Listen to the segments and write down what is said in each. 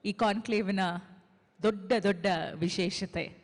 ಈ ಕಾನ್ಕ್ಲೇವ್ನ ದೊಡ್ಡ ದೊಡ್ಡ ವಿಶೇಷತೆ.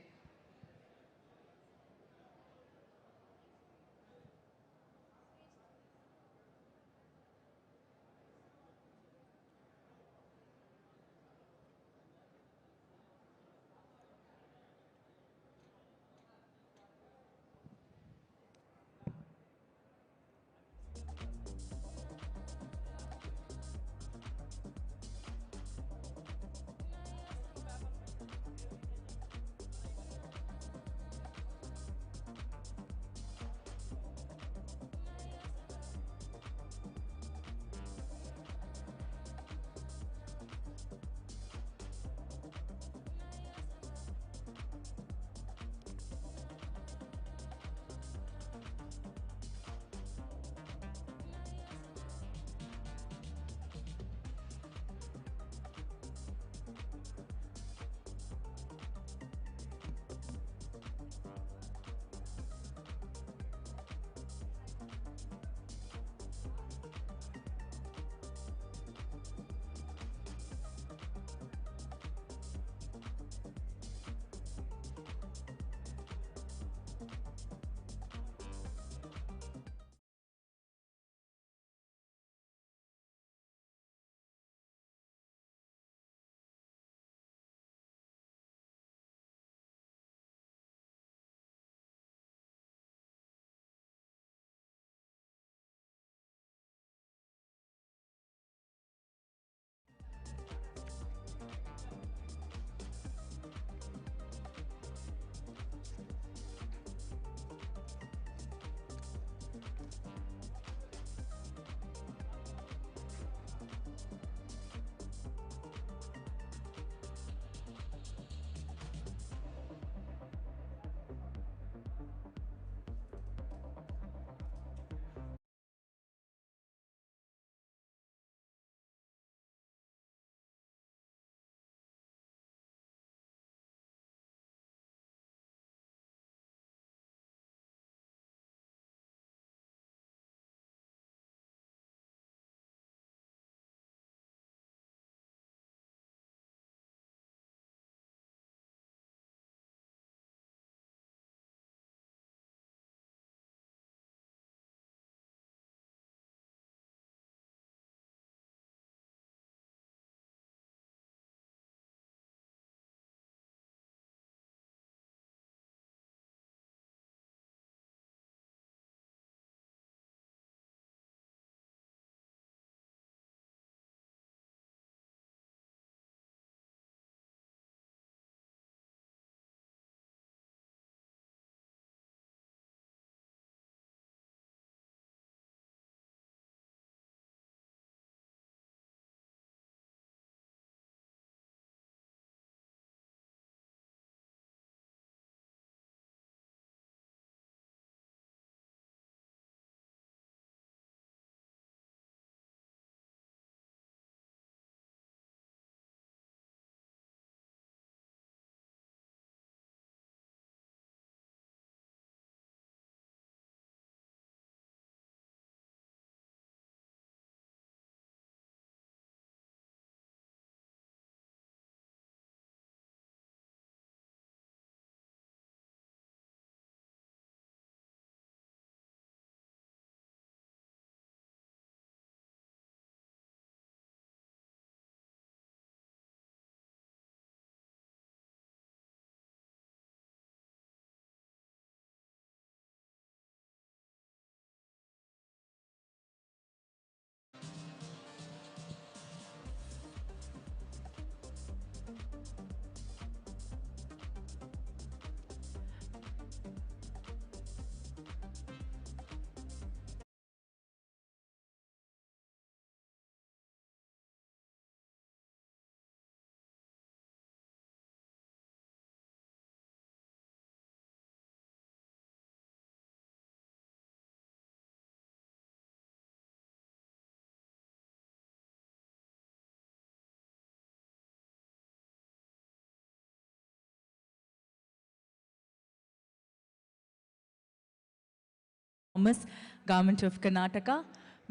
Government of Karnataka.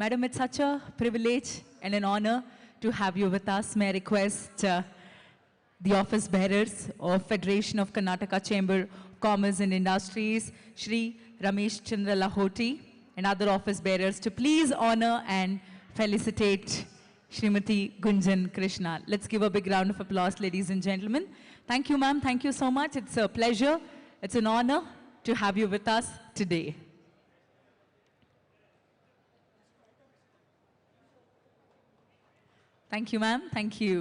Madam, it's such a privilege and an honor to have you with us. May I request the office bearers of Federation of Karnataka Chamber of Commerce and Industries, Shri Ramesh Chandra Lahoti, and other office bearers to please honor and felicitate Srimati Gunjan Krishna. Let's give a big round of applause, ladies and gentlemen. Thank you, ma'am. Thank you so much. It's a pleasure. It's an honor to have you with us today. Thank you, ma'am. Thank you.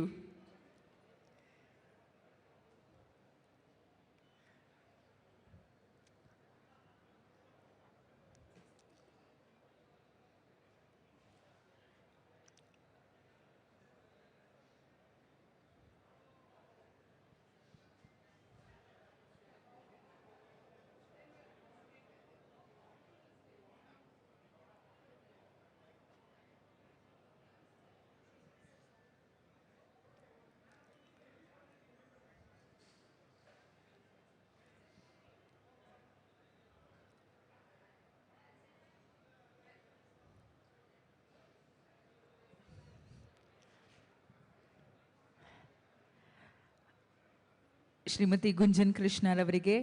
Shrimati Gunjan ಕೃಷ್ಣರವರಿಗೆ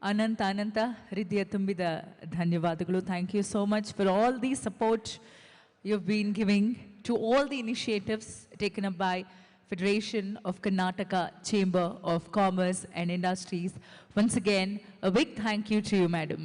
ಅನಂತ ಅನಂತ ಹೃದಯ ತುಂಬಿದ ಧನ್ಯವಾದಗಳು. Thank you so much for all the support you have been giving to all the initiatives taken up by Federation of Karnataka Chamber of Commerce and Industries. Once again, a big thank you to you, madam.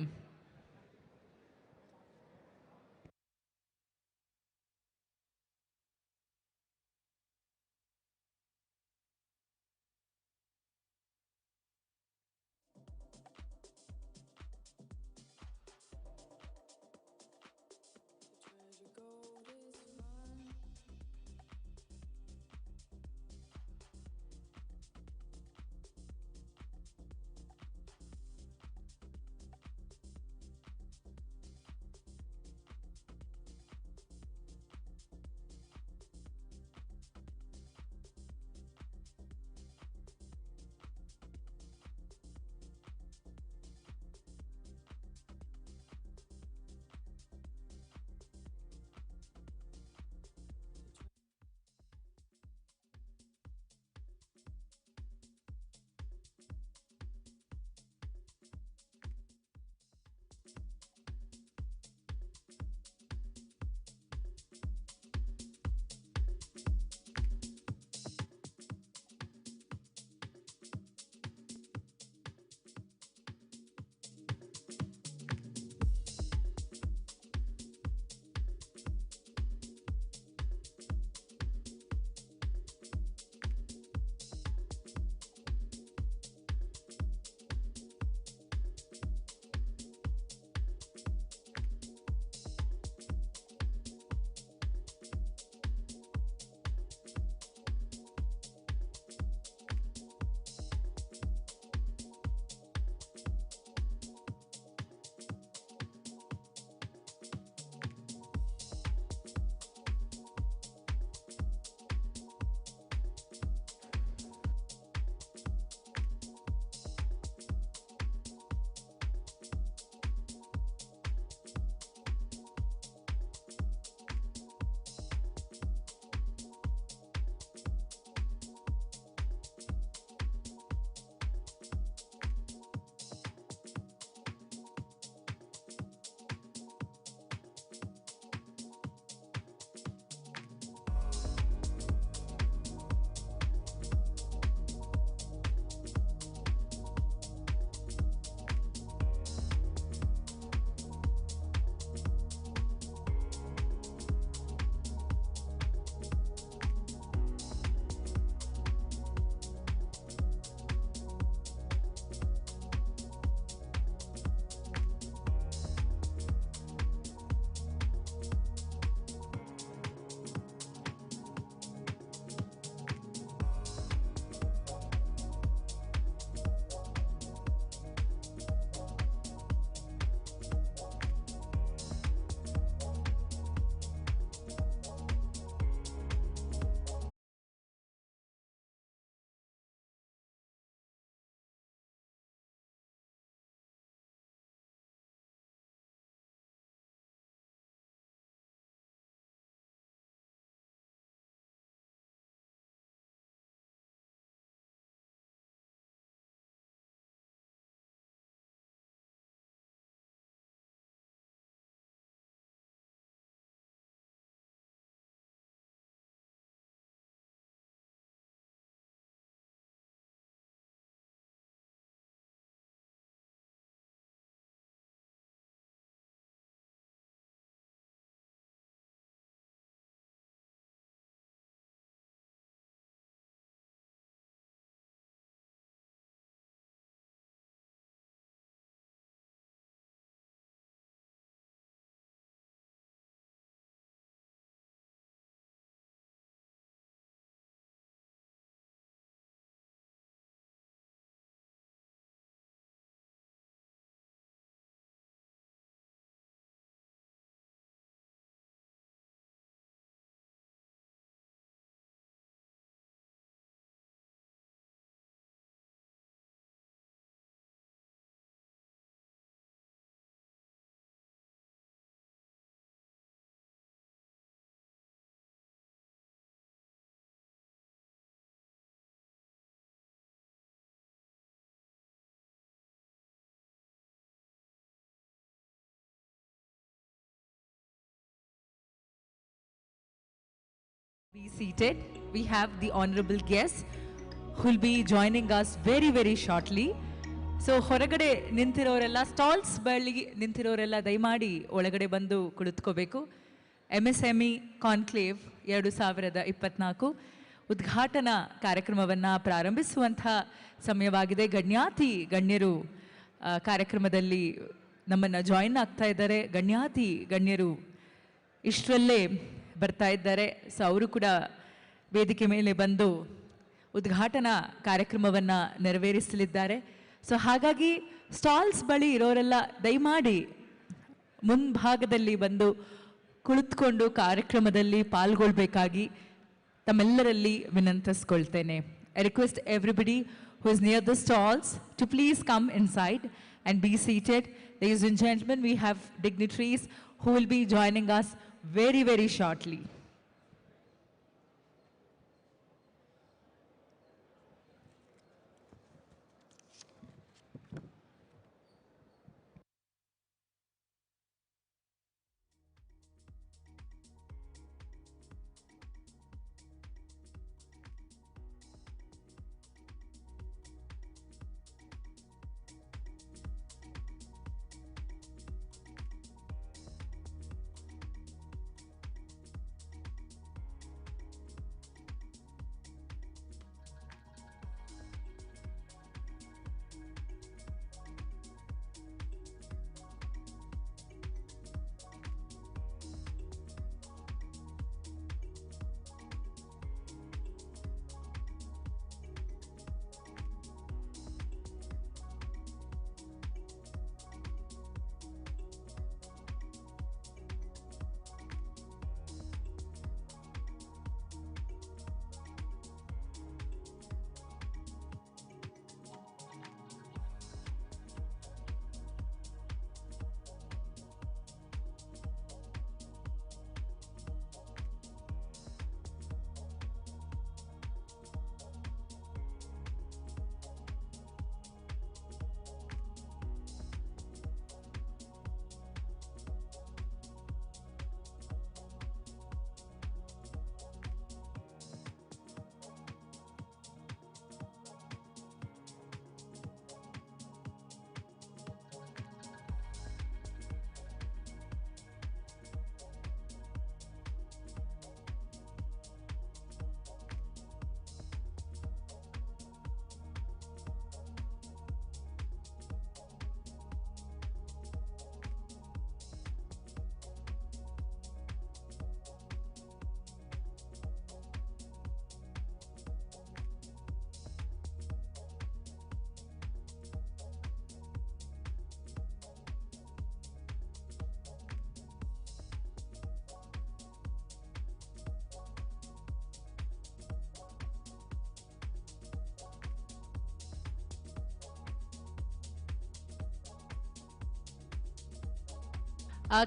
Be seated. We have the honorable guests who will be joining us very, very shortly. So, ಹೊರಗಡೆ ನಿಂತಿರೋರೆಲ್ಲ stalls ಬಳಿ ನಿಂತಿರೋರೆಲ್ಲ ದಯಮಾಡಿ ಒಳಗಡೆ ಬಂದು ಕುಳಿತುಕೋಬೇಕು. MSME Conclave 2024 ಉದ್ಘಾಟನಾ ಕಾರ್ಯಕ್ರಮವನ್ನು ಪ್ರಾರಂಭಿಸುವಂಥ ಸಮಯವಾಗಿದೆ. ಗಣ್ಯರು ಕಾರ್ಯಕ್ರಮದಲ್ಲಿ ನಮ್ಮನ್ನು ಜಾಯಿನ್ ಆಗ್ತಾ ಇದ್ದಾರೆ. ಗಣ್ಯರು ಇಷ್ಟರಲ್ಲೇ ಬರ್ತಾ ಇದ್ದಾರೆ. ಸೊ ಅವರು ಕೂಡ ವೇದಿಕೆ ಮೇಲೆ ಬಂದು ಉದ್ಘಾಟನಾ ಕಾರ್ಯಕ್ರಮವನ್ನು ನೆರವೇರಿಸಲಿದ್ದಾರೆ. ಸೊ ಹಾಗಾಗಿ ಸ್ಟಾಲ್ಸ್ ಬಳಿ ಇರೋರೆಲ್ಲ ದಯಮಾಡಿ ಮುಂಭಾಗದಲ್ಲಿ ಬಂದು ಕುಳಿತುಕೊಂಡು ಕಾರ್ಯಕ್ರಮದಲ್ಲಿ ಪಾಲ್ಗೊಳ್ಬೇಕಾಗಿ ತಮ್ಮೆಲ್ಲರಲ್ಲಿ ವಿನಂತಿಸ್ಕೊಳ್ತೇನೆ. I request everybody who is near the stalls to please come inside and be seated. Ladies and gentlemen, we have dignitaries who will be joining us very, very shortly.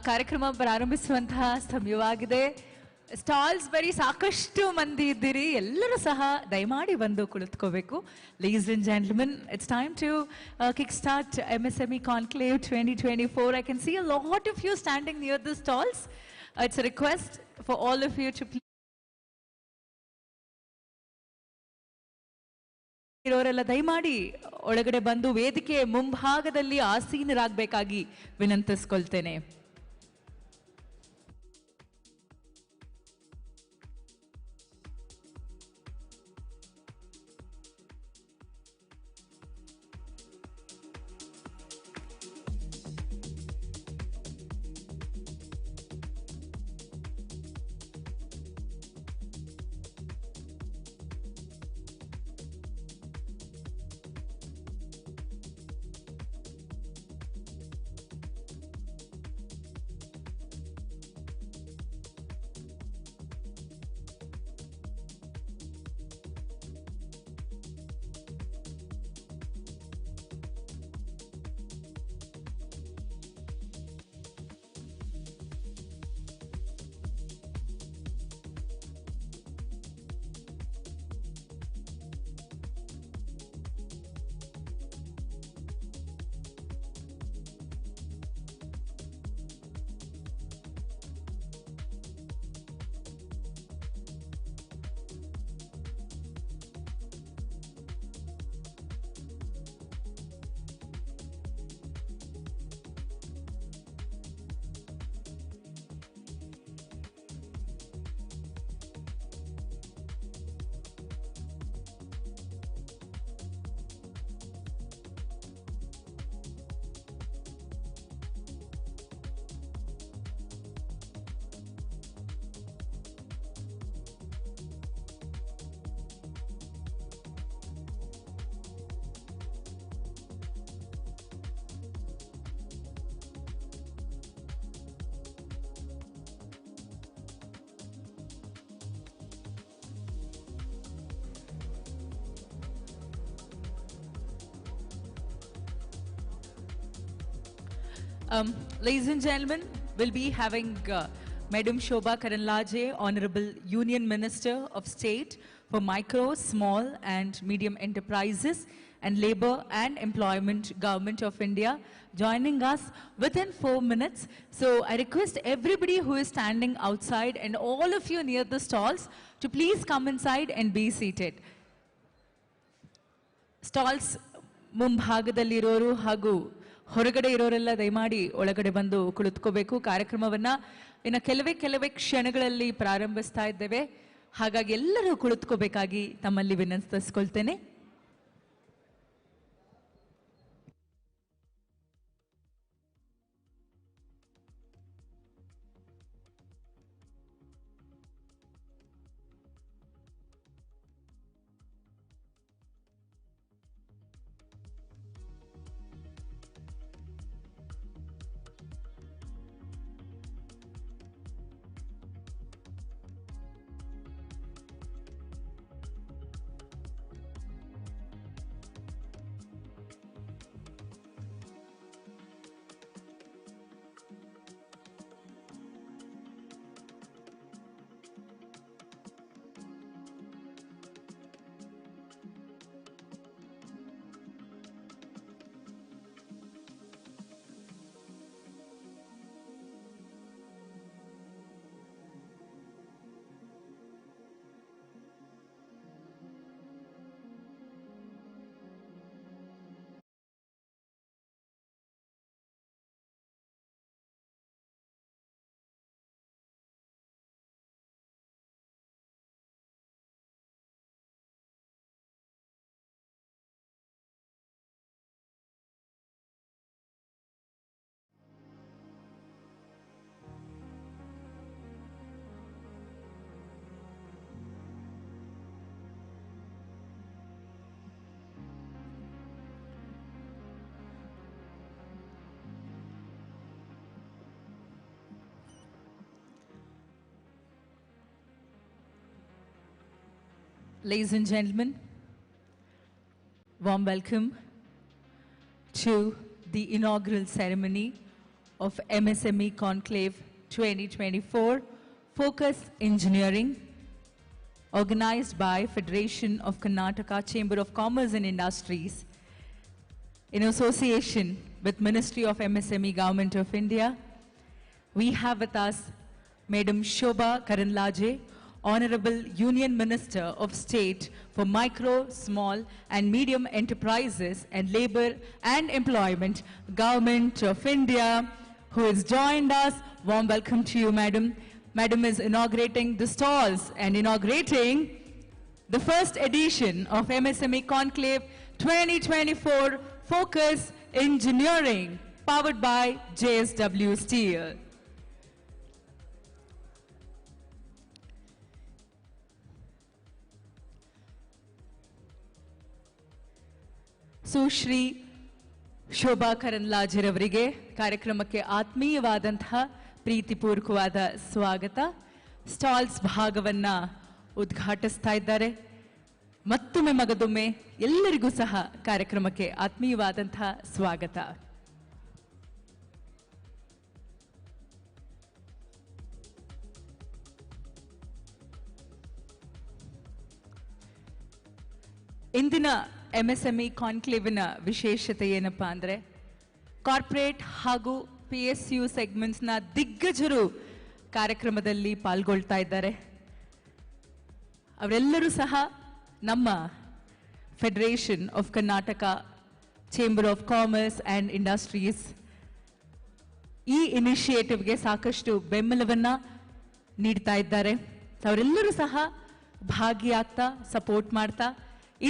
ಕಾರ್ಯಕ್ರಮ ಪ್ರಾರಂಭಿಸುವಂತಹ ಸಮಯವಾಗಿದೆ. ಸ್ಟಾಲ್ಸ್ ಬರೀ ಸಾಕಷ್ಟು ಮಂದಿ ಇದ್ದೀರಿ. ಎಲ್ಲರೂ ಸಹ ದಯಮಾಡಿ ಬಂದು ಕುಳಿತುಕೋಬೇಕು. Ladies and gentlemen, it's time to kickstart MSME Conclave 2024. I can see a lot of you standing near the stalls. It's a request for all of you to please ಇರೋರೆಲ್ಲ ದಯಮಾಡಿ ಒಳಗಡೆ ಬಂದು ವೇದಿಕೆ ಮುಂಭಾಗದಲ್ಲಿ ಆಸೀನರಾಗಬೇಕಾಗಿ ವಿನಂತಿಸ್ಕೊಳ್ತೇನೆ. Ladies and gentlemen, we'll be having Madam Shobha Karandlaje, Honorable Union Minister of State for Micro, Small and Medium Enterprises and Labour and Employment, Government of India, joining us within 4 minutes. So I request everybody who is standing outside and all of you near the stalls to please come inside and be seated. Stalls ಮುಂಭಾಗದಲ್ಲಿರೋರು ಹಾಗೂ ಹೊರಗಡೆ ಇರೋರೆಲ್ಲ ದಯಮಾಡಿ ಒಳಗಡೆ ಬಂದು ಕುಳಿತುಕೋಬೇಕು. ಕಾರ್ಯಕ್ರಮವನ್ನ ಇನ್ನು ಕೆಲವೇ ಕ್ಷಣಗಳಲ್ಲಿ ಪ್ರಾರಂಭಿಸ್ತಾ ಇದ್ದೇವೆ. ಹಾಗಾಗಿ ಎಲ್ಲರೂ ಕುಳಿತುಕೋಬೇಕಾಗಿ ತಮ್ಮಲ್ಲಿ ವಿನಂತಿಸಿಕೊಳ್ತೇನೆ. Ladies and gentlemen, warm welcome to the inaugural ceremony of MSME Conclave 2024 Focus Engineering, organized by Federation of Karnataka Chamber of Commerce and Industries in association with Ministry of MSME Government of India. We have with us Madam Shobha Karandlaje, Honorable Union Minister of State for Micro, Small and Medium Enterprises and Labour and Employment, Government of India, who has joined us. Warm welcome to you, Madam. Madam is inaugurating the stalls and inaugurating the first edition of MSME Conclave 2024 Focus Engineering, powered by JSW Steel. Sushri Shobha Karandlaje ಅವರಿಗೆ ಕಾರ್ಯಕ್ರಮಕ್ಕೆ ಆತ್ಮೀಯವಾದಂತಹ ಪ್ರೀತಿಪೂರ್ವಕವಾದ ಸ್ವಾಗತ. Stalls ಭಾಗವನ್ನ ಉದ್ಘಾಟಿಸ್ತಾ ಇದ್ದಾರೆ. ಮತ್ತೊಮ್ಮೆ ಮಗದೊಮ್ಮೆ ಎಲ್ಲರಿಗೂ ಸಹ ಕಾರ್ಯಕ್ರಮಕ್ಕೆ ಆತ್ಮೀಯವಾದಂತಹ ಸ್ವಾಗತ. ಇಂದಿನ MSME ಕಾನ್ಕ್ಲೇವ್ನ ವಿಶೇಷತೆ ಏನಪ್ಪಾ ಅಂದ್ರೆ, ಕಾರ್ಪೊರೇಟ್ ಹಾಗೂ PSU ಸೆಗ್ಮೆಂಟ್ಸ್ನ ದಿಗ್ಗಜರು ಕಾರ್ಯಕ್ರಮದಲ್ಲಿ ಪಾಲ್ಗೊಳ್ತಾ ಇದ್ದಾರೆ. ಅವರೆಲ್ಲರೂ ಸಹ ನಮ್ಮ federation of Karnataka chamber of commerce and industries ಈ ಇನಿಷಿಯೇಟಿವ್ಗೆ ಸಾಕಷ್ಟು ಬೆಂಬಲವನ್ನ ನೀಡ್ತಾ ಇದ್ದಾರೆ. ಅವರೆಲ್ಲರೂ ಸಹ ಭಾಗಿಯಾಗ್ತಾ ಸಪೋರ್ಟ್ ಮಾಡ್ತಾ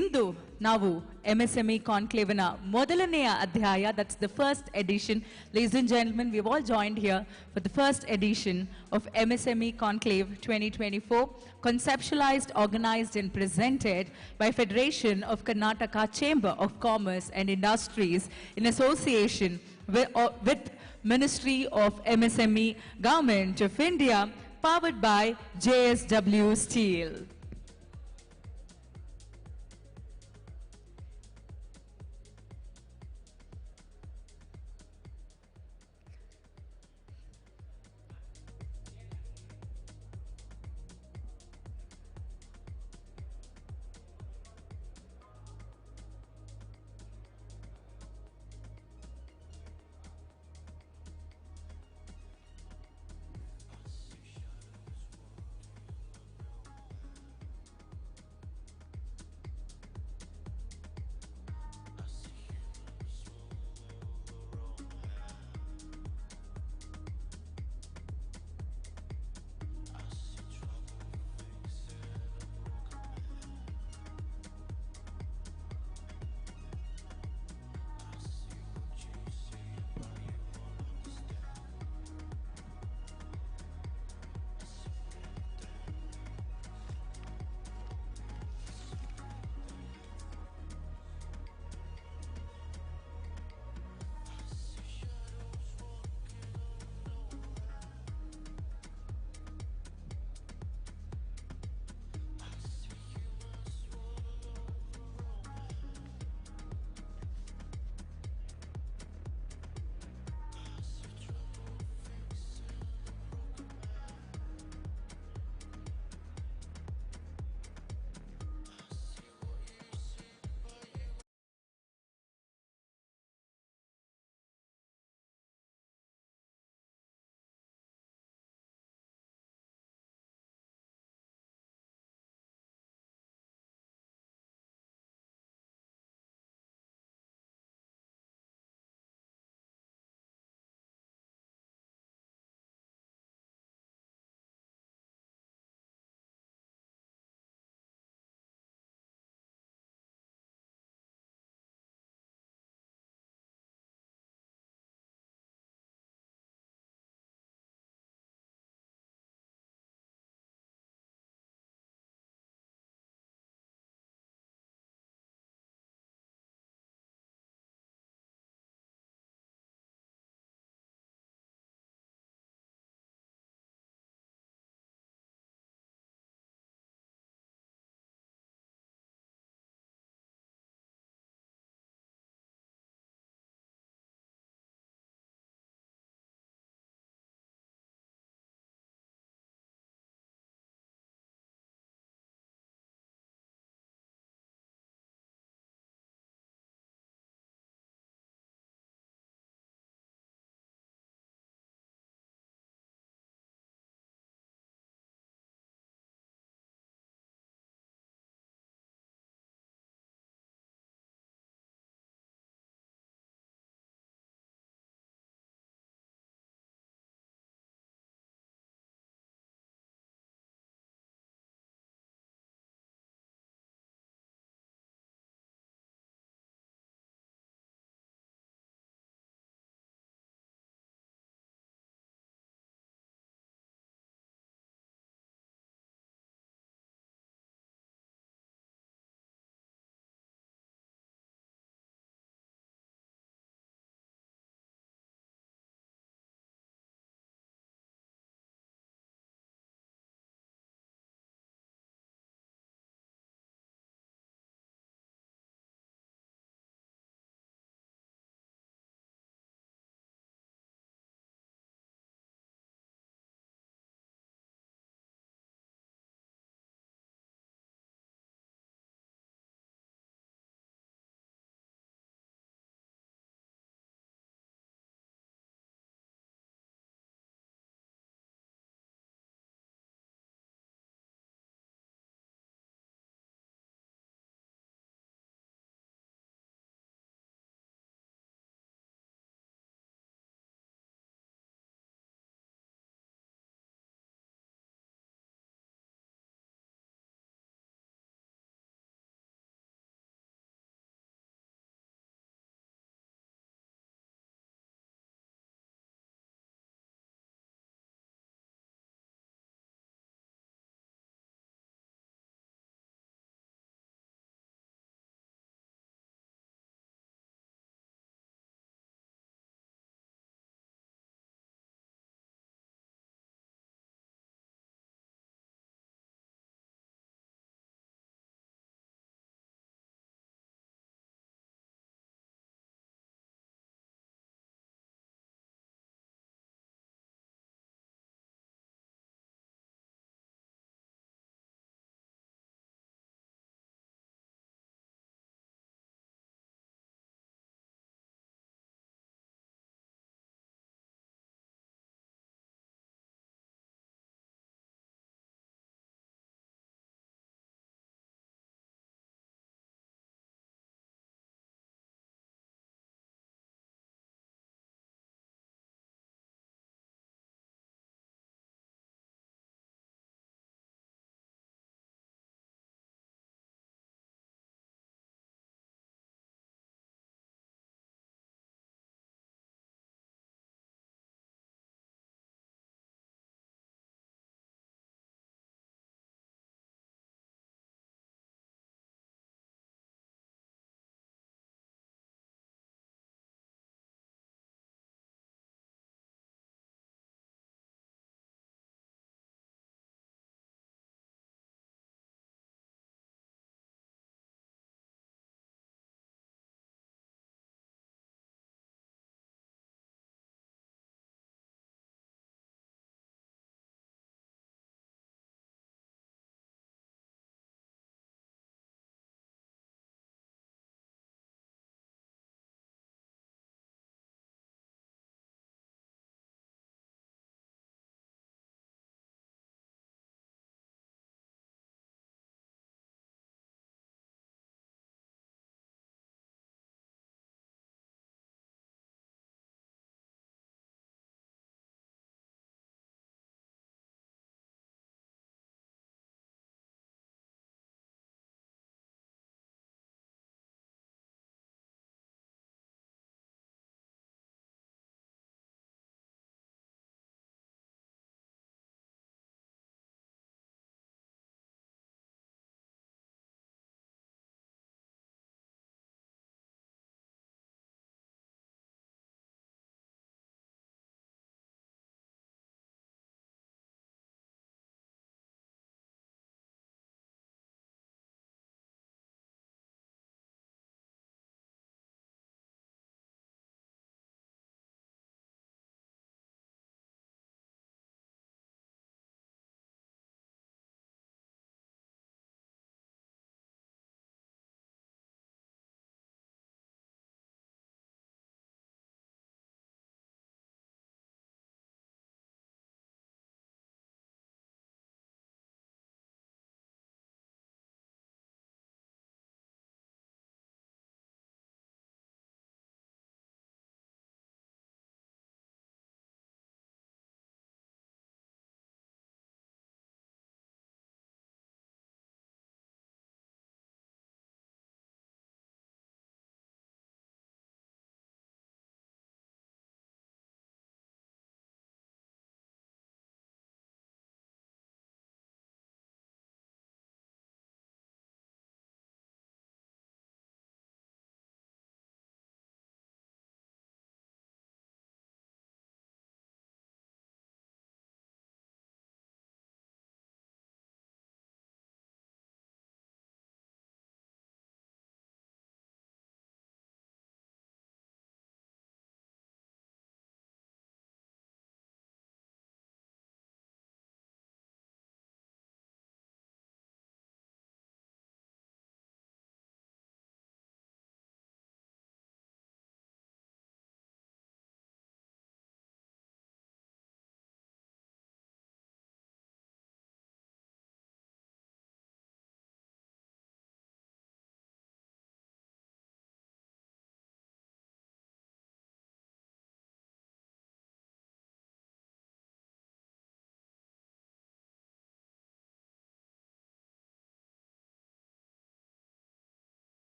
ಇಂದು ನಾವು MSME Conclave-ನ ಮೊದಲನೆಯ ಅಧ್ಯಾಯ, that's the first edition. Ladies and gentlemen, we've all joined here for the first edition of MSME Conclave 2024, conceptualized, organized and presented by Federation of Karnataka Chamber of Commerce and Industries in association with Ministry of MSME Government of India, powered by JSW Steel.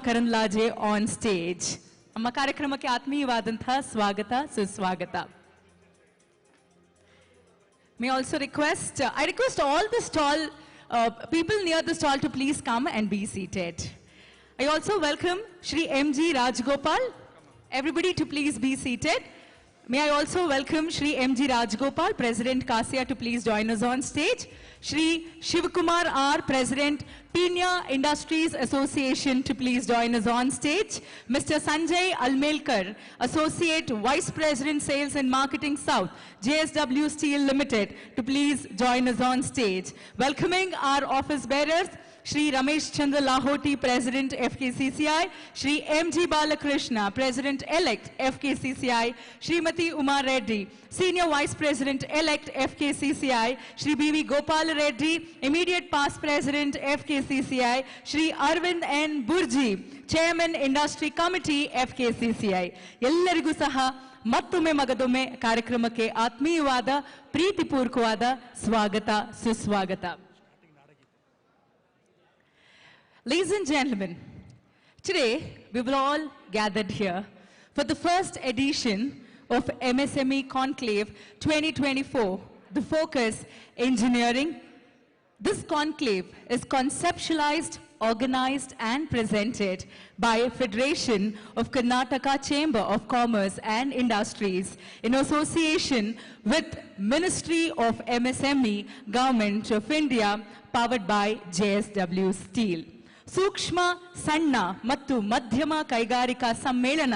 Karandlaje on stage. Amma ಕಾರ್ಯಕ್ರಮಕ್ಕೆ ಆತ್ಮೀಯವಾದಂತಹ ಸ್ವಾಗತ ಸುಸ್ವಾಗತ. May also request, I request all the stall, people near the stall to please come and be seated. I also welcome Shri M.G. Rajgopal. Everybody to please be seated. May I also welcome Shri M.G. Rajgopal, President Kasia, to please join us on stage. Shri Shivakumar R, President Pinya Industries Association, to please join us on stage. Mr. Sanjay Almelkar, Associate Vice President Sales and Marketing South, JSW Steel Limited, to please join us on stage. Welcoming our office bearers, Shri Ramesh Chandra Lahoti, President FKCCI, Shri M.G. Balakrishna, President-elect FKCCI, Srimati Uma Reddy, Senior Vice President-elect FKCCI, Shri B.V. Gopal Reddy, Immediate Past President FKCCI, Shri Arvind N. Burji, Chairman Industry Committee FKCCI. ಎಲ್ಲರಿಗೂ ಸಹ ಮತ್ತೊಮ್ಮೆ ಮಗದೊಮ್ಮೆ ಕಾರ್ಯಕ್ರಮಕ್ಕೆ ಆತ್ಮೀಯವಾದ ಪ್ರೀತಿಪೂರ್ವಕವಾದ ಸ್ವಾಗತ ಸುಸ್ವಾಗತ. Ladies and gentlemen, today we will all gathered here for the first edition of MSME Conclave 2024, the focus engineering. This conclave is conceptualized, organized and presented by Federation of Karnataka Chamber of Commerce and Industries in association with Ministry of MSME, Government of India, powered by JSW Steel. ಸೂಕ್ಷ್ಮ ಸಣ್ಣ ಮತ್ತು ಮಧ್ಯಮ ಕೈಗಾರಿಕಾ ಸಮ್ಮೇಳನ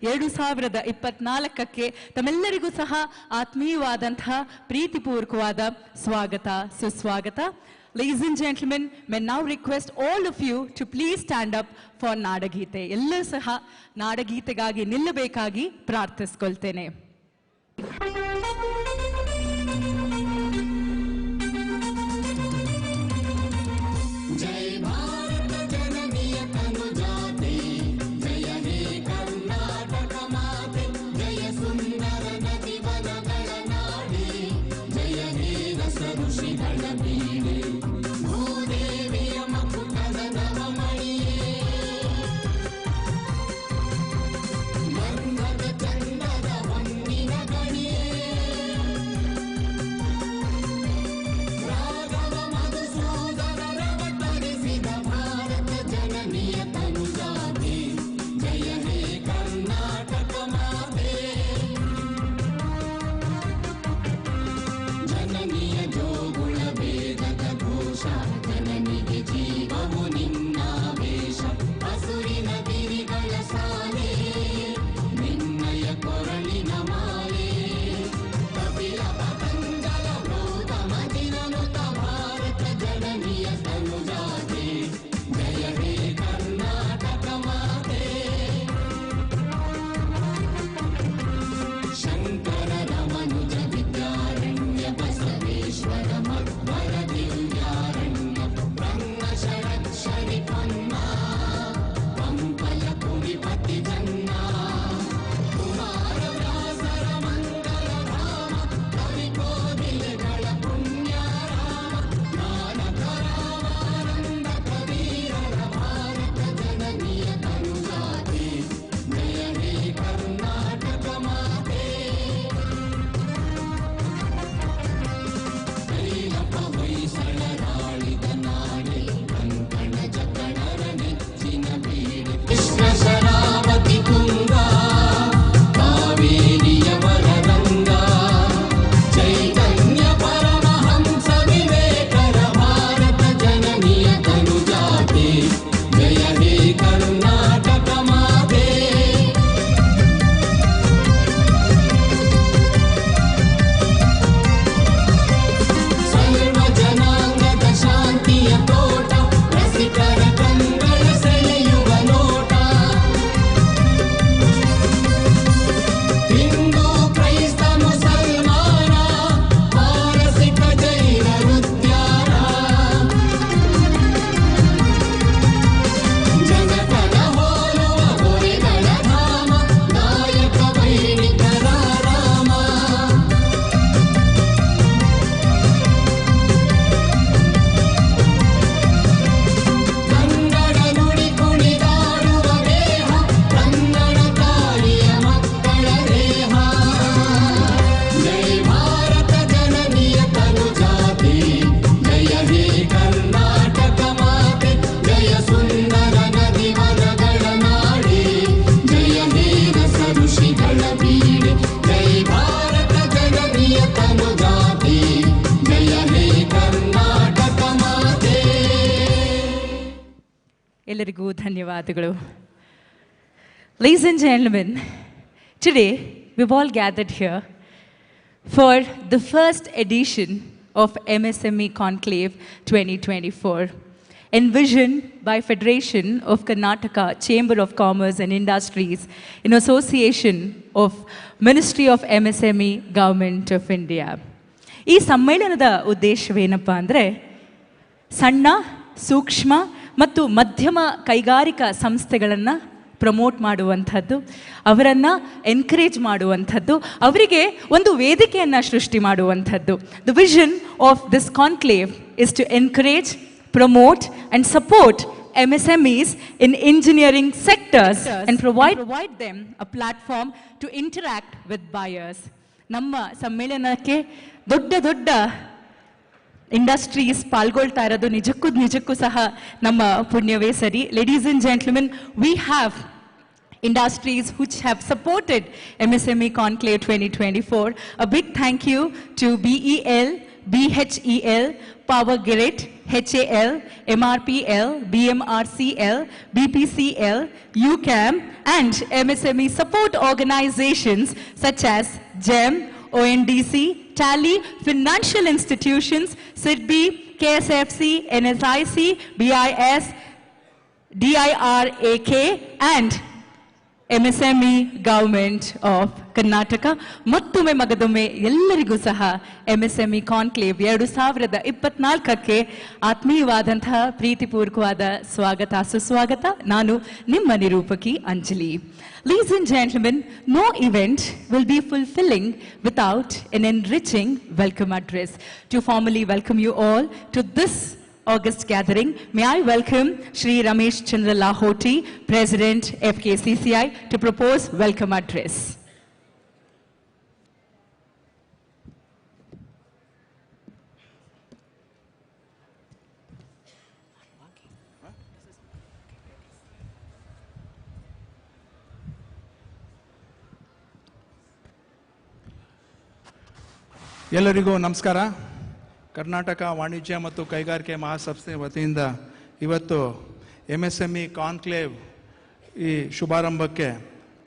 2024ಕ್ಕೆ ತಮ್ಮೆಲ್ಲರಿಗೂ ಸಹ ಆತ್ಮೀಯವಾದಂತಹ ಪ್ರೀತಿಪೂರ್ವಕವಾದ ಸ್ವಾಗತ ಸುಸ್ವಾಗತ. Ladies and gentlemen, may now request all of you to please stand up for ನಾಡಗೀತೆ. ಎಲ್ಲರೂ ಸಹ ನಾಡಗೀತೆಗಾಗಿ ನಿಲ್ಲಬೇಕಾಗಿ ಪ್ರಾರ್ಥಿಸಿಕೊಳ್ತೇನೆ. ಚಂದದ ಹೊನ್ನಿನ ಗಣಿಯೇ ಎಲ್ಲರಿಗೂ ಧನ್ಯವಾದಗಳು. Ladies and gentlemen, today we've all gathered here for the first edition of MSME Conclave 2024, envisioned by Federation of Karnataka Chamber of Commerce and Industries in association of Ministry of MSME Government of India. ಈ ಸಮ್ಮೇಳನದ ಉದ್ದೇಶವೇನಪ್ಪ ಅಂದರೆ ಸಣ್ಣ, ಸೂಕ್ಷ್ಮ ಮತ್ತು ಮಧ್ಯಮ ಕೈಗಾರಿಕಾ ಸಂಸ್ಥೆಗಳನ್ನು promote ಮಾಡುವಂಥದ್ದು, ಅವರನ್ನು ಎನ್ಕರೇಜ್ ಮಾಡುವಂಥದ್ದು, ಅವರಿಗೆ ಒಂದು ವೇದಿಕೆಯನ್ನು ಸೃಷ್ಟಿ ಮಾಡುವಂಥದ್ದು. The vision of this conclave is to encourage, promote and support MSMEs in engineering sectors and provide them a platform to interact with buyers. ನಮ್ಮ ಸಮ್ಮೇಳನಕ್ಕೆ ದೊಡ್ಡ ಇಂಡಸ್ಟ್ರೀಸ್ ಪಾಲ್ಗೊಳ್ತಾ ಇರೋದು ನಿಜಕ್ಕೂ ಸಹ ನಮ್ಮ ಪುಣ್ಯವೇ ಸರಿ. Ladies and gentlemen, we have industries which have supported MSME Conclave 2024. A big thank you to BEL, BHEL, Power Grid, HAL, MRPL, BMRCL, BPCL, UCAM, and MSME support organizations such as GEM, ONDC, TALI, financial institutions, SIDBI, KSFC, NSIC, BIS, DIRAK, and MSME Government of Karnataka. ಮತ್ತೊಮ್ಮೆ ಮಗದೊಮ್ಮೆ ಎಲ್ಲರಿಗೂ ಸಹ MSME Conclave 2024ಕ್ಕೆ ಆತ್ಮೀಯವಾದಂತಹ ಪ್ರೀತಿಪೂರ್ವಕವಾದ ಸ್ವಾಗತ, ಸುಸ್ವಾಗತ. ನಾನು ನಿಮ್ಮ ನಿರೂಪಕಿ Anjali. Ladies and gentlemen, no event will be fulfilling without an enriching welcome address. To formally welcome you all to this August gathering, may I welcome Shri Ramesh Chandra Lahoti, President FKCCI, to propose welcome address. ಎಲ್ಲರಿಗೂ ನಮಸ್ಕಾರ. ಕರ್ನಾಟಕ ವಾಣಿಜ್ಯ ಮತ್ತು ಕೈಗಾರಿಕೆ ಮಹಾಸಂಸ್ಥೆ ವತಿಯಿಂದ ಇವತ್ತು MSME conclave ಈ ಶುಭಾರಂಭಕ್ಕೆ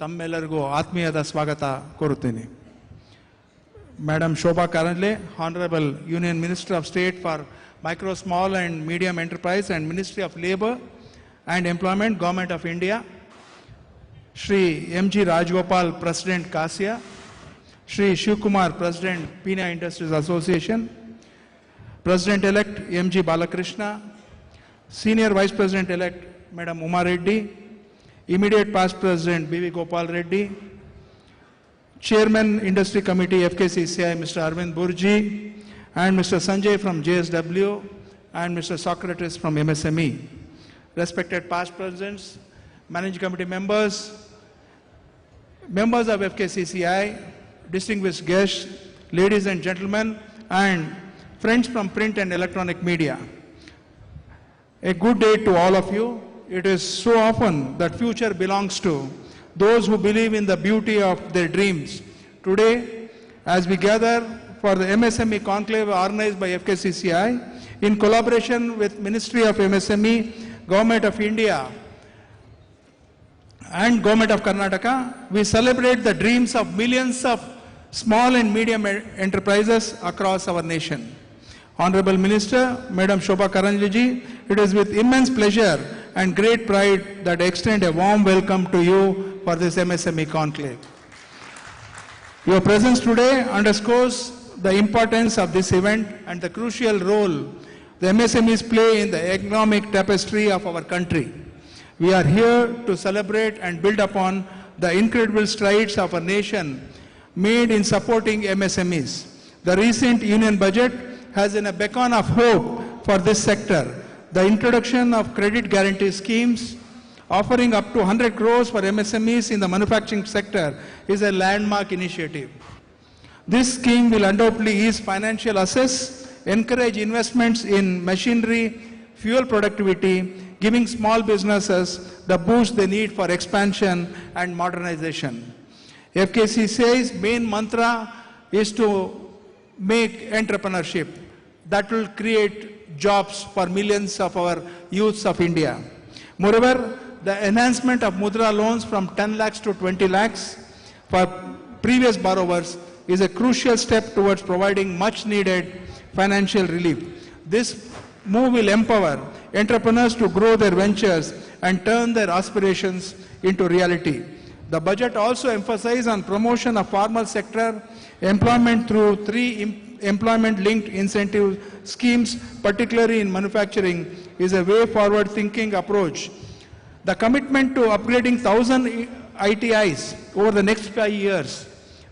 ತಮ್ಮೆಲ್ಲರಿಗೂ ಆತ್ಮೀಯದ ಸ್ವಾಗತ ಕೋರುತ್ತೀನಿ. Madam Shobha Karandlaje, Hon'ble Union Minister of State for Micro, Small and Medium Enterprise and Ministry of Labour and Employment, Government of India. Shri M.G. Rajgopal, President Kasia. Shri Shivkumar, President Pina Industries Association. President-elect M.G. Balakrishna, Senior Vice President-elect Madam Uma Reddy, Immediate Past President B.V. Gopal Reddy, Chairman Industry Committee FKCCI Mr. Arvind Burji, and Mr. Sanjay from JSW, and Mr. Socrates from MSME. Respected past presidents, Managing Committee members, members of FKCCI, distinguished guests, ladies and gentlemen, and friends from print and electronic media. A good day to all of you. It is so often that future belongs to those who believe in the beauty of their dreams. Today, as we gather for the MSME Conclave organized by FKCCI, in collaboration with Ministry of MSME, Government of India, and Government of Karnataka, we celebrate the dreams of millions of small and medium enterprises across our nation. Honorable Minister, Madam Shobha Karandlaje, it is with immense pleasure and great pride that I extend a warm welcome to you for this MSME Conclave. Your presence today underscores the importance of this event and the crucial role the MSMEs play in the economic tapestry of our country. We are here to celebrate and build upon the incredible strides of our nation made in supporting MSMEs. The recent Union Budget has been a beacon of hope for this sector. The introduction of credit guarantee schemes offering up to 100 crores for MSMEs in the manufacturing sector is a landmark initiative. This scheme will undoubtedly ease financial assess, encourage investments in machinery, fuel productivity, giving small businesses the boost they need for expansion and modernization. FKCCI's main mantra is to make entrepreneurship that will create jobs for millions of our youths of India. Moreover, the enhancement of Mudra loans from 10 lakhs to 20 lakhs for previous borrowers is a crucial step towards providing much needed financial relief. This move will empower entrepreneurs to grow their ventures and turn their aspirations into reality. The budget also emphasizes on promotion of formal sector employment through 3 employment-linked incentive schemes, particularly in manufacturing, is a way forward thinking approach. The commitment to upgrading 1,000 ITIs over the next 5 years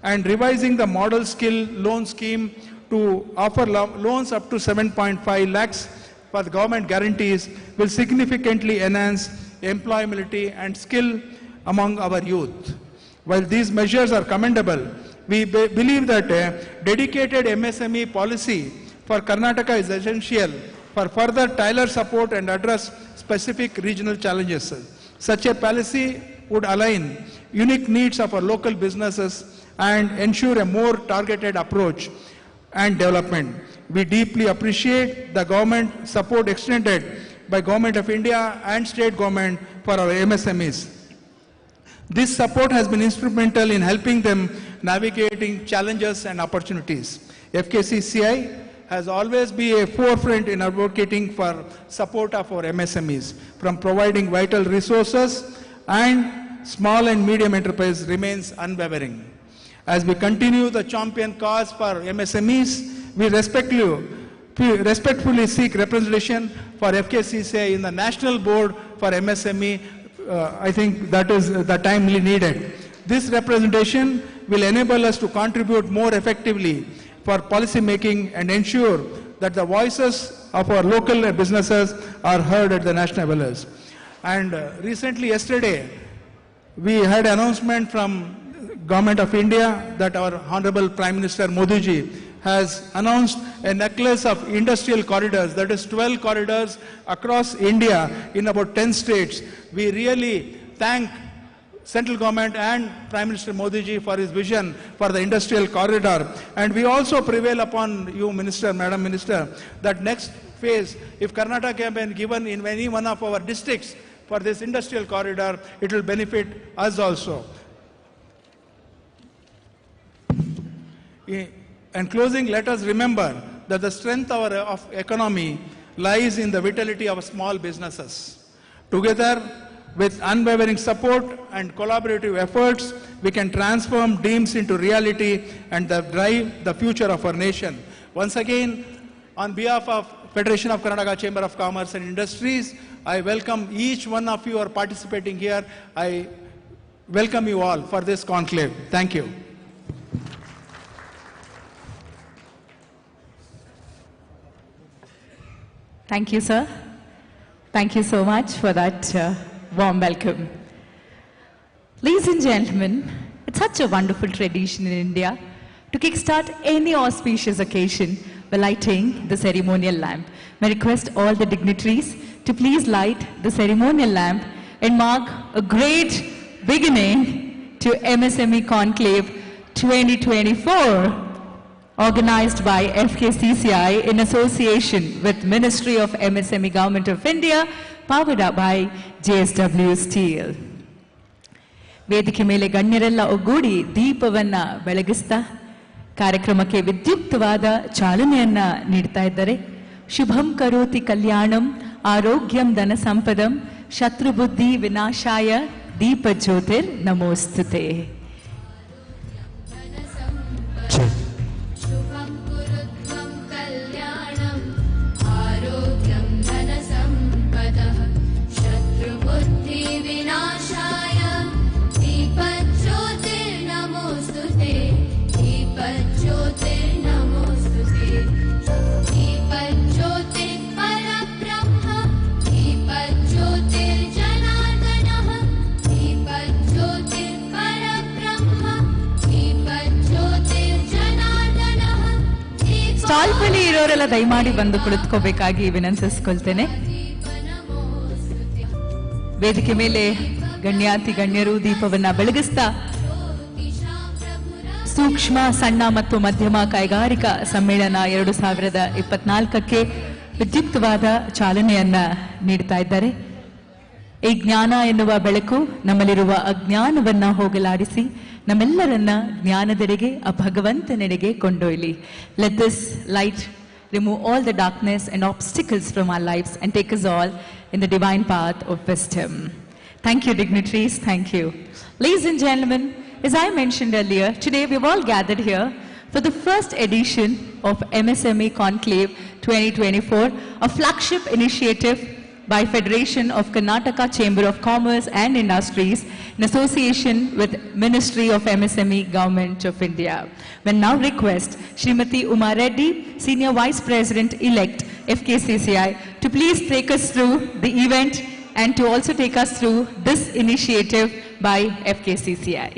and revising the model skill loan scheme to offer loans up to 7.5 lakhs for the government guarantees will significantly enhance employability and skill among our youth. While these measures are commendable, we believe that a dedicated MSME policy for Karnataka is essential for further tailored support and address specific regional challenges. Such a policy would align unique needs of our local businesses and ensure a more targeted approach and development. We deeply appreciate the government support extended by Government of India and state government for our MSMEs. This support has been instrumental in helping them navigating challenges and opportunities. FKCCI has always been a forefront in advocating for support of our MSMEs, from providing vital resources and small and medium enterprise remains unwavering. As we continue the champion cause for MSMEs, we respectfully seek representation for FKCCI in the National Board for MSME. I think that is the timely needed. This representation will enable us to contribute more effectively for policy making and ensure that the voices of our local businesses are heard at the national levels. And recently, yesterday, we had an announcement from Government of India that our Honorable Prime Minister Modi ji has announced a necklace of industrial corridors, that is 12 corridors across India in about 10 states. We really thank Central Government and Prime Minister Modi ji for his vision for the industrial corridor. And we also prevail upon you, Minister, Madam Minister, that next phase, if Karnataka can be given in any one of our districts for this industrial corridor, it will benefit us also. In closing, let us remember that the strength of our economy lies in the vitality of small businesses. Together, with unwavering support and collaborative efforts, we can transform dreams into reality and drive the future of our nation. Once again, on behalf of Federation of Karnataka Chamber of Commerce and Industries, I welcome each one of you who are participating here. I welcome you all for this conclave. Thank you. Thank you, sir. Thank you so much for that warm welcome. Ladies and gentlemen, it's such a wonderful tradition in India to kickstart any auspicious occasion by lighting the ceremonial lamp. May I request all the dignitaries to please light the ceremonial lamp and mark a great beginning to MSME Conclave 2024. Organized by FKCCI in association with Ministry of MSME Government of India, powered up by JSW Steel. ವೇದಿಕೆ ಮೇಲೆ ಗಣ್ಯರೆಲ್ಲ ಒಗ್ಗೂಡಿ ದೀಪವನ್ನ ಬೆಳಗಿಸ್ತಾ ಕಾರ್ಯಕ್ರಮಕ್ಕೆ ವಿದ್ಯುಕ್ತವಾದ ಚಾಲನೆಯನ್ನ ನೀಡ್ತಾ ಇದ್ದಾರೆ. ಶುಭಂ ಕರೋತಿ ಕಲ್ಯಾಣಂ ಆರೋಗ್ಯಂ ಧನ ಸಂಪದಂ ಶತ್ರುಬುದ್ಧಿ ವಿನಾಶಾಯ ದೀಪ Jyothir ನಮೋಸ್ತುತೆ. Stall ಬಳಿ ಇರೋರೆಲ್ಲ ದಯಮಾಡಿ ಬಂದು ಕುಳಿತುಕೋಬೇಕಾಗಿ ವಿನಂತಿಸಿಕೊಳ್ತೇನೆ. ವೇದಿಕೆ ಮೇಲೆ ಗಣ್ಯಾತಿ ಗಣ್ಯರು ದೀಪವನ್ನ ಬೆಳಗಿಸ್ತಾ ಸೂಕ್ಷ್ಮ ಸಣ್ಣ ಮತ್ತು ಮಧ್ಯಮ ಕೈಗಾರಿಕಾ ಸಮ್ಮೇಳನ 2024ಕ್ಕೆ ವಿದ್ಯುಕ್ತವಾದ ಚಾಲನೆಯನ್ನ ನೀಡ್ತಾ ಇದ್ದಾರೆ. ಈ ಜ್ಞಾನ ಎನ್ನುವ ಬೆಳಕು ನಮ್ಮಲ್ಲಿರುವ ಅಜ್ಞಾನವನ್ನ ಹೋಗಲಾಡಿಸಿ ನಮ್ಮೆಲ್ಲರನ್ನ ಜ್ಞಾನದೆಡೆಗೆ ಆ ಭಗವಂತನೆಡೆಗೆ ಕೊಂಡೊಯ್ಯಲಿ. Let this light remove all the darkness and obstacles from our lives and take us all in the divine path of wisdom. Thank you, dignitaries. Thank you. Ladies and gentlemen, as I mentioned earlier, today we've all gathered here for the first edition of MSME Conclave 2024, a flagship initiative by Federation of Karnataka Chamber of Commerce and Industries in association with Ministry of MSME Government of India. We now request Srimati Uma Reddy, Senior Vice President-elect FKCCI, to please take us through the event and to also take us through this initiative by FKCCI.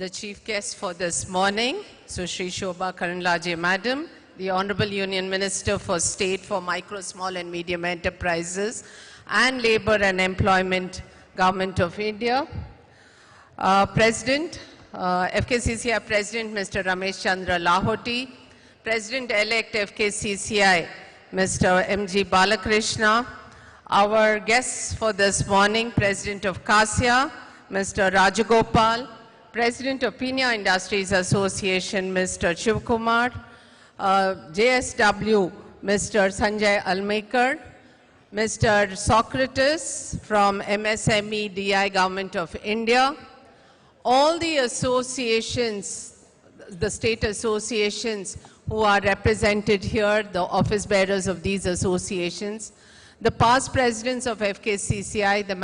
The chief guest for this morning, Sushri Shobha Karandlaje Madam, the Honorable Union Minister for State for Micro, Small and Medium Enterprises and Labor and Employment, Government of India. President, FKCCI President Mr. Ramesh Chandra Lahoti, President-elect FKCCI Mr. M.G. Balakrishna, our guests for this morning, President of KASIA, Mr. Rajagopal, President of Pinya Industries Association, Mr. Shivkumar, JSW, Mr. Sanjay Almekar, Mr. Socrates from MSME DI Government of India, all the associations, the state associations who are represented here, the office bearers of these associations, the past presidents of FKCCI, the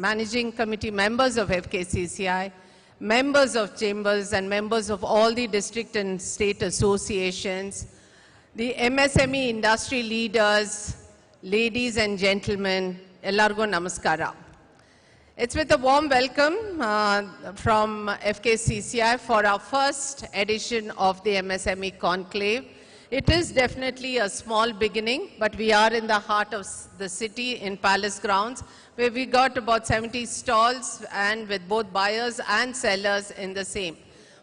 managing committee members of FKCCI, members of chambers and members of all the district and state associations, the MSME industry leaders, ladies and gentlemen, ellargu namaskara. It's with a warm welcome from FKCCI for our first edition of the MSME Conclave. It is definitely a small beginning, but we are in the heart of the city in Palace Grounds, where we got about 70 stalls and with both buyers and sellers in the same.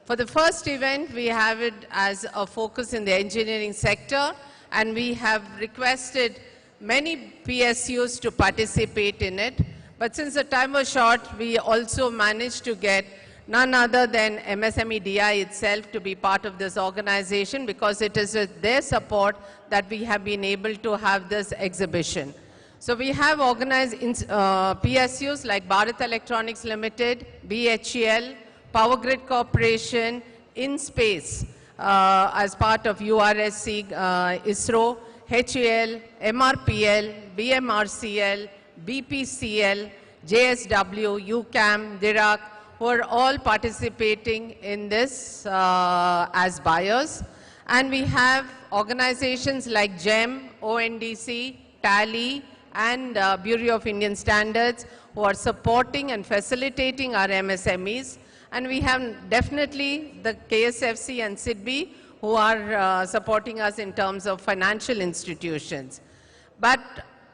For the first event, we have it as a focus in the engineering sector, and we have requested many PSUs to participate in it. But since the time was short, we also managed to get none other than MSME DI itself to be part of this organization, because it is with their support that we have been able to have this exhibition. So we have organized PSUs like Bharat Electronics Limited, BHEL, Power Grid Corporation, InSpace as part of URSC, ISRO, HEL, MRPL, BMRCL, BPCL, JSW, UCAM, DIRAC, who are all participating in this as buyers. And we have organizations like GEM, ONDC, TALI, and Bureau of Indian Standards who are supporting and facilitating our MSMEs. And we have definitely the KSFC and SIDBI who are supporting us in terms of financial institutions. But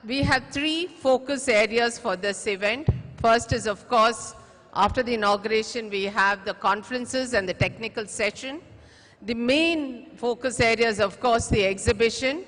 we have three focus areas for this event. First is, of course, after the inauguration, we have the conferences and the technical session. The main focus area is, of course, the exhibition.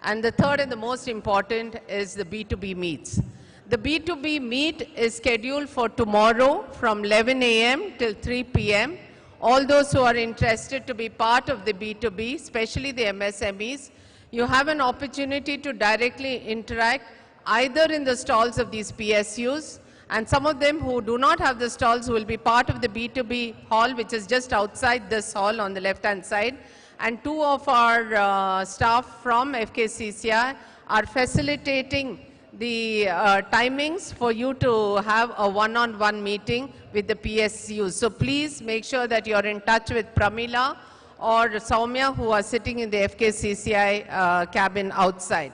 And the third and the most important is the B2B meets. The B2B meet is scheduled for tomorrow from 11 a.m. till 3 p.m. All those who are interested to be part of the B2B, especially the MSMEs, you have an opportunity to directly interact either in the stalls of these PSUs, and some of them who do not have the stalls will be part of the B2B hall, which is just outside this hall on the left-hand side. And two of our staff from FKCCI are facilitating the timings for you to have a one-on-one meeting with the PSUs. So please make sure that you're in touch with Pramila or Soumya, who are sitting in the FKCCI cabin outside.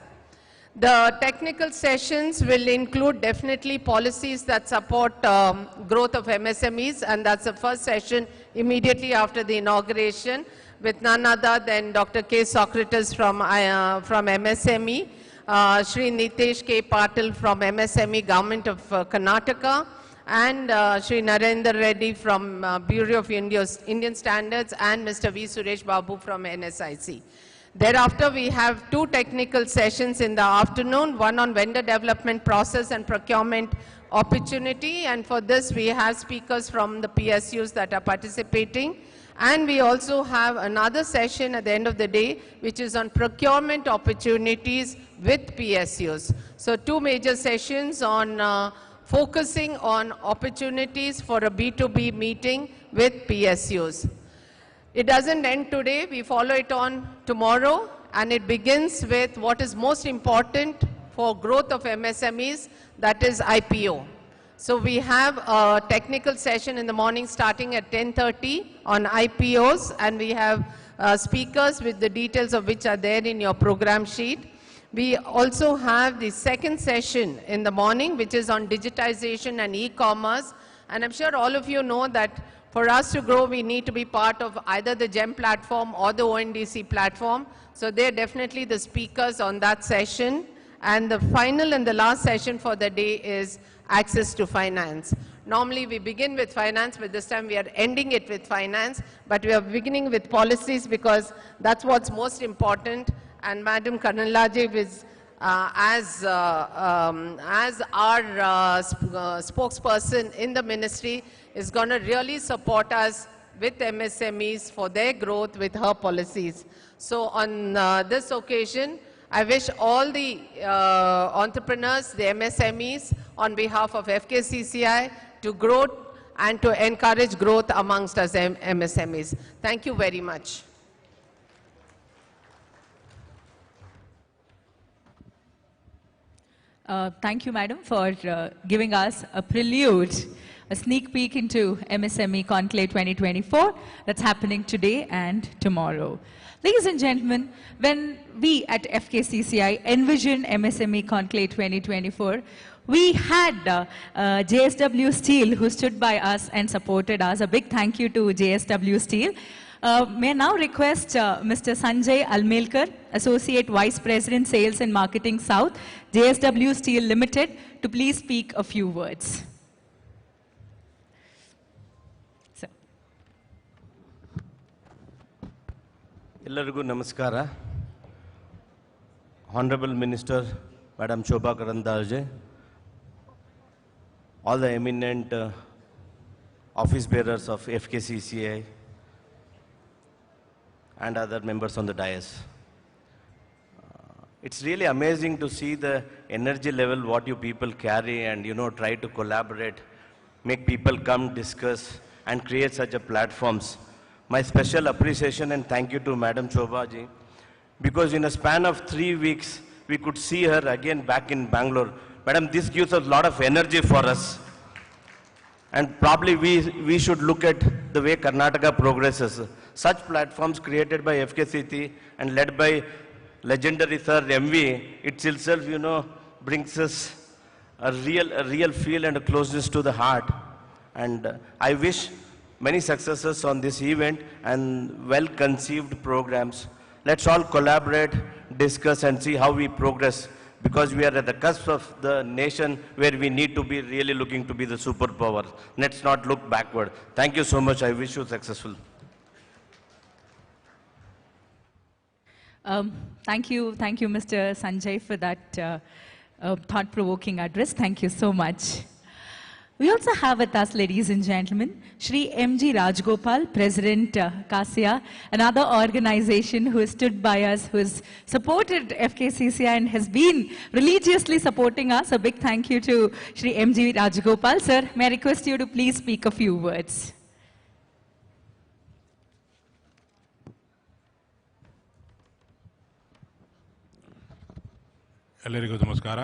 The technical sessions will include definitely policies that support growth of MSMEs, and that's the first session immediately after the inauguration, with none other than Dr. K. Socrates from MSME, Shri Nitesh K. Patil from MSME Government of Karnataka, and Shri Narendra Reddy from Bureau of Indian Standards, and Mr. V. Suresh Babu from NSIC. Thereafter, we have 2 technical sessions in the afternoon, one on vendor development process and procurement opportunity, and for this we have speakers from the PSUs that are participating. And we also have another session at the end of the day, which is on procurement opportunities with PSUs. So 2 major sessions on focusing on opportunities for a B2B meeting with PSUs. It doesn't end today, we follow it on tomorrow, and it begins with what is most important for growth of MSMEs, that is IPO. So we have a technical session in the morning starting at 10:30 on IPOs, and we have speakers with the details of which are there in your program sheet. We also have the second session in the morning, which is on digitization and e-commerce. And I'm sure all of you know that for us to grow, we need to be part of either the GEM platform or the ONDC platform. So they're definitely the speakers on that session. And the final and the last session for the day is access to finance. Normally we begin with finance, but this time we are ending it with finance. But we are beginning with policies because that's what's most important. And Madam Karandlaje is as our spokesperson in the ministry is going to really support us with MSMEs for their growth with her policies. So on this occasion, I wish all the entrepreneurs, the MSMEs, on behalf of FKCCI to grow and to encourage growth amongst us MSMEs. Thank you very much. Thank you, Madam, for giving us a prelude, a sneak peek into MSME Conclave 2024 that's happening today and tomorrow. Ladies and gentlemen, when we at FKCCI envisioned MSME Conclave 2024, we had JSW Steel who stood by us and supported us. A big thank you to JSW Steel. May I now request Mr. Sanjay Almelkar, Associate Vice President, Sales and Marketing South, JSW Steel Limited, to please speak a few words. Ellarigu namaskara. Honorable Minister, Madam Shobha Karandlaje, all the eminent office bearers of FKCCI, and other members on the dais. It's really amazing to see the energy level, what you people carry, and try to collaborate, make people come, discuss, and create such a platforms. My special appreciation and thank you to Madam Shobha ji, because in a span of 3 weeks, we could see her again back in Bangalore. Madam, this gives us a lot of energy for us. And probably we should look at the way Karnataka progresses. Such platforms created by FKCT and led by legendary Sir MV, it itself, brings us a real feel and a closeness to the heart. And I wish many successes on this event and well-conceived programs. Let's all collaborate, discuss, and see how we progress, because we are at the cusp of the nation where we need to be really looking to be the superpower. Let's not look backward. Thank you so much. I wish you successful. Thank you, Mr. Sanjay, for that thought-provoking address. Thank you so much. We also have with us, ladies and gentlemen, Shri M.G. Rajgopal, President CASIA, another organization who has stood by us, who has supported FKCCI and has been religiously supporting us. A big thank you to Shri M.G. Rajgopal. Sir, may I request you to please speak a few words. ಎಲ್ಲರಿಗೂ ನಮಸ್ಕಾರ.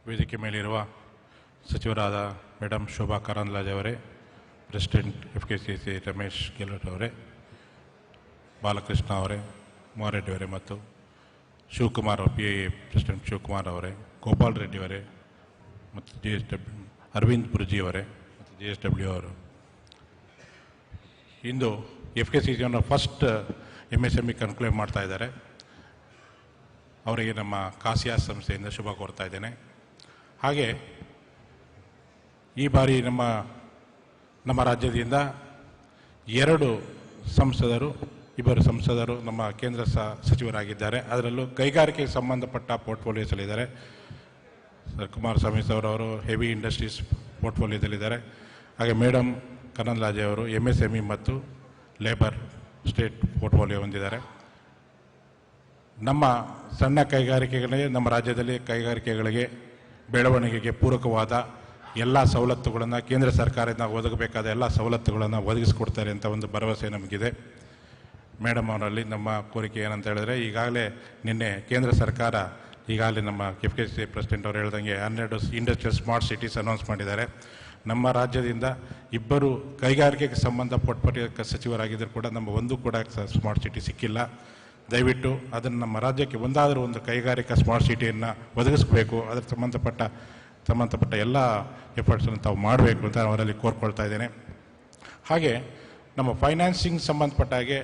ವೇದಿಕೆ ಮೇಲಿರುವ ಸಚಿವರಾದ madam Shobha Karandlaje ಅವರೇ, president FKCCI Ramesh Gehlot ಅವರೇ, ಬಾಲಕೃಷ್ಣ ಅವರೇ, ಮಾರೆಡ್ಡಿ ಅವರೇ, ಮತ್ತು ಶಿವಕುಮಾರ್ PA ಪ್ರೆಸಿಡೆಂಟ್ ಶಿವಕುಮಾರ್ ಅವರೇ, ಗೋಪಾಲ್ ರೆಡ್ಡಿ ಅವರೇ, ಮತ್ತು ಅರವಿಂದ್ ಪುರ್ಜಿ ಅವರೇ, ಮತ್ತು JSW ಅವರು. ಇಂದು FKCCI ಫಸ್ಟ್ MSME ಕನ್ಕ್ಲೇವ್ ಮಾಡ್ತಾ ಇದ್ದಾರೆ. ಅವರಿಗೆ ನಮ್ಮ ಕಾಸಿಯಾಸ್ ಸಂಸ್ಥೆಯಿಂದ ಶುಭ ಕೋರ್ತಾ ಇದ್ದೇನೆ. ಹಾಗೆ ಈ ಬಾರಿ ನಮ್ಮ ರಾಜ್ಯದಿಂದ ಇಬ್ಬರು ಸಂಸದರು ನಮ್ಮ ಕೇಂದ್ರ ಸಚಿವರಾಗಿದ್ದಾರೆ. ಅದರಲ್ಲೂ ಕೈಗಾರಿಕೆಗೆ ಸಂಬಂಧಪಟ್ಟ ಪೋರ್ಟ್ಫೋಲಿಯೋಸಲ್ಲಿದ್ದಾರೆ. ಕುಮಾರಸ್ವಾಮಿ ಅವರು ಹೆವಿ ಇಂಡಸ್ಟ್ರೀಸ್ ಪೋರ್ಟ್ಫೋಲಿಯೋದಲ್ಲಿದ್ದಾರೆ. ಹಾಗೆ ಮೇಡಮ್ ಕರಂದ್ಲಾಜೆ ಅವರು MSME ಮತ್ತು ಲೇಬರ್ ಸ್ಟೇಟ್ ಪೋರ್ಟ್ಫೋಲಿಯೋ ಹೊಂದಿದ್ದಾರೆ. ನಮ್ಮ ಸಣ್ಣ ಕೈಗಾರಿಕೆಗಳಿಗೆ, ನಮ್ಮ ರಾಜ್ಯದಲ್ಲಿ ಕೈಗಾರಿಕೆಗಳಿಗೆ ಬೆಳವಣಿಗೆಗೆ ಪೂರಕವಾದ ಎಲ್ಲ ಸವಲತ್ತುಗಳನ್ನು ಕೇಂದ್ರ ಸರ್ಕಾರದಿಂದ ಒದಗಬೇಕಾದ ಎಲ್ಲ ಸವಲತ್ತುಗಳನ್ನು ಒದಗಿಸಿಕೊಡ್ತಾರೆ ಅಂತ ಒಂದು ಭರವಸೆ ನಮಗಿದೆ. ಮೇಡಮ್ ಅವರಲ್ಲಿ ನಮ್ಮ ಕೋರಿಕೆ ಏನಂತ ಹೇಳಿದ್ರೆ, ಈಗಾಗಲೇ ನಿನ್ನೆ ಕೇಂದ್ರ ಸರ್ಕಾರ ಈಗಾಗಲೇ ನಮ್ಮ FKCCI ಪ್ರೆಸಿಡೆಂಟ್ ಅವರು ಹೇಳ್ದಂಗೆ 12 ಇಂಡಸ್ಟ್ರಿಯಲ್ ಸ್ಮಾರ್ಟ್ ಸಿಟೀಸ್ ಅನೌನ್ಸ್ ಮಾಡಿದ್ದಾರೆ. ನಮ್ಮ ರಾಜ್ಯದಿಂದ ಇಬ್ಬರು ಕೈಗಾರಿಕೆಗೆ ಸಂಬಂಧಪಟ್ಟ ಸಚಿವರಾಗಿದ್ದರೂ ಕೂಡ ನಮ್ಮ ಒಂದು ಕೂಡ ಸ್ಮಾರ್ಟ್ ಸಿಟಿ ಸಿಕ್ಕಿಲ್ಲ. ದಯವಿಟ್ಟು ಅದನ್ನು ನಮ್ಮ ರಾಜ್ಯಕ್ಕೆ ಒಂದಾದರೂ ಒಂದು ಕೈಗಾರಿಕಾ ಸ್ಮಾರ್ಟ್ ಸಿಟಿಯನ್ನು ಒದಗಿಸಬೇಕು. ಅದಕ್ಕೆ ಸಂಬಂಧಪಟ್ಟ ಎಲ್ಲ ಎಫರ್ಟ್ಸನ್ನು ತಾವು ಮಾಡಬೇಕು ಅಂತ ಅವರಲ್ಲಿ ಕೋರ್ಕೊಳ್ತಾ ಇದ್ದೇನೆ. ಹಾಗೆ ನಮ್ಮ ಫೈನಾನ್ಸಿಂಗ್ ಸಂಬಂಧಪಟ್ಟ ಹಾಗೆ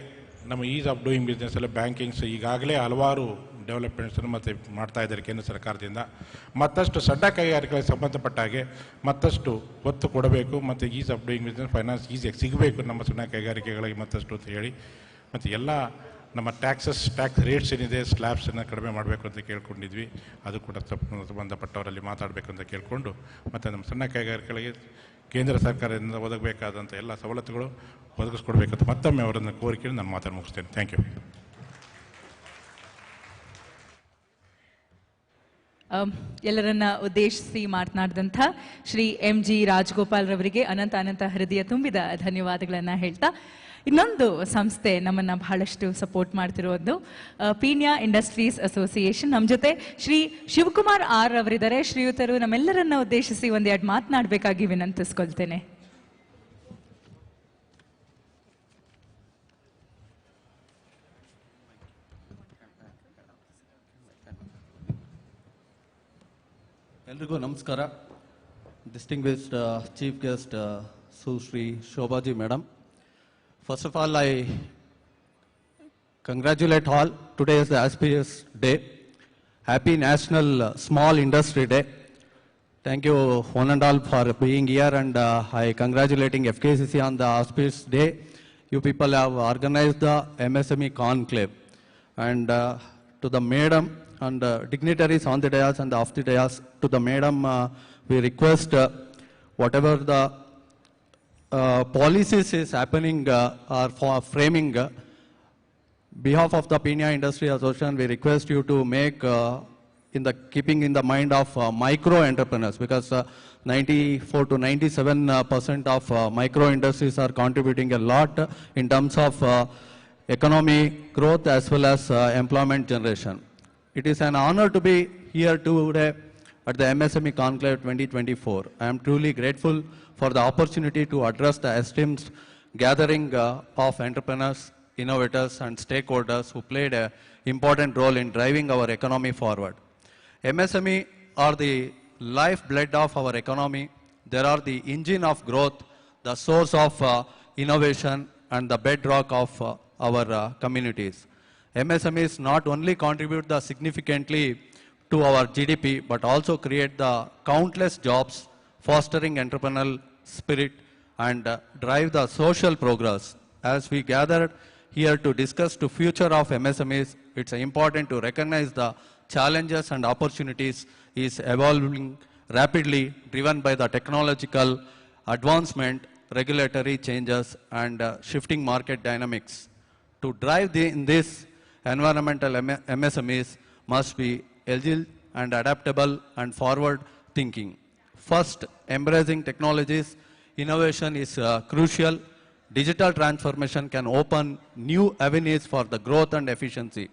ನಮ್ಮ ಈಸ್ ಆಫ್ ಡೂಯಿಂಗ್ ಬಿಸ್ನೆಸ್ ಎಲ್ಲ ಬ್ಯಾಂಕಿಂಗ್ಸ್ ಈಗಾಗಲೇ ಹಲವಾರು ಡೆವಲಪ್ಮೆಂಟ್ಸನ್ನು ಮತ್ತು ಮಾಡ್ತಾ ಇದ್ದಾರೆ ಕೇಂದ್ರ ಸರ್ಕಾರದಿಂದ. ಮತ್ತಷ್ಟು ಸಣ್ಣ ಕೈಗಾರಿಕೆಗಳಿಗೆ ಸಂಬಂಧಪಟ್ಟ ಹಾಗೆ ಮತ್ತಷ್ಟು ಒತ್ತು ಕೊಡಬೇಕು ಮತ್ತು is of doing business finance ಈಸಿಯಾಗಿ ಸಿಗಬೇಕು ನಮ್ಮ ಸಣ್ಣ ಕೈಗಾರಿಕೆಗಳಿಗೆ ಮತ್ತಷ್ಟು ಅಂತ ಹೇಳಿ, ಮತ್ತು ಎಲ್ಲ ನಮ್ಮ ಟ್ಯಾಕ್ಸ್ ರೇಟ್ಸ್ ಏನಿದೆ ಸ್ಲ್ಯಾಬ್ಸನ್ನು ಕಡಿಮೆ ಮಾಡಬೇಕು ಅಂತ ಕೇಳ್ಕೊಂಡಿದ್ವಿ. ಅದು ಕೂಡ ಸಂಬಂಧಪಟ್ಟವರಲ್ಲಿ ಮಾತಾಡಬೇಕು ಅಂತ ಕೇಳಿಕೊಂಡು, ಮತ್ತು ನಮ್ಮ ಸಣ್ಣ ಕೈಗಾರಿಕೆಗಳಿಗೆ ಕೇಂದ್ರ ಸರ್ಕಾರದಿಂದ ಒದಗಬೇಕಾದಂಥ ಎಲ್ಲ ಸವಲತ್ತುಗಳು ಒದಗಿಸ್ಕೊಡ್ಬೇಕಂತ ಮತ್ತೊಮ್ಮೆ ಅವರನ್ನು ಕೋರಿಕೆಯನ್ನು ನಾನು ಮಾತಾಡಿ ಮುಗಿಸ್ತೇನೆ. Thank you. ಎಲ್ಲರನ್ನ ಉದ್ದೇಶಿಸಿ ಮಾತನಾಡಿದಂಥ ಶ್ರೀ MG ರಾಜಗೋಪಾಲ್ ರವರಿಗೆ ಅನಂತ ಹೃದಯ ತುಂಬಿದ ಧನ್ಯವಾದಗಳನ್ನು ಹೇಳ್ತಾ, ಇನ್ನೊಂದು ಸಂಸ್ಥೆ ನಮ್ಮನ್ನು ಬಹಳಷ್ಟು ಸಪೋರ್ಟ್ ಮಾಡ್ತಿರೋದು ಪೀಣ್ಯ ಇಂಡಸ್ಟ್ರೀಸ್ ಅಸೋಸಿಯೇಷನ್. ನಮ್ಮ ಜೊತೆ ಶ್ರೀ ಶಿವಕುಮಾರ್ R ಅವರಿದ್ದಾರೆ. ಶ್ರೀಯುತರು ನಮ್ಮೆಲ್ಲರನ್ನ ಉದ್ದೇಶಿಸಿ ಒಂದೆರಡು ಮಾತನಾಡಬೇಕಾಗಿ ವಿನಂತಿಸ್ಕೊಳ್ತೇನೆ. ಎಲ್ರಿಗೂ ನಮಸ್ಕಾರ. Distinguished chief guest Sushri, Shobha ji madam. First of all, I congratulate all. Today is the auspicious day. Happy National Small Industry Day. Thank you Hon'ble for being here, and I congratulating FKCCI on the auspicious day. You people have organized the MSME Conclave, and to the madam and dignitaries on the dais and off the dais, to the madam we request whatever the policies is happening or for framing behalf of the Pina Industry Association, we request you to make keeping in the mind of micro entrepreneurs, because 94 to 97% of micro industries are contributing a lot in terms of economy growth as well as employment generation. It is an honor to be here today at the MSME Conclave 2024. I am truly grateful for the opportunity to address the esteemed gathering of entrepreneurs, innovators and stakeholders who played an important role in driving our economy forward. MSME are the lifeblood of our economy. They are the engine of growth, the source of innovation and the bedrock of our communities. MSMEs not only contribute significantly to our GDP, but also create the countless jobs, fostering entrepreneurial spirit and drive the social progress. As we gathered here to discuss the future of MSMEs, it's important to recognize the challenges and opportunities is evolving rapidly, driven by the technological advancement, regulatory changes and shifting market dynamics. To drive in this environmental MSMEs must be agile and adaptable and forward thinking. First, embracing technologies, innovation is crucial. Digital transformation can open new avenues for the growth and efficiency.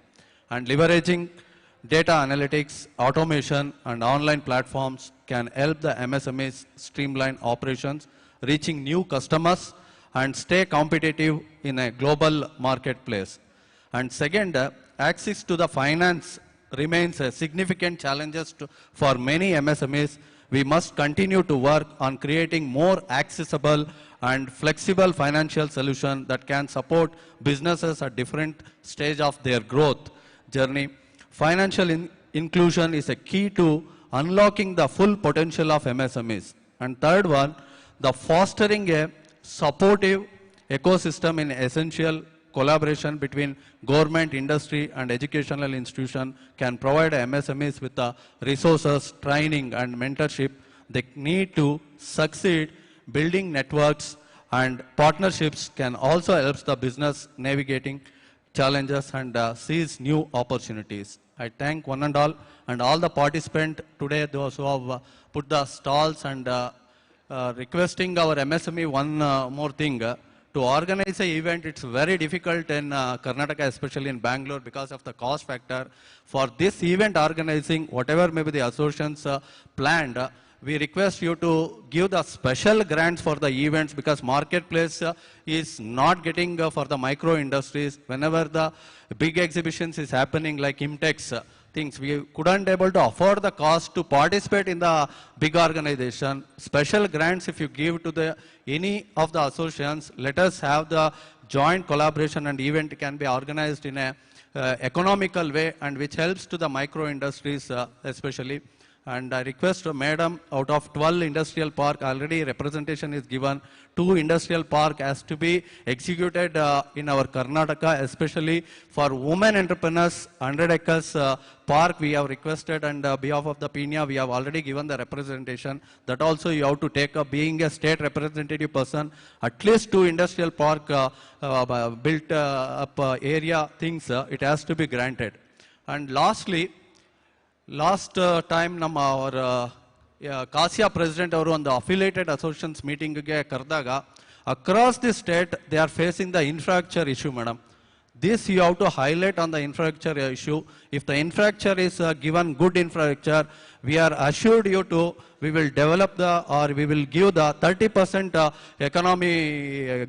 And leveraging data analytics, automation and online platforms can help the MSMEs streamline operations, reaching new customers and stay competitive in a global marketplace. And second, access to the finance remains a significant challenge for many MSMEs. We must continue to work on creating more accessible and flexible financial solutions that can support businesses at different stages of their growth journey. Financial inclusion is a key to unlocking the full potential of MSMEs. And third one, the fostering a supportive ecosystem in essential collaboration between government, industry, and educational institution can provide MSMEs with the resources, training, and mentorship they need to succeed. Building networks and partnerships can also help the business navigating challenges and seize new opportunities. I thank one and all the participants today, those who have put the stalls, and requesting our MSME one more thing. To organize an event, it's very difficult in Karnataka, especially in Bangalore, because of the cost factor. For this event organizing, whatever may be the associations planned, we request you to give the special grants for the events, because marketplace is not getting for the micro industries. Whenever the big exhibitions is happening like Imtex things, we couldn't able to afford the cost to participate in the big organization. Special grants if you give to the any of the associations, let us have the joint collaboration and event can be organized in a economical way, and which helps to the micro industries especially. And I request Madam, out of 12 industrial park, already representation is given. 2 industrial park has to be executed in our Karnataka, especially for women entrepreneurs. 100 acres park we have requested, and behalf of the PINIA, we have already given the representation. That also you have to take up, being a state representative person, at least 2 industrial park built up area things, it has to be granted. And lastly, last time our Kasia president ಅವರು ಒಂದು affiliated associations meeting ಗೆ ಕರೆದಾಗ, across the state they are facing the infrastructure issue, madam. This you have to highlight on the infrastructure issue. If the infrastructure is given good infrastructure, we are assured you to, we will develop the, or we will give the 30% economy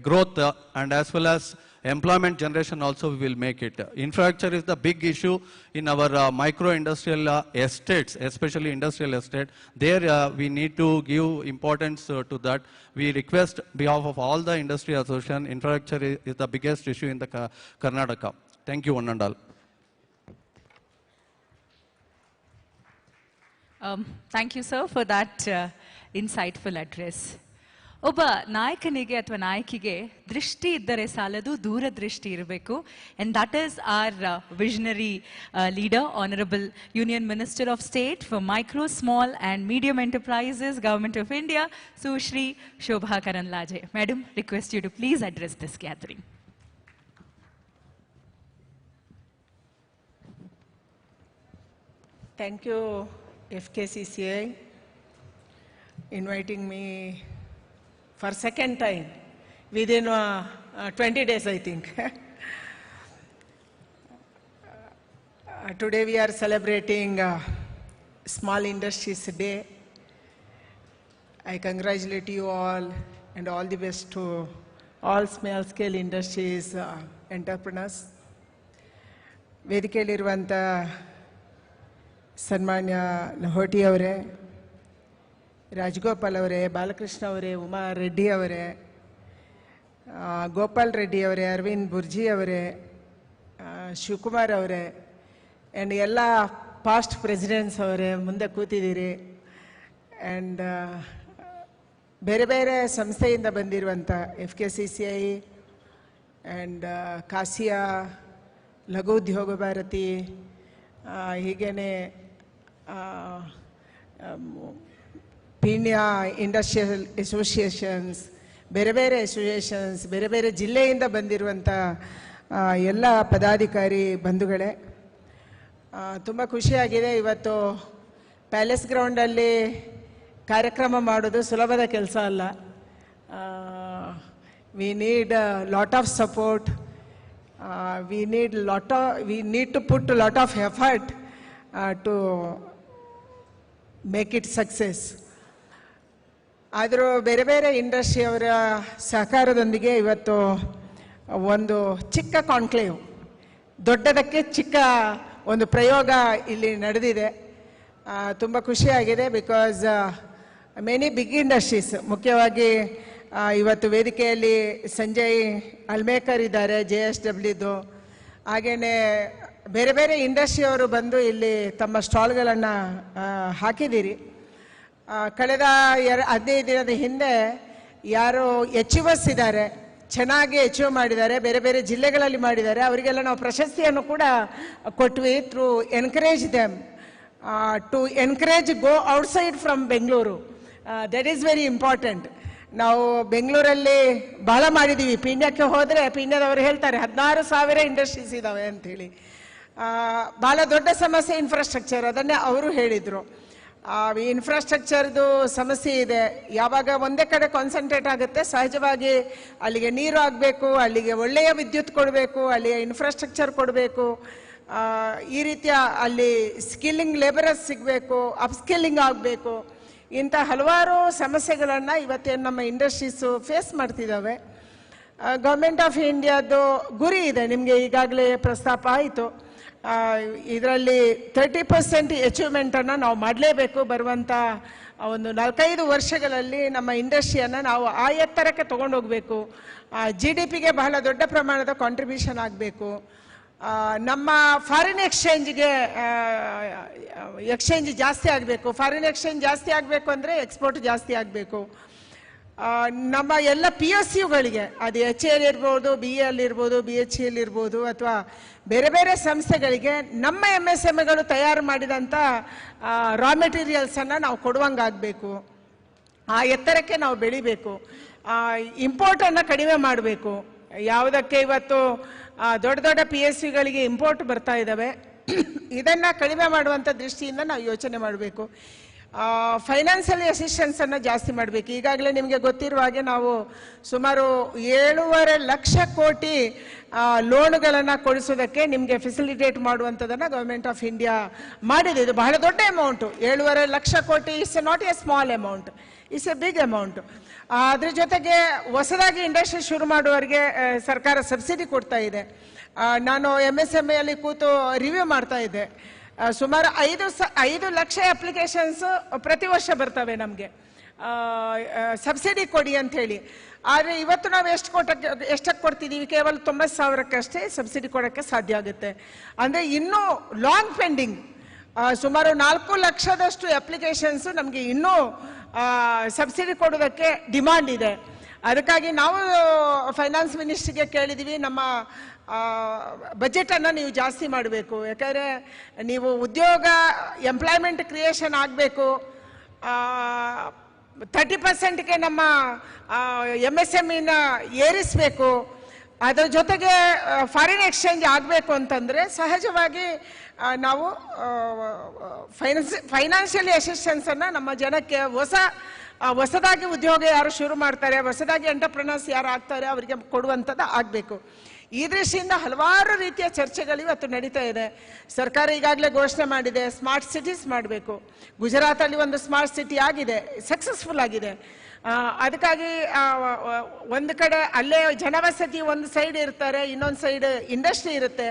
growth, and as well as employment generation also we will make it. Infrastructure is the big issue in our micro industrial estates, especially industrial estate. There we need to give importance to that. We request behalf of all the industry association, infrastructure is the biggest issue in the Karnataka. Thank you one and all. Thank you, sir, for that insightful address. ಒಬ್ಬ ನಾಯಕನಿಗೆ ಅಥವಾ ನಾಯಕಿಗೆ ದೃಷ್ಟಿ ಇದ್ದರೆ ಸಾಲದು, ದೂರದೃಷ್ಟಿ ಇರಬೇಕು. And that is our visionary leader, Honorable Union Minister of State for Micro, Small and Medium Enterprises, Government of India, Sushri Shobha Karandlaje. Madam, request you to please address this gathering. Thank you, FKCCI, inviting me for second time within 20 days, I think. Today we are celebrating Small Industries Day. I congratulate you all and all the best to all small scale industries entrepreneurs. ವೇದಿಕೆಯಲ್ಲಿರುವಂಥ ಸನ್ಮಾನ್ಯ ಲಹೋಟಿ ಅವರೇ, ರಾಜಗೋಪಾಲ್ ಅವರೇ, ಬಾಲಕೃಷ್ಣ ಅವರೇ, ಉಮಾ ರೆಡ್ಡಿ ಅವರೇ, ಗೋಪಾಲ್ ರೆಡ್ಡಿ ಅವರೇ, ಅರವಿಂದ್ ಬುರ್ಜಿ ಅವರೇ, ಶಿವಕುಮಾರ್ ಅವರೇ, and ಎಲ್ಲ past presidents ಅವರೇ ಮುಂದೆ ಕೂತಿದ್ದೀರಿ, ಆ್ಯಂಡ್ ಬೇರೆ ಬೇರೆ ಸಂಸ್ಥೆಯಿಂದ ಬಂದಿರುವಂಥ FKCCI ಆ್ಯಂಡ್ ಕಾಸಿಯಾ, ಲಘು ಉದ್ಯೋಗ ಭಾರತಿ, ಹೀಗೇ ಪೀಣ್ಯ ಇಂಡಸ್ಟ್ರಿಯಲ್ ಅಸೋಸಿಯೇಷನ್ಸ್, ಬೇರೆ ಬೇರೆ ಅಸೋಸಿಯೇಷನ್ಸ್, ಬೇರೆ ಬೇರೆ ಜಿಲ್ಲೆಯಿಂದ ಬಂದಿರುವಂಥ ಎಲ್ಲ ಪದಾಧಿಕಾರಿ ಬಂಧುಗಳೇ, ತುಂಬ ಖುಷಿಯಾಗಿದೆ. ಇವತ್ತು ಪ್ಯಾಲೇಸ್ ಗ್ರೌಂಡಲ್ಲಿ ಕಾರ್ಯಕ್ರಮ ಮಾಡೋದು ಸುಲಭದ ಕೆಲಸ ಅಲ್ಲ. We need lot of support, we need to put a lot of effort to make it success. ಆದರೂ ಬೇರೆ ಬೇರೆ ಇಂಡಸ್ಟ್ರಿಯವರ ಸಹಕಾರದೊಂದಿಗೆ ಇವತ್ತು ಒಂದು ಚಿಕ್ಕ ಕಾನ್ಕ್ಲೇವ್, ದೊಡ್ಡದಕ್ಕೆ ಚಿಕ್ಕ ಒಂದು ಪ್ರಯೋಗ ಇಲ್ಲಿ ನಡೆದಿದೆ. ತುಂಬ ಖುಷಿಯಾಗಿದೆ. ಬಿಕಾಸ್ ಮೆನಿ ಬಿಗ್ ಇಂಡಸ್ಟ್ರೀಸ್, ಮುಖ್ಯವಾಗಿ ಇವತ್ತು ವೇದಿಕೆಯಲ್ಲಿ ಸಂಜಯ್ ಅಲ್ಮೇಕರ್ ಇದ್ದಾರೆ JSWದು, ಹಾಗೆಯೇ ಬೇರೆ ಬೇರೆ ಇಂಡಸ್ಟ್ರಿಯವರು ಬಂದು ಇಲ್ಲಿ ತಮ್ಮ ಸ್ಟಾಲ್ಗಳನ್ನು ಹಾಕಿದ್ದೀರಿ. ಕಳೆದ 15 ದಿನದ ಹಿಂದೆ ಯಾರು ಅಚೀವರ್ಸ್ ಇದ್ದಾರೆ, ಚೆನ್ನಾಗಿ ಅಚೀವ್ ಮಾಡಿದ್ದಾರೆ, ಬೇರೆ ಬೇರೆ ಜಿಲ್ಲೆಗಳಲ್ಲಿ ಮಾಡಿದ್ದಾರೆ, ಅವರಿಗೆಲ್ಲ ನಾವು ಪ್ರಶಸ್ತಿಯನ್ನು ಕೂಡ ಕೊಟ್ವಿ. Through encourage them to encourage go outside from Bengaluru. That is very important. ನಾವು ಬೆಂಗಳೂರಲ್ಲಿ ಬಹಳ ಮಾಡಿದ್ದೀವಿ. ಪೀಣ್ಯಕ್ಕೆ ಹೋದರೆ ಪೀಣ್ಯದವರು ಹೇಳ್ತಾರೆ 16,000 ಇಂಡಸ್ಟ್ರೀಸ್ ಇದ್ದಾವೆ ಅಂಥೇಳಿ. ಭಾಳ ದೊಡ್ಡ ಸಮಸ್ಯೆ ಇನ್ಫ್ರಾಸ್ಟ್ರಕ್ಚರ್, ಅದನ್ನೇ ಅವರು ಹೇಳಿದರು. ಇನ್ಫ್ರಾಸ್ಟ್ರಕ್ಚರ್ದು ಸಮಸ್ಯೆ ಇದೆ. ಯಾವಾಗ ಒಂದೇ ಕಡೆ ಕಾನ್ಸಂಟ್ರೇಟ್ ಆಗುತ್ತೆ, ಸಹಜವಾಗಿ ಅಲ್ಲಿಗೆ ನೀರು ಆಗಬೇಕು, ಅಲ್ಲಿಗೆ ಒಳ್ಳೆಯ ವಿದ್ಯುತ್ ಕೊಡಬೇಕು, ಅಲ್ಲಿಯ ಇನ್ಫ್ರಾಸ್ಟ್ರಕ್ಚರ್ ಕೊಡಬೇಕು, ಈ ರೀತಿಯ ಅಲ್ಲಿ ಸ್ಕಿಲ್ಲಿಂಗ್ ಲೇಬರರ್ಸ್ ಸಿಗಬೇಕು, ಅಪ್ಸ್ಕಿಲ್ಲಿಂಗ್ ಆಗಬೇಕು. ಇಂಥ ಹಲವಾರು ಸಮಸ್ಯೆಗಳನ್ನು ಇವತ್ತೇನು ನಮ್ಮ ಇಂಡಸ್ಟ್ರೀಸು ಫೇಸ್ ಮಾಡ್ತಿದ್ದಾವೆ. ಗೌರ್ಮೆಂಟ್ ಆಫ್ ಇಂಡಿಯಾದು ಗುರಿ ಇದೆ, ನಿಮಗೆ ಈಗಾಗಲೇ ಪ್ರಸ್ತಾಪ ಆಯಿತು. ಇದರಲ್ಲಿ 30% ಅಚೀವ್ಮೆಂಟನ್ನು ನಾವು ಮಾಡಲೇಬೇಕು. ಬರುವಂಥ ಒಂದು 4-5 ವರ್ಷಗಳಲ್ಲಿ ನಮ್ಮ ಇಂಡಸ್ಟ್ರಿಯನ್ನು ನಾವು ಆ ಎತ್ತರಕ್ಕೆ ತೊಗೊಂಡೋಗಬೇಕು. GDPಗೆ ಬಹಳ ದೊಡ್ಡ ಪ್ರಮಾಣದ ಕಾಂಟ್ರಿಬ್ಯೂಷನ್ ಆಗಬೇಕು. ನಮ್ಮ ಫಾರಿನ್ ಎಕ್ಸ್ಚೇಂಜ್ಗೆ ಎಕ್ಸ್ಚೇಂಜ್ ಜಾಸ್ತಿ ಆಗಬೇಕು. ಫಾರಿನ್ ಎಕ್ಸ್ಚೇಂಜ್ ಜಾಸ್ತಿ ಆಗಬೇಕು ಅಂದರೆ ಎಕ್ಸ್ಪೋರ್ಟ್ ಜಾಸ್ತಿ ಆಗಬೇಕು. ನಮ್ಮ ಎಲ್ಲ PSUಗಳಿಗೆ, ಅದು HAL ಇರ್ಬೋದು, BAL ಇರ್ಬೋದು, BHEL ಇರ್ಬೋದು, ಅಥವಾ ಬೇರೆ ಬೇರೆ ಸಂಸ್ಥೆಗಳಿಗೆ ನಮ್ಮ MSMEಗಳು ತಯಾರು ಮಾಡಿದಂಥ ರಾ ಮೆಟೀರಿಯಲ್ಸನ್ನು ನಾವು ಕೊಡುವಂಗಾಗಬೇಕು. ಆ ಎತ್ತರಕ್ಕೆ ನಾವು ಬೆಳಿಬೇಕು. ಇಂಪೋರ್ಟನ್ನು ಕಡಿಮೆ ಮಾಡಬೇಕು. ಯಾವುದಕ್ಕೆ ಇವತ್ತು ದೊಡ್ಡ ದೊಡ್ಡ PSUಗಳಿಗೆ ಇಂಪೋರ್ಟ್ ಬರ್ತಾ ಇದ್ದಾವೆ, ಇದನ್ನು ಕಡಿಮೆ ಮಾಡುವಂಥ ದೃಷ್ಟಿಯಿಂದ ನಾವು ಯೋಚನೆ ಮಾಡಬೇಕು. ಫೈನಾನ್ಷಿಯಲ್ ಅಸಿಸ್ಟೆನ್ಸನ್ನು ಜಾಸ್ತಿ ಮಾಡಬೇಕು. ಈಗಾಗಲೇ ನಿಮಗೆ ಗೊತ್ತಿರುವ ಹಾಗೆ ನಾವು ಸುಮಾರು 7.5 ಲಕ್ಷ ಕೋಟಿ ಲೋನ್ಗಳನ್ನು ಕೊಡಿಸೋದಕ್ಕೆ ನಿಮಗೆ ಫೆಸಿಲಿಟೇಟ್ ಮಾಡುವಂಥದ್ದನ್ನು ಗೌರ್ಮೆಂಟ್ ಆಫ್ ಇಂಡಿಯಾ ಮಾಡಿದೆ. ಇದು ಬಹಳ ದೊಡ್ಡ ಅಮೌಂಟು. 7.5 ಲಕ್ಷ ಕೋಟಿ is not a small amount, it's a big amount. ಅದ್ರ ಜೊತೆಗೆ ಹೊಸದಾಗಿ ಇಂಡಸ್ಟ್ರಿ ಶುರು ಮಾಡುವವರಿಗೆ ಸರ್ಕಾರ ಸಬ್ಸಿಡಿ ಕೊಡ್ತಾ ಇದೆ. ನಾನು MSMEಯಲ್ಲಿ ಕೂತು ರಿವ್ಯೂ ಮಾಡ್ತಾ ಇದ್ದೆ. ಸುಮಾರು 5 ಲಕ್ಷ ಅಪ್ಲಿಕೇಶನ್ಸ್ ಪ್ರತಿ ವರ್ಷ ಬರ್ತವೆ ನಮಗೆ ಸಬ್ಸಿಡಿ ಕೊಡಿ ಅಂಥೇಳಿ. ಆದರೆ ಇವತ್ತು ನಾವು ಎಷ್ಟಕ್ಕೆ ಕೊಡ್ತಿದ್ದೀವಿ? ಕೇವಲ 90,000ಕ್ಕಷ್ಟೇ ಸಬ್ಸಿಡಿ ಕೊಡೋಕ್ಕೆ ಸಾಧ್ಯ ಆಗುತ್ತೆ. ಅಂದರೆ ಇನ್ನೂ ಲಾಂಗ್ ಪೆಂಡಿಂಗ್ ಸುಮಾರು 4 ಲಕ್ಷದಷ್ಟು ಅಪ್ಲಿಕೇಶನ್ಸು ನಮಗೆ ಇನ್ನೂ ಸಬ್ಸಿಡಿ ಕೊಡೋದಕ್ಕೆ ಡಿಮಾಂಡ್ ಇದೆ. ಅದಕ್ಕಾಗಿ ನಾವು ಫೈನಾನ್ಸ್ ಮಿನಿಸ್ಟ್ರಿಗೆ ಕೇಳಿದ್ದೀವಿ, ನಮ್ಮ ಬಜೆಟನ್ನು ನೀವು ಜಾಸ್ತಿ ಮಾಡಬೇಕು. ಯಾಕಂದರೆ ನೀವು ಉದ್ಯೋಗ ಎಂಪ್ಲಾಯ್ಮೆಂಟ್ ಕ್ರಿಯೇಷನ್ ಆಗಬೇಕು. 30%ಗೆ ನಮ್ಮ MSMEನ ಏರಿಸಬೇಕು. ಅದರ ಜೊತೆಗೆ ಫಾರಿನ್ ಎಕ್ಸ್ಚೇಂಜ್ ಆಗಬೇಕು ಅಂತಂದರೆ ಸಹಜವಾಗಿ ನಾವು ಫೈನಾನ್ಷಿಯಲಿ ಅಸಿಸ್ಟೆನ್ಸನ್ನು ನಮ್ಮ ಜನಕ್ಕೆ ಹೊಸದಾಗಿ ಉದ್ಯೋಗ ಯಾರು ಶುರು ಮಾಡ್ತಾರೆ, ಹೊಸದಾಗಿ ಎಂಟರ್ಪ್ರಿನರ್ಸ್ ಯಾರು ಆಗ್ತಾರೆ ಅವರಿಗೆ ಕೊಡುವಂಥದ್ದು ಆಗಬೇಕು. ಈ ದೃಷ್ಟಿಯಿಂದ ಹಲವಾರು ರೀತಿಯ ಚರ್ಚೆಗಳು ಇವತ್ತು ನಡೀತಾ ಇದೆ. ಸರ್ಕಾರ ಈಗಾಗಲೇ ಘೋಷಣೆ ಮಾಡಿದೆ, ಸ್ಮಾರ್ಟ್ ಸಿಟೀಸ್ ಮಾಡಬೇಕು. ಗುಜರಾತಲ್ಲಿ ಒಂದು ಸ್ಮಾರ್ಟ್ ಸಿಟಿ ಆಗಿದೆ, ಸಕ್ಸಸ್ಫುಲ್ ಆಗಿದೆ. ಅದಕ್ಕಾಗಿ ಒಂದು ಕಡೆ ಅಲ್ಲೇ ಜನವಸತಿ ಒಂದು ಸೈಡ್ ಇರ್ತಾರೆ, ಇನ್ನೊಂದು ಸೈಡ್ ಇಂಡಸ್ಟ್ರಿ ಇರುತ್ತೆ,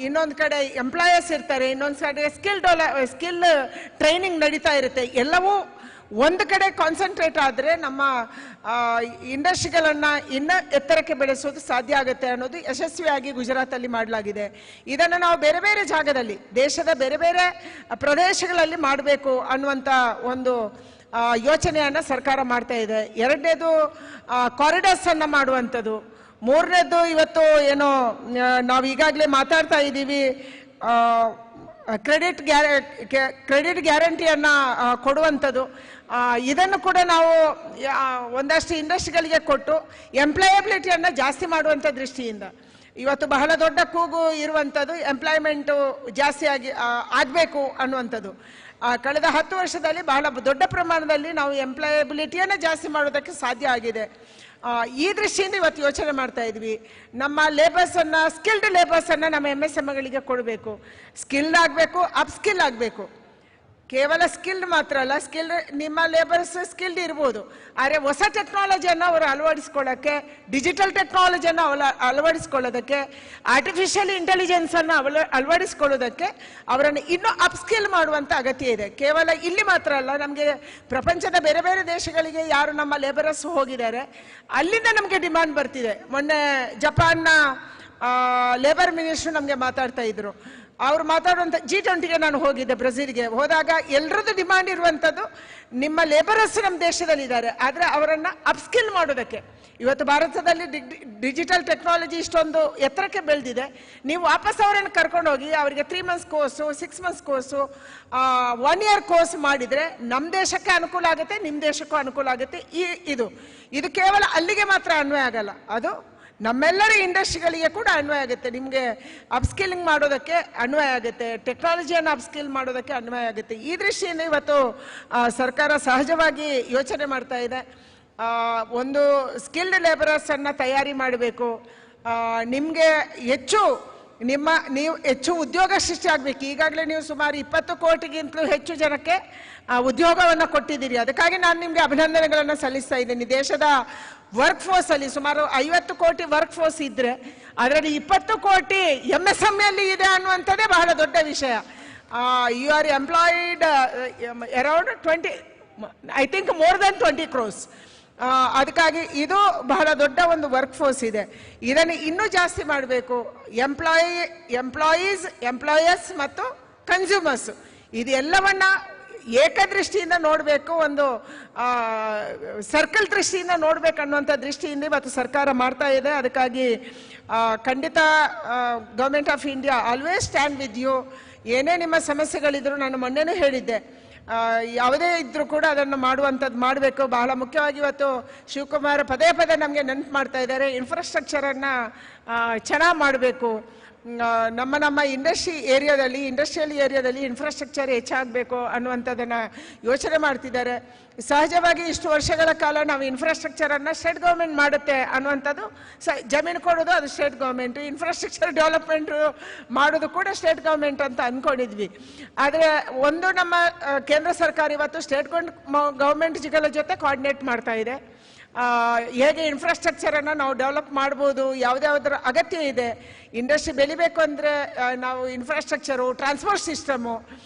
ಇನ್ನೊಂದು ಕಡೆ ಎಂಪ್ಲಾಯರ್ಸ್ ಇರ್ತಾರೆ, ಇನ್ನೊಂದು ಕಡೆ ಸ್ಕಿಲ್ ಟ್ರೈನಿಂಗ್ ನಡೀತಾ ಇರುತ್ತೆ. ಎಲ್ಲವೂ ಒಂದು ಕಡೆ ಕಾನ್ಸಂಟ್ರೇಟ್ ಆದರೆ ನಮ್ಮ ಇಂಡಸ್ಟ್ರಿಗಳನ್ನು ಇನ್ನೂ ಎತ್ತರಕ್ಕೆ ಬೆಳೆಸೋದು ಸಾಧ್ಯ ಆಗುತ್ತೆ ಅನ್ನೋದು ಯಶಸ್ವಿಯಾಗಿ ಗುಜರಾತಲ್ಲಿ ಮಾಡಲಾಗಿದೆ. ಇದನ್ನು ನಾವು ಬೇರೆ ಬೇರೆ ಜಾಗದಲ್ಲಿ, ದೇಶದ ಬೇರೆ ಬೇರೆ ಪ್ರದೇಶಗಳಲ್ಲಿ ಮಾಡಬೇಕು ಅನ್ನುವಂಥ ಒಂದು ಯೋಚನೆಯನ್ನು ಸರ್ಕಾರ ಮಾಡ್ತಾ ಇದೆ. ಎರಡನೇದು ಕಾರಿಡಾರ್ಸನ್ನು ಮಾಡುವಂಥದ್ದು. ಮೂರನೇದು ಇವತ್ತು ಏನೋ ನಾವು ಈಗಾಗಲೇ ಮಾತಾಡ್ತಾ ಇದ್ದೀವಿ, ಕ್ರೆಡಿಟ್ ಗ್ಯಾರಂಟಿಯನ್ನು ಕೊಡುವಂಥದ್ದು. ಇದನ್ನು ಕೂಡ ನಾವು ಒಂದಷ್ಟು ಇಂಡಸ್ಟ್ರಿಗಳಿಗೆ ಕೊಟ್ಟು ಎಂಪ್ಲಾಯಬಿಲಿಟಿಯನ್ನು ಜಾಸ್ತಿ ಮಾಡುವಂಥ ದೃಷ್ಟಿಯಿಂದ ಇವತ್ತು ಬಹಳ ದೊಡ್ಡ ಕೂಗು ಇರುವಂಥದ್ದು ಎಂಪ್ಲಾಯ್ಮೆಂಟು ಜಾಸ್ತಿ ಆಗಬೇಕು ಅನ್ನುವಂಥದ್ದು. ಕಳೆದ 10 ವರ್ಷದಲ್ಲಿ ಬಹಳ ದೊಡ್ಡ ಪ್ರಮಾಣದಲ್ಲಿ ನಾವು ಎಂಪ್ಲಾಯಬಿಲಿಟಿಯನ್ನು ಜಾಸ್ತಿ ಮಾಡೋದಕ್ಕೆ ಸಾಧ್ಯ ಆಗಿದೆ. ಈ ದೃಷ್ಟಿಯಿಂದ ಇವತ್ತು ಯೋಚನೆ ಮಾಡ್ತಾ ಇದ್ವಿ. ನಮ್ಮ ಲೇಬರ್ಸನ್ನು, ಸ್ಕಿಲ್ಡ್ ಲೇಬರ್ಸನ್ನು ನಮ್ಮ MSMEಗಳಿಗೆ ಕೊಡಬೇಕು. ಸ್ಕಿಲ್ಡ್ ಆಗಬೇಕು, ಅಪ್ಸ್ಕಿಲ್ ಆಗಬೇಕು. ಕೇವಲ ಸ್ಕಿಲ್ಡ್ ಮಾತ್ರ ಅಲ್ಲ, ನಿಮ್ಮ ಲೇಬರ್ಸ್ ಸ್ಕಿಲ್ಡ್ ಇರ್ಬೋದು, ಆದರೆ ಹೊಸ ಟೆಕ್ನಾಲಜಿಯನ್ನು ಅವರು ಅಳವಡಿಸ್ಕೊಳ್ಳೋಕ್ಕೆ, ಡಿಜಿಟಲ್ ಟೆಕ್ನಾಲಜಿಯನ್ನು ಅಳವಡಿಸ್ಕೊಳ್ಳೋದಕ್ಕೆ, ಆರ್ಟಿಫಿಷಿಯಲ್ ಇಂಟೆಲಿಜೆನ್ಸನ್ನು ಅಳವಡಿಸ್ಕೊಳ್ಳೋದಕ್ಕೆ ಅವರನ್ನು ಇನ್ನೂ ಅಪ್ಸ್ಕಿಲ್ ಮಾಡುವಂಥ ಅಗತ್ಯ ಇದೆ. ಕೇವಲ ಇಲ್ಲಿ ಮಾತ್ರ ಅಲ್ಲ, ನಮಗೆ ಪ್ರಪಂಚದ ಬೇರೆ ಬೇರೆ ದೇಶಗಳಿಗೆ ಯಾರು ನಮ್ಮ ಲೇಬರರ್ಸ್ ಹೋಗಿದ್ದಾರೆ ಅಲ್ಲಿಂದ ನಮಗೆ ಡಿಮಾಂಡ್ ಬರ್ತಿದೆ. ಮೊನ್ನೆ ಜಪಾನ್ನ ಲೇಬರ್ ಮಿನಿಸ್ಟ್ರು ನಮಗೆ ಮಾತಾಡ್ತಾ ಇದ್ರು. ಅವ್ರು ಮಾತಾಡುವಂಥ G20ಗೆ ನಾನು ಹೋಗಿದ್ದೆ, ಬ್ರೆಜಿಲ್ಗೆ ಹೋದಾಗ ಎಲ್ಲರದ್ದು ಡಿಮಾಂಡ್ ಇರುವಂಥದ್ದು ನಿಮ್ಮ ಲೇಬರರ್ಸ್ ನಮ್ಮ ದೇಶದಲ್ಲಿದ್ದಾರೆ, ಆದರೆ ಅವರನ್ನು ಅಪ್ಸ್ಕಿಲ್ ಮಾಡೋದಕ್ಕೆ. ಇವತ್ತು ಭಾರತದಲ್ಲಿ ಡಿಜಿಟಲ್ ಟೆಕ್ನಾಲಜಿ ಇಷ್ಟೊಂದು ಎತ್ತರಕ್ಕೆ ಬೆಳೆದಿದೆ. ನೀವು ವಾಪಸ್ ಅವರನ್ನು ಕರ್ಕೊಂಡು ಹೋಗಿ ಅವರಿಗೆ 3 months course, 6 months course, 1 year course ಮಾಡಿದರೆ ನಮ್ಮ ದೇಶಕ್ಕೆ ಅನುಕೂಲ ಆಗುತ್ತೆ, ನಿಮ್ಮ ದೇಶಕ್ಕೂ ಅನುಕೂಲ ಆಗುತ್ತೆ. ಇದು ಕೇವಲ ಅಲ್ಲಿಗೆ ಮಾತ್ರ ಅನ್ವಯ ಆಗಲ್ಲ, ಅದು ನಮ್ಮೆಲ್ಲರ ಇಂಡಸ್ಟ್ರಿಗಳಿಗೆ ಕೂಡ ಅನ್ವಯ ಆಗುತ್ತೆ. ನಿಮಗೆ ಅಪ್ಸ್ಕಿಲಿಂಗ್ ಮಾಡೋದಕ್ಕೆ ಅನ್ವಯ ಆಗುತ್ತೆ, ಟೆಕ್ನಾಲಜಿಯನ್ನು ಅಪ್ಸ್ಕಿಲ್ ಮಾಡೋದಕ್ಕೆ ಅನ್ವಯ ಆಗುತ್ತೆ. ಈ ದೃಷ್ಟಿಯಿಂದ ಇವತ್ತು ಸರ್ಕಾರ ಸಹಜವಾಗಿ ಯೋಚನೆ ಮಾಡ್ತಾ ಇದೆ. ಒಂದು ಸ್ಕಿಲ್ಡ್ ಲೇಬರರ್ಸನ್ನು ತಯಾರಿ ಮಾಡಬೇಕು. ನಿಮಗೆ ನೀವು ಹೆಚ್ಚು ಉದ್ಯೋಗ ಸೃಷ್ಟಿ ಆಗಬೇಕು. ಈಗಾಗಲೇ ನೀವು ಸುಮಾರು 20 ಕೋಟಿಗಿಂತಲೂ ಹೆಚ್ಚು ಜನಕ್ಕೆ ಉದ್ಯೋಗವನ್ನು ಕೊಟ್ಟಿದ್ದೀರಿ. ಅದಕ್ಕಾಗಿ ನಾನು ನಿಮಗೆ ಅಭಿನಂದನೆಗಳನ್ನು ಸಲ್ಲಿಸ್ತಾ ಇದ್ದೀನಿ. ದೇಶದ ವರ್ಕ್ ಫೋರ್ಸಲ್ಲಿ ಸುಮಾರು 50 ಕೋಟಿ ವರ್ಕ್ ಫೋರ್ಸ್ ಇದ್ದರೆ ಅದರಲ್ಲಿ 20 ಕೋಟಿ MSME ಇದೆ ಅನ್ನುವಂಥದ್ದೇ ಬಹಳ ದೊಡ್ಡ ವಿಷಯ. You are employed around 20, I think more than 20 crores. ಅದಕ್ಕಾಗಿ ಇದು ಬಹಳ ದೊಡ್ಡ ಒಂದು ವರ್ಕ್ ಫೋರ್ಸ್ ಇದೆ. ಇದನ್ನು ಇನ್ನೂ ಜಾಸ್ತಿ ಮಾಡಬೇಕು. ಎಂಪ್ಲಾಯರ್ಸ್ ಮತ್ತು ಕನ್ಸ್ಯೂಮರ್ಸ್ ಇದೆಲ್ಲವನ್ನ ಏಕದೃಷ್ಟಿಯಿಂದ ನೋಡಬೇಕು, ಒಂದು ಸರ್ಕಲ್ ದೃಷ್ಟಿಯಿಂದ ನೋಡ್ಬೇಕು ಅನ್ನುವಂಥ ದೃಷ್ಟಿಯಿಂದ ಇವತ್ತು ಸರ್ಕಾರ ಮಾಡ್ತಾ ಇದೆ. ಅದಕ್ಕಾಗಿ ಖಂಡಿತ government of India always stand with you. ಏನೇ ನಿಮ್ಮ ಸಮಸ್ಯೆಗಳಿದ್ರು ನಾನು ಮೊನ್ನೆನೂ ಹೇಳಿದ್ದೆ, ಯಾವುದೇ ಇದ್ರೂ ಕೂಡ ಅದನ್ನು ಮಾಡಬೇಕು. ಬಹಳ ಮುಖ್ಯವಾಗಿ ಇವತ್ತು ಶಿವಕುಮಾರ್ ಪದೇ ನಮಗೆ ನೆನಪು ಮಾಡ್ತಾ ಇದ್ದಾರೆ, ಇನ್ಫ್ರಾಸ್ಟ್ರಕ್ಚರನ್ನು ಚೆನ್ನಾಗಿ ಮಾಡಬೇಕು. ನಮ್ಮ ಇಂಡಸ್ಟ್ರಿಯಲ್ ಏರಿಯಾದಲ್ಲಿ ಇನ್ಫ್ರಾಸ್ಟ್ರಕ್ಚರ್ ಹೆಚ್ಚಾಗಬೇಕು ಅನ್ನುವಂಥದ್ದನ್ನು ಯೋಚನೆ ಮಾಡ್ತಿದ್ದಾರೆ. ಸಹಜವಾಗಿ ಇಷ್ಟು ವರ್ಷಗಳ ಕಾಲ ನಾವು ಇನ್ಫ್ರಾಸ್ಟ್ರಕ್ಚರನ್ನು ಸ್ಟೇಟ್ ಗೌರ್ಮೆಂಟ್ ಮಾಡುತ್ತೆ ಅನ್ನುವಂಥದ್ದು, ಜಮೀನು ಕೊಡೋದು ಅದು ಸ್ಟೇಟ್ ಗೌರ್ಮೆಂಟು, ಇನ್ಫ್ರಾಸ್ಟ್ರಕ್ಚರ್ ಡೆವಲಪ್ಮೆಂಟ್ ಮಾಡೋದು ಕೂಡ ಸ್ಟೇಟ್ ಗೌರ್ಮೆಂಟ್ ಅಂತ ಅಂದ್ಕೊಂಡಿದ್ವಿ. ಆದರೆ ನಮ್ಮ ಕೇಂದ್ರ ಸರ್ಕಾರ ಇವತ್ತು ಸ್ಟೇಟ್ ಗೌರ್ಮೆಂಟ್ಗಳ ಜೊತೆ ಕೋಆರ್ಡಿನೇಟ್ ಮಾಡ್ತಾ ಇದೆ. ಹೇಗೆ ಇನ್ಫ್ರಾಸ್ಟ್ರಕ್ಚರನ್ನು ನಾವು ಡೆವಲಪ್ ಮಾಡ್ಬೋದು, ಯಾವುದ್ಯಾವುದರ ಅಗತ್ಯ ಇದೆ, ಇಂಡಸ್ಟ್ರಿ ಬೆಳಿಬೇಕು ಅಂದರೆ ನಾವು ಇನ್ಫ್ರಾಸ್ಟ್ರಕ್ಚರು, ಟ್ರಾನ್ಸ್ಪೋರ್ಟ್ ಸಿಸ್ಟಮು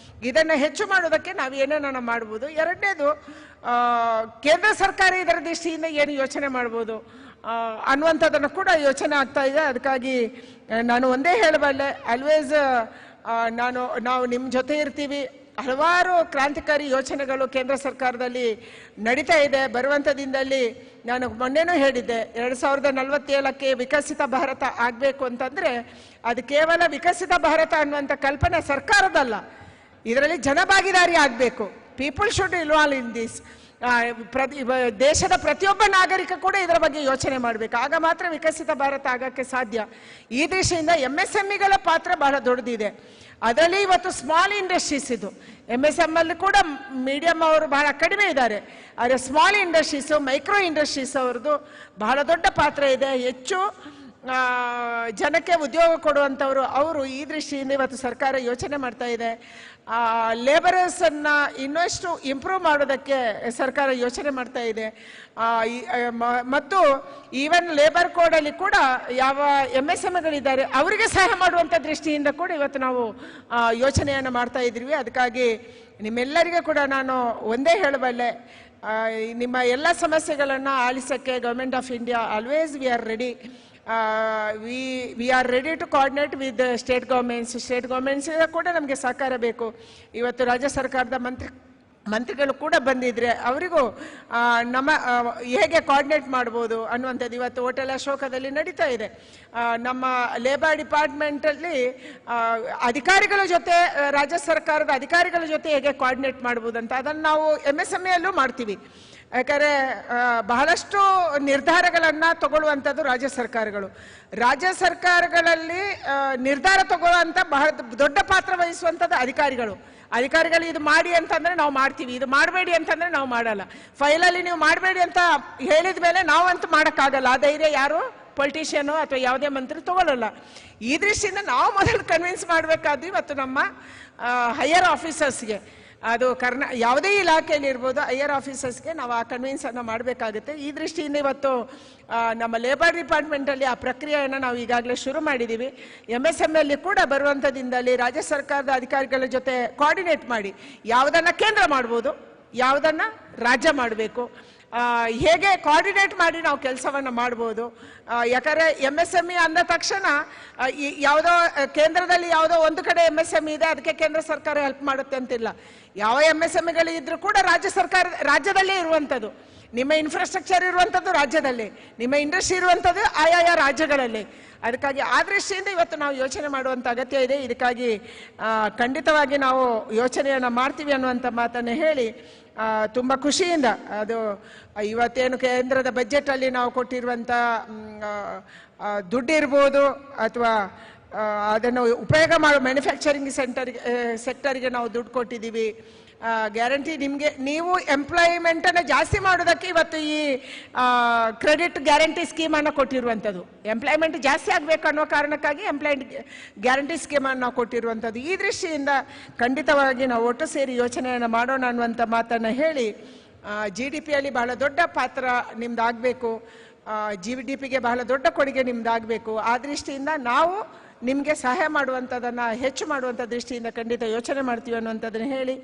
ಇದನ್ನು ಹೆಚ್ಚು ಮಾಡೋದಕ್ಕೆ ನಾವು ಏನೇನೋ ಮಾಡ್ಬೋದು. ಎರಡನೇದು, ಕೇಂದ್ರ ಸರ್ಕಾರ ಇದರ ದೃಷ್ಟಿಯಿಂದ ಏನು ಯೋಚನೆ ಮಾಡ್ಬೋದು ಅನ್ನುವಂಥದ್ದನ್ನು ಕೂಡ ಯೋಚನೆ ಆಗ್ತಾ ಇದೆ. ಅದಕ್ಕಾಗಿ ನಾನು ಒಂದೇ ಹೇಳಬಲ್ಲೆ, ಆಲ್ವೇಸ್ ನಾವು ನಿಮ್ಮ ಜೊತೆ ಇರ್ತೀವಿ. ಹಲವಾರು ಕ್ರಾಂತಿಕಾರಿ ಯೋಚನೆಗಳು ಕೇಂದ್ರ ಸರ್ಕಾರದಲ್ಲಿ ನಡೀತಾ ಇದೆ. ಬರುವಂಥ ದಿನದಲ್ಲಿ ನಾನು ಮೊನ್ನೆನೂ ಹೇಳಿದ್ದೆ, 2047ಕ್ಕೆ ವಿಕಸಿತ ಭಾರತ ಆಗಬೇಕು ಅಂತಂದರೆ ಅದು ಕೇವಲ ವಿಕಸಿತ ಭಾರತ ಅನ್ನುವಂಥ ಕಲ್ಪನೆ ಸರ್ಕಾರದಲ್ಲ, ಇದರಲ್ಲಿ ಜನಭಾಗಿದಾರಿ ಆಗಬೇಕು. People should involve in this. ದೇಶದ ಪ್ರತಿಯೊಬ್ಬ ನಾಗರಿಕ ಕೂಡ ಇದರ ಬಗ್ಗೆ ಯೋಚನೆ ಮಾಡಬೇಕು. ಆಗ ಮಾತ್ರ ವಿಕಸಿತ ಭಾರತ ಆಗೋಕ್ಕೆ ಸಾಧ್ಯ. ಈ ದೃಷ್ಟಿಯಿಂದ MSMEಗಳ ಪಾತ್ರ ಬಹಳ ದೊಡ್ಡದಿದೆ. ಅದರಲ್ಲಿ ಇವತ್ತು ಸ್ಮಾಲ್ ಇಂಡಸ್ಟ್ರೀಸ್ ಇದು. MSME ಕೂಡ ಮೀಡಿಯಂ ಅವರು ಬಹಳ ಕಡಿಮೆ ಇದ್ದಾರೆ, ಆದರೆ ಸ್ಮಾಲ್ ಇಂಡಸ್ಟ್ರೀಸು, ಮೈಕ್ರೋ ಇಂಡಸ್ಟ್ರೀಸ್ ಅವ್ರದ್ದು ಬಹಳ ದೊಡ್ಡ ಪಾತ್ರ ಇದೆ. ಹೆಚ್ಚು ಜನಕ್ಕೆ ಉದ್ಯೋಗ ಕೊಡುವಂಥವ್ರು ಅವರು. ಈ ದೃಷ್ಟಿಯಿಂದ ಇವತ್ತು ಸರ್ಕಾರ ಯೋಚನೆ ಮಾಡ್ತಾ ಇದೆ. ಲೇಬರರ್ಸನ್ನು ಇನ್ನಷ್ಟು ಇಂಪ್ರೂವ್ ಮಾಡೋದಕ್ಕೆ ಸರ್ಕಾರ ಯೋಚನೆ ಮಾಡ್ತಾ ಇದೆ. ಮತ್ತು ಈವನ್ ಲೇಬರ್ ಕೋಡಲ್ಲಿ ಕೂಡ ಯಾವ MSMEಗಳಿದ್ದಾರೆ ಅವರಿಗೆ ಸಹಾಯ ಮಾಡುವಂಥ ದೃಷ್ಟಿಯಿಂದ ಕೂಡ ಇವತ್ತು ನಾವು ಯೋಚನೆಯನ್ನು ಮಾಡ್ತಾ ಇದ್ದೀವಿ. ಅದಕ್ಕಾಗಿ ನಿಮ್ಮೆಲ್ಲರಿಗೂ ಕೂಡ ನಾನು ಒಂದೇ ಹೇಳಬಲ್ಲೆ, ನಿಮ್ಮ ಎಲ್ಲ ಸಮಸ್ಯೆಗಳನ್ನು ಆಲಿಸೋಕ್ಕೆ government of India always we are ready. We are ready to coordinate with state governments ಕೂಡ ನಮಗೆ ಸಹಕಾರ ಬೇಕು. ಇವತ್ತು ರಾಜ್ಯ ಸರ್ಕಾರದ ಮಂತ್ರಿಗಳು ಕೂಡ ಬಂದಿದ್ರೆ ಅವರಿಗೂ ಹೇಗೆ ಕೋಆರ್ಡಿನೇಟ್ ಮಾಡ್ಬೋದು ಅನ್ನುವಂಥದ್ದು ಇವತ್ತು ಹೋಟೆಲ್ ಅಶೋಕದಲ್ಲಿ ನಡೀತಾ ಇದೆ. ನಮ್ಮ ಲೇಬರ್ ಡಿಪಾರ್ಟ್ಮೆಂಟಲ್ಲಿ ಅಧಿಕಾರಿಗಳ ಜೊತೆ, ರಾಜ್ಯ ಸರ್ಕಾರದ ಅಧಿಕಾರಿಗಳ ಜೊತೆ ಹೇಗೆ ಕೋಆರ್ಡಿನೇಟ್ ಮಾಡ್ಬೋದು ಅಂತ ಅದನ್ನು ನಾವು MSMEಯಲ್ಲೂ ಮಾಡ್ತೀವಿ. ಯಾಕಂದರೆ ಬಹಳಷ್ಟು ನಿರ್ಧಾರಗಳನ್ನು ತಗೊಳ್ಳುವಂಥದ್ದು ರಾಜ್ಯ ಸರ್ಕಾರಗಳಲ್ಲಿ ನಿರ್ಧಾರ ತಗೊಳ್ಳುವಂಥ ಬಹಳ ದೊಡ್ಡ ಪಾತ್ರ ವಹಿಸುವಂಥದ್ದು ಅಧಿಕಾರಿಗಳು ಇದು ಮಾಡಿ ಅಂತಂದರೆ ನಾವು ಮಾಡ್ತೀವಿ, ಇದು ಮಾಡಬೇಡಿ ಅಂತಂದರೆ ನಾವು ಮಾಡಲ್ಲ. ಫೈಲಲ್ಲಿ ನೀವು ಮಾಡಬೇಡಿ ಅಂತ ಹೇಳಿದ ಮೇಲೆ ನಾವಂತೂ ಮಾಡೋಕ್ಕಾಗಲ್ಲ. ಆ ಧೈರ್ಯ ಯಾರು ಪೊಲಿಟಿಷಿಯನು ಅಥವಾ ಯಾವುದೇ ಮಂತ್ರಿ ತಗೊಳ್ಳಲ್ಲ. ಈ ದೃಷ್ಟಿಯಿಂದ ನಾವು ಮೊದಲು ಕನ್ವಿನ್ಸ್ ಮಾಡಬೇಕಾದ್ದು ಇವತ್ತು ನಮ್ಮ ಹೈಯರ್ ಆಫೀಸರ್ಸ್ಗೆ, ಅದು ಯಾವುದೇ ಇಲಾಖೆಯಲ್ಲಿ ಇರ್ಬೋದು, ಹೈಯರ್ ಆಫೀಸರ್ಸ್ಗೆ ನಾವು ಆ ಕನ್ವಿನ್ಸನ್ನು ಮಾಡಬೇಕಾಗುತ್ತೆ. ಈ ದೃಷ್ಟಿಯಿಂದ ಇವತ್ತು ನಮ್ಮ ಲೇಬರ್ ಡಿಪಾರ್ಟ್ಮೆಂಟಲ್ಲಿ ಆ ಪ್ರಕ್ರಿಯೆಯನ್ನು ನಾವು ಈಗಾಗಲೇ ಶುರು ಮಾಡಿದ್ದೀವಿ. MSMEಯಲ್ಲಿ ಕೂಡ ಬರುವಂಥ ದಿನದಲ್ಲಿ ರಾಜ್ಯ ಸರ್ಕಾರದ ಅಧಿಕಾರಿಗಳ ಜೊತೆ ಕೋಆರ್ಡಿನೇಟ್ ಮಾಡಿ ಯಾವುದನ್ನು ಕೇಂದ್ರ ಮಾಡ್ಬೋದು, ಯಾವುದನ್ನು ರಾಜ್ಯ ಮಾಡಬೇಕು, ಹೇಗೆ ಕೋಆರ್ಡಿನೇಟ್ ಮಾಡಿ ನಾವು ಕೆಲಸವನ್ನು ಮಾಡ್ಬೋದು. ಯಾಕಂದರೆ MSME ಅಂದ ತಕ್ಷಣ ಯಾವುದೋ ಕೇಂದ್ರದಲ್ಲಿ ಯಾವುದೋ ಒಂದು ಕಡೆ MSME ಇದೆ, ಅದಕ್ಕೆ ಕೇಂದ್ರ ಸರ್ಕಾರ ಹೆಲ್ಪ್ ಮಾಡುತ್ತೆ ಅಂತಿಲ್ಲ. ಯಾವ MSMEಗಳು ಇದ್ರೂ ಕೂಡ ರಾಜ್ಯದಲ್ಲೇ ಇರುವಂಥದ್ದು. ನಿಮ್ಮ ಇನ್ಫ್ರಾಸ್ಟ್ರಕ್ಚರ್ ಇರುವಂಥದ್ದು ರಾಜ್ಯದಲ್ಲಿ, ನಿಮ್ಮ ಇಂಡಸ್ಟ್ರಿ ಇರುವಂಥದ್ದು ಆಯಾಯ ರಾಜ್ಯಗಳಲ್ಲಿ. ಅದಕ್ಕಾಗಿ ಆ ದೃಷ್ಟಿಯಿಂದ ಇವತ್ತು ನಾವು ಯೋಚನೆ ಮಾಡುವಂಥ ಅಗತ್ಯ ಇದೆ. ಇದಕ್ಕಾಗಿ ಖಂಡಿತವಾಗಿ ನಾವು ಯೋಚನೆಯನ್ನು ಮಾಡ್ತೀವಿ ಅನ್ನುವಂಥ ಮಾತನ್ನು ಹೇಳಿ ತುಂಬ ಖುಷಿಯಿಂದ ಅದು ಇವತ್ತೇನು ಕೇಂದ್ರದ ಬಜೆಟಲ್ಲಿ ನಾವು ಕೊಟ್ಟಿರುವಂಥ ದುಡ್ಡಿರ್ಬೋದು ಅಥವಾ ಅದನ್ನು ಉಪಯೋಗ ಮಾಡೋ ಮ್ಯಾನುಫ್ಯಾಕ್ಚರಿಂಗ್ ಸೆಕ್ಟರ್ಗೆ ನಾವು ದುಡ್ಡು ಕೊಟ್ಟಿದ್ದೀವಿ. ಗ್ಯಾರಂಟಿ ನಿಮಗೆ ನೀವು ಎಂಪ್ಲಾಯ್ಮೆಂಟನ್ನು ಜಾಸ್ತಿ ಮಾಡೋದಕ್ಕೆ ಇವತ್ತು ಈ ಕ್ರೆಡಿಟ್ ಗ್ಯಾರಂಟಿ ಸ್ಕೀಮನ್ನು ಕೊಟ್ಟಿರುವಂಥದ್ದು. ಎಂಪ್ಲಾಯ್ಮೆಂಟ್ ಜಾಸ್ತಿ ಆಗಬೇಕು ಅನ್ನೋ ಕಾರಣಕ್ಕಾಗಿ ಗ್ಯಾರಂಟಿ ಸ್ಕೀಮನ್ನು ನಾವು ಕೊಟ್ಟಿರುವಂಥದ್ದು. ಈ ದೃಷ್ಟಿಯಿಂದ ಖಂಡಿತವಾಗಿ ನಾವು ಒಟ್ಟು ಸೇರಿ ಯೋಚನೆಯನ್ನು ಮಾಡೋಣ ಅನ್ನುವಂಥ ಮಾತನ್ನು ಹೇಳಿ, GDPಯಲ್ಲಿ ಬಹಳ ದೊಡ್ಡ ಪಾತ್ರ ನಿಮ್ದಾಗಬೇಕು, GDPಗೆ ಬಹಳ ದೊಡ್ಡ ಕೊಡುಗೆ ನಿಮ್ದಾಗಬೇಕು. ಆ ದೃಷ್ಟಿಯಿಂದ ನಾವು ನಿಮಗೆ ಸಹಾಯ ಮಾಡುವಂಥದ್ದನ್ನು ಹೆಚ್ಚು ಮಾಡುವಂಥ ದೃಷ್ಟಿಯಿಂದ ಖಂಡಿತ ಯೋಚನೆ ಮಾಡ್ತೀವಿ ಅನ್ನುವಂಥದ್ದನ್ನು ಹೇಳಿ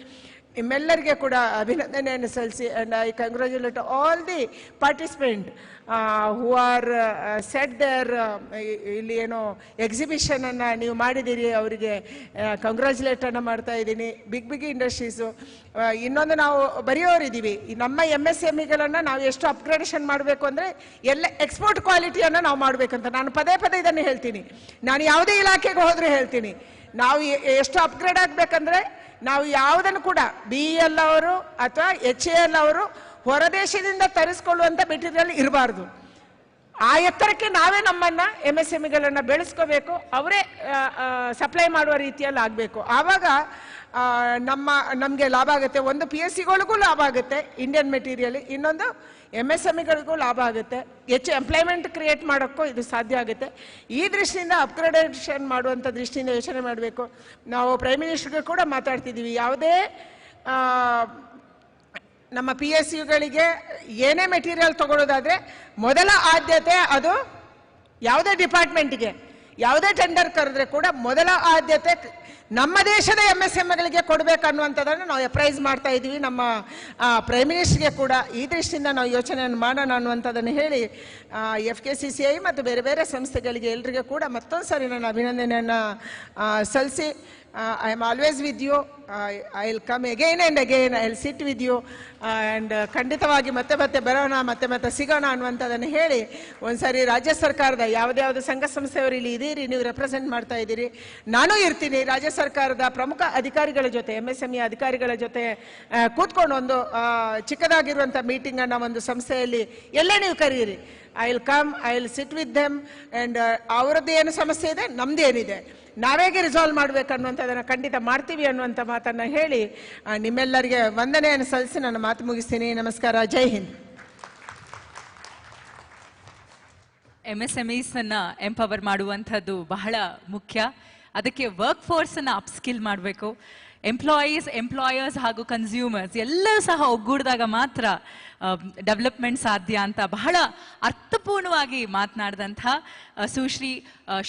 ನಿಮ್ಮೆಲ್ಲರಿಗೆ ಕೂಡ ಅಭಿನಂದನೆಯನ್ನು ಸಲ್ಲಿಸಿ, and I congratulate all the participant who are set there. ಇಲ್ಲಿ ಏನೋ ಎಕ್ಸಿಬಿಷನನ್ನು ನೀವು ಮಾಡಿದ್ದೀರಿ, ಅವರಿಗೆ ಕಂಗ್ರ್ಯಾಚುಲೇಟನ್ನು ಮಾಡ್ತಾ ಇದ್ದೀನಿ. ಬಿಗ್ ಇಂಡಸ್ಟ್ರೀಸು ಇನ್ನೊಂದು ನಾವು ಬರೆಯೋರಿದ್ದೀವಿ, ನಮ್ಮ MSMEಗಳನ್ನು ನಾವು ಎಷ್ಟು ಅಪ್ಗ್ರೇಡೇಷನ್ ಮಾಡಬೇಕು ಅಂದರೆ ಎಲ್ಲ ಎಕ್ಸ್ಪೋರ್ಟ್ ಕ್ವಾಲಿಟಿಯನ್ನು ನಾವು ಮಾಡಬೇಕಂತ ನಾನು ಪದೇ ಇದನ್ನು ಹೇಳ್ತೀನಿ. ನಾನು ಯಾವುದೇ ಇಲಾಖೆಗೆ ಹೋದರೂ ಹೇಳ್ತೀನಿ, ನಾವು ಎಷ್ಟು ಅಪ್ಗ್ರೇಡ್ ಆಗಬೇಕಂದ್ರೆ ನಾವು ಯಾವುದನ್ನು ಕೂಡ BEL ಅವರು ಅಥವಾ HAL ಅವರು ಹೊರದೇಶದಿಂದ ತರಿಸ್ಕೊಳ್ಳುವಂಥ ಮೆಟೀರಿಯಲ್ ಇರಬಾರ್ದು. ಆ ಎತ್ತರಕ್ಕೆ ನಾವೇ ನಮ್ಮನ್ನು MSMEಗಳನ್ನು ಬೆಳೆಸ್ಕೋಬೇಕು, ಅವರೇ ಸಪ್ಲೈ ಮಾಡುವ ರೀತಿಯಲ್ಲಿ ಆಗಬೇಕು. ಆವಾಗ ನಮಗೆ ಲಾಭ ಆಗುತ್ತೆ. ಒಂದು PSCಗಳಿಗೂ ಲಾಭ ಆಗುತ್ತೆ ಇಂಡಿಯನ್ ಮೆಟೀರಿಯಲ್, ಇನ್ನೊಂದು MSMEಗಳಿಗೂ ಲಾಭ ಆಗುತ್ತೆ, ಹೆಚ್ಚು ಎಂಪ್ಲಾಯ್ಮೆಂಟ್ ಕ್ರಿಯೇಟ್ ಮಾಡೋಕ್ಕೂ ಇದು ಸಾಧ್ಯ ಆಗುತ್ತೆ. ಈ ದೃಷ್ಟಿಯಿಂದ ಅಪ್ಗ್ರೇಡೇಷನ್ ಮಾಡುವಂಥ ದೃಷ್ಟಿಯಿಂದ ಯೋಚನೆ ಮಾಡಬೇಕು. ನಾವು ಪ್ರೈಮ್ ಮಿನಿಸ್ಟರ್ಗೆ ಕೂಡ ಮಾತಾಡ್ತಿದ್ದೀವಿ, ಯಾವುದೇ ನಮ್ಮ PSUಗಳಿಗೆ ಏನೇ ಮೆಟೀರಿಯಲ್ ತಗೊಳ್ಳೋದಾದರೆ ಮೊದಲ ಆದ್ಯತೆ ಅದು ಯಾವುದೇ ಡಿಪಾರ್ಟ್ಮೆಂಟ್ಗೆ ಯಾವುದೇ ಟೆಂಡರ್ ಕರೆದ್ರೆ ಕೂಡ ಮೊದಲ ಆದ್ಯತೆ ನಮ್ಮ ದೇಶದ MSMEಗಳಿಗೆ ಕೊಡಬೇಕನ್ನುವಂಥದ್ದನ್ನು ನಾವು ಅಪ್ರೈಸ್ ಮಾಡ್ತಾ ಇದ್ದೀವಿ ನಮ್ಮ ಪ್ರೈಮ್ ಮಿನಿಸ್ಟರ್ಗೆ ಕೂಡ. ಈ ದೃಷ್ಟಿಯಿಂದ ನಾವು ಯೋಚನೆಯನ್ನು ಮಾಡೋಣ ಅನ್ನುವಂಥದ್ದನ್ನು ಹೇಳಿ FKCCI ಮತ್ತು ಬೇರೆ ಬೇರೆ ಸಂಸ್ಥೆಗಳಿಗೆ ಎಲ್ಲರಿಗೂ ಕೂಡ ಮತ್ತೊಂದು ಸಾರಿ ನನ್ನ ಅಭಿನಂದನೆಯನ್ನು ಸಲ್ಲಿಸಿ, I am always with you. I will come again and again. I will sit with you. And ಖಂಡಿತವಾಗಿ ಮತ್ತೆ ಬರೋಣ, ಮತ್ತೆ ಸಿಗೋಣ ಅನ್ನುವಂಥದ್ದನ್ನು ಹೇಳಿ ಒಂದ್ಸಾರಿ ರಾಜ್ಯ ಸರ್ಕಾರದ ಯಾವುದ್ಯಾವುದು ಸಂಘ ಸಂಸ್ಥೆಯವರು ಇಲ್ಲಿ ಇದೀರಿ, ನೀವು ರೆಪ್ರೆಸೆಂಟ್ ಮಾಡ್ತಾ ಇದ್ದೀರಿ, ನಾನು ಇರ್ತೀನಿ. ರಾಜ್ಯ ಸರ್ಕಾರದ ಪ್ರಮುಖ ಅಧಿಕಾರಿಗಳ ಜೊತೆ MSME ಅಧಿಕಾರಿಗಳ ಜೊತೆ ಕೂತ್ಕೊಂಡು ಒಂದು ಚಿಕ್ಕದಾಗಿರುವಂಥ ಮೀಟಿಂಗನ್ನು ಒಂದು ಸಂಸ್ಥೆಯಲ್ಲಿ ಎಲ್ಲೇ ನೀವು ಕರೀರಿ, I will come, I will sit with them. And ಅವರದ್ದು ಏನು ಸಮಸ್ಯೆ ಇದೆ, ನಮ್ದು ಏನಿದೆ, ನಾವೇಗೆ ರಿಸಾಲ್ವ್ ಮಾಡಬೇಕನ್ನುವಂಥದ್ದನ್ನು ಖಂಡಿತ ಮಾಡ್ತೀವಿ ಅನ್ನುವಂಥ ಮಾತನ್ನು ಹೇಳಿ ನಿಮ್ಮೆಲ್ಲರಿಗೆ ವಂದನೆಯನ್ನು ಸಲ್ಲಿಸಿ ನನ್ನ ಮಾತು ಮುಗಿಸ್ತೀನಿ. ನಮಸ್ಕಾರ, ಜೈ ಹಿಂದ್. MSMEಸನ್ನು ಎಂಪವರ್ ಮಾಡುವಂಥದ್ದು ಬಹಳ ಮುಖ್ಯ. ಅದಕ್ಕೆ ವರ್ಕ್ ಫೋರ್ಸನ್ನು ಅಪ್ಸ್ಕಿಲ್ ಮಾಡಬೇಕು. ಎಂಪ್ಲಾಯರ್ಸ್ ಹಾಗೂ ಕನ್ಸ್ಯೂಮರ್ಸ್ ಎಲ್ಲರೂ ಸಹ ಒಗ್ಗೂಡಿದಾಗ ಮಾತ್ರ ಡೆವಲಪ್ಮೆಂಟ್ ಸಾಧ್ಯ ಅಂತ ಬಹಳ ಅರ್ಥಪೂರ್ಣವಾಗಿ ಮಾತನಾಡಿದಂಥ ಸುಶ್ರೀ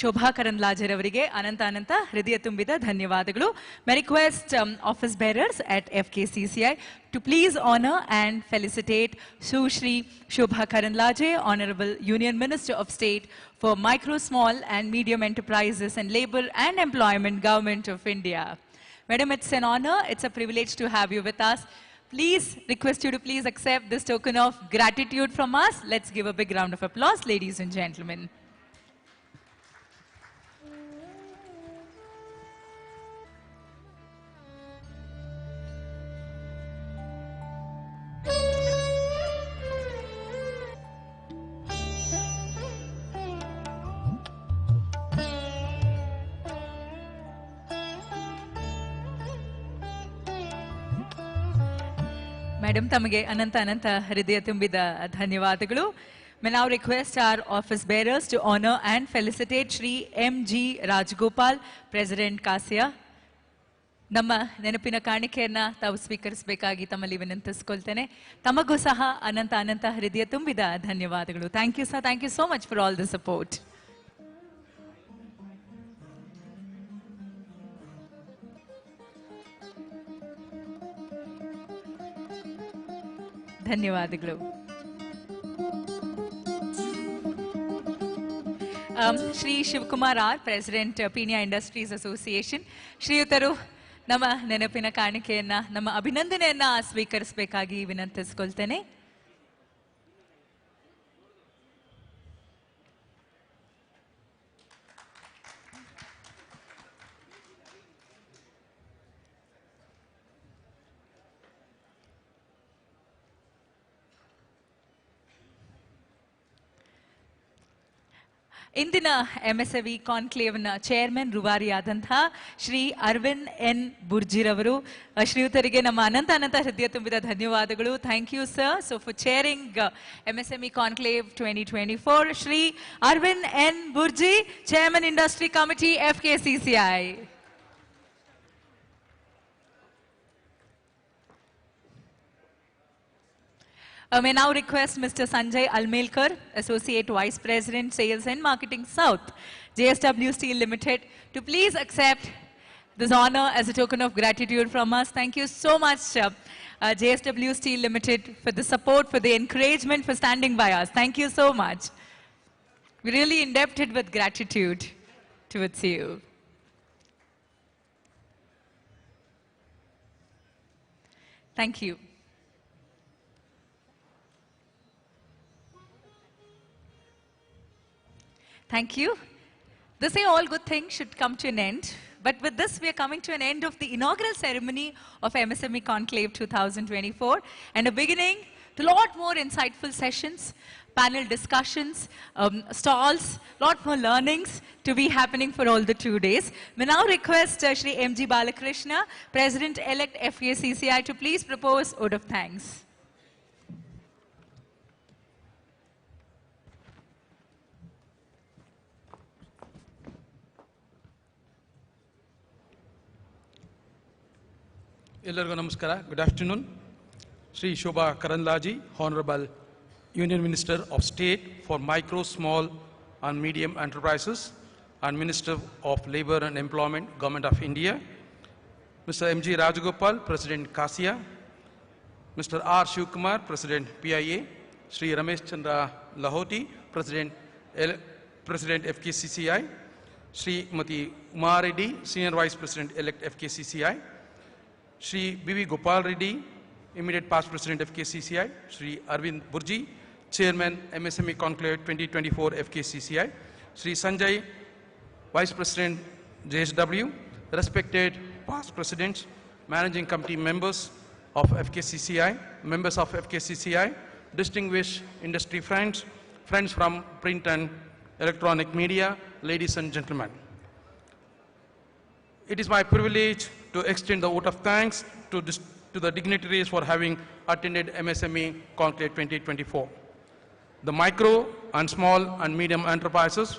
ಶೋಭಾ ಕರಂದ್ಲಾಜೆರವರಿಗೆ ಅನಂತ ಹೃದಯ ತುಂಬಿದ ಧನ್ಯವಾದಗಳು. My request office bearers at FKCCI to please honor and felicitate Sushri Shobha Karandlaje, Honorable Union Minister of State for Micro, Small and Medium Enterprises and Labor and Employment, Government of India. Madam, it's an honor, it's a privilege to have you with us. Please request you to please accept this token of gratitude from us. Let's give a big round of applause, ladies and gentlemen. Madam, ತಮಗೆ ಅನಂತ ಹೃದಯ ತುಂಬಿದ ಧನ್ಯವಾದಗಳು. May now request our office bearers to honor and felicitate Shri M.G. Rajgopal, President Kasia. ನಮ್ಮ ನೆನಪಿನ ಕಾಣಿಕೆಯನ್ನ ತಾವು ಸ್ವೀಕರಿಸಬೇಕಾಗಿ ತಮ್ಮಲ್ಲಿ ವಿನಂತಿಸಿಕೊಳ್ತೇನೆ. ತಮಗೂ ಸಹ ಅನಂತ ಹೃದಯ ತುಂಬಿದ ಧನ್ಯವಾದಗಳು. Thank you sir, thank you so much for all the support. ಧನ್ಯವಾದಗಳು. Shri Shivkumar R, President, Pinya Industries Association. ಶ್ರೀಯುತರು ನಮ್ಮ ನೆನಪಿನ ಕಾಣಿಕೆಯನ್ನ ನಮ್ಮ ಅಭಿನಂದನೆಯನ್ನ ಸ್ವೀಕರಿಸಬೇಕಾಗಿ ವಿನಂತಿಸಿಕೊಳ್ತೇನೆ. ಇಂದಿನ MSME ಕಾನ್ಕ್ಲೇವ್ನ ಚೇರ್ಮನ್ ರೂವಾರಿಯಾದಂತಹ ಶ್ರೀ ಅರವಿಂದ್ ಎನ್ ಬುರ್ಜಿರವರು, ಶ್ರೀಯುತರಿಗೆ ನಮ್ಮ ಅನಂತ ಹೃದಯ ತುಂಬಿದ ಧನ್ಯವಾದಗಳು. Thank you sir. So for chairing MSME Conclave 2024, Shri Arvind N Burji, chairman industry committee FKCCI. May now request Mr. Sanjay Almelkar, Associate Vice President, Sales and Marketing South, JSW Steel Limited, to please accept this honor as a token of gratitude from us. Thank you so much, JSW Steel Limited, for the support, for the encouragement, for standing by us. Thank you so much. We're really indebted with gratitude towards you. Thank you. Thank you. They say all good things should come to an end. But with this, we are coming to an end of the inaugural ceremony of MSME Conclave 2024 and a beginning to a lot more insightful sessions, panel discussions, stalls, lot more learnings to be happening for all the 2 days. We now request Shri M.G. Balakrishna, President-elect FKCCI, to please propose vote of thanks. Ellargu namaskara. Good afternoon. Shri Shobha Karandlaje, Hon'ble Union Minister of State for Micro, Small and Medium Enterprises and Minister of Labour and Employment, Government of India. Mr. M.G. Rajagopal, President KCCI. Mr. R. Shivkumar, President PIA. Shri Ramesh Chandra Lahoti, President FKCCI. Shri Mati Umar Reddy, Senior Vice President elect FKCCI. Shri B.V. Gopal Reddy, Immediate Past President of FKCCI. Shri Arvind Burji, Chairman MSME Conclave 2024 FKCCI. Shri Sanjay, Vice President JSW, respected past presidents, managing committee members of FKCCI, members of FKCCI, distinguished industry friends, friends from print and electronic media, ladies and gentlemen. It is my privilege to extend the vote of thanks to the dignitaries for having attended MSME Conclave 2024. The micro and small and medium enterprises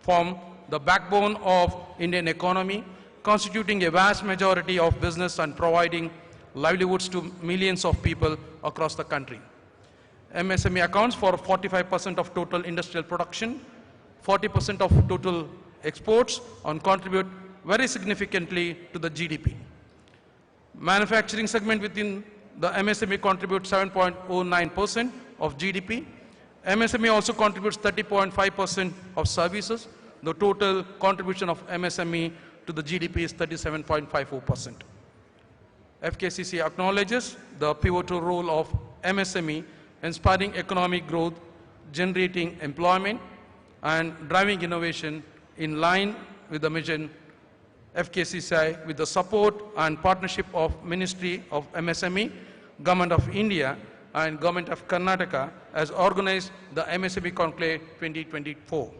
form the backbone of Indian economy, constituting a vast majority of business and providing livelihoods to millions of people across the country. MSME accounts for 45% of total industrial production, 40% of total exports, and contribute very significantly to the GDP. Manufacturing segment within the MSME contributes 7.09% of GDP. MSME also contributes 30.5% of services. The total contribution of MSME to the GDP is 37.54%. FKCCI acknowledges the pivotal role of MSME inspiring economic growth, generating employment, and driving innovation in line with the mission FKCCI, with the support and partnership of Ministry of MSME, Government of India and Government of Karnataka, has organized the MSME Conclave 2024.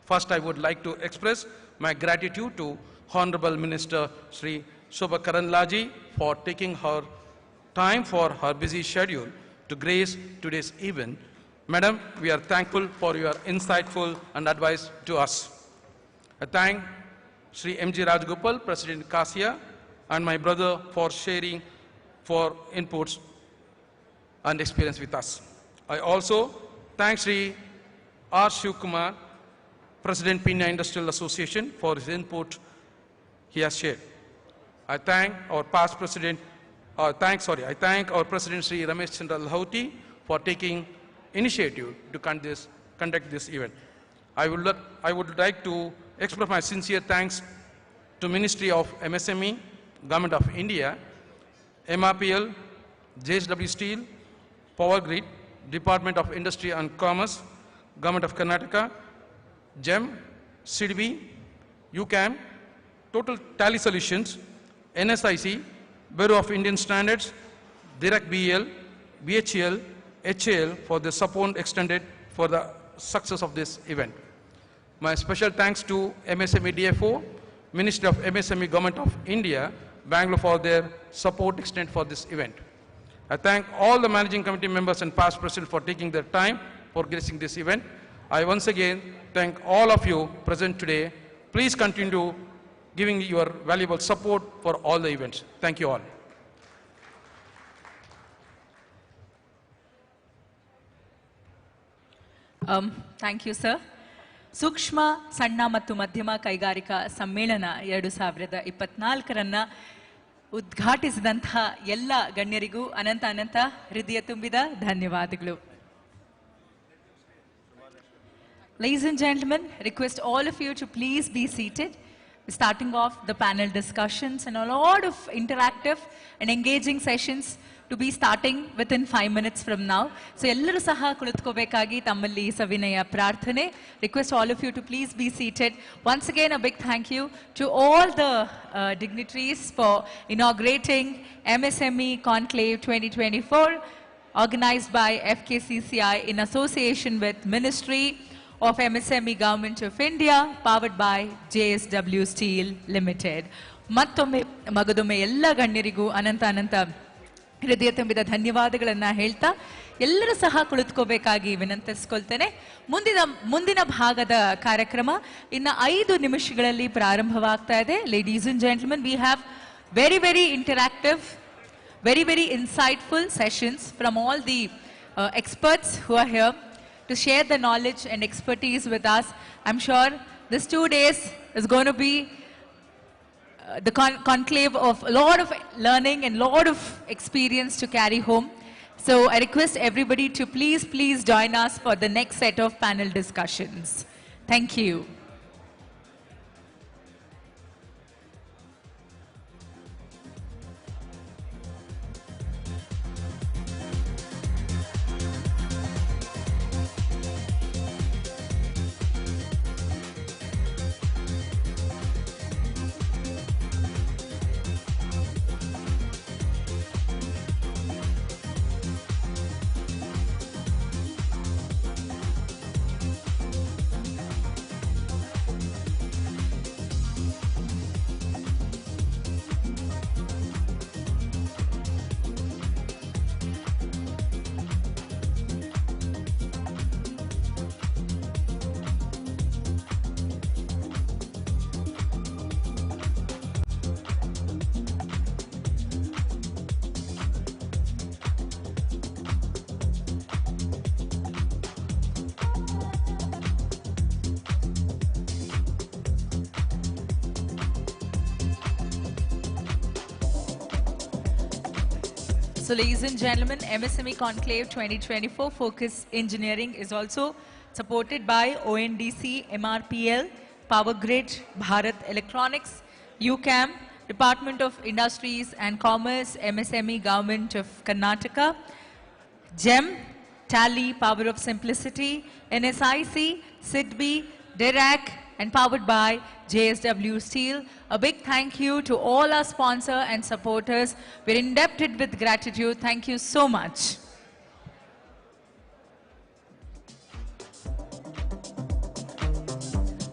First, I would like to express my gratitude to Honorable Minister Shri Shobha Karandlaje for taking her time for her busy schedule to grace today's event. Madam, we are thankful for your insightful and advice to us. I thank Shri M.G. Rajagopal, President KCCI, and my brother for sharing for inputs and experience with us. I also thank Shri R. Shivkumar, President Pinya Industrial Association, for his input he has shared. I thank our past president, I thank our President Shri Ramesh Chandra Lahoti for taking initiative to conduct this event. I would like to express my sincere thanks to Ministry of MSME, Government of India, MRPL, JSW Steel, Power Grid, Department of Industry and Commerce, Government of Karnataka, GEM, CDB, UCAM, Total Tally Solutions, NSIC, Bureau of Indian Standards, Direct BEL, BHEL, HAL for the support extended for the success of this event. My special thanks to MSME DFO, Ministry of MSME Government of India, Bangalore for their support extended for this event. I thank all the managing committee members and past presidents for taking their time for gracing this event. I once again thank all of you present today. Please continue giving your valuable support for all the events. Thank you all. Thank you, sir. ಸೂಕ್ಷ್ಮ ಸಣ್ಣ ಮತ್ತು ಮಧ್ಯಮ ಕೈಗಾರಿಕಾ ಸಮ್ಮೇಳನ 2024 ಉದ್ಘಾಟಿಸಿದಂತಹ ಎಲ್ಲ ಗಣ್ಯರಿಗೂ ಅನಂತ ಹೃದಯ ತುಂಬಿದ ಧನ್ಯವಾದಗಳು. Ladies and gentlemen, request all of you to please be seated. We're starting off the panel discussions and a lot of interactive and engaging sessions to be starting within 5 minutes from now. So ellaru saha kulutkovekagi tammalli savinaya prarthane. Request all of you to please be seated. Once again a big thank you to all the dignitaries for inaugurating MSME Conclave 2024 organized by FKCCI in association with Ministry of MSME Government of India, powered by JSW Steel Limited. ಮತ್ತೊಮ್ಮೆ ಮಗದೊಮ್ಮೆ ಎಲ್ಲ ಗಣ್ಯರಿಗೂ ಅನಂತ ಹೃದಯ ತುಂಬಿದ ಧನ್ಯವಾದಗಳನ್ನು ಹೇಳ್ತಾ ಎಲ್ಲರೂ ಸಹ ಕುಳಿತುಕೋಬೇಕಾಗಿ ವಿನಂತಿಸಿಕೊಳ್ತೇನೆ. ಮುಂದಿನ ಭಾಗದ ಕಾರ್ಯಕ್ರಮ ಇನ್ನು 5 ನಿಮಿಷಗಳಲ್ಲಿ ಪ್ರಾರಂಭವಾಗ್ತಾ ಇದೆ. Ladies and gentlemen, we have very interactive, very insightful sessions from all the experts who are here to share the knowledge and expertise with us. I'm sure this 2 days is going to be the conclave of a lot of learning and lot of experience to carry home. So I request everybody to please join us for the next set of panel discussions. Thank you. So ladies and gentlemen, MSME Conclave 2024 Focus Engineering is also supported by ONDC, MRPL, Power Grid, Bharat Electronics, UCAM, Department of Industries and Commerce, MSME Government of Karnataka, GEM, Tally, Power of Simplicity, NSIC, SIDBI, DIRAC, and powered by JSW Steel. A big thank you to all our sponsors and supporters. We're indebted with gratitude. Thank you so much.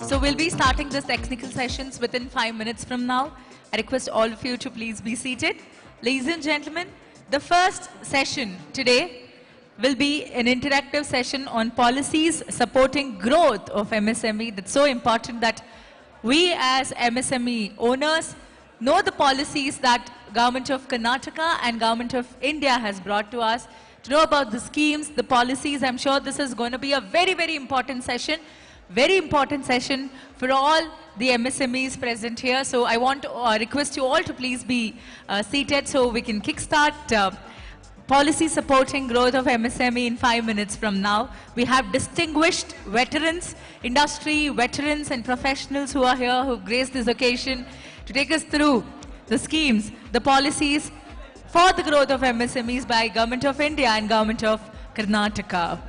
So we'll be starting this technical sessions within 5 minutes from now. I request all of you to please be seated. Ladies and gentlemen, the first session today will be an interactive session on policies supporting growth of MSME. That's so important that we as MSME owners know the policies that Government of Karnataka and Government of India has brought to us, to know about the schemes, the policies. I'm sure this is going to be a very important session. Very important session for all the MSMEs present here. So I want to request you all to please be seated so we can kickstart. policy supporting growth of MSME in 5 minutes from now. We have distinguished veterans, industry veterans and professionals who are here, who've graced this occasion to take us through the schemes, the policies for the growth of MSMEs by Government of India and Government of Karnataka.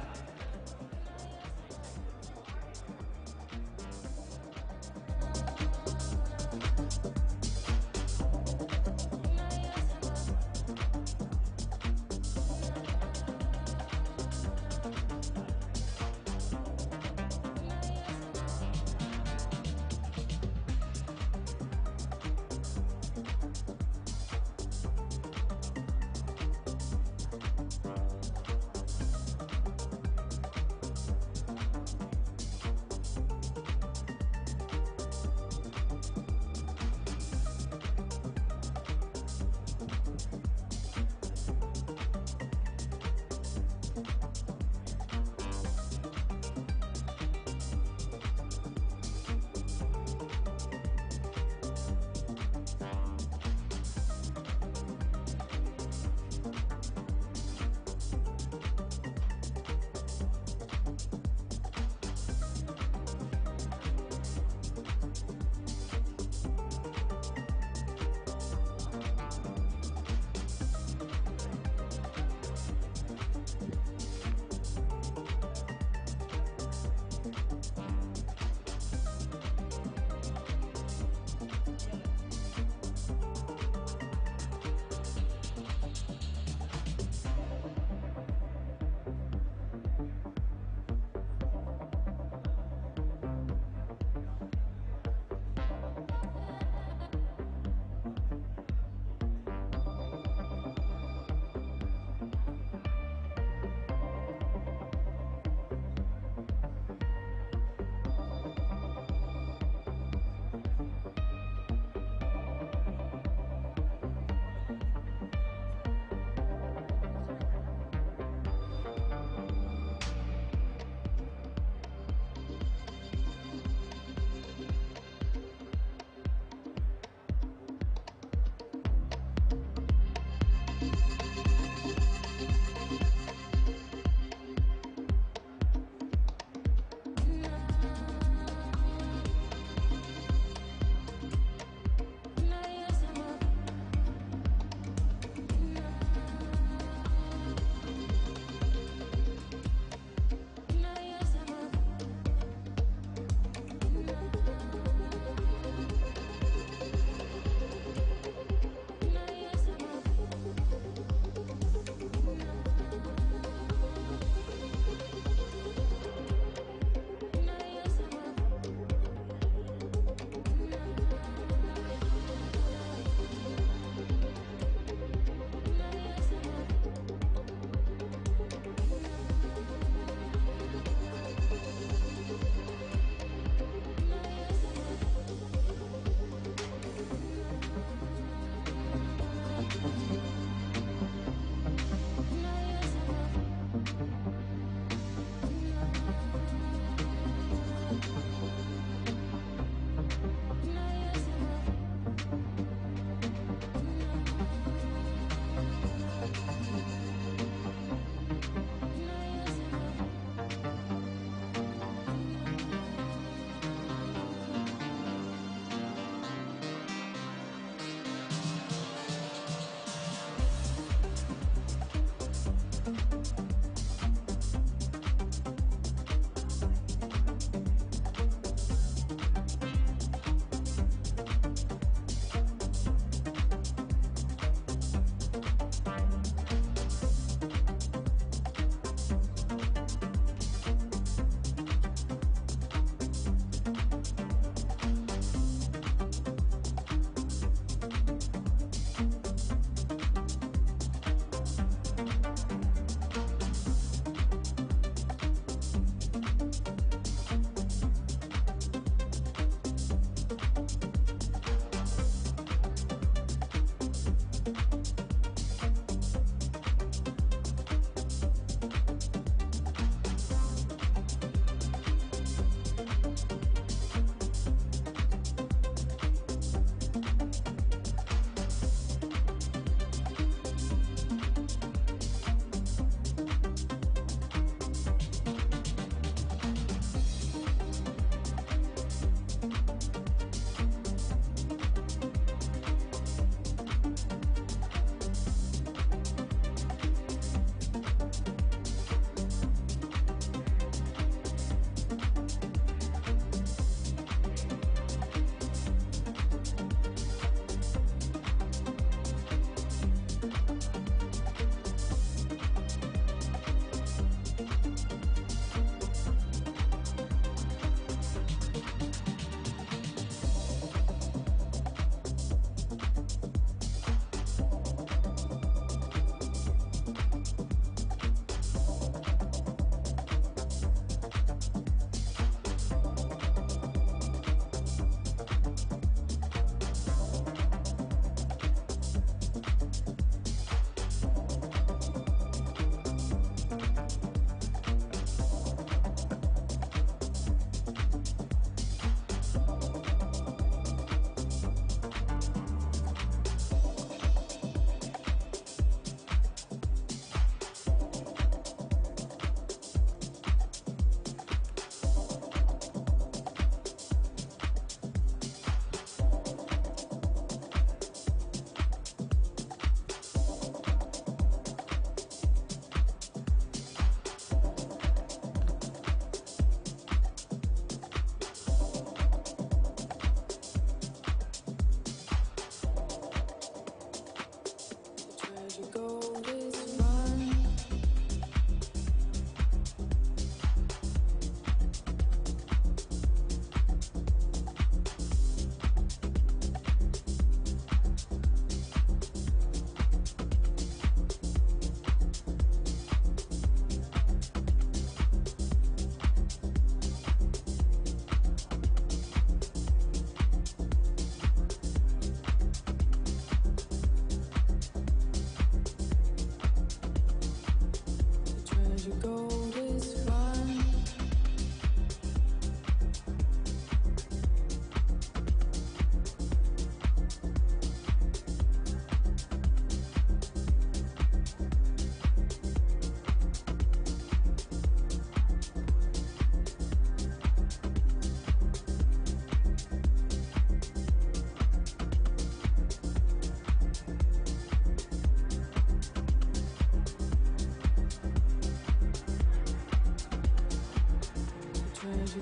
Ladies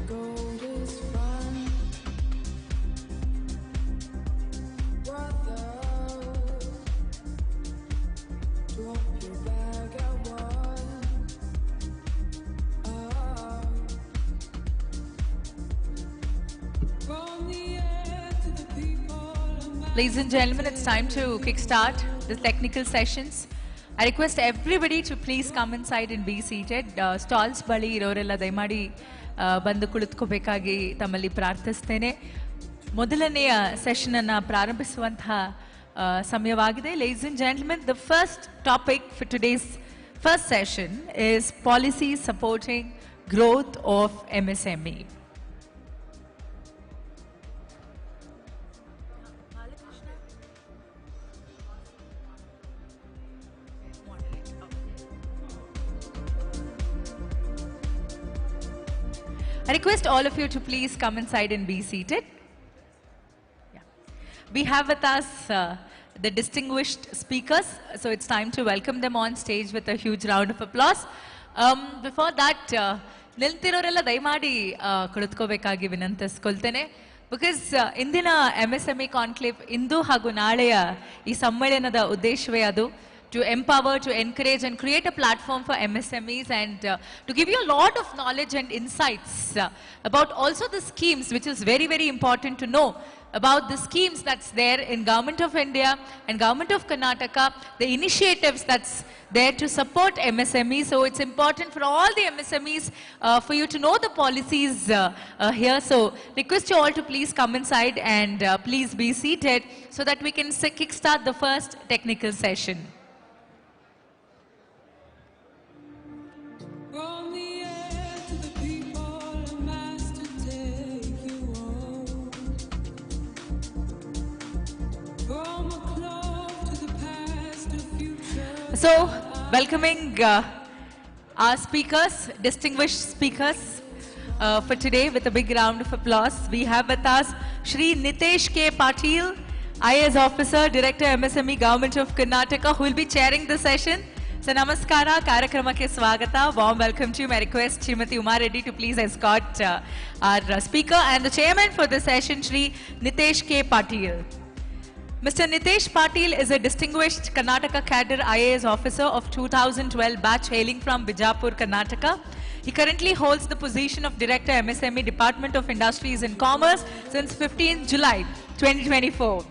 and gentlemen, it's time to kickstart the technical sessions. I request everybody to please come inside and be seated. Stalls bali irorella daimadi bandu kulutkobekkagi tammalli prarthistene. Modalaneya session anna prarambhisuvantha samyavagide. Ladies and gentlemen, the first topic for today's first session is policies supporting growth of MSME. I request all of you to please come inside and be seated. Yeah. We have with us the distinguished speakers, so it's time to welcome them on stage with a huge round of applause. Before that, ನಿಲ್ತಿರೋರೆಲ್ಲ ದಯಮಾಡಿ ಕುಳಿತುಕೋಬೇಕಾಗಿ ವಿನಂತಿಸ್ಕೊಳ್ತೇನೆ. Because ಇಂದಿನ MSME Conclave ಇಂದು ಹಾಗೂ ನಾಳೆಯ ಈ ಸಮ್ಮೇಳನದ ಉದ್ದೇಶವೇ ಅದು. To empower, to encourage and create a platform for MSMEs and to give you a lot of knowledge and insights about also the schemes, which is very, very important to know about the schemes that's there in Government of India and Government of Karnataka, the initiatives that's there to support MSMEs. So it's important for all the MSMEs for you to know the policies here. So request you all to please come inside and please be seated so that we can kickstart the first technical session. So, welcoming our speakers, distinguished speakers for today with a big round of applause. We have with us Shri Nitesh K. Patil, IAS Officer, Director MSME Government of Karnataka, who will be chairing the session. So, namaskara, Karakramakke swagata, warm welcome to you. I request Srimati Uma Reddy to please escort our speaker and the chairman for the session, Shri Nitesh K. Patil. Mr. Nitesh Patil is a distinguished Karnataka cadre IAS officer of 2012 batch hailing from Bijapur, Karnataka. He currently holds the position of Director MSME Department of Industries and Commerce since 15 July 2024.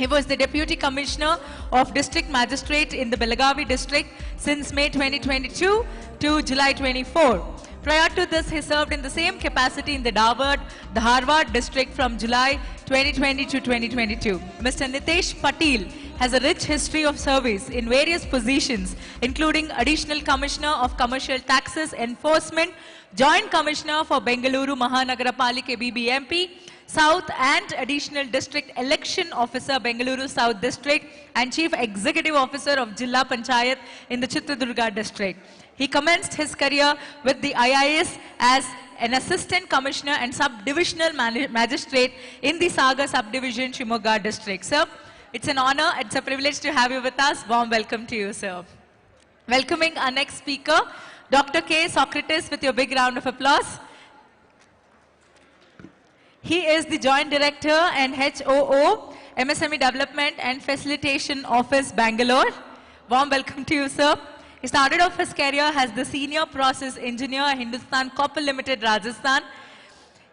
He was the Deputy Commissioner of District Magistrate in the Belagavi district since May 2022 to July 24. Prior to this, he served in the same capacity in the Dharwad district from July 2020 to 2022. Mr. Nitesh Patil has a rich history of service in various positions, including Additional Commissioner of Commercial Taxes Enforcement, Joint Commissioner for Bengaluru Mahanagarapalike BBMP, South and Additional District Election Officer, Bengaluru South District, and Chief Executive Officer of Jilla Panchayat in the Chitradurga District. He commenced his career with the IIS as an Assistant Commissioner and Subdivisional Magistrate in the Saga Subdivision, Shimoga District. Sir, it's an honor, it's a privilege to have you with us. Warm welcome to you, sir. Welcoming our next speaker, Dr. K. Socrates, with your big round of applause. He is the Joint Director and HOO, MSME Development and Facilitation Office, Bangalore. Warm welcome to you, sir. He started off his career as the Senior Process Engineer, Hindustan Copper Limited, Rajasthan.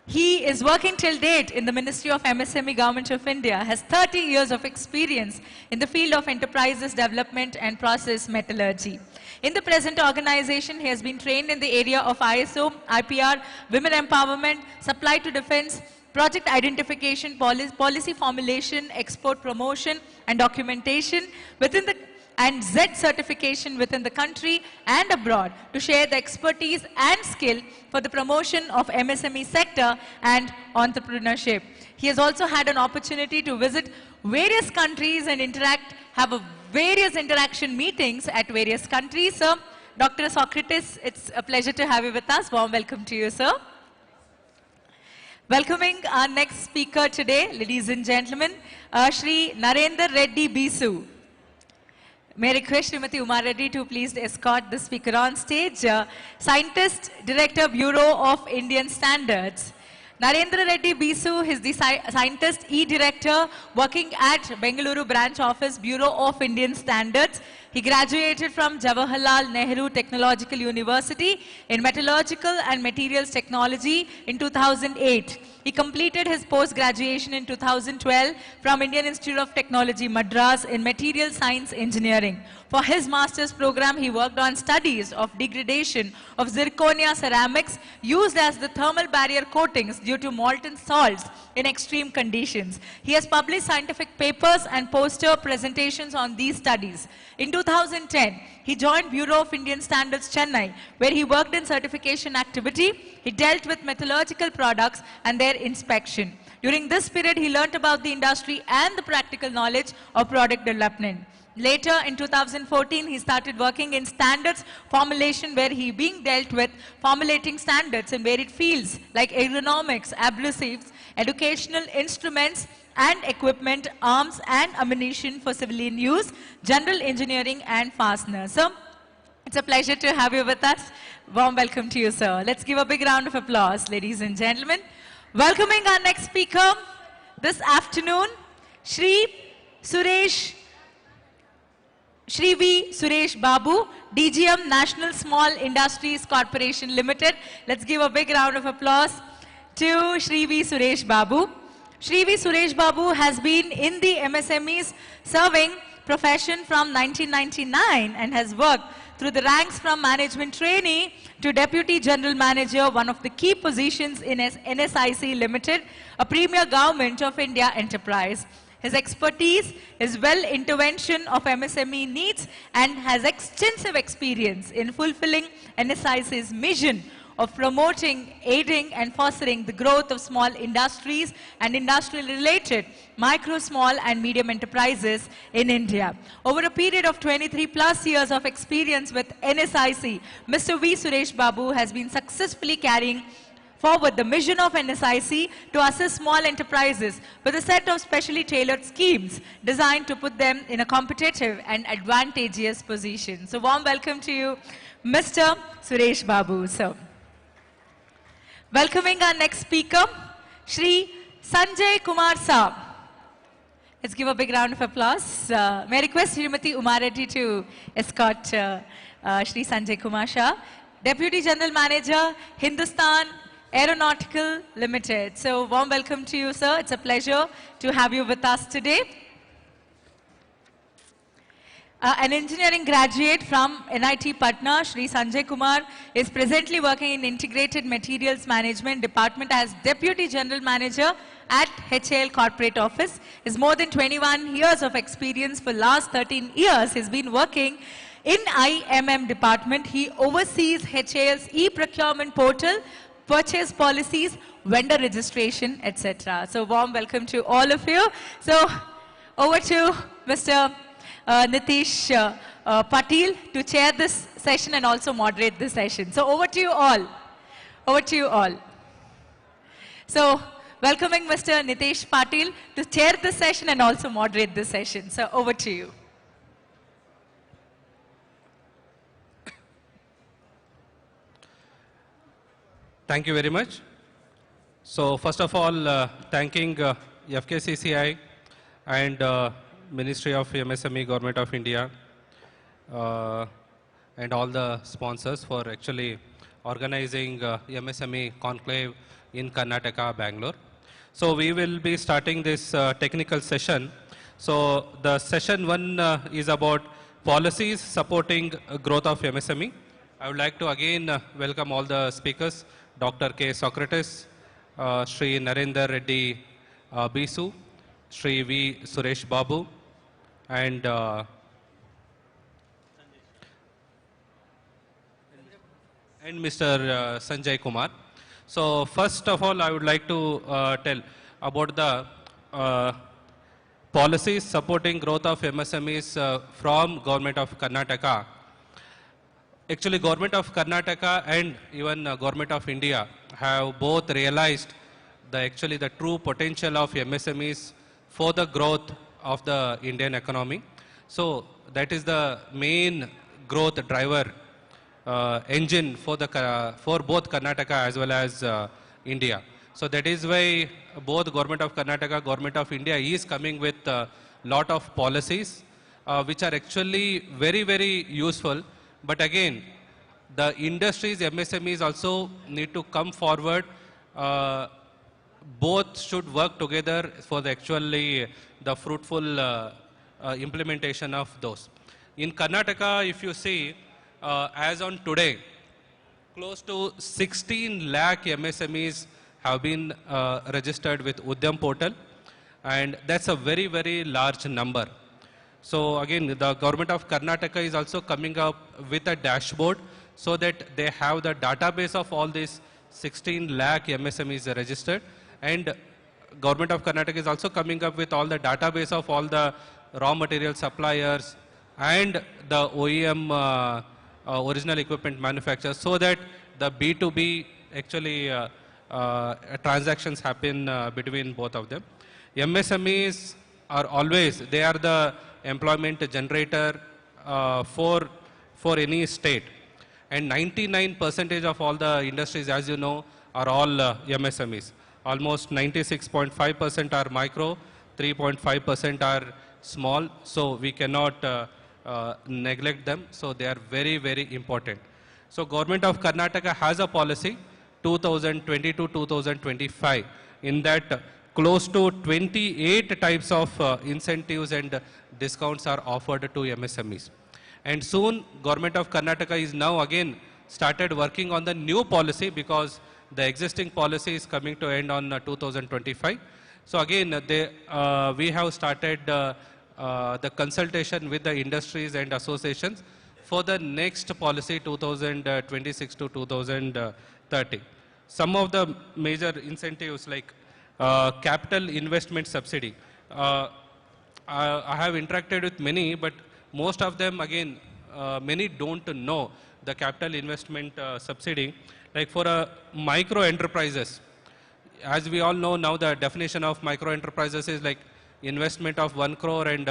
He is working till date in the Ministry of MSME Government of India, has 30 years of experience in the field of enterprises development and process metallurgy. In the present organization, he has been trained in the area of ISO, IPR, women empowerment, supply to defense, project identification, policy formulation, export promotion and documentation within the and Z certification within the country and abroad to share the expertise and skill for the promotion of MSME sector and entrepreneurship. He has also had an opportunity to visit various countries and have various interaction meetings at various countries. Sir, Dr. Socrates, it's a pleasure to have you with us. Warm welcome to you, sir. Welcoming our next speaker today, ladies and gentlemen, Shri Narendra Reddy Bisu. May I request Srimati Uma Reddy to please escort the speaker on stage. Scientist, Director, Bureau of Indian Standards. Narendra Reddy Bisu is the Scientist E-Director working at Bangalore Branch Office, Bureau of Indian Standards. He graduated from Jawaharlal Nehru Technological University in Metallurgical and Materials Technology in 2008. He completed his post-graduation in 2012 from Indian Institute of Technology, Madras in Material Science Engineering. For his master's program, he worked on studies of degradation of zirconia ceramics used as the thermal barrier coatings due to molten salts in extreme conditions. He has published scientific papers and poster presentations on these studies. In 2010, he joined Bureau of Indian Standards, Chennai, where he worked in certification activity. He dealt with metallurgical products and their inspection. During this period, he learnt about the industry and the practical knowledge of product development. Later, in 2014, he started working in standards formulation, where he being dealt with formulating standards in varied fields like aeronautics, abrasives, educational instruments and equipment, arms and ammunition for civilian use, general engineering and fasteners. So, it's a pleasure to have you with us. Warm welcome to you, sir. Let's give a big round of applause, ladies and gentlemen. Welcoming our next speaker this afternoon, Shri V. Suresh Babu, DGM National Small Industries Corporation Limited. Let's give a big round of applause to Shri V. Suresh Babu. Shri V. Suresh Babu has been in the MSMEs serving profession from 1999 and has worked through the ranks from management trainee to Deputy General Manager, one of the key positions in NSIC Limited, a premier Government of India enterprise. His expertise is well intervention of MSME needs and has extensive experience in fulfilling NSIC's mission of promoting, aiding and fostering the growth of small industries and industry-related micro, small and medium enterprises in India. Over a period of 23 plus years of experience with NSIC, Mr. V. Suresh Babu has been successfully carrying forward the mission of NSIC to assist small enterprises with a set of specially tailored schemes designed to put them in a competitive and advantageous position. So warm welcome to you, Mr. Suresh Babu, sir. Welcoming our next speaker, Shri Sanjay Kumar Saab. Let's give a big round of applause. May I request Srimati Uma Reddy to escort Shri Sanjay Kumar Shah, Deputy General Manager, Hindustan Aeronautical Limited. So warm welcome to you, sir. It's a pleasure to have you with us today. An engineering graduate from NIT Patna, Shri Sanjay Kumar is presently working in Integrated Materials Management Department as Deputy General Manager at HAL Corporate Office. Is more than 21 years of experience. For last 13 years, he's been working in IMM department. He oversees HAL's e-procurement portal, purchase policies, vendor registration, etc. So warm welcome to all of you. So over to Mr. Nitish Patil to chair this session and also moderate this session. So over to you all. Over to you all. So welcoming Mr. Nitish Patil to chair this session and also moderate this session. So over to you. Thank you very much. So first of all, thanking FKCCI and Ministry of MSME, Government of India, and all the sponsors for actually organizing MSME Conclave in Karnataka, Bangalore. So we will be starting this technical session. So the session one is about policies supporting growth of MSME. I would like to again welcome all the speakers, Dr. K. Socrates, Shri Narendra Reddy Bisu, Shri V. Suresh Babu, and Mr. Sanjay Kumar. So first of all, I would like to tell about the policies supporting growth of MSMEs from Government of Karnataka. Actually, Government of Karnataka and even Government of India have both realized the true potential of MSMEs for the growth of the Indian economy. So that is the main growth driver engine for both Karnataka as well as India. So that is why both Government of Karnataka, Government of India is coming with a lot of policies which are actually very, very useful. But again, the industries, MSMEs also need to come forward. Both should work together for the fruitful implementation of those. In Karnataka, if you see, as on today, close to 16 lakh MSMEs have been registered with Udyam portal, and that's a very, very large number. So again, the Government of Karnataka is also coming up with a dashboard so that they have the database of all these 16 lakh MSMEs registered, and Government of Karnataka is also coming up with all the database of all the raw material suppliers and the OEM original equipment manufacturers, so that the B2B actually transactions happen between both of them. MSMEs are always, they are the employment generator for any state. And 99% of all the industries, as you know, are all MSMEs. Almost 96.5% are micro, 3.5% are small, so we cannot neglect them. So they are very, very important. So Government of Karnataka has a policy 2020-2025 in that close to 28 types of incentives and discounts are offered to MSMEs. And soon Government of Karnataka is now again started working on the new policy, because the existing policy is coming to end on 2025. So again, we have started the consultation with the industries and associations for the next policy 2026 to 2030. Some of the major incentives like capital investment subsidy. I have interacted with many, but most of them, again, many don't know the capital investment subsidy. Like for micro enterprises, as we all know now, the definition of micro enterprises is like investment of 1 crore and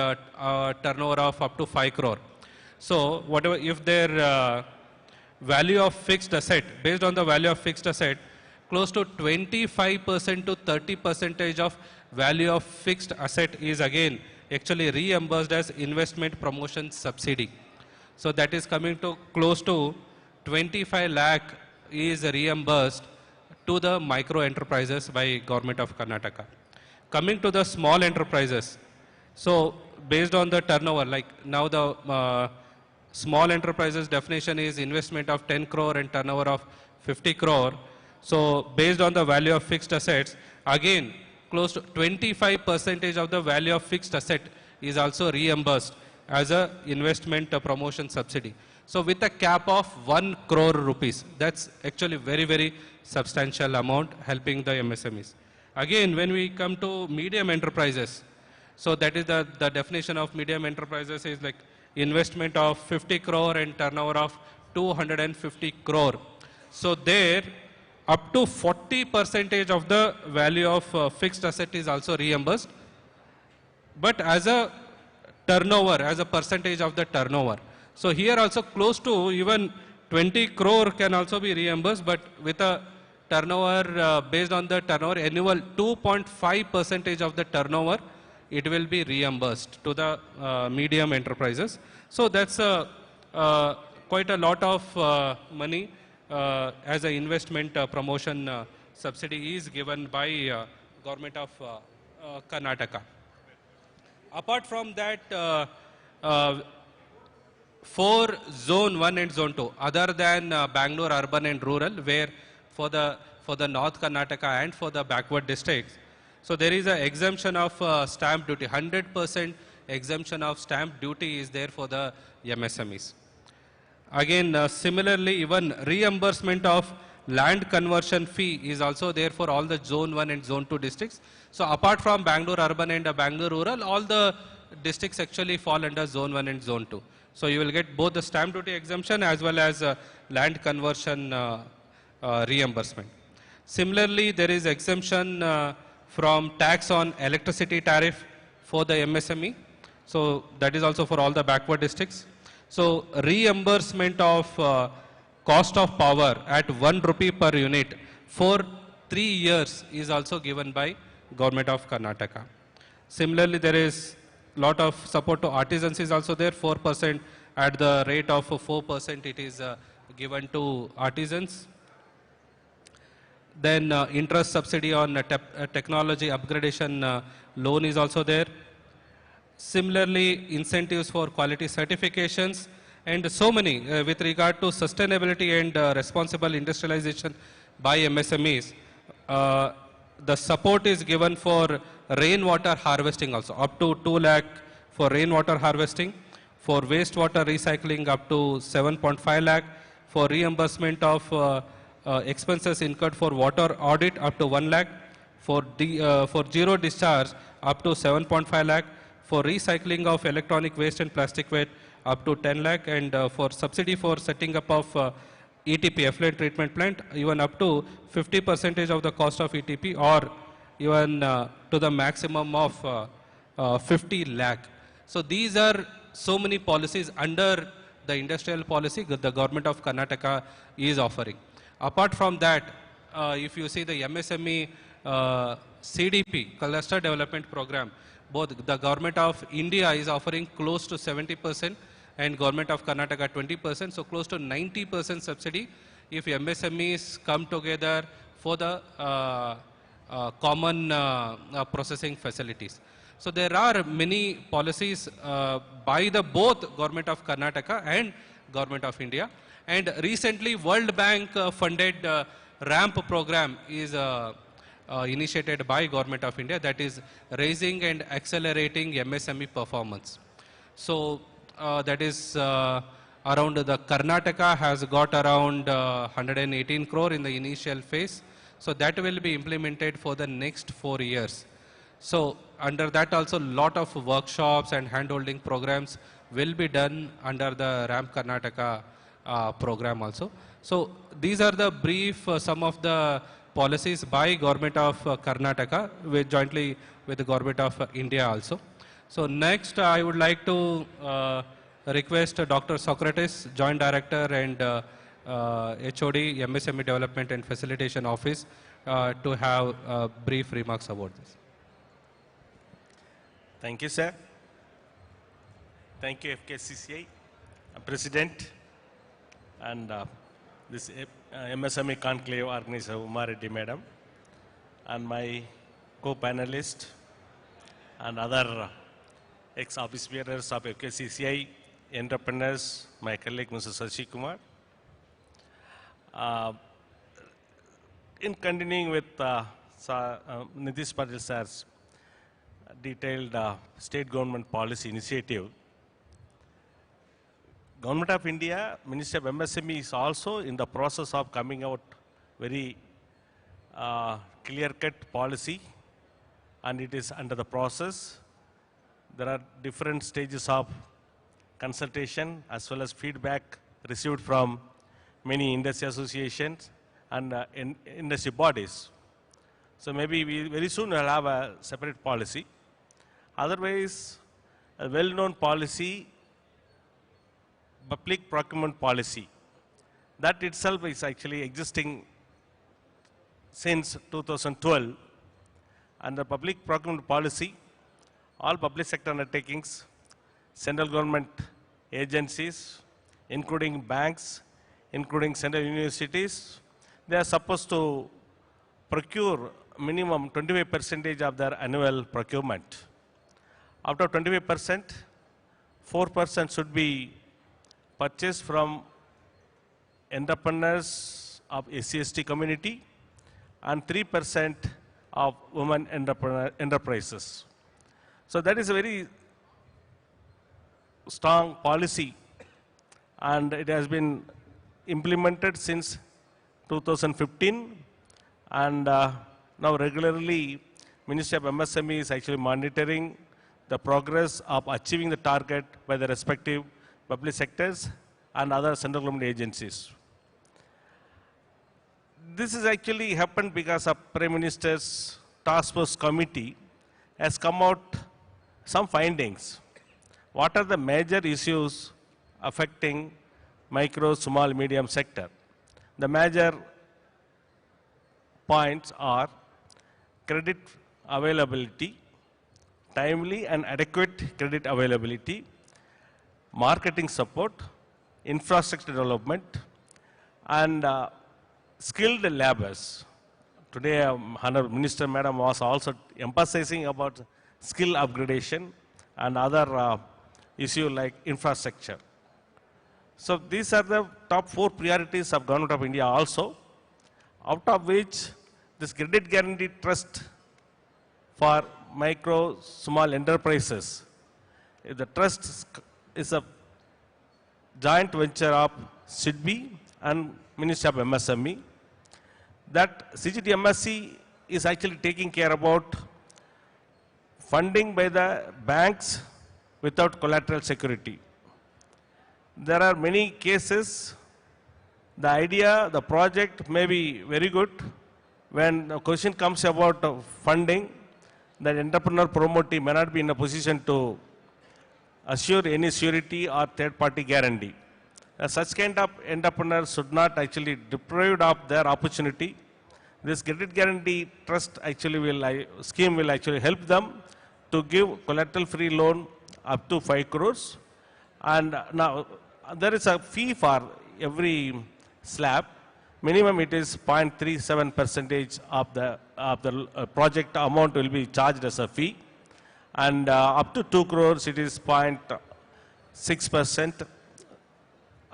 turnover of up to 5 crore. So whatever, if their value of fixed asset, based on the value of fixed asset, close to 25% to 30% of value of fixed asset is again actually reimbursed as investment promotion subsidy. So that is coming to close to 25 lakh is reimbursed to the micro enterprises by Government of Karnataka. Coming to the small enterprises, so based on the turnover, like now the small enterprises definition is investment of 10 crore and turnover of 50 crore. So based on the value of fixed assets, again close to 25% of the value of fixed asset is also reimbursed as a investment promotion subsidy. So with a cap of 1 crore rupees, that's actually very, very substantial amount helping the MSMEs. Again, when we come to medium enterprises, so that is the definition of medium enterprises is like investment of 50 crore and turnover of 250 crore. So there, up to 40% of the value of fixed asset is also reimbursed, but as a turnover, as a percentage of the turnover. So here also close to even 20 crore can also be reimbursed, but with a turnover based on the turnover annual 2.5% of the turnover, it will be reimbursed to the medium enterprises. So that's quite a lot of money as an investment promotion subsidy is given by Government of Karnataka. Apart from that, for Zone 1 and Zone 2, other than Bangalore urban and rural, where for the North Karnataka and for the backward districts, so there is an exemption of stamp duty, 100% exemption of stamp duty is there for the MSMEs. Again, similarly, even reimbursement of land conversion fee is also there for all the Zone 1 and Zone 2 districts. So apart from Bangalore urban and Bangalore rural, all the districts actually fall under Zone 1 and Zone 2. So you will get both the stamp duty exemption as well as land conversion reimbursement. Similarly, there is exemption from tax on electricity tariff for the MSME. So that is also for all the backward districts. So reimbursement of cost of power at 1 rupee per unit for 3 years is also given by Government of Karnataka. Similarly, there is lot of support to artisans is also there, 4% at the rate of 4% it is given to artisans. Then interest subsidy on technology upgradation loan is also there. Similarly, incentives for quality certifications and so many with regard to sustainability and responsible industrialization by MSMEs. The support is given for rainwater harvesting also, up to 2 lakh for rainwater harvesting, for wastewater recycling up to 7.5 lakh, for reimbursement of expenses incurred for water audit up to 1 lakh, for zero discharge up to 7.5 lakh, for recycling of electronic waste and plastic waste up to 10 lakh, and for subsidy for setting up of ETP, effluent treatment plant, even up to 50% of the cost of ETP, or even to the maximum of 50 lakh. So these are so many policies under the industrial policy the Government of Karnataka is offering. Apart from that, if you see the MSME CDP, Cluster Development Program, both the Government of India is offering close to 70% and Government of Karnataka 20%, so close to 90% subsidy if MSMEs come together for the common processing facilities. So there are many policies by the both Government of Karnataka and Government of India. And recently World Bank funded RAMP program is initiated by Government of India, that is raising and accelerating MSME performance. So that is around the Karnataka has got around 118 crore in the initial phase. So that will be implemented for the next 4 years. So under that also lot of workshops and handholding programs will be done under the RAMP Karnataka program also. So these are the brief some of the policies by Government of Karnataka with jointly with the Government of India also. So next I would like to request Dr. Socrates, Joint Director and HOD, MSME Development and Facilitation Office to have brief remarks about this. Thank you, sir. Thank you, FKCCI President and this MSME Conclave organizer, Uma Reddy Madam, and my co-panelist and other ex-office bearers of FKCCI, entrepreneurs, my colleague Mr. Sashi Kumar. In continuing with Nitish Patil sir's detailed state government policy initiative, Government of India, Ministry of MSME is also in the process of coming out very clear-cut policy, and it is under the process. There are different stages of consultation as well as feedback received from many industry associations and industry bodies. So maybe we very soon will have a separate policy. Otherwise, a well-known policy, public procurement policy, that itself is actually existing since 2012. Under public procurement policy, all public sector undertakings, central government agencies, including banks, including central universities, they are supposed to procure minimum 25% of their annual procurement. Out of 25%, 4% should be purchased from entrepreneurs of SC/ST community and 3% of women enterprises. So that is a very strong policy, and it has been implemented since 2015, and now regularly Ministry of MSME is actually monitoring the progress of achieving the target by the respective public sectors and other central government agencies. This has actually happened because of Prime Minister's Task Force Committee has come out some findings. what are the major issues affecting micro, small, medium sector? The major points are credit availability, timely and adequate credit availability, marketing support, infrastructure development, and skilled laborers. Today, Honorable Minister Madam was also emphasizing about skill upgradation and other issues like infrastructure. So these are the top 4 priorities of Government of India also, out of which this credit guarantee trust for micro, small enterprises. The trust is a joint venture of SIDBI and Ministry of MSME. That CGTMSE is actually taking care about funding by the banks without collateral security. There are many cases, the idea, the project may be very good. When the question comes about funding, the entrepreneur promotee may not be in a position to assure any surety or third-party guarantee. Such kind of entrepreneurs should not actually deprived of their opportunity. This credit guarantee trust actually scheme will actually help them to give collateral-free loan up to 5 crores. And now there is a fee for every slab. Minimum it is 0.37% of the project amount will be charged as a fee. And up to 2 crores it is 0.6%.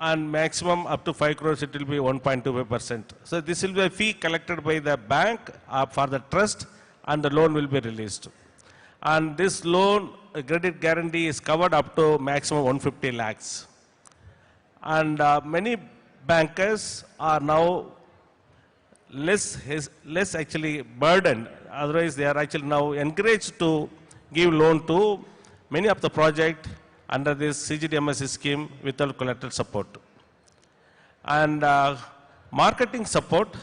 And maximum up to 5 crores it will be 1.25%. So this will be a fee collected by the bank for the trust, and the loan will be released. And this loan credit guarantee is covered up to maximum 150 lakhs. And many bankers are now less actually burdened. Otherwise, they are actually now encouraged to give loan to many of the project under this CGTMSE scheme without collateral support. And marketing support,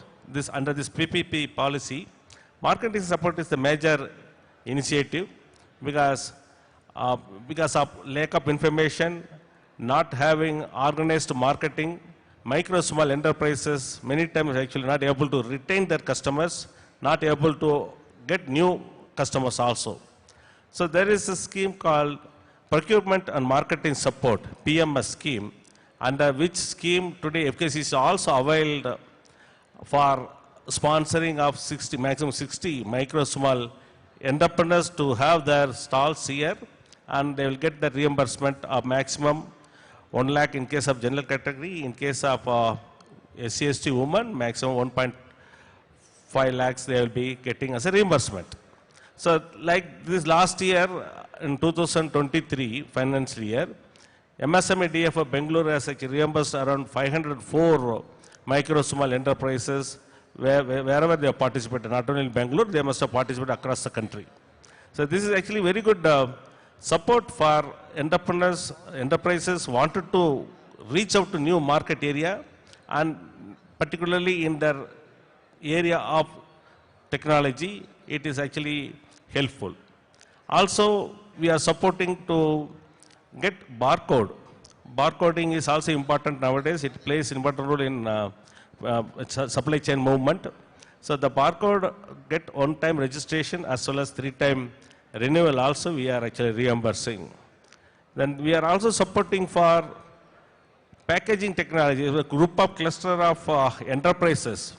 under this PPP policy, marketing support is the major initiative because of lack of information, not having organized marketing, micro small enterprises many times actually not able to retain their customers, not able to get new customers also. So there is a scheme called Procurement and Marketing Support, PMS scheme, under which scheme today FKCCI also availed for sponsoring of maximum 60 micro small entrepreneurs to have their stalls here, and they will get the reimbursement of maximum 1 lakh in case of general category. In case of SC/ST women, maximum 1.5 lakhs they will be getting as a reimbursement. So like this last year, in 2023 financial year, MSME DF of Bangalore has actually reimbursed around 504 micro small enterprises wherever they have participated. Not only in Bangalore, they must have participated across the country. So this is actually very good support for entrepreneurs. Enterprises wanted to reach out to new market area, and particularly in their area of technology, it is actually helpful. Also, we are supporting to get barcode. Barcoding is also important nowadays. It plays an important role in supply chain movement. So the barcode get one-time registration as well as 3-time renewal also we are actually reimbursing. Then we are also supporting for packaging technology. A group of cluster of enterprises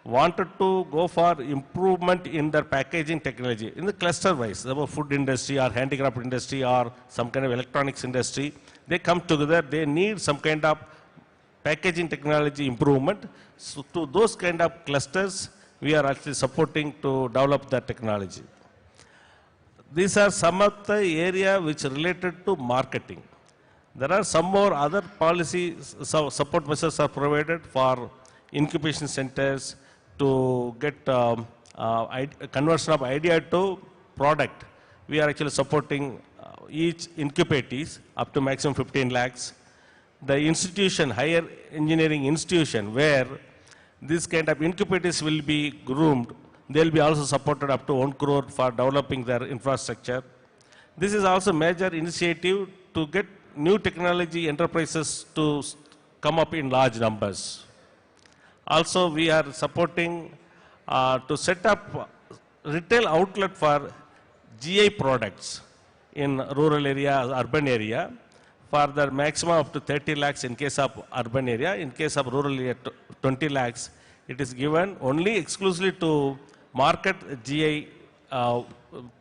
wanted to go for improvement in their packaging technology in the cluster wise, the food industry or handicraft industry or some kind of electronics industry. They come together, they need some kind of packaging technology improvement. So to those kind of clusters, we are actually supporting to develop that technology. These are some of the area which are related to marketing. There are some more other policy support measures are provided for incubation centers to get conversion of idea to product. We are actually supporting each incubatees up to maximum 15 lakhs. The institution, higher engineering institution, where this kind of incubators will be groomed, they will be also supported up to 1 crore for developing their infrastructure. This is also major initiative to get new technology enterprises to come up in large numbers. Also, we are supporting to set up retail outlet for GI products in rural area, urban area, for the maximum up to 30 lakhs in case of urban area. In case of rural area, 20 lakhs. It is given only exclusively to market GI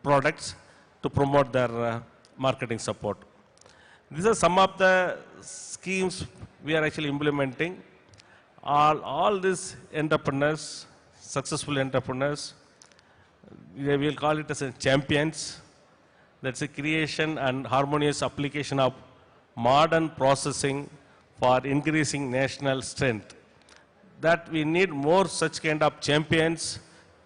products to promote their marketing support. These are some of the schemes we are actually implementing. All these entrepreneurs, successful entrepreneurs, we will call it as champions. That's a creation and harmonious application of modern processing for increasing national strength. That we need more such kind of champions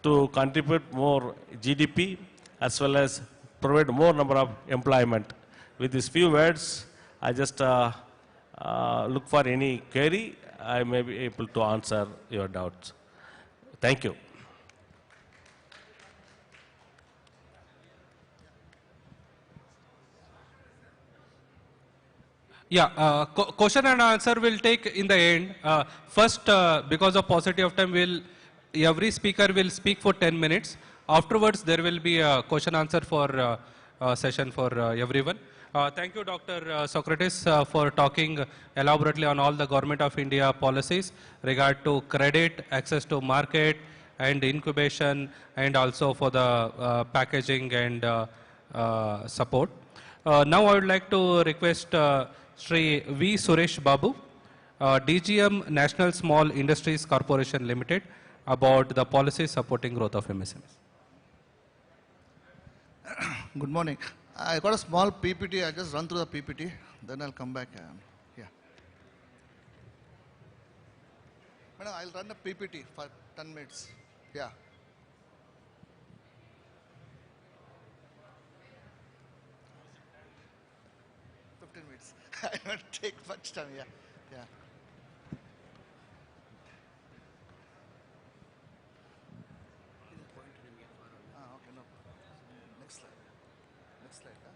to contribute more GDP as well as provide more number of employment. With these few words, I just look for any query. I may be able to answer your doubts. Thank you. Yeah, question and answer will take in the end. First, because of paucity of time, every speaker will speak for 10 minutes. Afterwards, there will be a question answer for session for everyone. Thank you, Dr. Socrates, for talking elaborately on all the Government of India policies regard to credit, access to market, and incubation, and also for the packaging and support. Now, I would like to request Shri V. Suresh Babu, DGM National Small Industries Corporation Limited, about the policy supporting growth of MSMEs. Good morning. I got a small PPT. I just run through the PPT, then I'll come back. Yeah. Madam, I'll run a PPT for 10 minutes. Yeah. I won't take much time, yeah. Yeah. Okay, no. Next slide. Next slide, huh?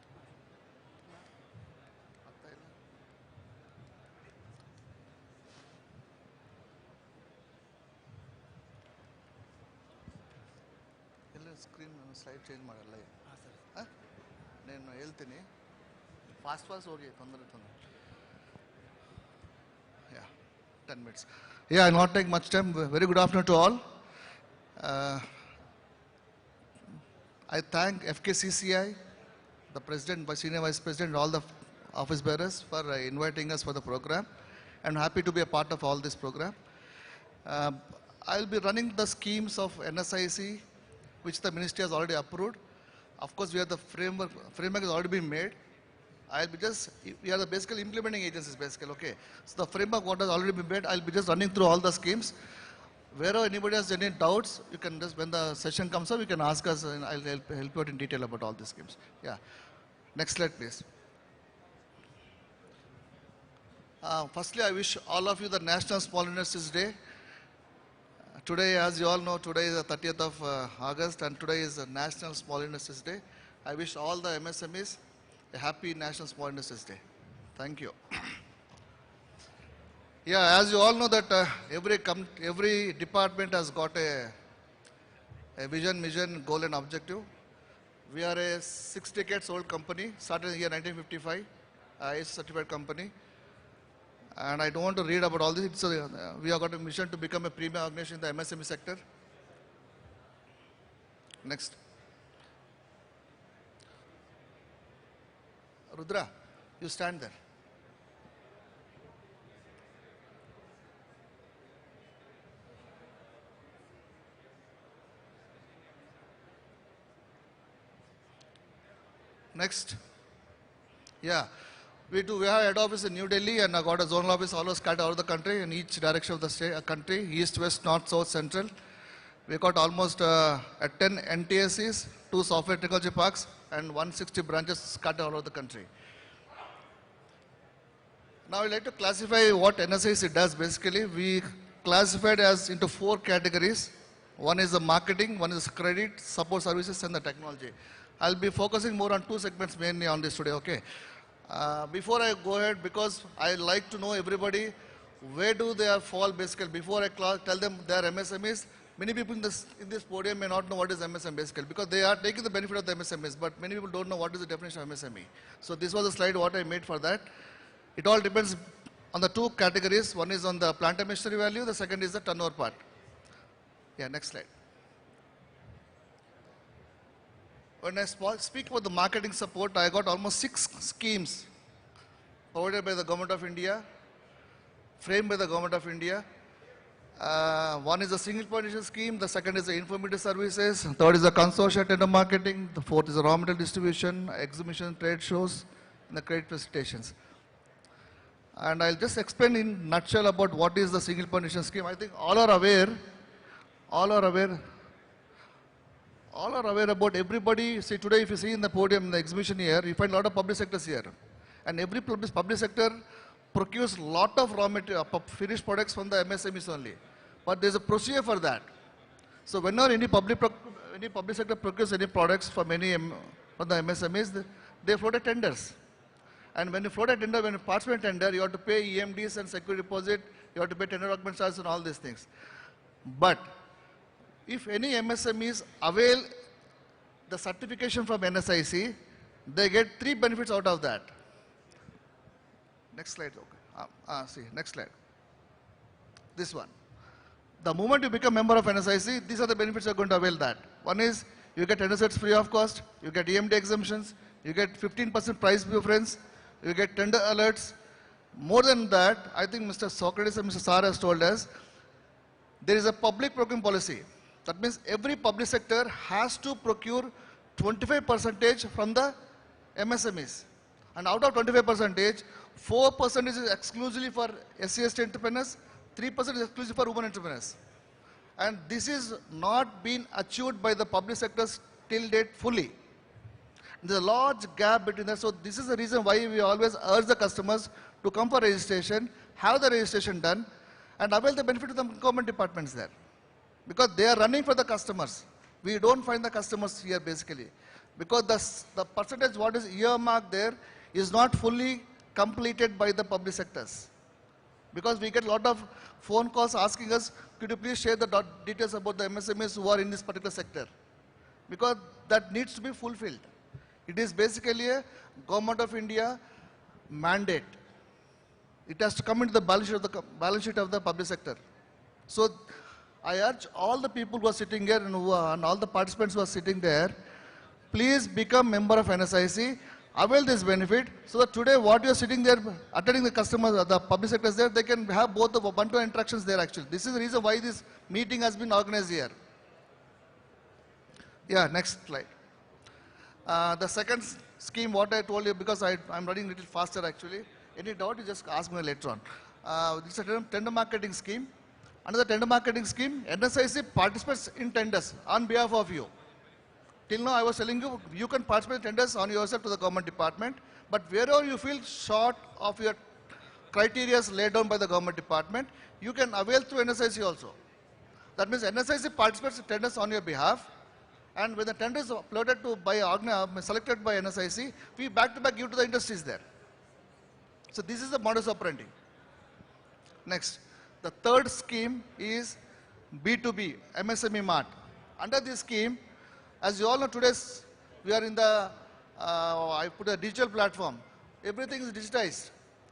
Screen slide change ಮಾಡಲ್ಲ నేను ಹೇಳ್ತೀನಿ fast ಹೋಗಿ ತೊಂದರೆ yeah 10 minutes. Yeah, I'll not take much time. Very good afternoon to all. I thank FKCCI, the president, senior vice president, all the office bearers for inviting us for the program. I'm happy to be a part of all this program. I'll be running the schemes of NSIC, which the ministry has already approved. Of course, we have the framework has already been made. We are the basically implementing agencies, basically, okay. So the framework what has already been made, I'll be just running through all the schemes. Wherever anybody has any doubts, you can just, when the session comes up, you can ask us and I'll help you out in detail about all these schemes. Yeah. Next slide, please. Firstly, I wish all of you the National Small Industries Day. Today, as you all know, today is the 30th of August and today is the National Small Industries Day. I wish all the MSMEs a happy National Small Industries Day. Thank you. Yeah, as you all know that every department has got a vision, mission, goal and objective. We are a 6 decades old company, started in the year 1955, IS certified company. And I don't want to read about all this. So we have got a mission to become a premier organization in the MSME sector. Next. Rudra, you stand there. Next. Yeah. We have head office in New Delhi and I got a zonal office all scattered over the country in each direction of the country, east, west, north, south, central. We got almost 10 NTSCs, 2 software technology parks and 160 branches scattered all over the country. Now I'd like to classify what NSIC does. Basically, we classified as into 4 categories. One is the marketing, one is credit, support services and the technology. I'll be focusing more on 2 segments mainly on this today, okay. Before I go ahead, because I like to know everybody, where do they fall basically? Before I tell them they are MSMEs, many people in this podium may not know what is MSME basically, because they are taking the benefit of the MSMEs, but many people don't know what is the definition of MSME. So this was a slide what I made for that. It all depends on the two categories. One is on the plant and machinery value, the second is the turnover part. Yeah, next slide. When I speak about the marketing support, I got almost 6 schemes provided by the Government of India, framed by the Government of India. One is the single position scheme, the second is the informative services, third is the consortia tender marketing, the fourth is the raw material distribution, exhibition, trade shows, and the credit presentations. And I'll just explain in nutshell about what is the single position scheme. I think all are aware about everybody. See, today if you see in the podium, in the exhibition here, you find a lot of public sectors here. And every public sector procures a lot of raw material, finished products from the MSMEs only. But there's a procedure for that. So whenever any public sector procures any products from the MSMEs, they float a tenders. And when you float a tender, when you participate in tender, you have to pay EMDs and security deposit, you have to pay tender document charges and all these things. But if any MSMEs avail the certification from NSIC, they get 3 benefits out of that. Next slide. Okay. Next slide. This one. The moment you become member of NSIC, these are the benefits you are going to avail that. One is you get tender sets free of cost, you get EMD exemptions, you get 15% price preference, you get tender alerts. More than that, I think Mr. Socrates and Mr. Sar has told us, there is a public procurement policy. That means every public sector has to procure 25% from the MSMEs. And out of 25%, 4% is exclusively for SC/ST entrepreneurs, 3% is exclusive for women entrepreneurs. And this is not been achieved by the public sectors till date fully. There's a large gap between that. So this is the reason why we always urge the customers to come for registration, have the registration done, and avail the benefit of the government departments there. Because they are running for the customers. We don't find the customers here basically. Because the percentage what is earmarked there is not fully completed by the public sectors. Because we get a lot of phone calls asking us, could you please share the details about the MSMEs who are in this particular sector? Because that needs to be fulfilled. It is basically a Government of India mandate. It has to come into the balance sheet of the public sector. So I urge all the people who are sitting here and all the participants who are sitting there, please become member of NSIC, avail this benefit, so that today what you are sitting there, attending the customers, the public sectors there, they can have both the one-to-one interactions there actually. This is the reason why this meeting has been organized here. Yeah, next slide. The second scheme, what I told you, because I'm running a little faster actually. Any doubt, you just ask me later on. This is a tender marketing scheme. Under the tender marketing scheme, NSIC participates in tenders on behalf of you. Till now, I was telling you, you can participate in tenders on yourself to the government department, but wherever you feel short of your criteria laid down by the government department, you can avail through NSIC also. That means NSIC participates in tenders on your behalf, and when the tender is uploaded selected by NSIC, we back-to-back give to the industries there. So this is the modus operandi. Next, the third scheme is B2B, MSME Mart. Under this scheme, as you all know, today we are in the, I put a digital platform. Everything is digitized.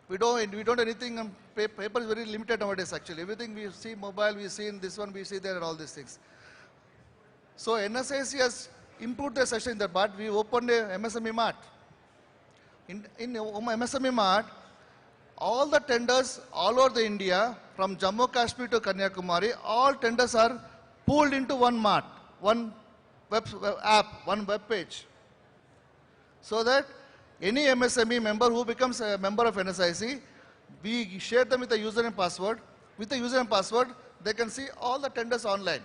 We don't anything, paper is very limited nowadays actually. Everything we see mobile, we see in this one, we see there and all these things. So NSIC has improved the session in that, but we opened a MSME Mart. In MSME Mart, all the tenders all over the India, from Jammu Kashmir to Kanyakumari, all tenders are pooled into one mart, one web app, one web page. So that any MSME member who becomes a member of NSIC, we share them with a user and password. With the user and password, they can see all the tenders online.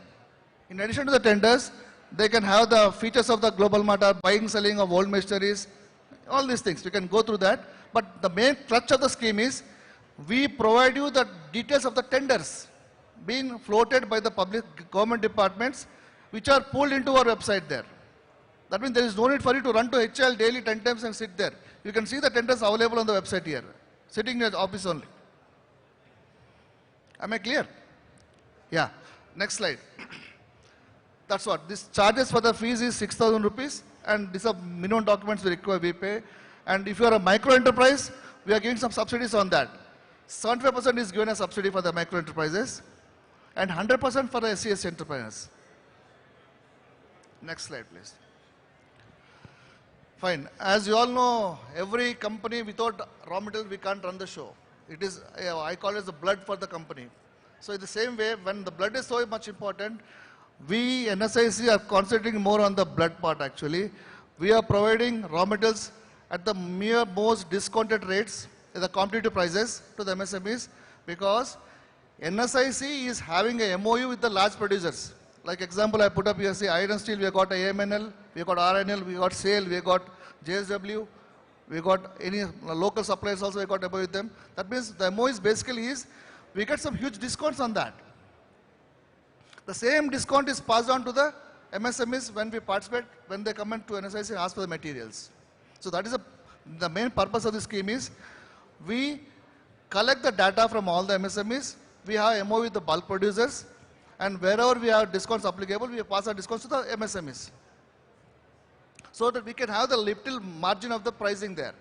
In addition to the tenders, they can have the features of the global mart, buying, selling of old machineries, all these things. We can go through that. But the main crutch of the scheme is, we provide you the details of the tenders being floated by the public government departments, which are pulled into our website there. That means there is no need for you to run to HL daily 10 times and sit there. You can see the tenders available on the website here, sitting in your office only. Am I clear? Yeah. Next slide. That's what. This charges for the fees is 6,000 rupees, and these are minimum documents we require, we pay. And if you are a micro enterprise, we are giving some subsidies on that. 75% is given as subsidy for the micro enterprises, and 100% for the SCS entrepreneurs. Next slide, please. Fine. As you all know, every company without raw material, we can't run the show. It is, I call it as the blood for the company. So in the same way, when the blood is so much important, we, NSIC, are concentrating more on the blood part actually. We are providing raw materials at the mere most discounted rates, at the competitive prices to the MSMEs, because NSIC is having a MOU with the large producers. Like example, I put up here, say iron steel, we have got AMNL, we have got RNL, we got SAIL, we have got JSW, we got any local suppliers also, we got MOU with them. That means the MOU is basically is, we get some huge discounts on that. The same discount is passed on to the MSMEs when we participate, when they come into NSIC and ask for the materials. So that is the main purpose of this scheme is, we collect the data from all the MSMEs, we have MOU with the bulk producers, and wherever we have discounts applicable, we pass our discounts to the MSMEs. So that we can have the little margin of the pricing there,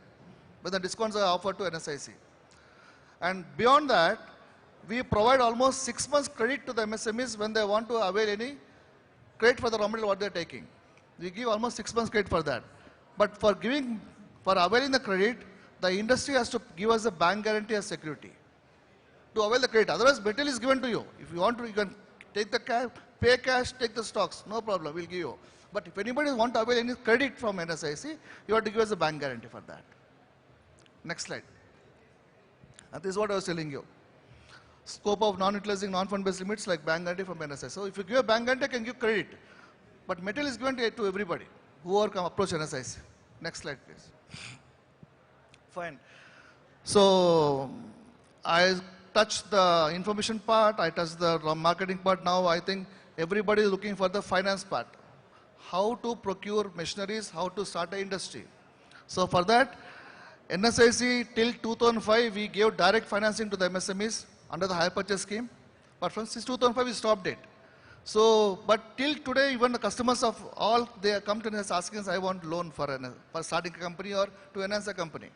when the discounts are offered to NSIC. And beyond that, we provide almost 6 months credit to the MSMEs when they want to avail any credit for the raw material what they are taking. We give almost 6 months credit for that. But for availing the credit, the industry has to give us a bank guarantee as security to avail the credit. Otherwise, material is given to you. If you want to, you can take the cash, pay cash, take the stocks, no problem, we'll give you. But if anybody want to avail any credit from NSIC, you have to give us a bank guarantee for that. Next slide. And this is what I was telling you. Scope of non-utilizing non-fund-based limits like bank guarantee from NSIC. So if you give a bank guarantee, you can give credit. But material is given to everybody who can approach NSIC. Next slide, please. Fine. So I touched the information part, I touched the marketing part. Now I think everybody is looking for the finance part. How to procure machineries, how to start an industry. So for that, NSIC till 2005, we gave direct financing to the MSMEs under the hire purchase scheme. But from since 2005, we stopped it. So, but till today, even the customers of all, they come to us asking us, I want loan for starting a company or to enhance a company.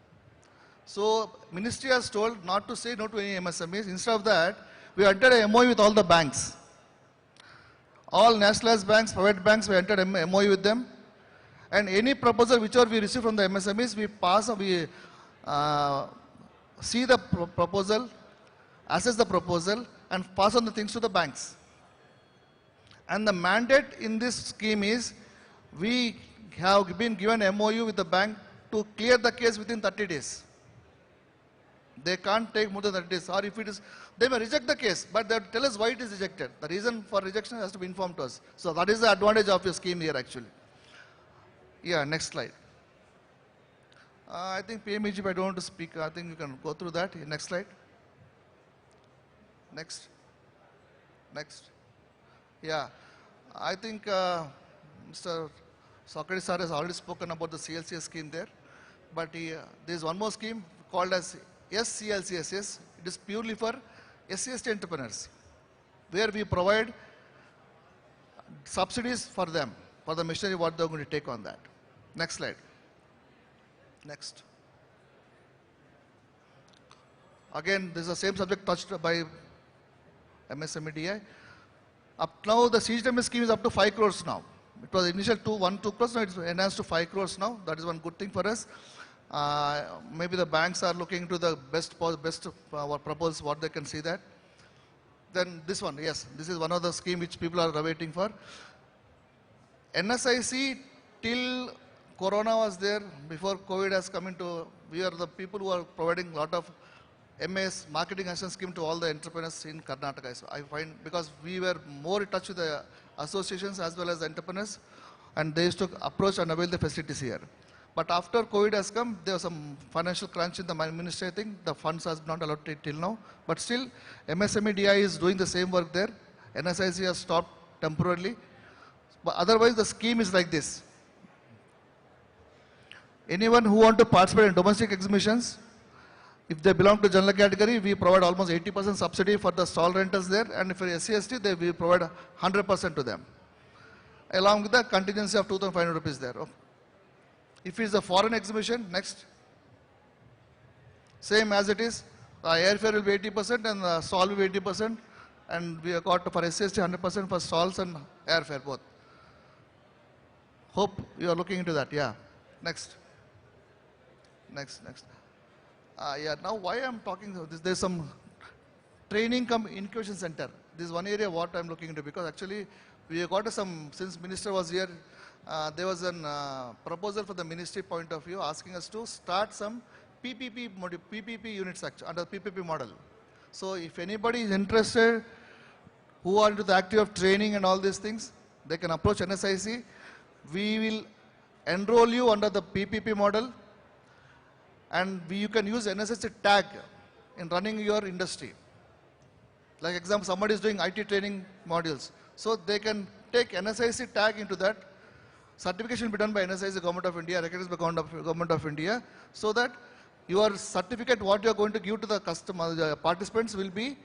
So, ministry has told not to say no to any MSMEs. Instead of that, we entered a MOU with all the banks. All nationalized banks, private banks, we entered a MOU with them. And any proposal whichever we receive from the MSMEs, we see the proposal, assess the proposal, and pass on the things to the banks. And the mandate in this scheme is, we have been given MOU with the bank to clear the case within 30 days. They can't take more than 30 days, or if it is, they may reject the case, but they have to tell us why it is rejected. The reason for rejection has to be informed to us. So that is the advantage of your scheme here actually. Yeah, next slide. I think PMEG, I don't want to speak, I think you can go through that. Next slide. Next. Next. Yeah, I think Mr. Socrates sir has already spoken about the CLCS scheme there, but there is one more scheme called as SCLCSS. It is purely for SC/ST entrepreneurs, where we provide subsidies for them, for the machinery what they are going to take on that. Next slide. Next. Again, this is the same subject touched by MSME DI. Up now, the CGTMS scheme is up to 5 crores now. It was initial 2 crores, now it's enhanced to 5 crores now. That is one good thing for us. Maybe the banks are looking to the best proposals, what they can see that. Then this one, yes, this is one of the scheme which people are waiting for. NSIC till Corona was there, before COVID has come into, we are the people who are providing a lot of MS, marketing action scheme to all the entrepreneurs in Karnataka. So I find, because we were more in touch with the associations as well as the entrepreneurs, and they used to approach and avail the facilities here. But after COVID has come, there was some financial crunch in the ministry, I think. The funds has not allowed till now. But still, MSME DI is doing the same work there. NSIC has stopped temporarily. But otherwise, the scheme is like this. Anyone who want to participate in domestic exhibitions, if they belong to general category, we provide almost 80% subsidy for the stall renters there, and for SC/ST, we provide 100% to them, along with the contingency of 2,500 rupees there. Okay. If it is a foreign exhibition, next. Same as it is, airfare will be 80% and the stall will be 80%, and we have got for SC/ST 100% for stalls and airfare both. Hope you are looking into that. Yeah. Next. Yeah, now why I'm talking about this, there's some training come incubation center. This is one area what I'm looking into, because actually we have got some, since minister was here, there was a proposal for the ministry point of view asking us to start some PPP units under PPP model. So if anybody is interested, who are into the active of training and all these things, they can approach NSIC. We will enroll you under the PPP model, and you can use NSIC tag in running your industry. Like example, somebody is doing IT training modules, so they can take NSIC tag into that. Certification will be done by NSIC, Government of India, recognized by Government of India, so that your certificate, what you are going to give to the customer, the participants, will be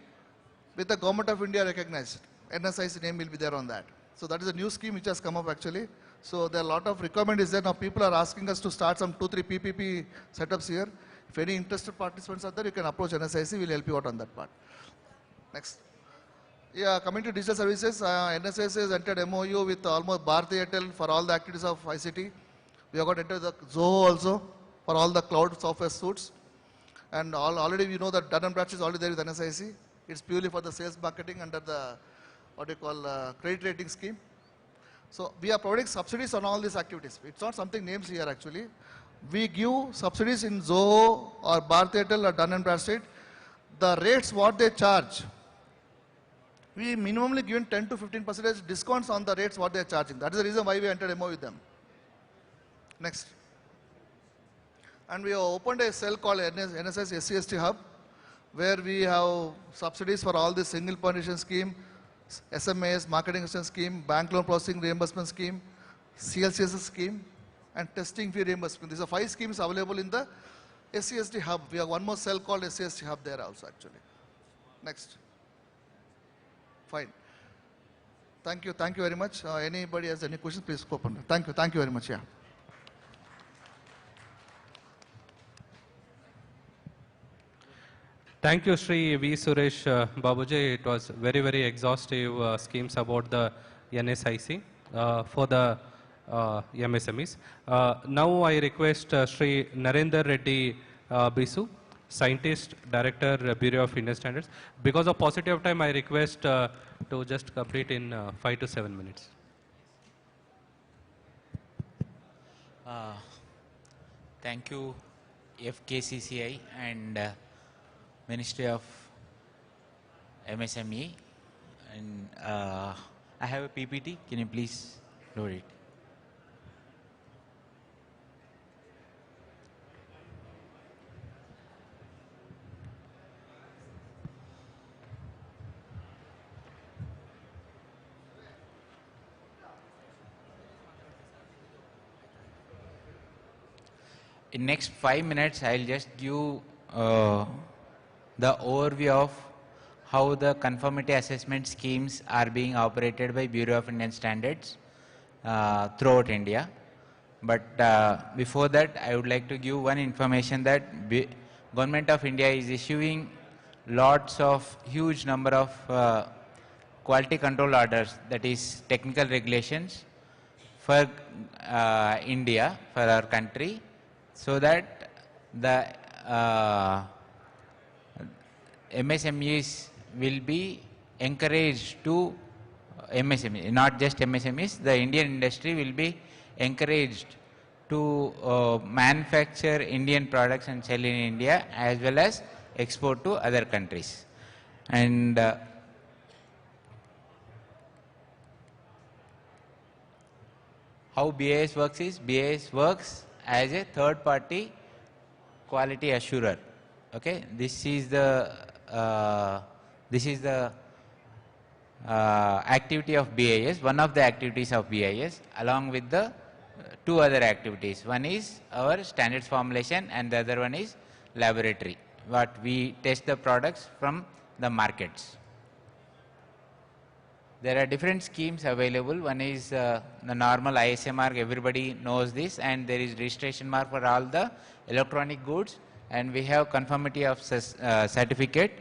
with the Government of India recognized. NSIC name will be there on that. So that is a new scheme which has come up actually. So there are a lot of requirement is there. Now people are asking us to start some 2-3 PPP setups here. If any interested participants are there, you can approach NSIC. We'll help you out on that part. Next. Yeah, coming to digital services, NSIC has entered MOU with almost Bharti Airtel for all the activities of ICT. We have got entered the Zoho also for all the cloud software suites. And already we know that Dun & Bradstreet is already there with NSIC. It's purely for the sales marketing under the, what you call, credit rating scheme. So we are providing subsidies on all these activities. It's not something names here actually. We give subsidies in Zoho or Bharti Airtel or Dun & Bradstreet. The rates what they charge, we minimally given 10 to 15% discounts on the rates what they are charging. That is the reason why we entered MOU with them. Next. And we have opened a cell called NSS SC/ST Hub, where we have subsidies for all the single permission scheme, SMAs, marketing assistance scheme, bank loan processing reimbursement scheme, CLCS scheme, and testing fee reimbursement. These are 5 schemes available in the SC/ST Hub. We have one more cell called SC/ST Hub there also actually. Next. Fine. Thank you very much. Anybody has any questions, please open. Thank you very much. Yeah. Thank you, Sri V. Suresh Babuji. It was very, very exhaustive schemes about the NSIC for the MSMEs. Now I request Sri Narendra Reddy Bisu, Scientist, Director, Bureau of Indian Standards. Because of paucity of time, I request to just complete in 5 to 7 minutes. Thank you, FKCCI and Ministry of MSME. And I have a PPT. Can you please load it? In next 5 minutes, I'll just give the overview of how the conformity assessment schemes are being operated by Bureau of Indian Standards throughout India. But before that, I would like to give one information that Government of India is issuing lots of huge number of quality control orders, that is technical regulations for India, for our country, so that the MSMEs will be encouraged to MSME, not just MSMEs, the Indian industry will be encouraged to manufacture Indian products and sell in India as well as export to other countries. And how BIS works is, BIS works as a third party quality assurer. Okay, this is the activity of BIS, one of the activities of BIS, along with the two other activities. One is our standards formulation and the other one is laboratory, what we test the products from the markets. There are different schemes available. One is the normal ISA mark, everybody knows this, and there is registration mark for all the electronic goods, and we have conformity of certificate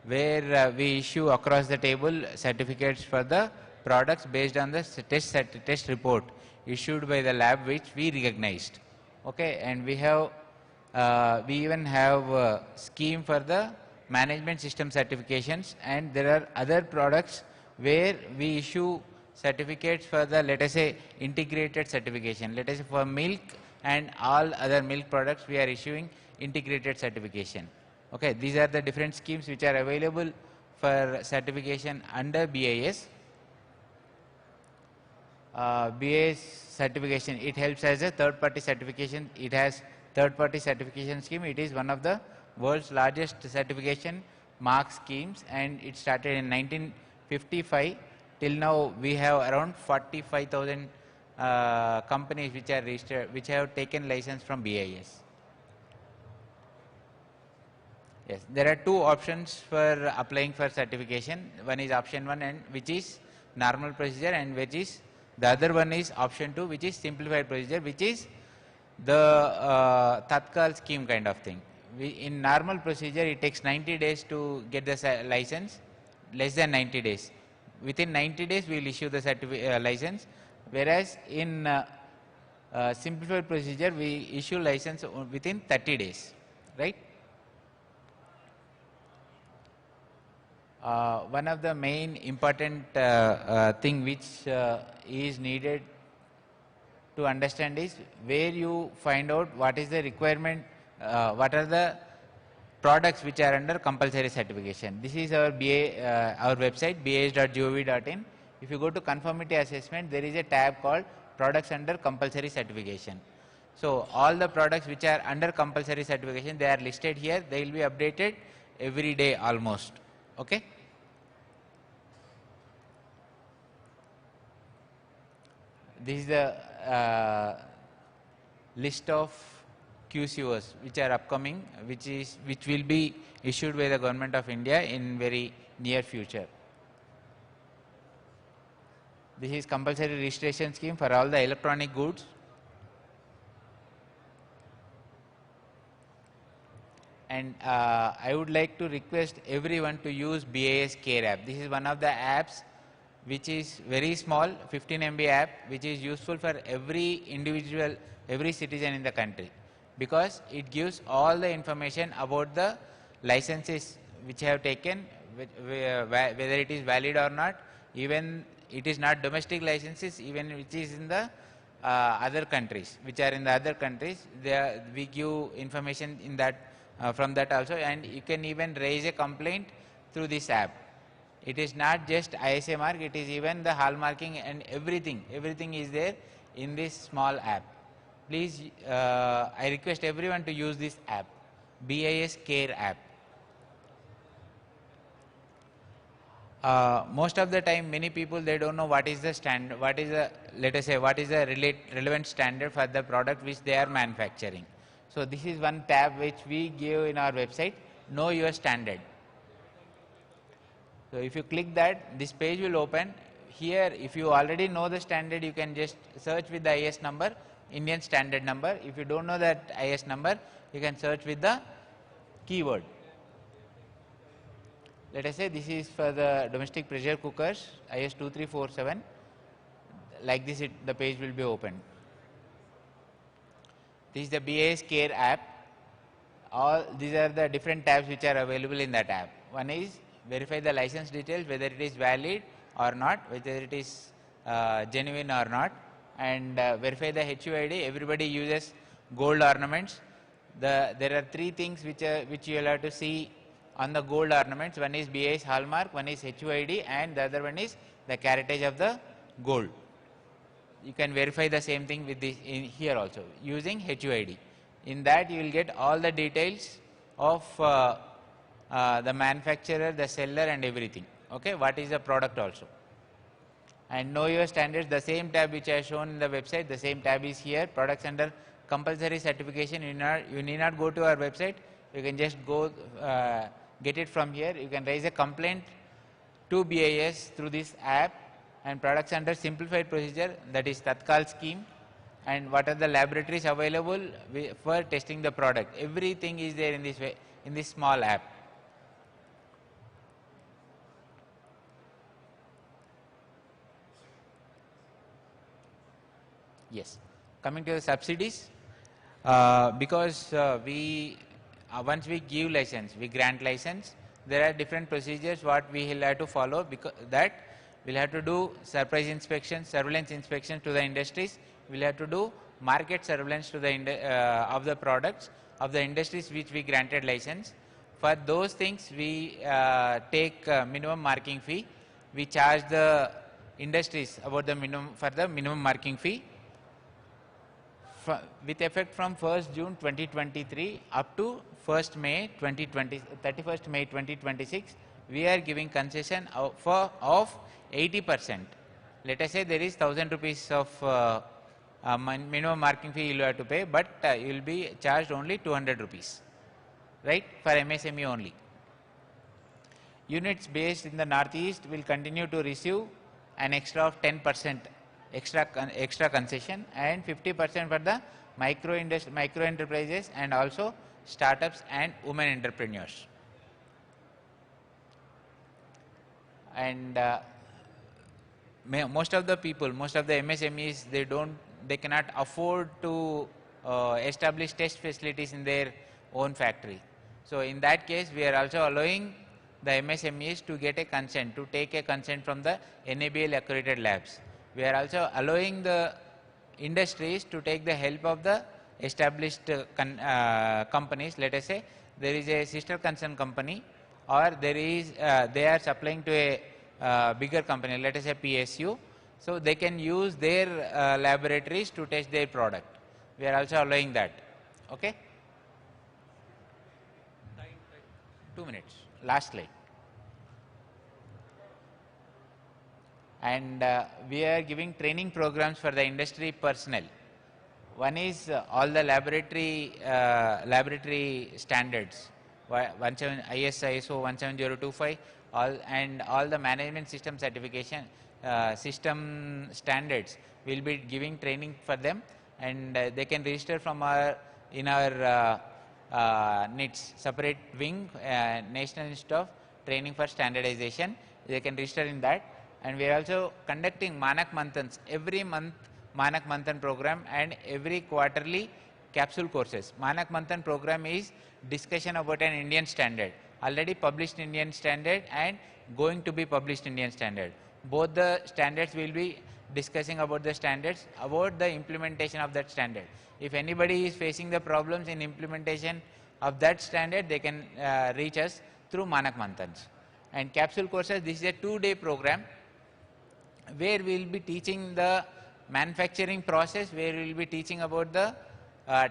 where we issue across the table certificates for the products based on the test report issued by the lab which we recognized. Okay, and we have we even have a scheme for the management system certifications, and there are other products where we issue certificates for the, let us say, integrated certification. Let us say for milk and all other milk products we are issuing integrated certification. Okay, these are the different schemes which are available for certification under BIS. BIS certification, it helps as a third party certification. It has third party certification scheme. It is one of the world's largest certification mark schemes, and it started in 1955. Till now we have around 45,000 companies which are registered, which have taken license from BIS. Yes, there are two options for applying for certification. One is option 1, and which is normal procedure, and which is the other one is option 2, which is simplified procedure, which is the Tatkal scheme kind of thing. In normal procedure, it takes 90 days to get the license, less than 90 days. Within 90 days, we will issue the license, whereas in simplified procedure, we issue license within 30 days, right? One of the main important thing which is needed to understand is where you find out what is the requirement, what are the products which are under compulsory certification. This is our our website, bas.gov.in. If you go to conformity assessment, there is a tab called products under compulsory certification. So all the products which are under compulsory certification, they are listed here. They will be updated every day almost. Okay. This is the list of QCOs which are upcoming, which will be issued by the Government of India in very near future. This is compulsory registration scheme for all the electronic goods. And I would like to request everyone to use BIS Care app. This is one of the apps which is very small, 15 MB app, which is useful for every individual, every citizen in the country, because it gives all the information about the licenses which have taken, whether it is valid or not. Even it is not domestic licenses, even which is in the other countries, which are in the other countries, we give information in that from that also, and you can even raise a complaint through this app. It is not just ISA mark, it is even the hallmarking and everything. Everything is there in this small app. Please, I request everyone to use this app, BIS Care app. Most of the time, many people, they don't know what is the standard, what is the, let us say, what is the relevant standard for the product which they are manufacturing. So this is one tab which we give in our website, Know Your Standard. So if you click that, this page will open. Here, if you already know the standard, you can just search with the IS number, Indian standard number. If you don't know that IS number, you can search with the keyword. Let us say this is for the domestic pressure cookers, IS 2347. Like this, the page will be opened. This is the BIS Care app. All these are the different tabs which are available in that app. One is verify the license details, whether it is valid or not, whether it is genuine or not, and verify the HUID. Everybody uses gold ornaments. There are three things which you will have to see on the gold ornaments. One is BIS hallmark, one is HUID, and the other one is the caratage of the gold. You can verify the same thing with this in here also using HUID. In that you will get all the details of the manufacturer, the seller, and everything. Okay, what is the product also. And know your standards, the same tab which I have shown in the website, the same tab is here. Products under compulsory certification, you need not go to our website. You can just go get it from here. You can raise a complaint to BIS through this app. And products under simplified procedure, that is Tatkal scheme. And what are the laboratories available for testing the product. Everything is there in this way, in this small app. Yes. Coming to the subsidies, because once we give license, we grant license, there are different procedures what we will have to follow, because that we'll have to do surprise inspections, surveillance inspections to the industries. We'll have to do market surveillance to the of the products of the industries which we granted license. For those things, we take minimum marking fee. We charge the industries about the minimum marking fee. With effect from 1st June 2023 up to 1st May 2020, 31st May 2026, we are giving concession of 80%. Let us say there is 1000 rupees of minimum marking fee you will have to pay, but you will be charged only 200 rupees, right, for MSME only. Units based in the Northeast will continue to receive an extra of 10% extra concession, and 50% for the micro enterprises and also startups and women entrepreneurs. And most of the people, most of the MSMEs, they cannot afford to establish test facilities in their own factory. So in that case, we are also allowing the MSMEs to get a consent, to take a consent from the NABL accredited labs. We are also allowing the industries to take the help of the established companies. Let us say there is a sister concern company, or there is they are supplying to a bigger company, let us say PSU. So they can use their laboratories to test their product. We are also allowing that. Okay? 2 minutes. Last slide. And we are giving training programs for the industry personnel. One is all the laboratory standards, IS ISO 17025, and all the management system certification system standards. We'll be giving training for them, and they can register from in our NITS, separate wing, National Institute of Training for Standardization. They can register in that. And we are also conducting Manak Manthans, every month Manak Manthan program, and every quarterly capsule courses. Manak Manthan program is discussion about an Indian standard, already published Indian standard and going to be published Indian standard. Both the standards will be discussing about the standards, about the implementation of that standard. If anybody is facing the problems in implementation of that standard, they can reach us through Manak Manthans. And capsule courses, this is a 2-day program where we will be teaching the manufacturing process, where we will be teaching about the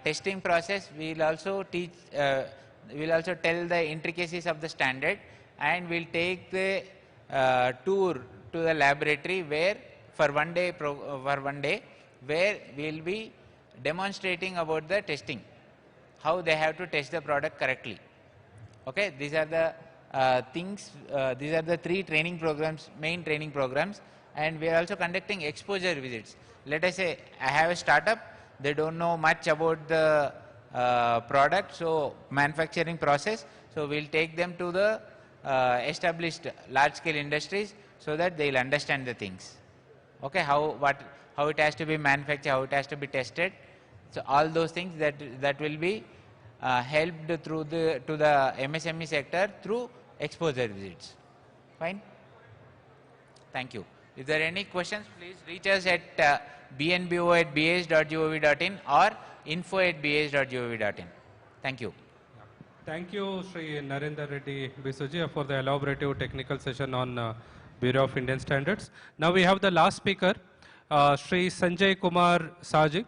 testing process. We will also teach, we will also tell the intricacies of the standard, and we will take the tour to the laboratory where for one day, where we will be demonstrating about the testing, how they have to test the product correctly. Okay, these are the things, these are the 3 training programs, main training programs. And we are also conducting exposure visits. Let us say I have a startup, they don't know much about the product, so manufacturing process. So we'll take them to the established large scale industries so that they'll understand the things. Okay, how it has to be manufactured, how it has to be tested. So all those things that will be helped through to the MSME sector through exposure visits. Fine. Thank you. If there are any questions, please reach us at bnbo@bas.gov.in or info@bas.gov.in. Thank you. Thank you, Sri Narendra Reddy Bisuji, for the elaborative technical session on Bureau of Indian Standards. Now we have the last speaker, Sri Sanjay Kumar Saji,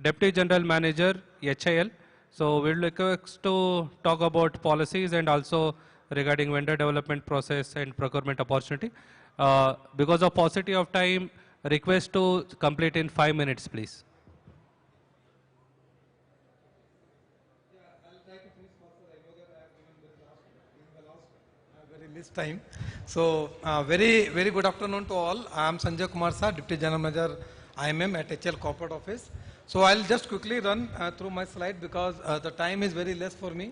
Deputy General Manager, HIL. So we'll request to talk about policies and also regarding vendor development process and procurement opportunity. Because of paucity of time, request to complete in 5 minutes, please. Very less time. So, very good afternoon to all. I am Sanjay Kumar Sir, Deputy General Manager IMM at HL Corporate Office. So, I'll just quickly run through my slide because the time is very less for me.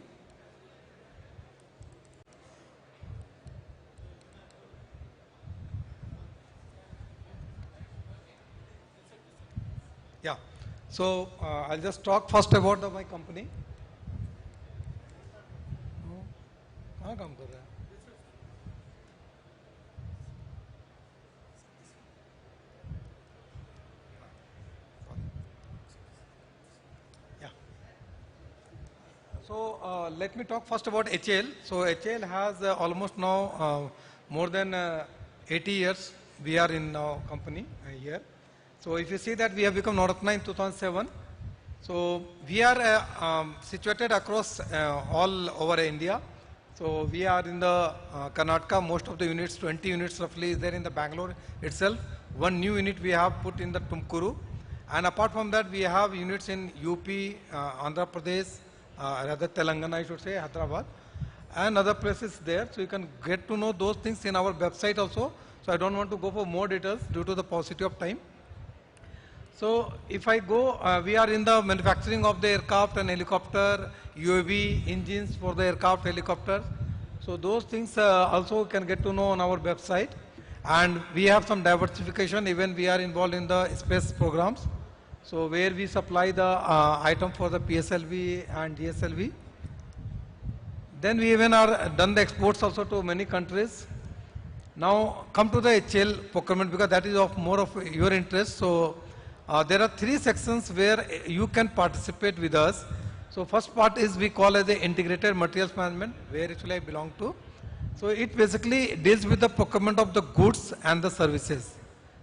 Yeah. So, I'll just talk first about my company. कहाँ काम कर रहा है? Yeah. So let me talk first about HL. So HL has almost now more than 80 years. We are in our company here. So if you see that we have become Noratna in 2007. So we are situated across all over India. So we are in the Karnataka, most of the units, 20 units roughly is there in the Bangalore itself. One new unit we have put in the Tumkuru. And apart from that, we have units in UP, Andhra Pradesh, rather Telangana I should say, Hyderabad, and other places there. So you can get to know those things in our website also. So I don't want to go for more details due to the paucity of time. So if I go, we are in the manufacturing of the aircraft and helicopter, UAV engines for the aircraft, helicopters. So those things also can get to know on our website. And we have some diversification, even we are involved in the space programs. So where we supply the item for the PSLV and GSLV. Then we even are done the exports also to many countries. Now come to the HL procurement because that is of more of your interest. So there are 3 sections where you can participate with us. So first part is we call as the integrated materials management, where actually I belong to. So it basically deals with the procurement of the goods and the services.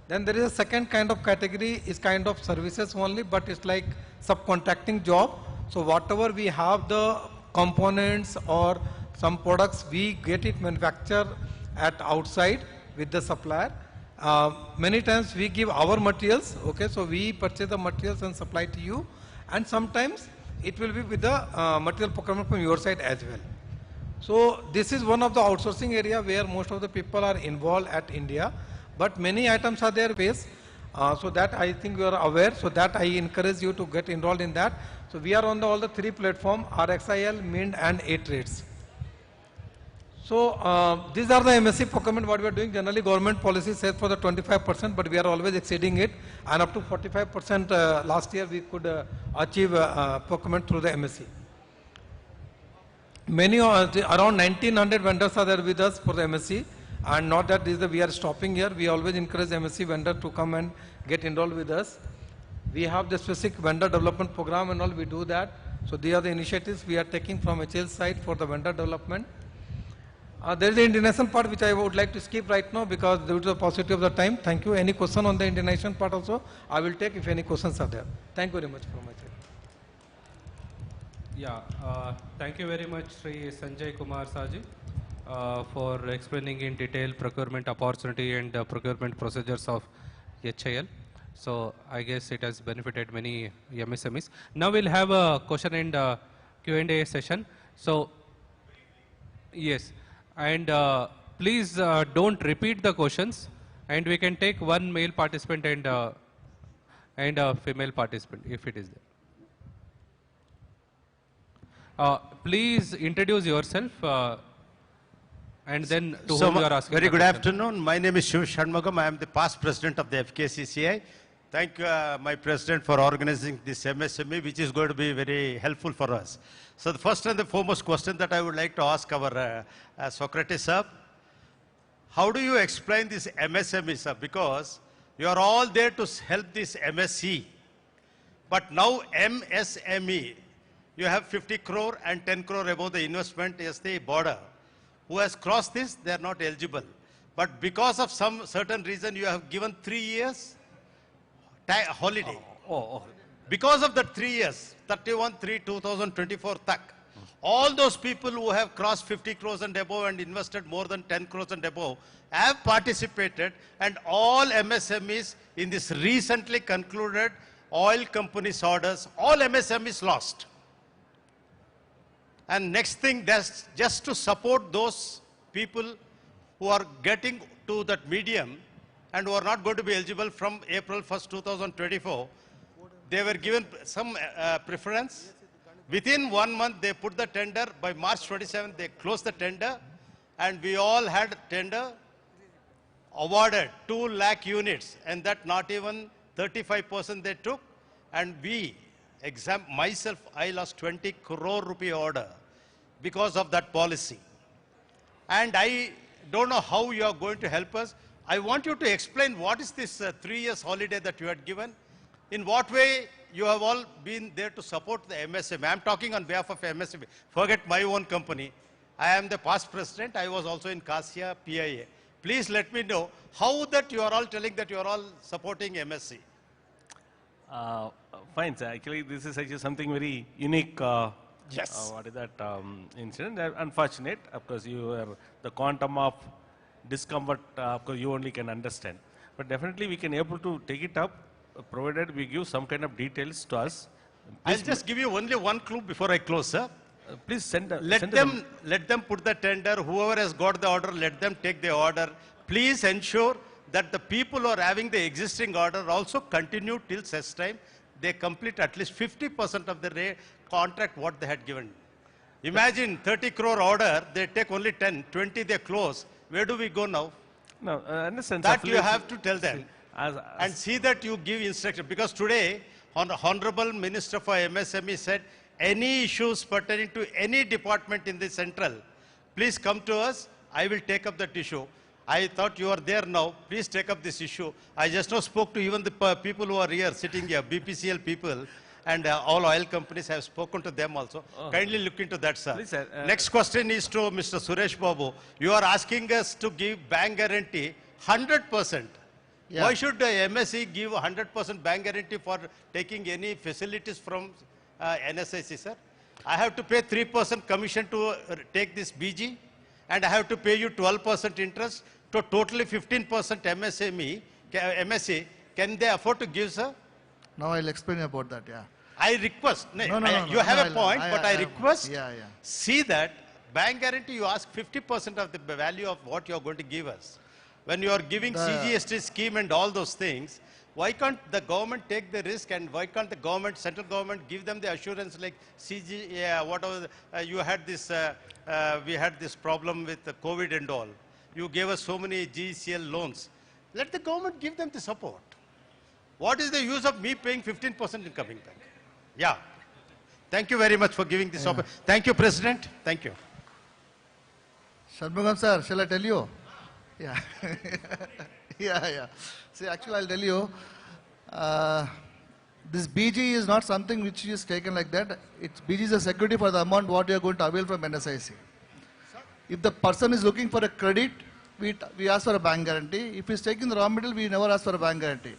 Then there is a second kind of category is kind of services only, but it's like subcontracting job. So whatever we have the components or some products, we get it manufactured at outside with the supplier. Many times we give our materials, okay, so we purchase the materials and supply to you, and sometimes it will be with the material procurement from your side as well. So this is one of the outsourcing area where most of the people are involved at India, but many items are there based, so that I think you are aware, so that I encourage you to get enrolled in that. So we are on all the 3 platforms, RXIL, MIND and A-Trades. So these are the MSC procurement what we are doing. Generally government policy says for the 25%, but we are always exceeding it, and up to 45% last year we could achieve procurement through the MSC. Many around 1900 vendors are there with us for the MSC, and not that we are stopping here. We always encourage MSC vendor to come and get enrolled with us. We have the specific vendor development program and all, we do that. So these are the initiatives we are taking from HL side for the vendor development. There is the international part which I would like to skip right now because due to the paucity of the time. Thank you. Any question on the international part also I will take if any questions are there. Thank you very much from my side. Yeah, thank you very much Sri Sanjay Kumar Saji for explaining in detail procurement opportunity and procurement procedures of HIL. So I guess it has benefited many MSMEs. Now we'll have a question and Q&A session. So yes. And please don't repeat the questions, and we can take one male participant and a female participant if it is there. Please introduce yourself and then to whom you are asking. Very good afternoon. My name is Shobha. I am the past president of the FKCCI. Thank my president for organizing this MSME, which is going to be very helpful for us. So the first and the foremost question that I would like to ask our Socrates sir, how do you explain this MSME sir? Because you are all there to help this MSC, but now MSME, you have 50 crore and 10 crore above the investment is the border. Who has crossed this, they are not eligible. But because of some certain reason, you have given 3 years holiday. Because of the 3 years, 31/3/2024 tak, All those people who have crossed 50 crores and above and invested more than 10 crores and above have participated, and all MSMEs in this recently concluded oil companies orders, all MSMEs lost. And next thing, that's just to support those people who are getting to that medium and who are not going to be eligible from April 1st, 2024. They were given some preference. Within 1 month, they put the tender. By March 27th, they closed the tender. And we all had tender awarded 2 lakh units. And that not even 35% they took. And myself, I lost 20 crore rupee order because of that policy. And I don't know how you are going to help us. I want you to explain what is this 3 years holiday that you had given. In what way you have all been there to support the MSME. I'm talking on behalf of MSME. Forget my own company. I am the past president. I was also in CASIA, PIA. Please let me know how that you are all telling that you are all supporting MSC. Fine, sir. Actually, this is actually something very unique. Yes. What is that incident? Unfortunate. Of course, the quantum of discomfort, of course, you only can understand. But definitely, we can able to take it up, provided we give some kind of details to us. I'll just give you only one clue before I close, sir. Please let them put the tender. Whoever has got the order, let them take the order. Please ensure that the people who are having the existing order also continue till such time they complete at least 50% of the contract what they had given. Imagine 30 crore order, they take only 10, 20 they close. Where do we go now? No, understand. That you have to tell them. And see that you give instruction. Because today, Hon'ble Minister for MSME said, any issues pertaining to any department in the central, please come to us. I will take up that issue. I thought you are there now. Please take up this issue. I just now spoke to even the people who are here, sitting here, BPCL people, and all oil companies have spoken to them also. Oh. Kindly look into that, sir. Please, sir. Next question is to Mr. Suresh Babu. You are asking us to give bank guarantee 100%. Yeah. Why should the MSE give 100% bank guarantee for taking any facilities from NSIC, sir? I have to pay 3% commission to take this BG, and I have to pay you 12% interest, to totally 15% MSE. Can they afford to give, sir? Now I'll explain about that, yeah. I request, you have a point, but I request, see that bank guarantee you ask 50% of the value of what you are going to give us. When you are giving CGST scheme and all those things, why can't the government take the risk, and why can't the government, central government, give them the assurance like whatever, you had this, we had this problem with the COVID and all. You gave us so many GCL loans. Let the government give them the support. What is the use of me paying 15% incoming bank? Yeah. Thank you very much for giving this support. Thank you, President. Thank you. Shanmugam sir, shall I tell you? Yeah. yeah. See, actually, I'll tell you, this BG is not something which is taken like that. BG is a security for the amount what you are going to avail from NSIC. If the person is looking for a credit, we ask for a bank guarantee. If he's taking the raw material, we never ask for a bank guarantee.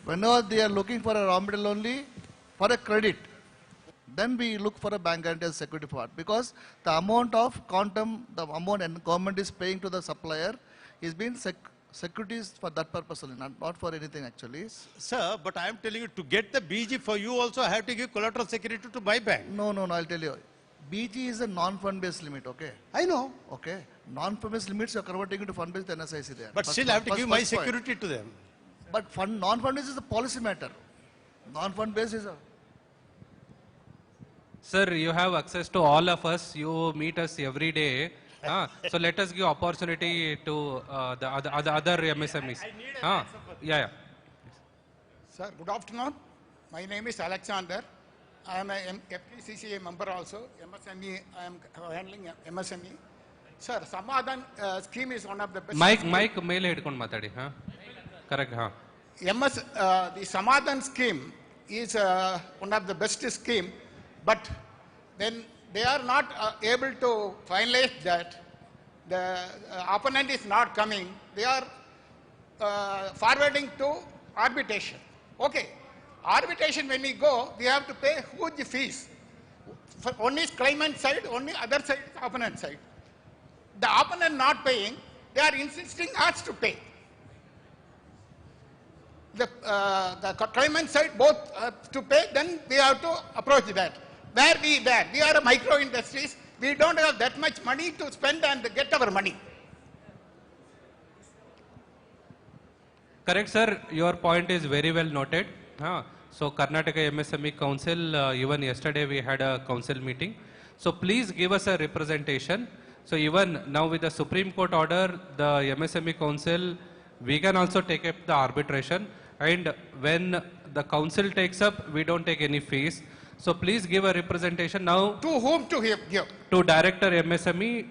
Whenever they are looking for a raw material only for a credit, then we look for a bank guarantee as security part, because the amount of quantum, the amount and government is paying to the supplier is being securities for that purpose only, not for anything actually. Sir, but I am telling you, to get the BG for you also, I have to give collateral security to my bank. No, I'll tell you. BG is a non-fund based limit, okay? I know. Okay. Non-fund based limits are converting into fund based NSIC there. But still I have to give my security to them. But non-fund based is a policy matter. Non-fund based is a... Sir, you have access to all of us. You meet us every day. So let us give opportunity to the other MSMEs. Yeah. Sir, good afternoon. My name is Alexander. I am a FKCCI member also. MSME, I am handling MSME. Sir, Samadhan scheme is one of the best. Mike, mail headphone matadi. Correct. The Samadhan scheme is one of the best scheme, but then they are not able to finalize that. The opponent is not coming. They are forwarding to arbitration. Okay. Arbitration, when we go, we have to pay huge fees. For one is claimant side, only other side is opponent side. The opponent not paying, they are insisting us to pay. The claimant side both to pay, then we have to approach that. Where we are a micro industries, we don't have that much money to spend and get our money. Correct, sir. Your point is very well noted. So Karnataka MSME Council, even yesterday we had a council meeting. So please give us a representation. So even now with the Supreme Court order, the MSME Council, we can also take up the arbitration. And when the council takes up, we don't take any fees. So please give a representation now. To whom to give? To Director MSME,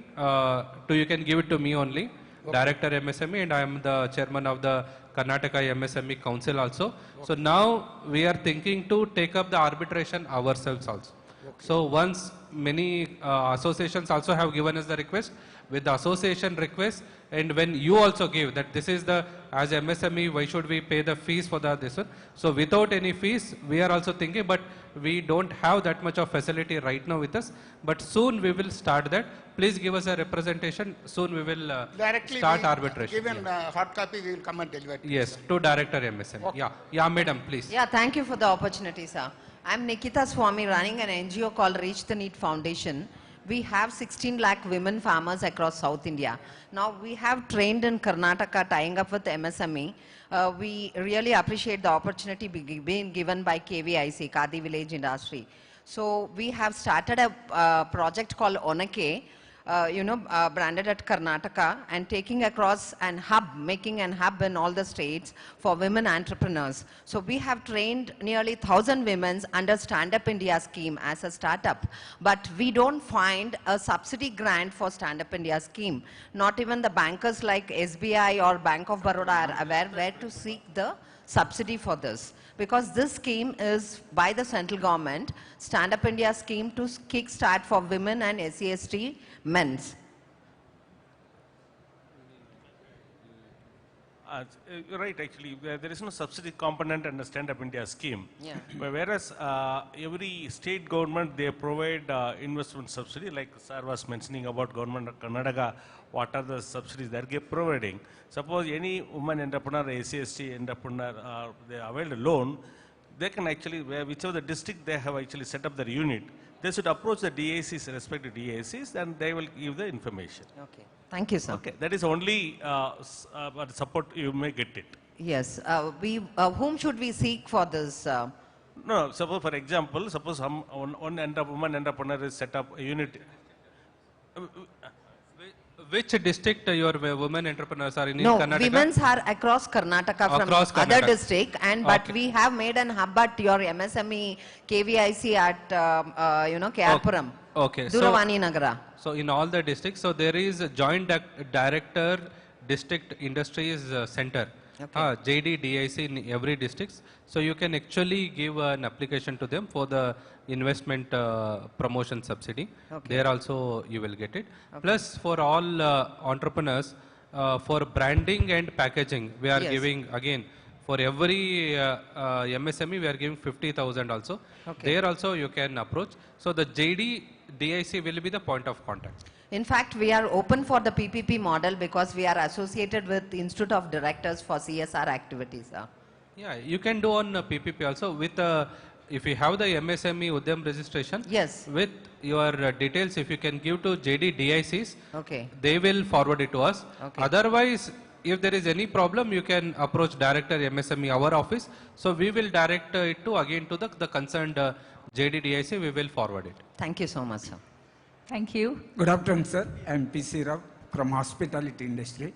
you can give it to me only. Okay. Director MSME, and I am the chairman of the Karnataka MSME Council also. Okay. So now we are thinking to take up the arbitration ourselves also. Okay. So once many associations also have given us the request, with the association request, and when you also give that this is the, as MSME, why should we pay the fees for this one? So without any fees, we are also thinking, but we don't have that much of facility right now with us, but soon we will start that. Please give us a representation. Soon we will start arbitration. Given hard copy, we will come and deliver. Yes, to Director MSME. Okay. Yeah, madam, please. Yeah, thank you for the opportunity, sir. I'm Nikita Swami, running an NGO called Reach the Need Foundation. We have 16 lakh women farmers across South India. Now we have trained in Karnataka, tying up with MSME. We really appreciate the opportunity being given by KVIC, Khadi Village Industry. So we have started a project called Onake, branded at Karnataka, and taking across an hub, making an hub in all the states for women entrepreneurs. So we have trained nearly 1,000 women under Stand Up India scheme as a startup, but we don't find a subsidy grant for Stand Up India scheme. Not even the bankers like SBI or Bank of Baroda are aware where to seek the subsidy for this. Because this scheme is by the central government, Stand Up India scheme to kickstart for women and SC/ST men's. You're right, actually. There is no subsidy component in the Stand Up India scheme. Yeah. Whereas every state government, they provide investment subsidy, like sir was mentioning about government of Karnataka, what are the subsidies that they're providing. Suppose any woman entrepreneur, SC/ST entrepreneur, they avail a loan, they can actually, whichever the district they have actually set up their unit, they should approach the DICs, respective DICs, and they will give the information. Okay. Thank you, sir. Okay. That is only support you may get it. Yes. Whom should we seek for this? No, suppose for example, suppose one woman entrepreneur is set up a unit. Which district your women entrepreneurs are in? No, Karnataka? women's are across Karnataka from other district, and but we have made an hub at your MSME KVIC at Kayarpuram. Okay. Duravani Nagara. So in all the districts, so there is a joint director district industries center. Okay. JDDIC in every district. So you can actually give an application to them for the investment promotion subsidy. Okay. There also you will get it. Okay. Plus for all entrepreneurs, for branding and packaging, we are giving again, for every MSME, we are giving 50,000 also. Okay. There also you can approach. So the JDDIC will be the point of contact. In fact, we are open for the PPP model because we are associated with Institute of Directors for CSR activities. Yeah, you can do on PPP also with if you have the MSME Udyam registration. Yes. With your details, if you can give to JDDICs, they will forward it to us. Okay. Otherwise, if there is any problem, you can approach Director MSME, our office. So we will direct it to again to the concerned JDDIC. We will forward it. Thank you so much, sir. Thank you. Good afternoon, sir. I am PC Rao from hospitality industry.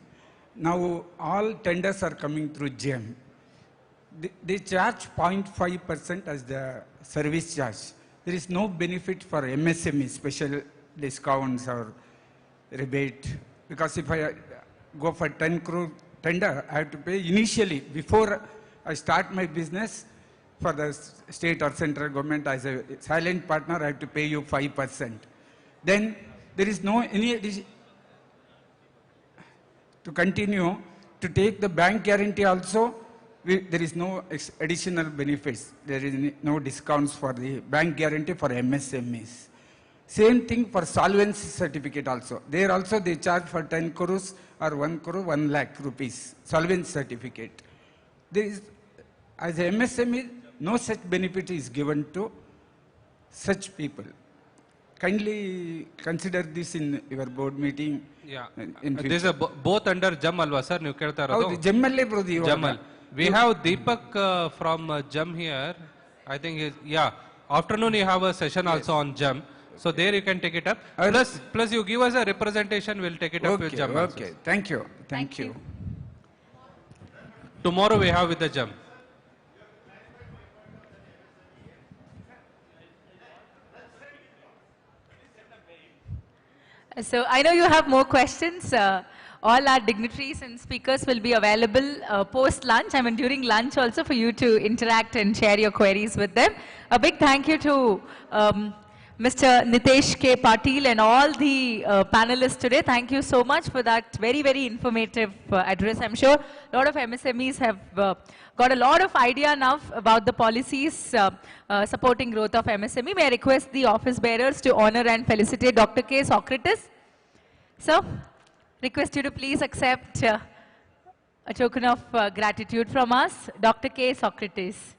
Now, all tenders are coming through GEM. They charge 0.5% as the service charge. There is no benefit for MSME, special discounts or rebate. Because if I go for 10 crore tender, I have to pay initially, before I start my business, for the state or central government as a silent partner, I have to pay you 5%. Then there is no any addition to continue to take the bank guarantee also. There is no additional benefits. There is no discounts for the bank guarantee for MSMEs. Same thing for solvency certificate also. There also they charge for 10 crores or 1 crore, 1 lakh rupees, solvency certificate. There is, as a MSME, no such benefit is given to such people. Kindly consider this in your board meeting. Yeah, this is both under JAM alva, sir. You kerta rado. JAM. We have Deepak from JAM here. I think, yeah, afternoon you have a session also on JAM. So there you can take it up. Plus you give us a representation, we'll take it up with JAM. Okay, thank you. Thank you. Tomorrow we have with the JAM. So I know you have more questions. All our dignitaries and speakers will be available post-lunch, I mean during lunch also, for you to interact and share your queries with them. A big thank you to Mr. Nitesh K. Patil and all the panelists today. Thank you so much for that very, very informative address. I'm sure a lot of MSMEs have got a lot of idea now about the policies supporting growth of MSME. May I request the office bearers to honor and felicitate Dr. K. Socrates. So, request you to please accept a token of gratitude from us, Dr. K. Socrates.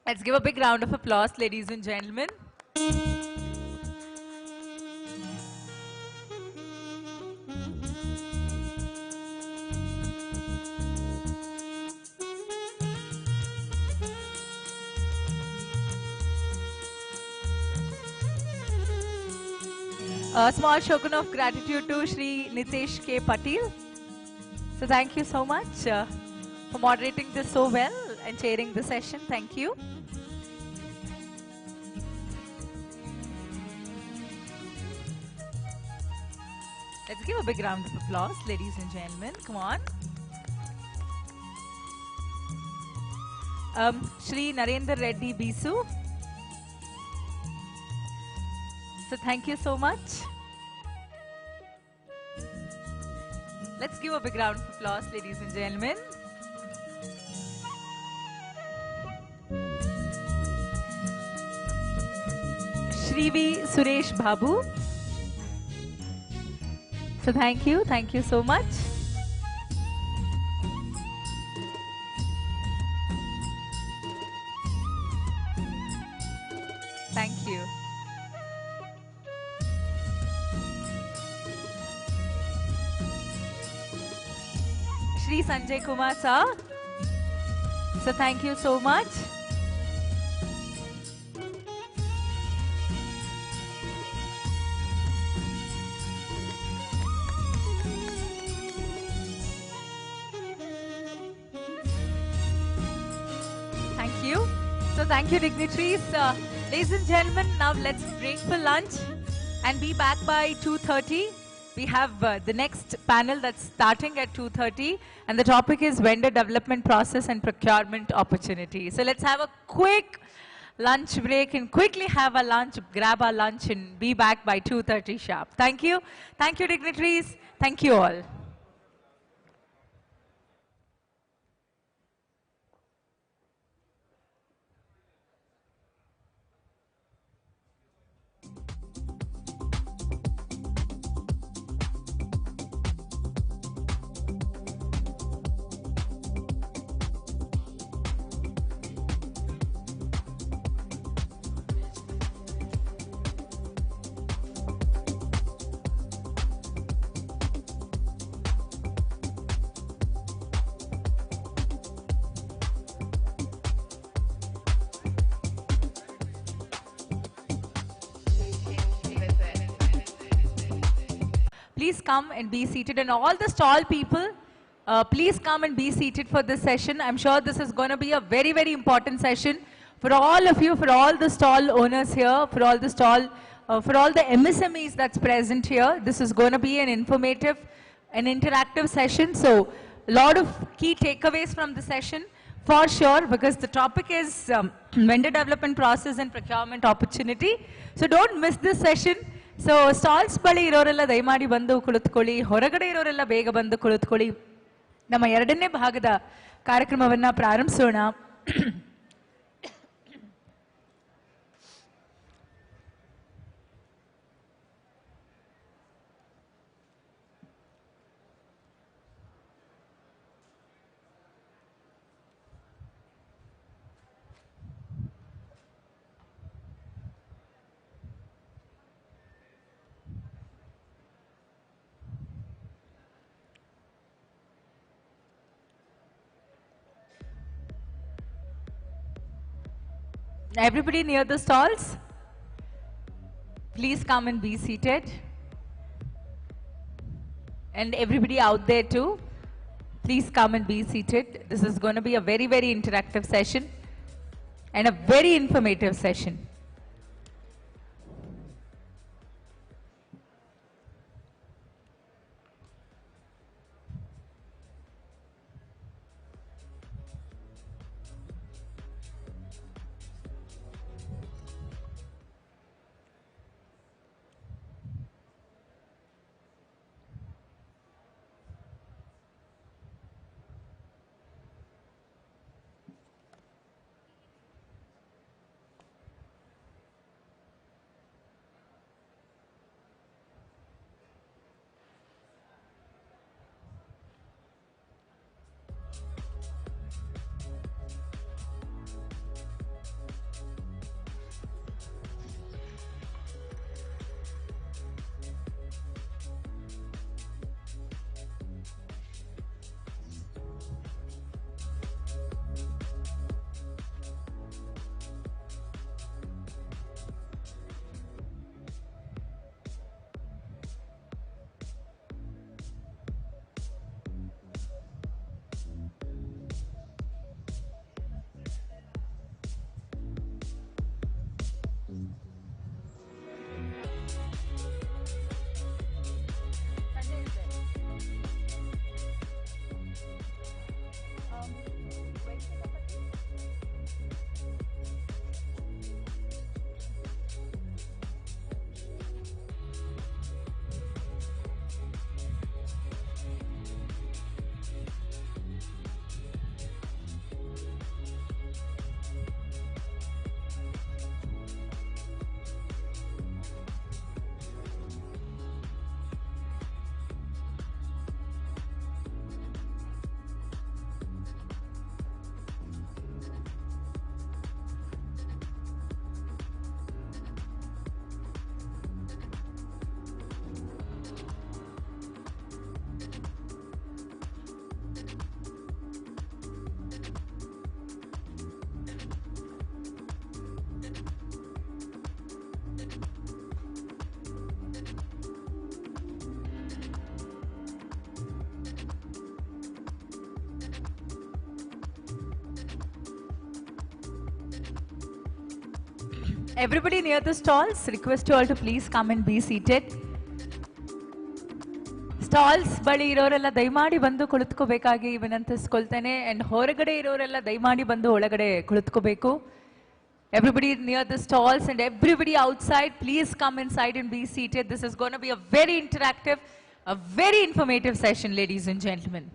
Let's give a big round of applause, ladies and gentlemen. A small token of gratitude to Shri Nitesh K. Patil. So thank you so much for moderating this so well and chairing the session. Thank you. Let's give a big round of applause, ladies and gentlemen. Come on. Shri Narendra Reddy Bisu. So thank you so much. Let's give a big round of applause, ladies and gentlemen. Shri V. Suresh Babu. So thank you so much. Thank you. Shri Sanjay Kumar sir. So thank you so much. Thank you. So thank you, dignitaries. Ladies and gentlemen, now let's break for lunch and be back by 2:30. We have the next panel that's starting at 2:30, and the topic is vendor development process and procurement opportunity. So let's have a quick lunch break and quickly have a lunch, grab our lunch and be back by 2:30 sharp. Thank you. Thank you, dignitaries. Thank you all. Please come and be seated, and all the stall people, please come and be seated for this session. I'm sure this is going to be a very, very important session for all of you, for all the stall owners here, for all the stall, for all the MSMEs that's present here. This is going to be an informative and interactive session. So a lot of key takeaways from the session for sure, because the topic is vendor development process and procurement opportunity. So don't miss this session. So stalls ಬಳಿ ಇರೋರೆಲ್ಲ ದಯಮಾಡಿ ಬಂದು ಕುಳಿತುಕೊಳ್ಳಿ, ಹೊರಗಡೆ ಇರೋರೆಲ್ಲ ಬೇಗ ಬಂದು ಕುಳಿತುಕೊಳ್ಳಿ. ನಮ್ಮ ಎರಡನೇ ಭಾಗದ ಕಾರ್ಯಕ್ರಮವನ್ನ ಪ್ರಾರಂಭಿಸೋಣ. Everybody near the stalls, please come and be seated. And everybody out there too, please come and be seated. This is going to be a very, very interactive session and a very informative session. Everybody near the stalls, request you all to please come and be seated. Stalls ಬಳಿ ಇರೋರೆಲ್ಲ ದಯಮಾಡಿ ಬಂದು ಕುಳಿತುಕೋಬೇಕಾಗಿ ವಿನಂತಿಸಿಕೊಳ್ತೇನೆ and ಹೊರಗಡೆ ಇರೋರೆಲ್ಲ ದಯಮಾಡಿ ಬಂದು ಒಳಗಡೆ ಕುಳಿತುಕೋಬೇಕು. Everybody near the stalls and everybody outside, please come inside and be seated. This is going to be a very interactive, a very informative session, ladies and gentlemen.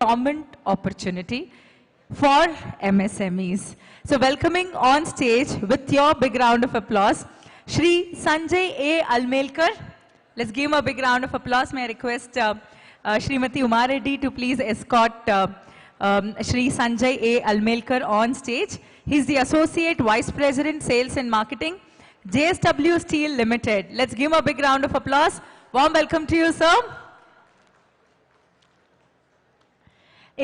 Government opportunity for MSMEs. So welcoming on stage with your big round of applause, Shri Sanjay A. Almelkar. Let's give him a big round of applause. May I request Srimati Uma Reddy to please escort Shri Sanjay A. Almelkar on stage. He's the Associate Vice President, Sales and Marketing, JSW Steel Limited. Let's give him a big round of applause. Warm welcome to you, sir.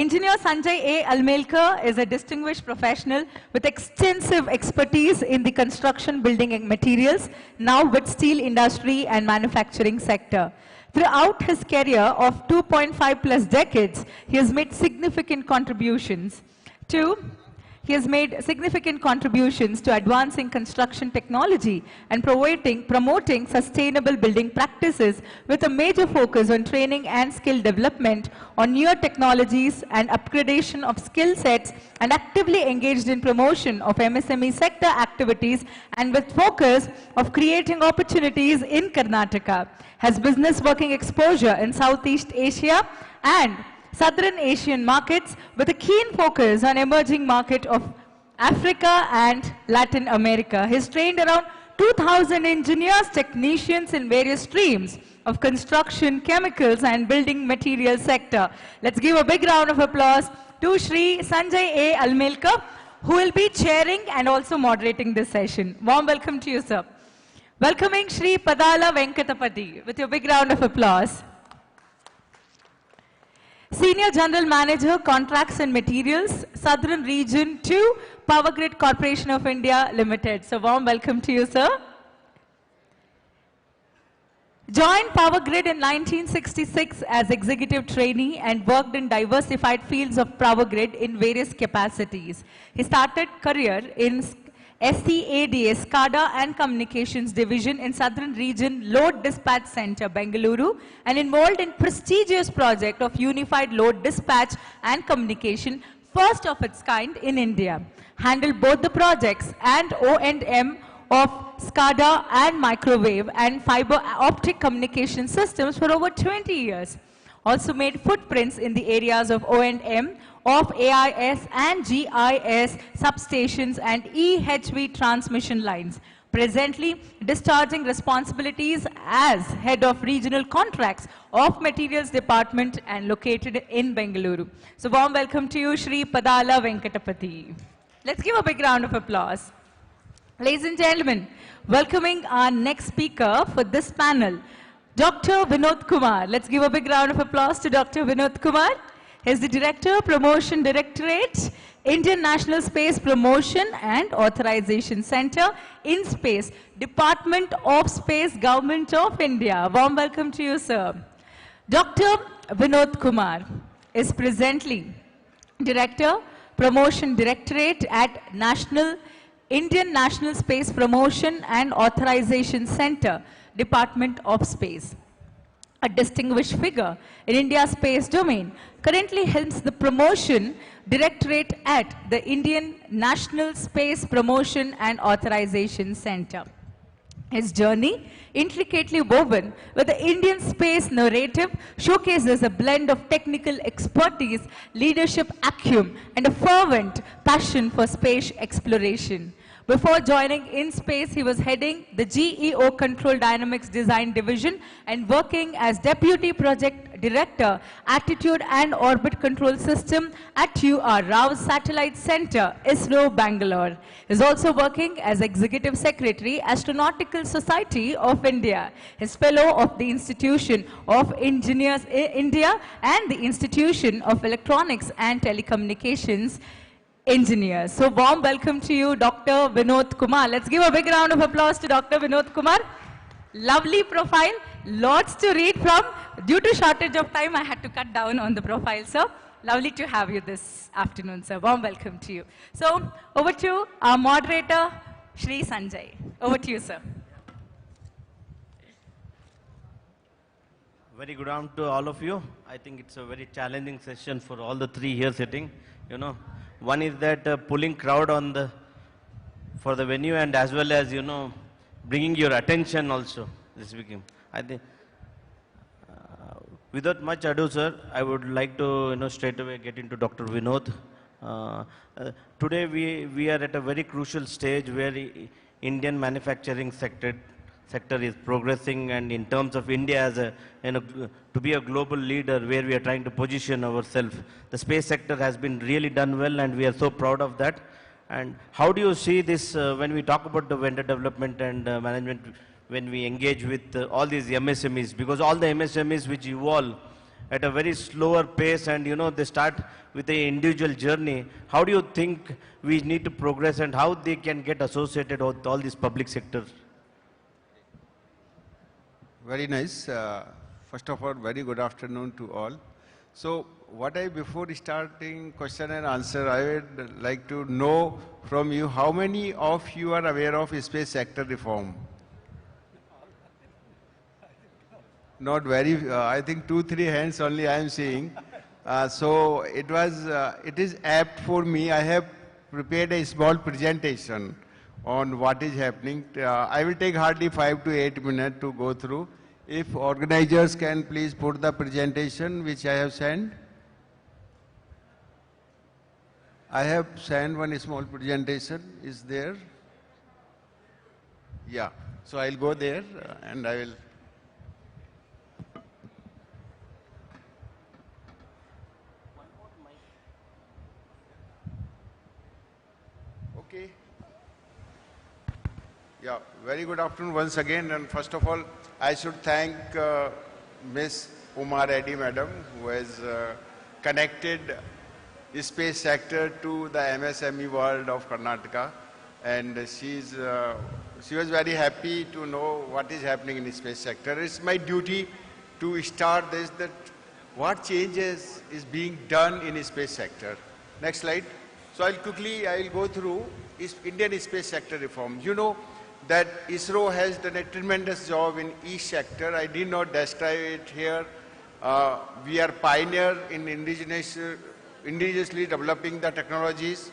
Engineer Sanjay A. Almelkar is a distinguished professional with extensive expertise in the construction, building and materials, now with steel industry and manufacturing sector. Throughout his career of 2.5 plus decades, he has made significant contributions to advancing construction technology and promoting sustainable building practices with a major focus on training and skill development on newer technologies and upgradation of skill sets, and actively engaged in promotion of MSME sector activities and with focus of creating opportunities in Karnataka. Has business working exposure in Southeast Asia and Southern Asian markets with a keen focus on emerging market of Africa and Latin America. He's trained around 2,000 engineers, technicians in various streams of construction, chemicals and building material sector. Let's give a big round of applause to Shri Sanjay A. Almelkar, who will be chairing and also moderating this session. Warm welcome to you, sir. Welcoming Shri Padala Venkatapati with your big round of applause. Senior General Manager, Contracts and Materials, Southern Region 2, Power Grid Corporation of India Limited. So warm welcome to you, sir. Joined Power Grid in 1966 as executive trainee and worked in diversified fields of Power Grid in various capacities. He started career in SCADA, SCADA and Communications Division in Southern Region Load Dispatch Center, Bangalore, and involved in prestigious project of Unified Load Dispatch and Communication, first of its kind in India. Handled both the projects and O&M of SCADA and microwave and fiber optic communication systems for over 20 years. Also made footprints in the areas of O&M of AIS and GIS substations and EHV transmission lines. Presently discharging responsibilities as Head of Regional Contracts of Materials Department and located in Bangalore. So warm welcome to you, Shri Padala Venkatapati. Let's give a big round of applause. Ladies and gentlemen, welcoming our next speaker for this panel, Dr. Vinod Kumar. Let's give a big round of applause to Dr. Vinod Kumar. He's the Director, Promotion Directorate, Indian National Space Promotion and Authorization Center, in Space, Department of Space, Government of India. Warm welcome to you, sir. Dr. Vinod Kumar is presently Director, Promotion Directorate at Indian National Space Promotion and Authorization Center, Department of Space. A distinguished figure in India's space domain, currently helms the Promotion Directorate at the Indian National Space Promotion and Authorization Center. His journey, intricately woven with the Indian space narrative, showcases a blend of technical expertise, leadership acumen, and a fervent passion for space exploration. Before joining InSpace, he was heading the GEO Control Dynamics Design Division and working as Deputy Project Director, Attitude and Orbit Control System at UR Rao Satellite Center, ISRO, Bangalore. He is also working as Executive Secretary, Astronautical Society of India. He is Fellow of the Institution of Engineers India and the Institution of Electronics and Telecommunications Engineers. So warm welcome to you, Dr. Vinod Kumar. Let's give a big round of applause to Dr. Vinod Kumar. Lovely profile, lots to read from. Due to shortage of time, I had to cut down on the profile, sir. Lovely to have you this afternoon, sir. Warm welcome to you. So over to our moderator, Shri Sanjay. Over to you, sir. Very good afternoon to all of you. I think it's a very challenging session for all the three here sitting. You know, one is that pulling crowd on for the venue, and as well as, you know, bringing your attention also this weekend. I think without much ado, sir, I would like to, you know, straight away get into Dr. Vinod. Today we are at a very crucial stage where Indian manufacturing sector is progressing, and in terms of India as a, you know, to be a global leader where we are trying to position ourselves. The space sector has been really done well, and we are so proud of that. And how do you see this when we talk about the vendor development and management, when we engage with all these MSMEs, because all the MSMEs which evolve at a very slower pace, and, you know, they start with the individual journey. How do you think we need to progress, and how they can get associated with all these public sectors? Very nice. First of all, very good afternoon to all. So before starting question and answer, I would like to know from you, how many of you are aware of space sector reform? Not very, I think 2-3 hands only I am seeing. So it is apt for me. I have prepared a small presentation on what is happening. I will take hardly 5 to 8 minutes to go through. If organizers can please put the presentation which I have sent. I have sent one small presentation, is there? Yeah, so I'll go there and I will. Okay. Yeah, very good afternoon once again, and first of all, I should thank Ms. Uma Reddy, madam, who has connected space sector to the MSME world of Karnataka, and she was very happy to know what is happening in the space sector. It's my duty to start this, that what changes is being done in the space sector. Next slide. So I'll go through Indian space sector reform. You know that ISRO has done a tremendous job in each sector. I did not describe it here. We are pioneer in indigenously developing the technologies,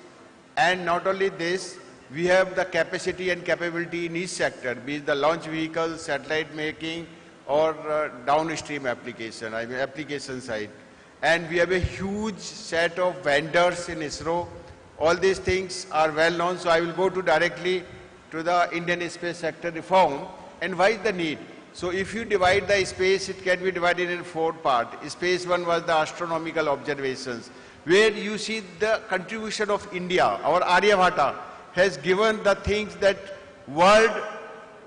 and not only this, we have the capacity and capability in each sector, be it the launch vehicle, satellite making, or downstream application, application side. And we have a huge set of vendors in ISRO. All these things are well known, so I will go directly to the Indian space sector reform. And why is the need? So if you divide the space, it can be divided in 4 parts. Space 1 was the astronomical observations, where you see the contribution of India. Our Aryabhata has given the things that world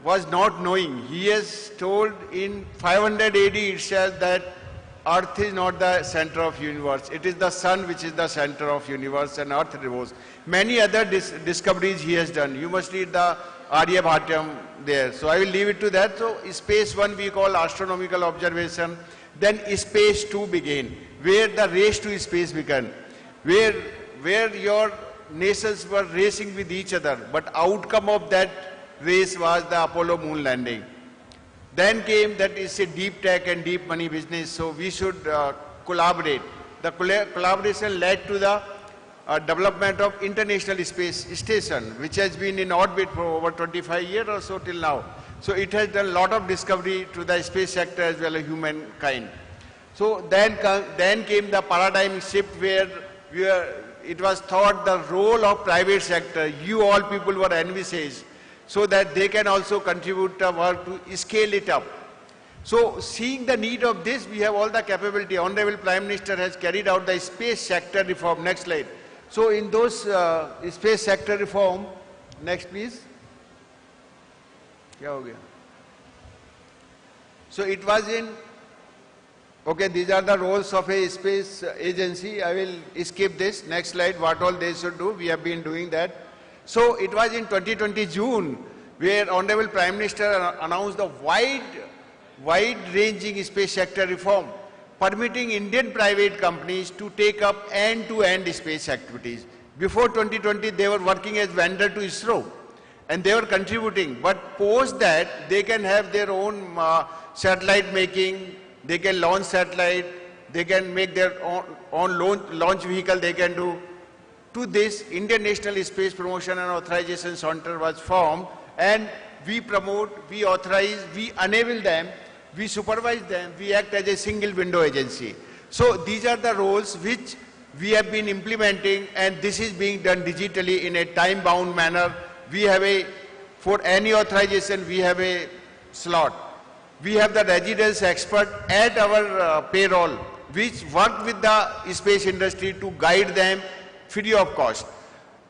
was not knowing. He has told in 500 AD itself that Earth is not the center of universe. It is the sun which is the center of universe, and Earth revolves. Many other discoveries he has done. You must read the Aryabhatam there. So I will leave it to that. So space 1 we call astronomical observation. Then space 2 began, where the race to space began, where your nations were racing with each other, but outcome of that race was the Apollo moon landing. Then came that is a deep tech and deep money business, so we should collaborate. The collaboration led to the development of International Space Station, which has been in orbit for over 25 years or so till now. So it has done a lot of discovery to the space sector as well as humankind. So then came the paradigm shift, where it was thought the role of private sector, you all people were envisaged, so that they can also contribute the work to scale it up. So seeing the need of this, we have all the capability. Honorable Prime Minister has carried out the space sector reform. Next slide. So in those space sector reform, next please. So it was in, okay, these are the roles of a space agency. I will skip this. Next slide, what all they should do. We have been doing that. So it was in 2020 June, where Honorable Prime Minister announced the wide-ranging space sector reform, permitting Indian private companies to take up end-to-end space activities. Before 2020, they were working as vendor to ISRO, and they were contributing. But post that, they can have their own satellite making, they can launch satellite, they can make their own launch vehicle they can do. To this, Indian National Space Promotion and Authorization Center was formed, and we promote, we authorize, we enable them, we supervise them, we act as a single window agency. So these are the roles which we have been implementing, and this is being done digitally in a time-bound manner. We have for any authorization, we have a slot. We have the residence expert at our payroll, which work with the space industry to guide them free of cost.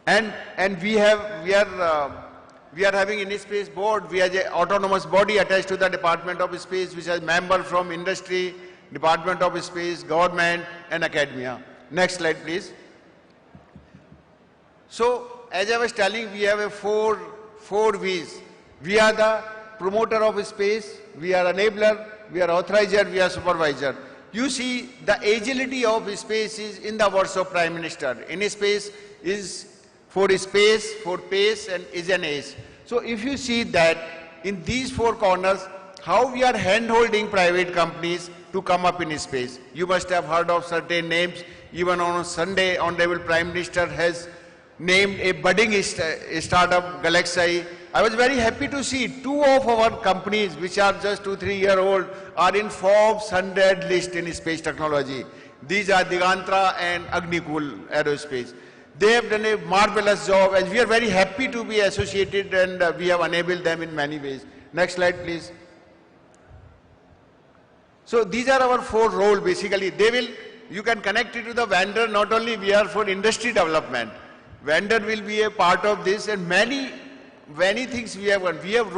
And we are having in space board, we have an autonomous body attached to the Department of Space, which has members from industry, Department of Space, government and academia. Next slide please. So as I was telling, we have a four V's. We are the promoter of space, we are enabler, we are authorizer, we are supervisor. You see, the agility of space is in the words of Prime Minister. In space is for space, for pace, and is an ace. So if you see that in these 4 corners, how we are hand-holding private companies to come up in space. You must have heard of certain names. Even on Sunday, Honorable Prime Minister has named a budding startup, Galaxy. I was very happy to see 2 of our companies, which are just 2-3 years old, are in Forbes 100 list in space technology. These are Digantra and Agnikul Aerospace. They have done a marvelous job, and we are very happy to be associated, and we have enabled them in many ways. Next slide, please. So these are our 4 roles basically. You can connect it to the vendor. Not only we are for industry development, vendor will be a part of this, and many things we have done. We have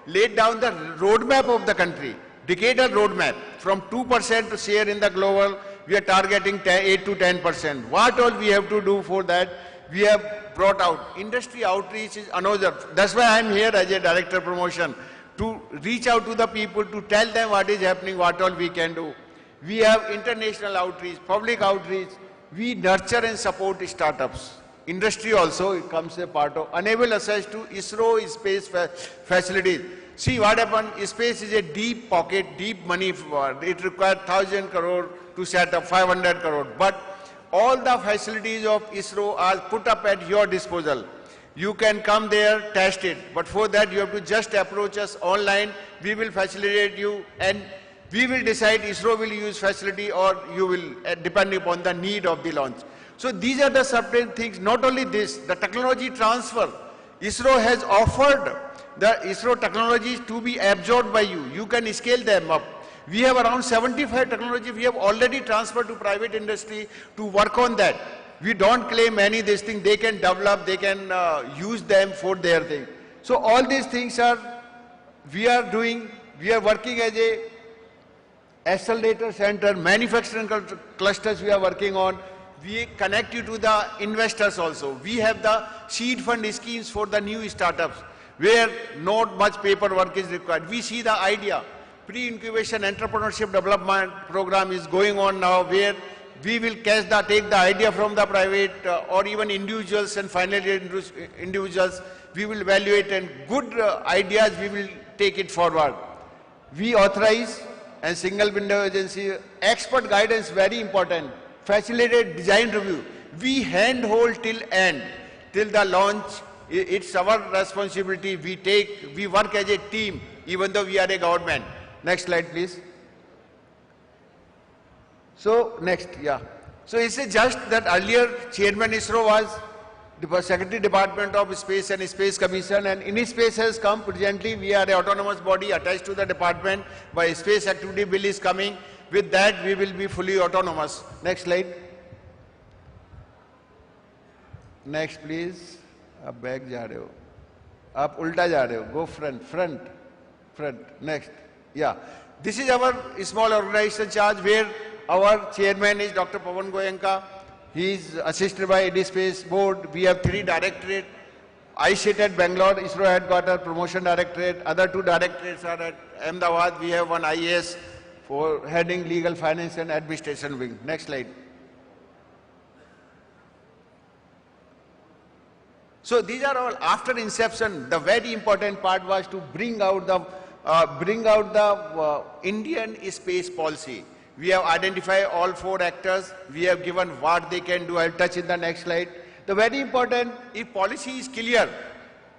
laid down the roadmap of the country, decadal roadmap, from 2% to share in the global we are targeting 8 to 10%. What all we have to do for that? We have brought out. Industry outreach is another. That's why I am here as a director promotion, to reach out to the people, to tell them what is happening, what all we can do. We have international outreach, public outreach. We nurture and support startups. Industry also, it comes a part of, enable access to ISRO space facilities. See what happened, space is a deep pocket, deep money. It requires 1,000 crore to set up 500 crore. But all the facilities of ISRO are put up at your disposal. You can come there, test it. But for that, you have to just approach us online. We will facilitate you, and we will decide ISRO will use facility or you will, depending upon the need of the launch. So these are the certain things. Not only this, the technology transfer. ISRO has offered the ISRO technologies to be absorbed by you. You can scale them up. We have around 75 technology we have already transferred to private industry to work on that. We don't claim any this thing. They can develop, they can use them for their thing. So all these things are, we are doing, we are working as a accelerator center, manufacturing clusters we are working on. We connect you to the investors also. We have the seed fund schemes for the new startups where not much paperwork is required. We see the idea. Pre-incubation entrepreneurship development program is going on now where we will take the idea from the private or even individuals and finally individuals. We will evaluate and good ideas we will take it forward. We authorize and single window agency, expert guidance very important. Facilitate design review. We handhold till end, till the launch. It's our responsibility. We work as a team, even though we are a government. Next slide, please. So next, yeah. So it's just that earlier Chairman ISRO was the Secretary Department of Space and Space Commission, and InSpace has come. Presently, we are an autonomous body attached to the department. By Space Activity Bill is coming. With that, we will be fully autonomous. Next slide. Next, please. Ab back ja rahe ho. Ab ulta ja rahe ho. Go front. Next. Yeah. This is our small organization charge where our chairman is Dr. Pawan Goenka. He is assisted by InSpace board. We have 3 directorates. I sit at Bangalore, ISRO headquarters, promotion directorate. Other 2 directorates are at Ahmedabad. We have one IAS for heading legal, finance and administration wing. Next slide. So these are all after inception. The very important part was to bring out the Indian space policy. We have identified all 4 actors. We have given what they can do. I'll touch in the next slide. The very important, if policy is clear,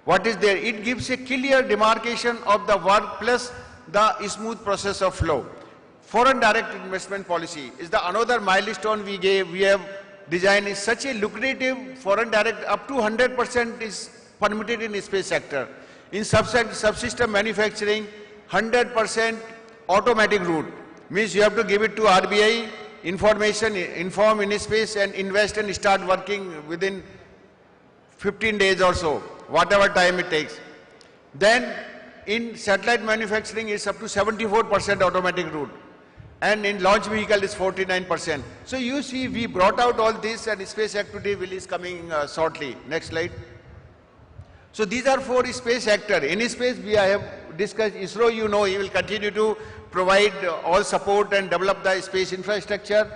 what is there? It gives a clear demarcation of the work plus the smooth process of flow. Foreign direct investment policy is the another milestone we gave. We have designed is such a lucrative foreign direct, up to 100% is permitted in the space sector. In subsystem manufacturing, 100% automatic route. Means you have to give it to RBI, inform in space and invest and start working within 15 days or so, whatever time it takes. Then in satellite manufacturing, it's up to 74% automatic route. And in launch vehicle is 49%. So you see, we brought out all this and space activity will is coming shortly. Next slide. So these are 4 space sector. In space, we have discussed ISRO, you know, he will continue to provide all support and develop the space infrastructure.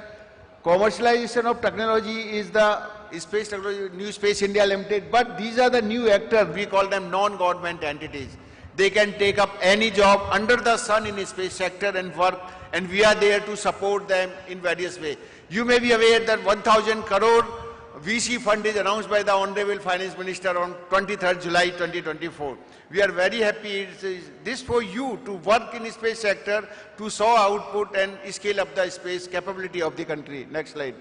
Commercialization of technology is the space technology, New Space India Limited, but these are the new actors, we call them non-government entities. They can take up any job under the sun in the space sector and work, and we are there to support them in various ways. You may be aware that 1,000 crore VC fund is announced by the Honorable Finance Minister on 23rd July 2024. We are very happy. This for you to work in the space sector to show output and scale up the space capability of the country. Next slide.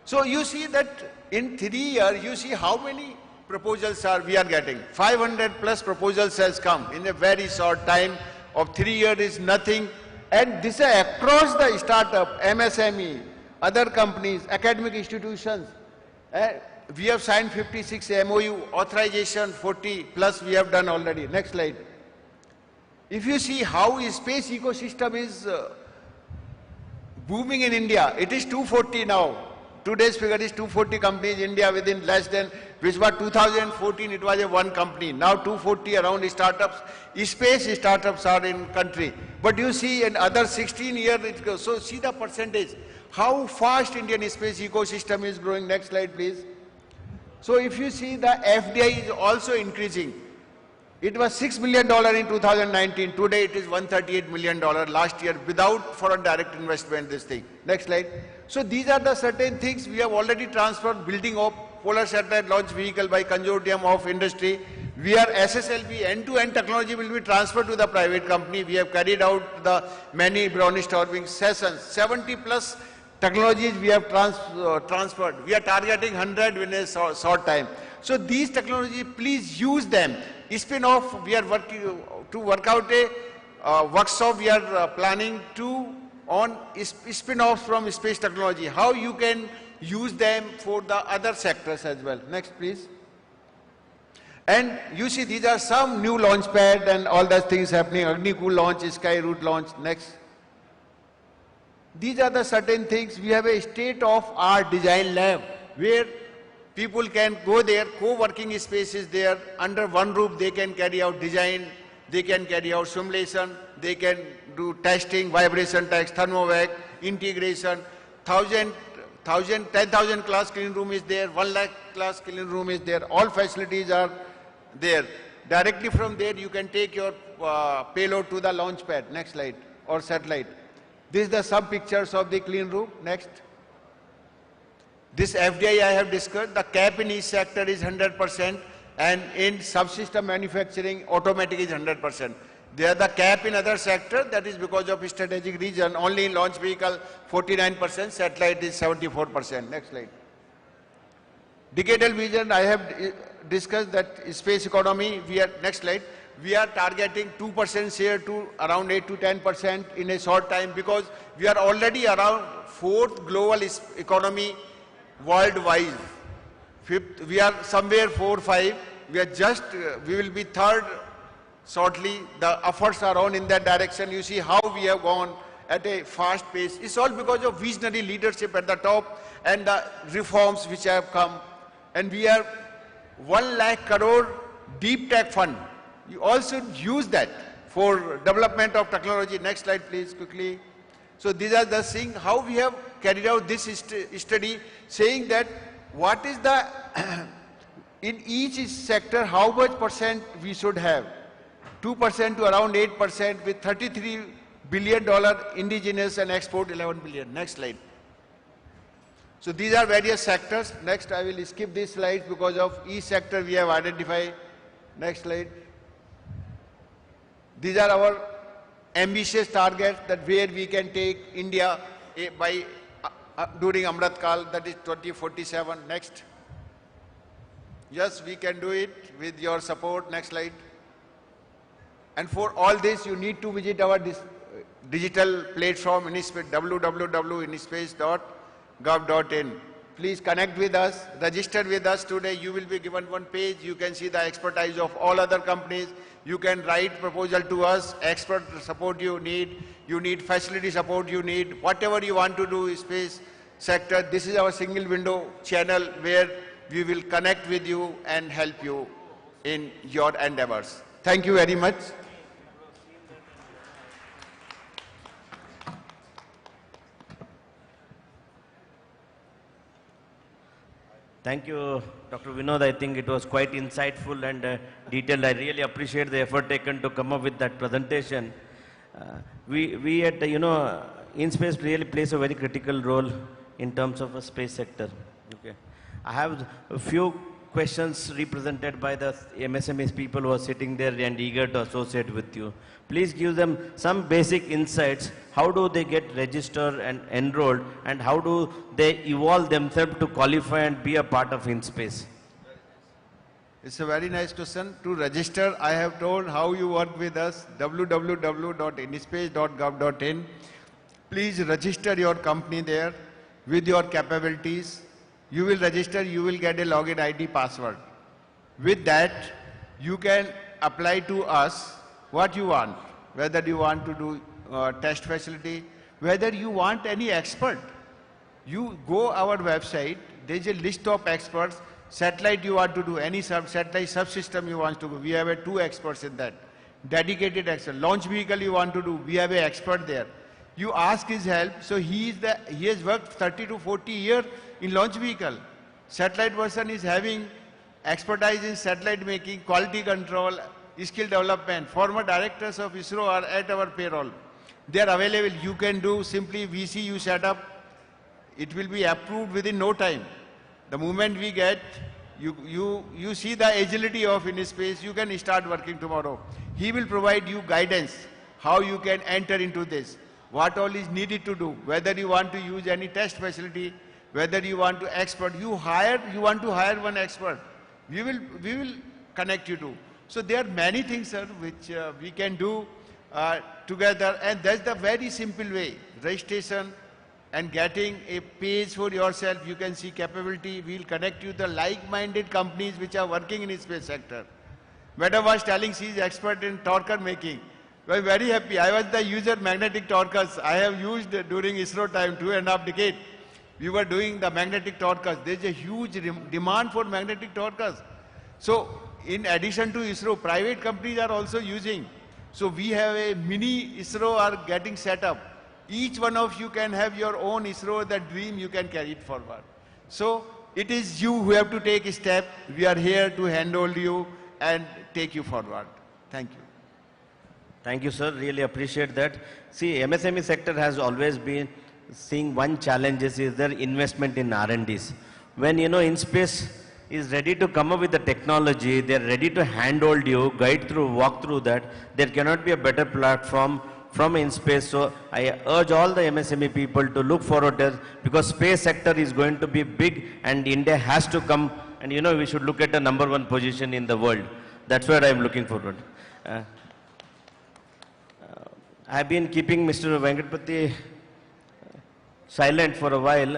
So you see that in 3 years, you see how many proposals we are getting. 500 plus proposals has come in a very short time of 3 years is nothing. And this is across the startup, MSME, other companies, academic institutions. We have signed 56 MOU, authorization 40 plus we have done already. Next slide. If you see how space ecosystem is booming in India. It is 240 now. Today's figure is 240 companies in India within less than, which was 2014, it was a one company. Now 240 around startups. Space startups are in country. But you see in other 16 years it goes. So see the percentage. How fast Indian space ecosystem is growing. Next slide, please. So if you see the FDI is also increasing. It was $6 million in 2019. Today it is $138 million last year without foreign direct investment, this thing. Next slide. So these are the certain things we have already transferred, building of Polar Satellite Launch Vehicle by consortium of industry. We are SSLV, end-to-end technology will be transferred to the private company. We have carried out the many brainstorming sessions. 70 plus technologies we have transferred. We are targeting 100 within a short time. So these technologies, please use them. Spin-off, we are working to work out a workshop we are planning to on spin-offs from space technology, how you can use them for the other sectors as well. Next, please. And you see these are some new launch pad and all those things happening, Agni-Cool launch, Skyroot launch. Next. These are the certain things. We have a state-of-art design lab where people can go there, co-working spaces there, under one roof they can carry out design, they can carry out simulation, they can do testing, vibration test, thermovac, integration, 10,000 class clean room is there, 1 lakh class clean room is there, all facilities are there. Directly from there you can take your payload to the launch pad, next slide, or satellite. This is the sub pictures of the clean room, next. This FDI I have discussed, the cap in each sector is 100% and in subsystem manufacturing, automatic is 100%. They are the cap in other sector, that is because of strategic reason, only in launch vehicle 49%, satellite is 74%. Next slide. Decadal vision, I have discussed that space economy, next slide. We are targeting 2% share to around 8 to 10% in a short time because we are already around 4th global economy worldwide. 5th, we are somewhere 4, 5. We are just, we will be 3rd shortly. The efforts are on in that direction. You see how we have gone at a fast pace. It's all because of visionary leadership at the top and the reforms which have come. And we are 1 lakh crore deep tech fund. You also use that for development of technology. Next slide, please, quickly. So these are the things, how we have carried out this study, saying that what is the, in each sector, how much percent we should have. 2% to around 8% with $33 billion indigenous and export 11 billion. Next slide. So these are various sectors. Next, I will skip these slides because of each sector we have identified. Next slide. These are our ambitious targets that where we can take India by during Amrit Kal, that is 2047. Next. Yes, we can do it with your support. Next slide. And for all this, you need to visit our digital platform, www.inspace.gov.in. Please connect with us, register with us today. You will be given one page. You can see the expertise of all other companies. You can write proposal to us, expert support you need facility support you need, whatever you want to do space sector. This is our single window channel where we will connect with you and help you in your endeavors. Thank you very much. Thank you, Dr. Vinod. I think it was quite insightful and detailed. I really appreciate the effort taken to come up with that presentation. We at, InSpace really plays a very critical role in terms of a space sector. Okay. I have a few questions represented by the MSMEs people who are sitting there and eager to associate with you. Please give them some basic insights. How do they get registered and enrolled, and how do they evolve themselves to qualify and be a part of InSpace? It's a very nice question. To register, I have told how you work with us, www.inspace.gov.in. Please register your company there with your capabilities. You will register, you will get a login ID password. With that, you can apply to us what you want, whether you want to do test facility, whether you want any expert. You go our website, there's a list of experts. Satellite you want to do, any satellite subsystem you want to do, we have 2 experts in that. Dedicated expert. Launch vehicle you want to do, we have an expert there. You ask his help, so he has worked 30 to 40 years in launch vehicle. Satellite person is having expertise in satellite making, quality control, skill development. Former directors of ISRO are at our payroll. They are available. You can do simply VCU setup. It will be approved within no time. The moment we get, you see the agility of InSpace, you can start working tomorrow. He will provide you guidance, how you can enter into this, what all is needed to do, whether you want to use any test facility, whether you want to expert, you want to hire one expert. We will connect you to. So there are many things, sir, which we can do together, and that's the very simple way. Registration and getting a page for yourself, you can see capability. We'll connect you to the like-minded companies which are working in the space sector. Madam was telling she is expert in torquer making. We are very happy. I was the user magnetic torquers. I have used during ISRO time, 2.5 decades. We were doing the magnetic torquers. There is a huge demand for magnetic torquers. So in addition to ISRO, private companies are also using. So we have a mini ISRO are getting set up. Each one of you can have your own ISRO, that dream you can carry it forward. So it is you who have to take a step. We are here to handhold you and take you forward. Thank you. Thank you, sir. Really appreciate that. See, MSME sector has always been seeing one challenge is their investment in R&Ds. When, InSpace is ready to come up with the technology, they're ready to handhold you, walk through that. There cannot be a better platform from InSpace. So I urge all the MSME people to look forward to it, because space sector is going to be big and India has to come, and we should look at a #1 position in the world. That's where I'm looking forward. I've been keeping Mr. Venkatpati silent for a while.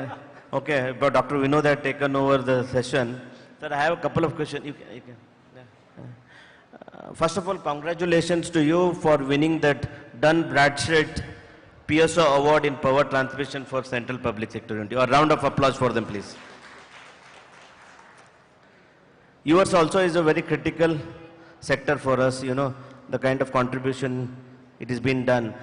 Okay, but Dr. Vinod had taken over the session. Sir, I have a couple of questions. First of all, congratulations to you for winning that Dun Bradstreet PSO Award in Power Transmission for Central Public Sector Unity. A round of applause for them, please. Yours also is a very critical sector for us, the kind of contribution it has been done.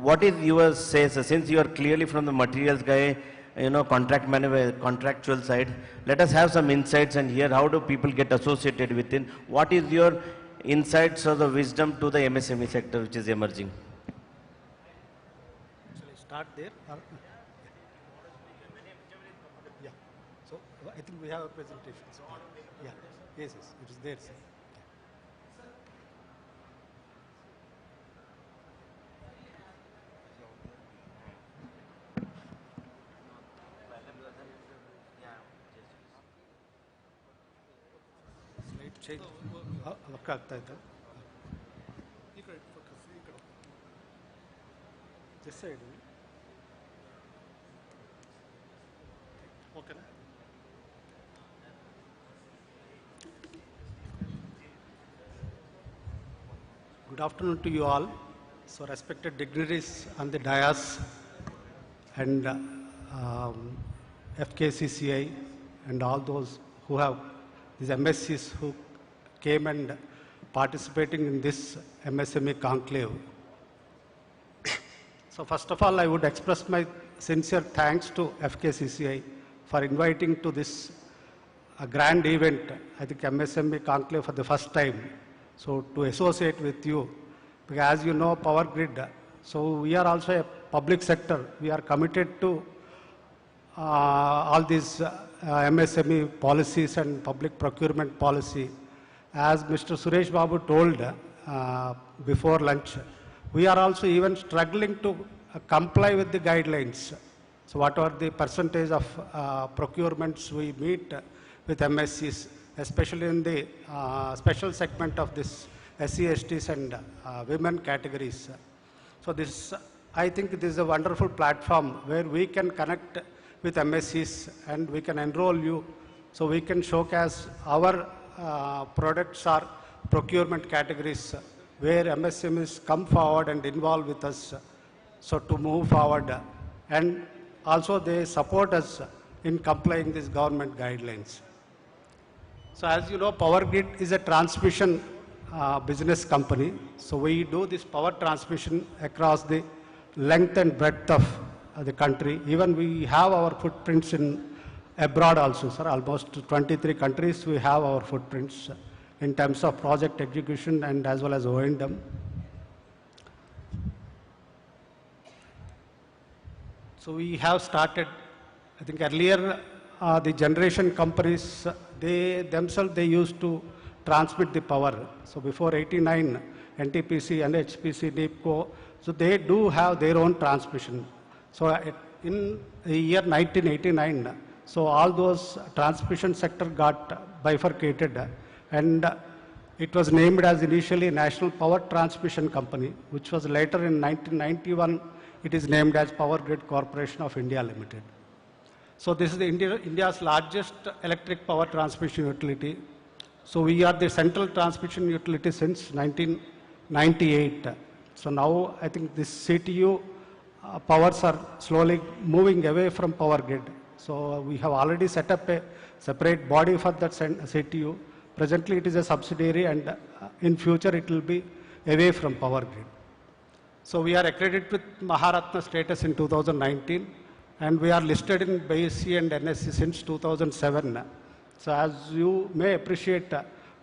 What is your say, sir? Since you are clearly from the materials guy, contractual side, let us have some insights and hear how do people get associated with it. What is your insights or the wisdom to the MSME sector which is emerging? Shall I start there? Yeah. So I think we have a presentation. Yeah. Yes, it is there, sir. Work ಆಗ್ತಾ ಇತ್ತು this side ಓಕೆನಾ Good afternoon to you all. So respected dignitaries on the dais and FKCCI and all those who have these MSCs who came and participating in this MSME conclave. So first of all, I would express my sincere thanks to FKCCI for inviting to this grand event, I think MSME conclave for the first time. So to associate with you, because as you know, Power Grid, so we are also a public sector. We are committed to all these MSME policies and public procurement policy. As Mr. Suresh Babu told before lunch, we are also even struggling to comply with the guidelines. So what are the percentage of procurements we meet with MSCs, especially in the special segment of this SC, STs and women categories. So this, I think this is a wonderful platform where we can connect with MSCs and we can enroll you, so we can showcase our products or procurement categories where MSMEs come forward and involve with us. so to move forward, and also they support us in complying these government guidelines. So as you know, Power Grid is a transmission business company. So we do this power transmission across the length and breadth of the country. Even we have our footprints in abroad also, sir. Almost 23 countries we have our footprints in terms of project execution and as well as O&M. So we have started, I think earlier the generation companies, they themselves, they used to transmit the power. So before 89, NTPC, NHPC, NEEPCO, so they do have their own transmission. So in the year 1989, so all those transmission sector got bifurcated, and it was named as initially National Power Transmission Company, which was later in 1991, it is named as Power Grid Corporation of India Limited. So this is India's largest electric power transmission utility. So we are the central transmission utility since 1998. So now I think this CTU powers are slowly moving away from Power Grid. So we have already set up a separate body for that CTU. Presently it is a subsidiary, and in future it will be away from Power Grid. So we are accredited with Maharatna status in 2019, and we are listed in BSE and NSE since 2007. So as you may appreciate,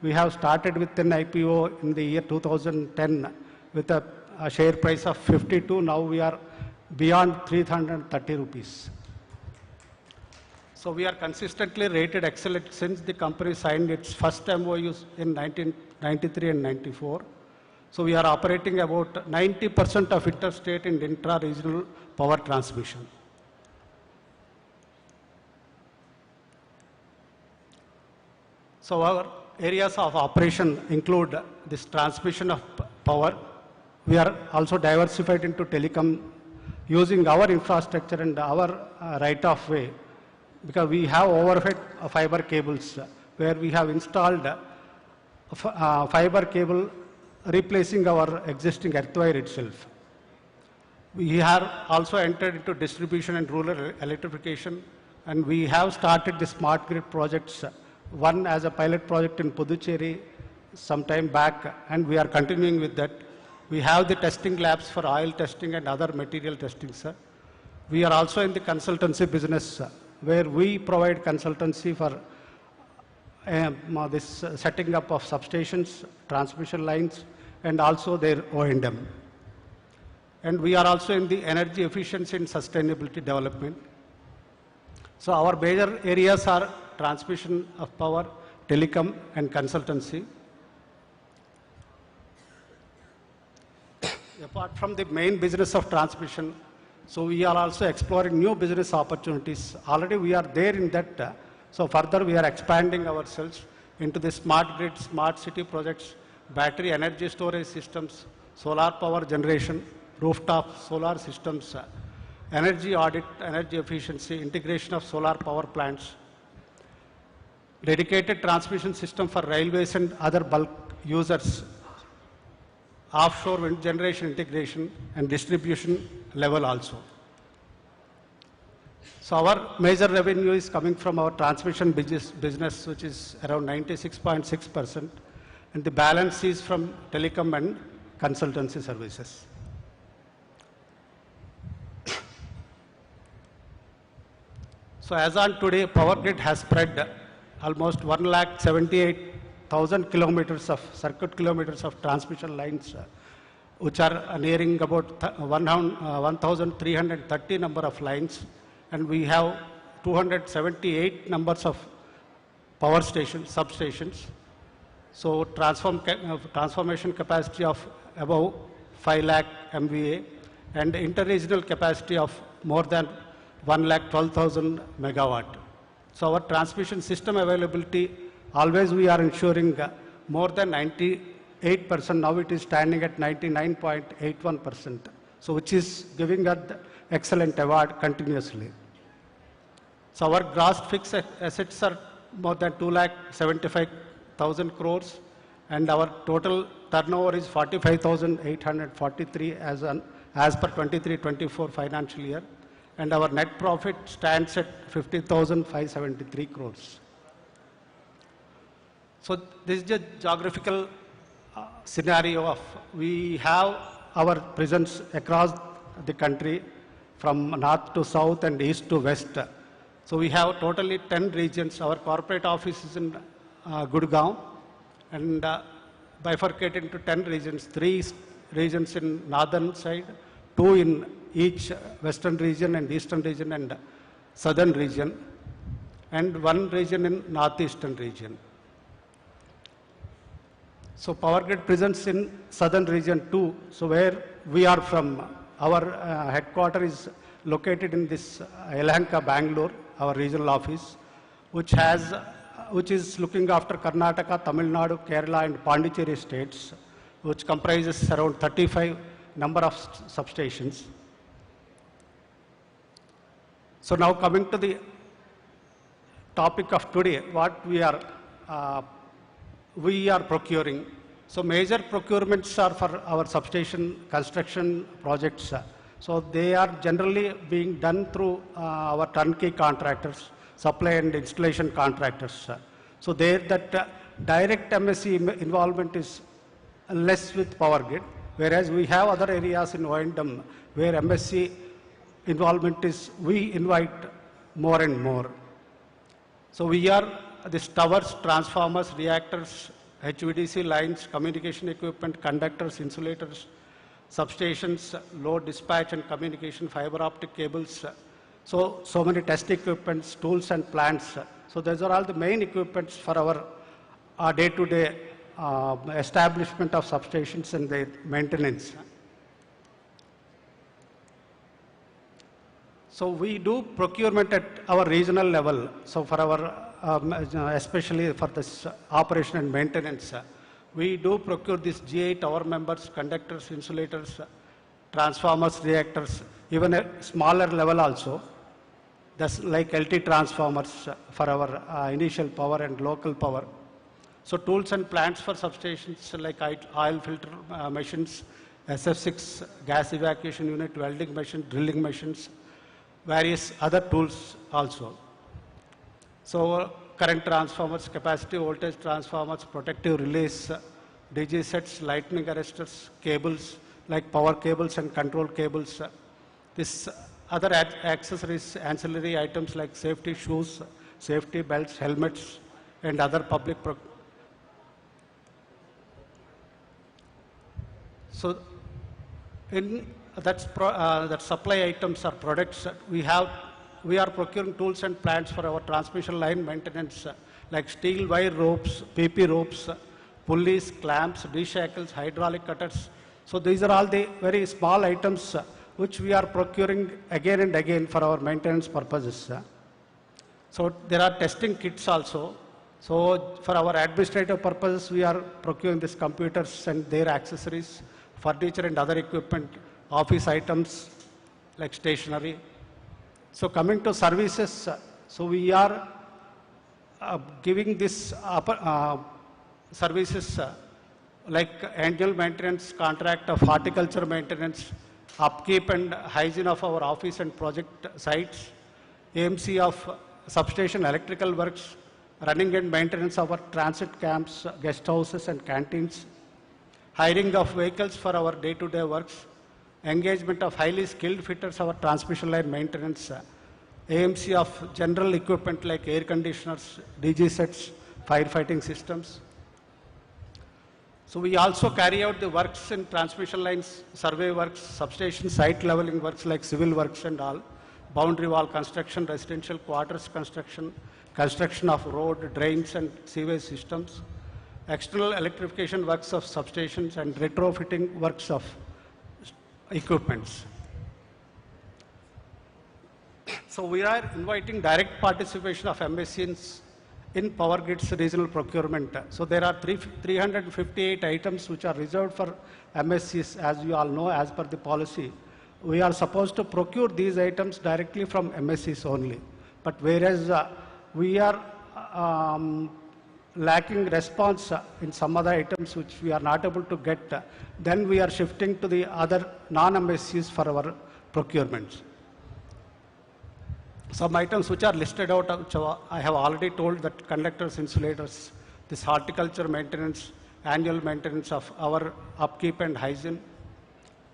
we have started with an IPO in the year 2010 with a share price of 52. Now we are beyond 330 rupees. So we are consistently rated excellent since the company signed its first MOUs in 1993 and 94. So we are operating about 90% of interstate and intra-regional power transmission. So our areas of operation include this transmission of power. We are also diversified into telecom using our infrastructure and our right of way, because we have overhead fiber cables where we have installed fiber cable replacing our existing earthwire itself. We have also entered into distribution and rural electrification, and we have started the smart grid projects, one as a pilot project in Puducherry some time back, and we are continuing with that. We have the testing labs for oil testing and other material testing, sir. We are also in the consultancy business, where we provide consultancy for this setting up of substations, transmission lines, and also their O&M. And we are also in the energy efficiency and sustainability development. So our major areas are transmission of power, telecom, and consultancy. Apart from the main business of transmission, so we are also exploring new business opportunities. Already we are there in that. So further we are expanding ourselves into the smart grid, smart city projects, battery energy storage systems, solar power generation, rooftop solar systems, energy audit, energy efficiency, integration of solar power plants, dedicated transmission system for railways and other bulk users, offshore wind generation integration, and distribution level also. So our major revenue is coming from our transmission business, which is around 96.6%, and the balance is from telecom and consultancy services. So as on today, Power Grid has spread almost 178,000 kilometers of circuit kilometers of transmission lines, which are nearing about 1,330 number of lines, and we have 278 numbers of power stations, substations. So transformation capacity of above 5 lakh MVA, and interregional capacity of more than 1,12,000 megawatt. So our transmission system availability, always we are ensuring more than 98%. Now it is standing at 99.81%. So which is giving us the excellent award continuously. So our gross fixed assets are more than 2,75,000 crores, and our total turnover is 45,843 as as per 23-24 financial year, and our net profit stands at 50,573 crores. So this is a geographical scenario of we have our presence across the country from north to south and east to west. So we have totally 10 regions. Our corporate office is in Gurgaon and bifurcated into 10 regions, 3 regions in northern side, 2 in each western region and eastern region and southern region, and 1 region in northeastern region. So Power Grid presence in southern region too, so where we are from, our headquarters is located in this Yelahanka, Bangalore, our regional office, which is looking after Karnataka, Tamil Nadu, Kerala and Pondicherry states, which comprises around 35 number of substations. So now coming to the topic of today, what we are procuring. So major procurements are for our substation construction projects. So they are generally being done through our turnkey contractors, supply and installation contractors. So there that direct MSE involvement is less with Power Grid, whereas we have other areas in O&M where MSE involvement is, we invite more and more. So we are these towers, transformers, reactors, HVDC lines, communication equipment, conductors, insulators, substations, load dispatch and communication, fiber optic cables. So many test equipments, tools and plants. So those are all the main equipments for our day-to-day establishment of substations and their maintenance. So we do procurement at our regional level. So for our, especially for this operation and maintenance, we do procure these GI tower members, conductors, insulators, transformers, reactors, even a smaller level also. That's like LT transformers for our initial power and local power. So tools and plants for substations like oil filter machines, SF6 gas evacuation unit, welding machine, drilling machines, various other tools also. So current transformers, capacity voltage transformers, protective relays, DG sets, lightning arresters, cables like power cables and control cables. This other accessories, ancillary items like safety shoes, safety belts, helmets, and other public. So in that supply items or products, we are procuring tools and plants for our transmission line maintenance like steel wire ropes, PP ropes, pulleys, clamps, D-shackles, hydraulic cutters. So these are all the very small items which we are procuring again and again for our maintenance purposes. So there are testing kits also. So for our administrative purposes, we are procuring these computers and their accessories, furniture and other equipment, office items like stationery. So coming to services, so we are giving this services like annual maintenance contract of horticulture maintenance, upkeep and hygiene of our office and project sites, AMC of substation electrical works, running and maintenance of our transit camps, guest houses and canteens, hiring of vehicles for our day-to-day works, engagement of highly skilled fitters, our transmission line maintenance, AMC of general equipment like air conditioners, DG sets, firefighting systems. So we also carry out the works in transmission lines, survey works, substation site leveling works like civil works and all, boundary wall construction, residential quarters construction, construction of road, drains and sewage systems, external electrification works of substations and retrofitting works of equipments. So we are inviting direct participation of MSEs in Power Grid's regional procurement. So there are 358 items which are reserved for MSEs, as you all know, as per the policy. We are supposed to procure these items directly from MSEs only. But whereas we are lacking response in some other items which we are not able to get, then we are shifting to the other non-MSCs for our procurements. Some items which are listed out, which I have already told, that conductors, insulators, this horticulture maintenance, annual maintenance of our upkeep and hygiene,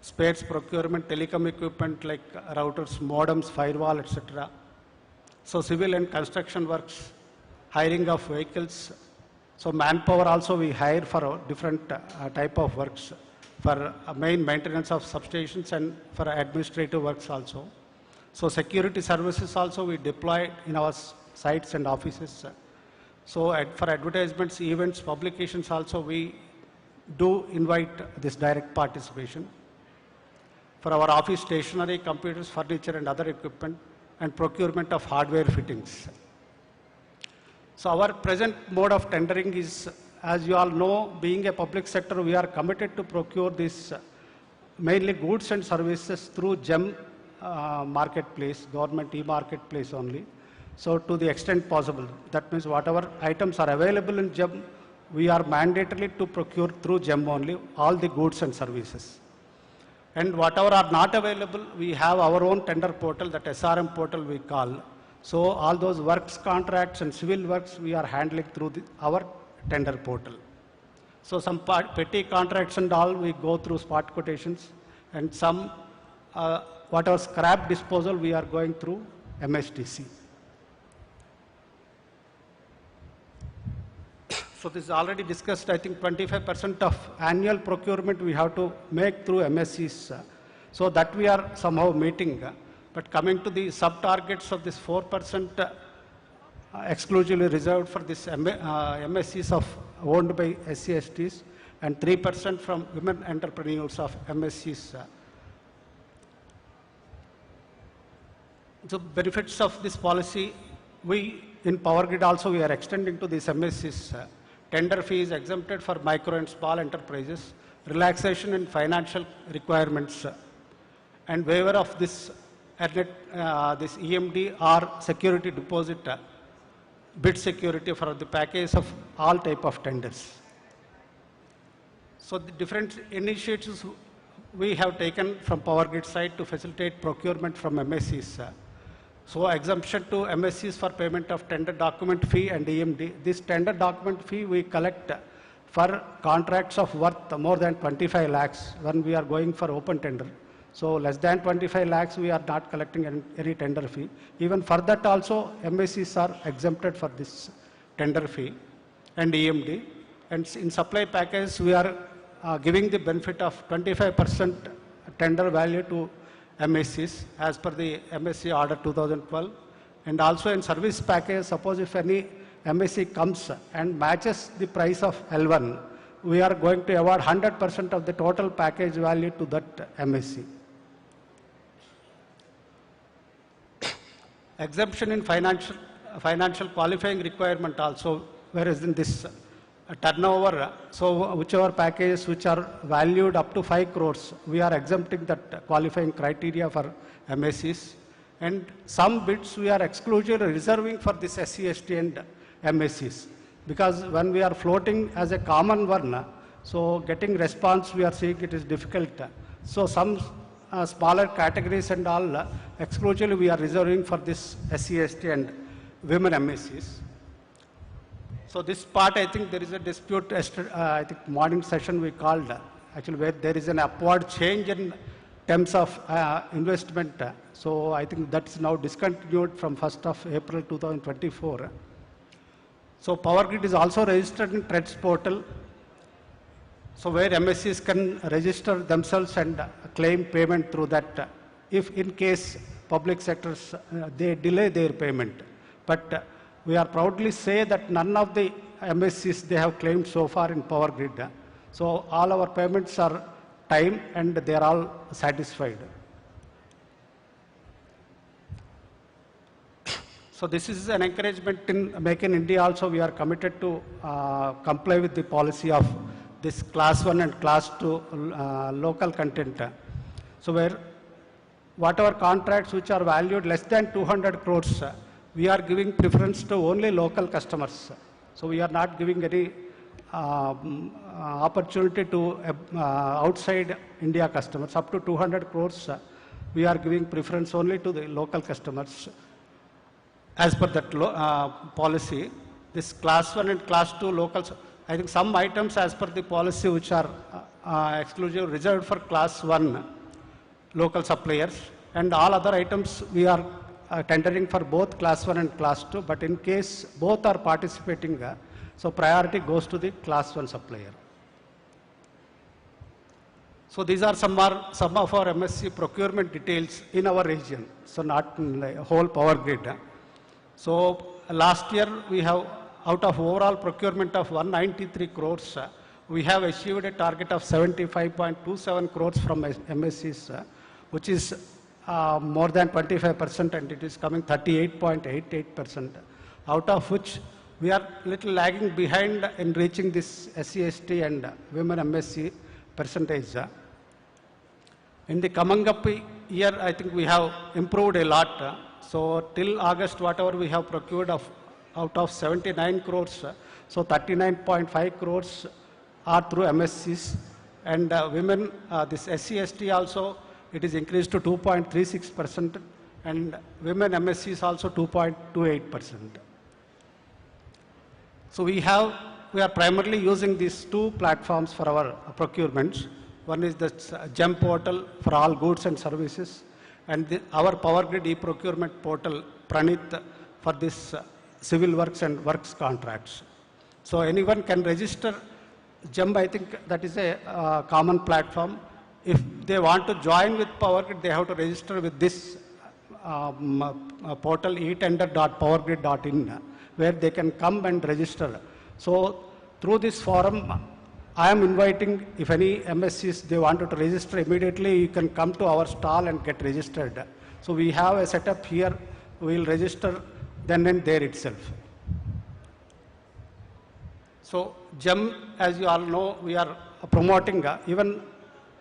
spares procurement, telecom equipment like routers, modems, firewall, etc. So civil and construction works, hiring of vehicles. So manpower also we hire for different type of works, for main maintenance of substations and for administrative works also. So security services also we deploy in our sites and offices. So for advertisements, events, publications also we do invite this direct participation. For our office stationery, computers, furniture and other equipment, and procurement of hardware fittings. So our present mode of tendering is, as you all know, being a public sector, we are committed to procure this mainly goods and services through GEM marketplace, government e-marketplace only. So to the extent possible, that means whatever items are available in GEM, we are mandatorily to procure through GEM only, all the goods and services. And whatever are not available, we have our own tender portal, that SRM portal we call. So all those works contracts and civil works we are handling through our tender portal. So some petty contracts and all we go through spot quotations, and some whatever scrap disposal we are going through MSDC. So this is already discussed. I think 25% of annual procurement we have to make through MSCs. So that we are somehow meeting. But coming to the sub-targets of this 4% exclusively reserved for this MSCs owned by SC/STs and 3% from women entrepreneurs of MSCs. So benefits of this policy, we in Power Grid also we are extending to these MSCs. Tender fees exempted for micro and small enterprises, relaxation in financial requirements, and waiver of this EMD or security deposit, bid security for the package of all type of tenders. So the different initiatives we have taken from Power Grid side to facilitate procurement from MSCs. So exemption to MSCs for payment of tender document fee and EMD. This tender document fee we collect for contracts of worth more than 25 lakhs when we are going for open tender. So less than 25 lakhs we are not collecting any tender fee. Even for that also MSCs are exempted for this tender fee and EMD. And in supply package we are giving the benefit of 25% tender value to MSCs as per the MSC order 2012. And also in service package, suppose if any MSC comes and matches the price of L1, we are going to award 100% of the total package value to that MSC. Exemption in financial qualifying requirement also, whereas in this turnover, so whichever packages which are valued up to 5 crores, we are exempting that qualifying criteria for MSCs. And some bids we are exclusively reserving for this SC/ST and MSCs. Because when we are floating as a common one, so getting response we are seeing it is difficult. So some smaller categories and all exclusively we are reserving for this SC/ST and women MSCs. So this part, I think there is a dispute. I think morning session we called, actually where there is an upward change in terms of investment. So I think that's now discontinued from 1st of April 2024. So Power Grid is also registered in TREDS portal. So where MSCs can register themselves and claim payment through that. If in case public sectors, they delay their payment. But we are proudly say that none of the MSCs they have claimed so far in Power Grid. So all our payments are time and they are all satisfied. So this is an encouragement in Make in India also. We are committed to comply with the policy of this class 1 and class 2 local content. So where whatever contracts which are valued less than 200 crores, we are giving preference to only local customers. So we are not giving any opportunity to outside India customers. Up to 200 crores, we are giving preference only to the local customers. As per that policy, this class 1 and class 2 locals, I think some items as per the policy which are exclusive reserved for class 1 local suppliers, and all other items we are tendering for both class 1 and class 2, but in case both are participating, so priority goes to the class 1 supplier. So these are some of our MSC procurement details in our region, so not in the whole power grid. So last year we have, out of overall procurement of 193 crores, we have achieved a target of 75.27 crores from MSCs, which is more than 25%, and it is coming 38.88%, out of which we are little lagging behind in reaching this SC/ST and women MSC percentage. In the coming up year, I think we have improved a lot. So till August, whatever we have procured out of 79 crores, so 39.5 crores are through MSCs, and women, this SC/ST also, it is increased to 2.36%, and women MSCs also 2.28%. So we are primarily using these two platforms for our procurements. One is the GEM portal for all goods and services, and our Power Grid e-procurement portal, Pranit, for this civil works and works contracts. So anyone can register GEM. I think that is a common platform. If they want to join with Power Grid, they have to register with this portal, etender.powergrid.in, where they can come and register. So through this forum, I am inviting, if any MSCs, they wanted to register immediately, you can come to our stall and get registered. So we have a setup here, we will register then and there itself. So GEM, as you all know, we are promoting, even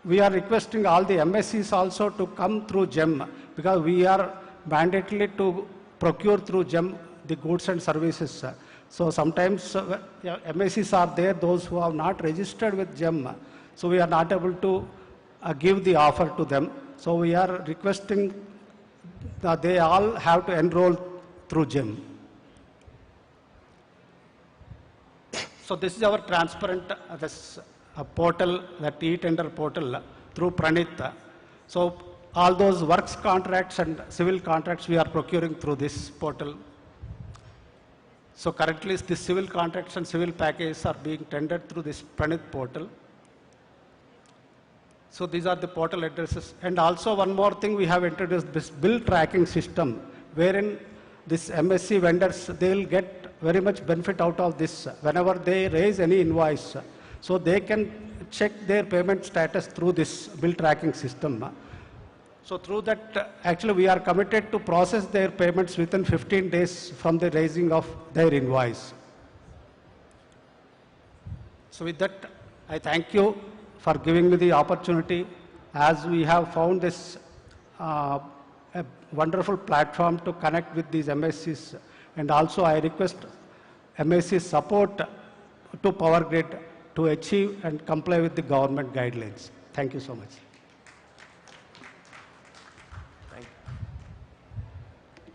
we are requesting all the MSCs also to come through GEM, because we are mandatory to procure through GEM the goods and services. So sometimes MSCs are there, those who have not registered with GEM, so we are not able to give the offer to them. So we are requesting that they all have to enroll through GEM. So this is our transparent portal, that e-tender portal through Pranit. So all those works contracts and civil contracts we are procuring through this portal. So currently the civil contracts and civil packages are being tendered through this Pranit portal. So these are the portal addresses. And also one more thing, we have introduced this bill tracking system, wherein this MSC vendors, they will get very much benefit out of this whenever they raise any invoice. So they can check their payment status through this bill tracking system. So through that, actually we are committed to process their payments within 15 days from the raising of their invoice. So with that, I thank you for giving me the opportunity, as we have found this a wonderful platform to connect with these MSCs. And also I request MSC support to Power Grid to achieve and comply with the government guidelines. Thank you so much.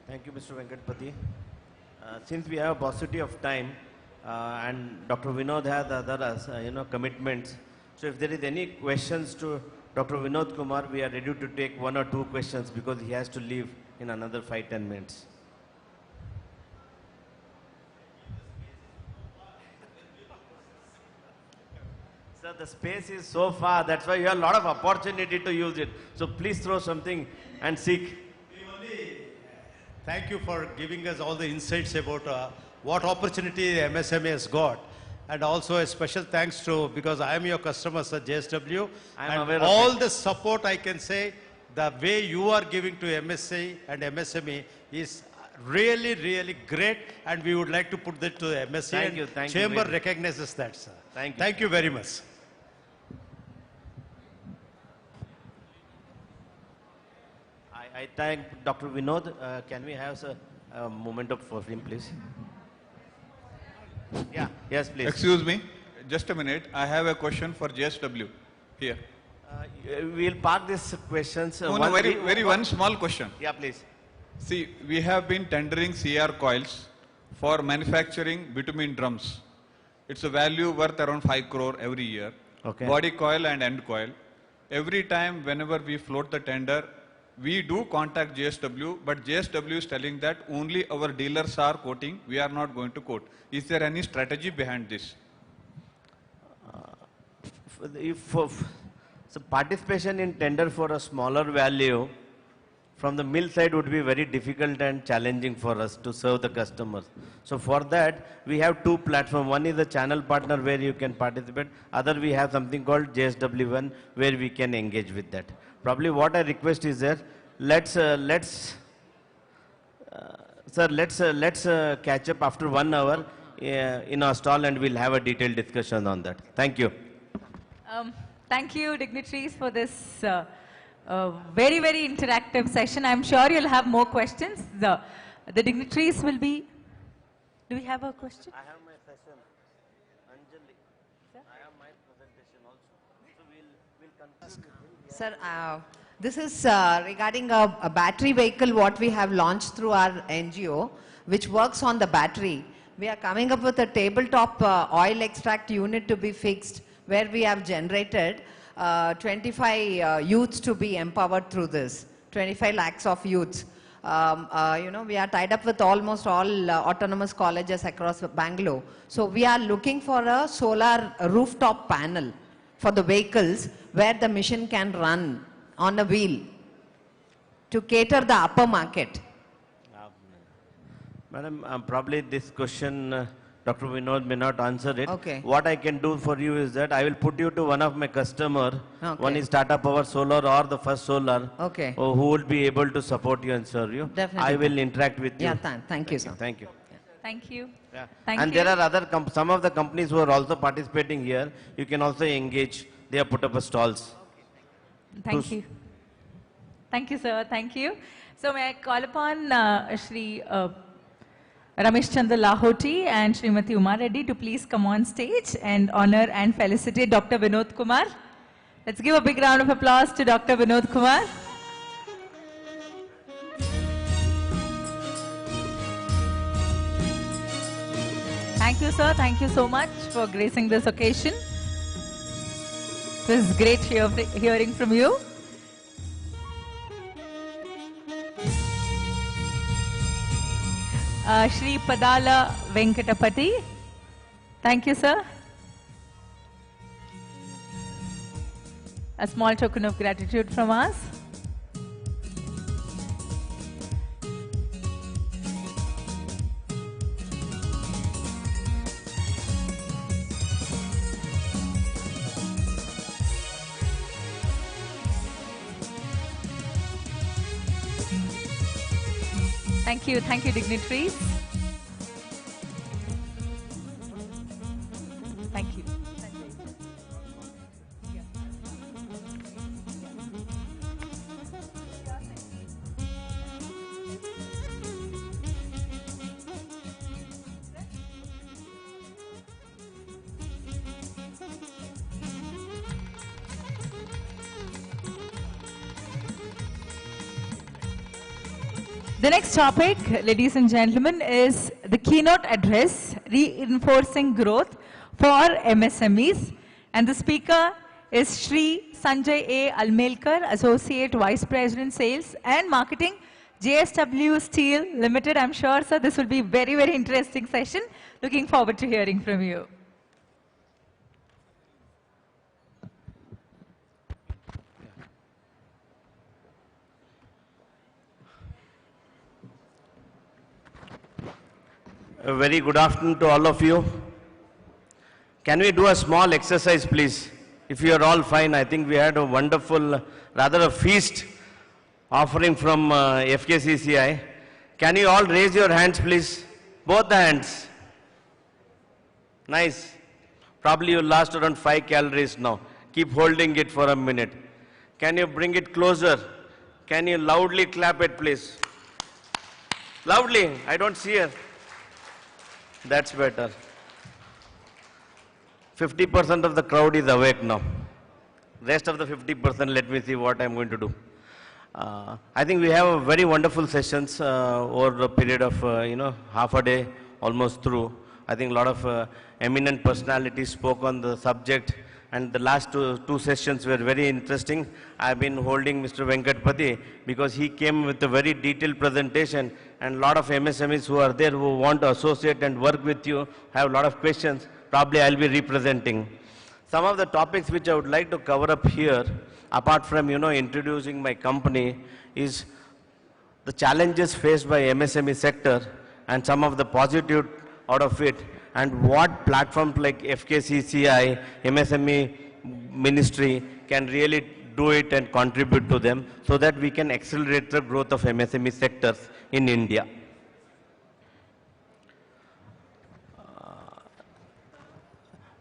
Thank you, Mr. Venkatpati. Since we have a paucity of time, and Dr. Vinod has other commitments, so if there is any questions to Dr. Vinod Kumar, we are ready to take 1 or 2 questions, because he has to leave in another 5-10 minutes. Sir, the space is so far, that's why you have a lot of opportunity to use it. So please throw something and seek. Thank you for giving us all the insights about what opportunity the MSME has got. And also a special thanks to, because I am your customer, Sir JSW. And all the support I can say, the way you are giving to MSC and MSME is really, really great. And we would like to put that to the MSC. Thank you. Thank you. Chamber recognizes that, sir. Thank you. Thank you very much. I thank Dr. Vinod. Can we have a moment of for him, please? Yeah, yes, please. Excuse me, just a minute. I have a question for JSW here. We'll park these questions. No, very one small question. Yeah, please. See, we have been tendering CR coils for manufacturing bitumen drums. It's a value worth around 5 crore every year. Okay. Body coil and end coil. Every time whenever we float the tender, we do contact JSW, but JSW is telling that only our dealers are quoting, we are not going to quote. Is there any strategy behind this? So participation in tender for a smaller value from the mill side would be very difficult and challenging for us to serve the customers. So for that, we have two platforms. One is a channel partner where you can participate. Other, we have something called JSW1 where we can engage with that. Probably what I request is that let's catch up after 1 hour in our stall and we'll have a detailed discussion on that. Thank you. Thank you, dignitaries, for this very, very interactive session. I'm sure you'll have more questions. The dignitaries will be... Do we have a question? I have my session. Anjali. I have my presentation also. So we'll Sir, this is regarding a battery vehicle what we have launched through our NGO, which works on the battery. We are coming up with a tabletop oil extract unit to be fixed, where we have generated 25 youths to be empowered through this, 25 lakhs of youths. We are tied up with almost all autonomous colleges across Bangalore. So we are looking for a solar rooftop panel for the vehicles where the machine can run on a wheel to cater the upper market. Madam, probably this question Dr. Vinod may not answer it. Okay. What I can do for you is that I will put you to one of my customer. Okay. One is Tata Power Solar or the First Solar. Okay. Who will be able to support you and serve you. Definitely. I will interact with you. Yeah, thank you, sir. Thank you. Thank you. Yeah. Thank and you. there are other some of the companies who are also participating here. You can also engage. They have put up a stalls. Thank you. Thank you, sir. Thank you. So may I call upon Shri Ramesh Chandra Lahoti and Srimati Uma Reddy to please come on stage and honor and felicitate Dr. Vinod Kumar. Let's give a big round of applause to Dr. Vinod Kumar. Thank you, sir. Thank you so much for gracing this occasion. It was great hearing from you. Shri Padala Venkatapati. Thank you, sir. A small token of gratitude from us. Thank you, dignitaries. Thank you. The next topic, ladies and gentlemen, is the keynote address, Reinforcing Growth for MSMEs. And the speaker is Shri Sanjay A. Almelkar, Associate Vice President, Sales and Marketing, JSW Steel Limited. I'm sure, sir, this will be a very, very interesting session. Looking forward to hearing from you. A very good afternoon to all of you. Can we do a small exercise, please? If you are all fine, I think we had a wonderful, rather a feast offering from FKCCI. Can you all raise your hands, please? Both the hands. Nice. Probably you lost around 5 calories now. Keep holding it for a minute. Can you bring it closer? Can you loudly clap it, please? Loudly. I don't see her. That's better. 50% of the crowd is awake now. Rest of the 50%, let me see what I'm going to do. I think we have a very wonderful sessions over a period of, half a day, almost through. I think a lot of eminent personalities spoke on the subject, and the last two sessions were very interesting. I've been holding Mr. Venkatpati because he came with a very detailed presentation, and a lot of MSMEs who are there who want to associate and work with you have a lot of questions. Probably I'll be representing. Some of the topics which I would like to cover up here, apart from, introducing my company, is the challenges faced by MSME sector and some of the positive out of it, and what platforms like FKCCI, MSME Ministry can really do it and contribute to them so that we can accelerate the growth of MSME sectors in India.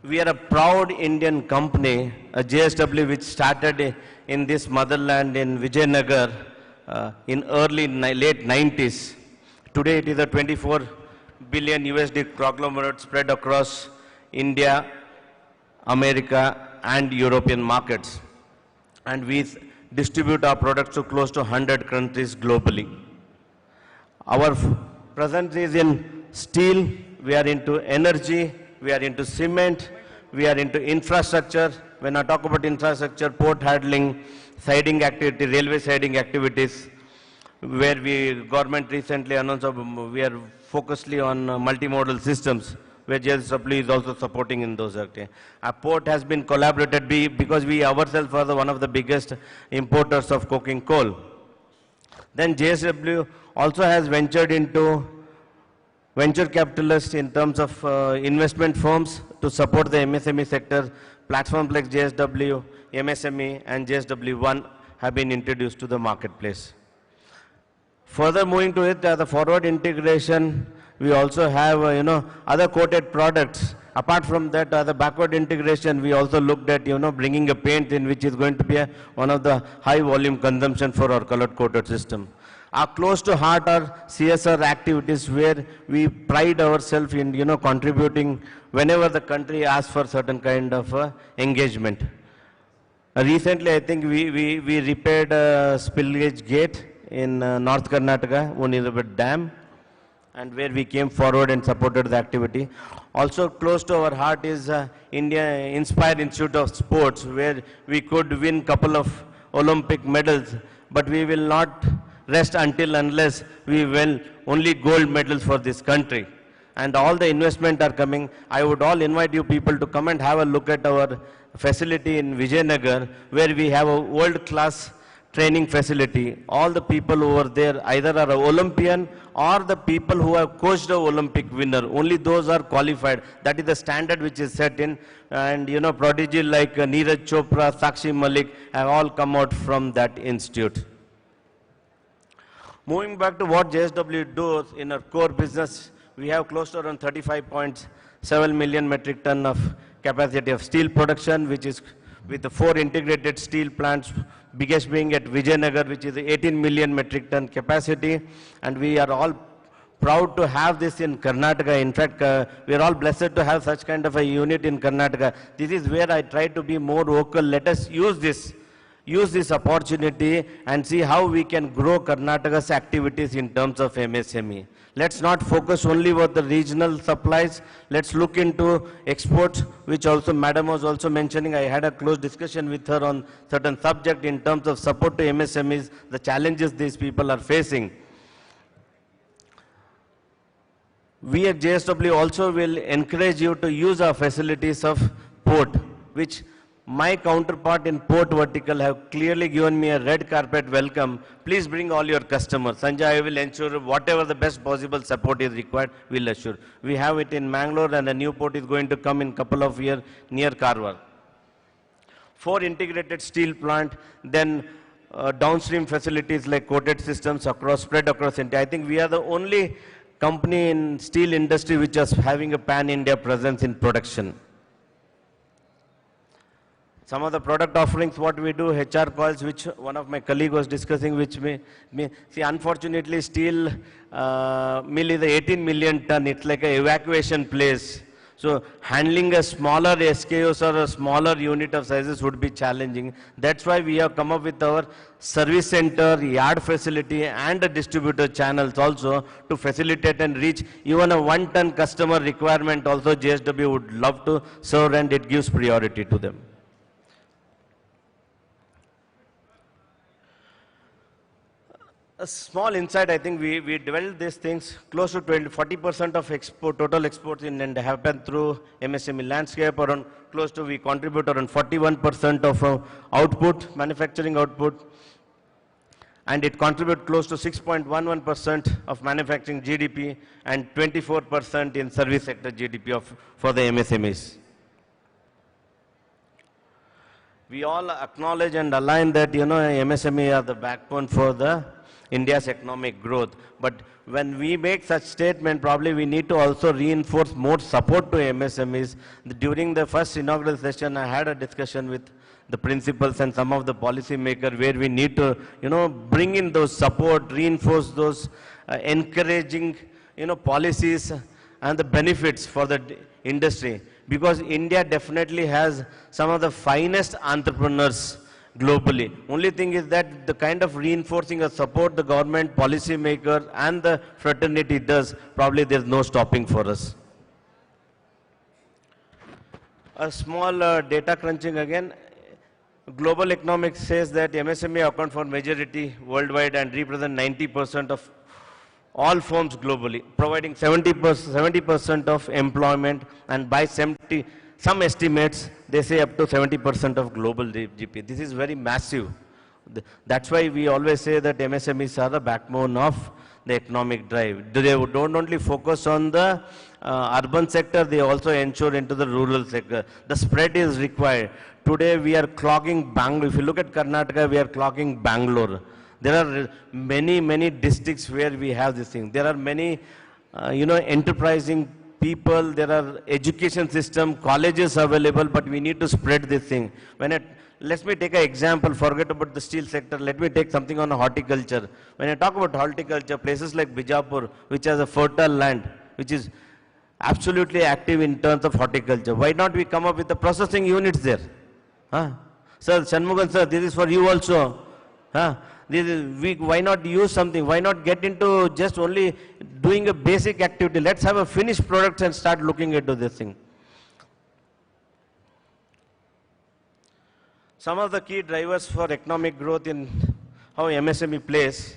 We are a proud Indian company, a JSW which started in this motherland in Vijayanagar in late 90s. Today it is a 24 billion USD conglomerate spread across India, America and European markets. And we distribute our products to close to 100 countries globally. Our presence is in steel, we are into energy, we are into cement, we are into infrastructure. When I talk about infrastructure, port handling, siding activity, railway siding activities, where government recently announced we are focusedly on multimodal systems, where JSW is also supporting in those activities. Our port has been collaborated because we ourselves are one of the biggest importers of coking coal. Then JSW also has ventured into venture capitalists in terms of investment firms to support the MSME sector. Platforms like JSW, MSME and JSW1 have been introduced to the marketplace. Further moving to it, the forward integration, we also have, other coated products. Apart from that, the backward integration, we also looked at, bringing a paint in which is going to be one of the high volume consumption for our colored coated system. Our close to heart are CSR activities where we pride ourselves in, contributing whenever the country asks for certain kind of engagement. Recently, I think we repaired a spillage gate in North Karnataka, Hon'ble Dam, and where we came forward and supported the activity. Also close to our heart is India Inspired Institute of Sports, where we could win couple of Olympic medals, but we will not rest unless we win only gold medals for this country. And all the investment are coming. I would all invite you people to come and have a look at our facility in Vijayanagar, where we have a world-class training facility. All the people over there either are an Olympian or the people who have coached an Olympic winner. Only those are qualified. That is the standard which is set in. And prodigy like Neeraj Chopra, Sakshi Malik have all come out from that institute. Moving back to what JSW does in our core business, we have close to around 35.7 million metric ton of capacity of steel production, which is with the 4 integrated steel plants, biggest being at Vijayanagar, which is 18 million metric ton capacity. And we are all proud to have this in Karnataka. In fact, we are all blessed to have such kind of a unit in Karnataka. This is where I try to be more vocal. Let us use this opportunity and see how we can grow Karnataka's activities in terms of MSME. Let's not focus only on the regional supplies. Let's look into exports, which also Madam was also mentioning. I had a close discussion with her on certain subject in terms of support to MSMEs, the challenges these people are facing. We at JSW also will encourage you to use our facilities of port, which my counterpart in port vertical have clearly given me a red carpet welcome. Please bring all your customers. Sanjay, I will ensure whatever the best possible support is required, we'll assure. We have it in Bangalore, and a new port is going to come in couple of years near Karwar. 4 integrated steel plant, then downstream facilities like coated systems spread across India. I think we are the only company in steel industry which is having a pan-India presence in production. Some of the product offerings, what we do, HR coils, which one of my colleague was discussing, which see, unfortunately, steel mill is 18 million ton. It's like an evacuation place. So handling a smaller SKUs or a smaller unit of sizes would be challenging. That's why we have come up with our service center, yard facility and the distributor channels also to facilitate and reach even a 1-ton customer requirement also JSW would love to serve, and it gives priority to them. A small insight, I think we developed these things. Close to 40% of total exports in India happen through MSME landscape. Around close to, we contribute around 41% of output, manufacturing output. And it contributes close to 6.11% of manufacturing GDP and 24% in service sector GDP for the MSMEs. We all acknowledge and align that, MSME are the backbone for the India's economic growth. But when we make such statement, probably we need to also reinforce more support to MSMEs. During the first inaugural session, I had a discussion with the principals and some of the policy makers where we need to, bring in those support, reinforce those encouraging, policies and the benefits for the industry. Because India definitely has some of the finest entrepreneurs globally. Only thing is that the kind of reinforcing of support the government, policy maker and the fraternity does, probably there's no stopping for us. A small data crunching again. Global economics says that MSME account for majority worldwide and represent 90% of all firms globally, providing 70% of employment, and by some estimates, they say up to 70% of global GDP. This is very massive. That's why we always say that MSMEs are the backbone of the economic drive. They don't only focus on the urban sector, they also ensure into the rural sector. The spread is required. Today we are clogging Bangalore. If you look at Karnataka, we are clogging Bangalore. There are many districts where we have this thing. There are many, enterprising people, there are education system, colleges available, but we need to spread this thing. Let me take an example, forget about the steel sector, let me take something on horticulture. When I talk about horticulture, places like Bijapur, which has a fertile land, which is absolutely active in terms of horticulture. Why not we come up with the processing units there? Sir, Shanmugan sir, this is for you also. Why not use something? Why not get into just only doing a basic activity? Let's have a finished product and start looking into this thing. Some of the key drivers for economic growth in how MSME plays.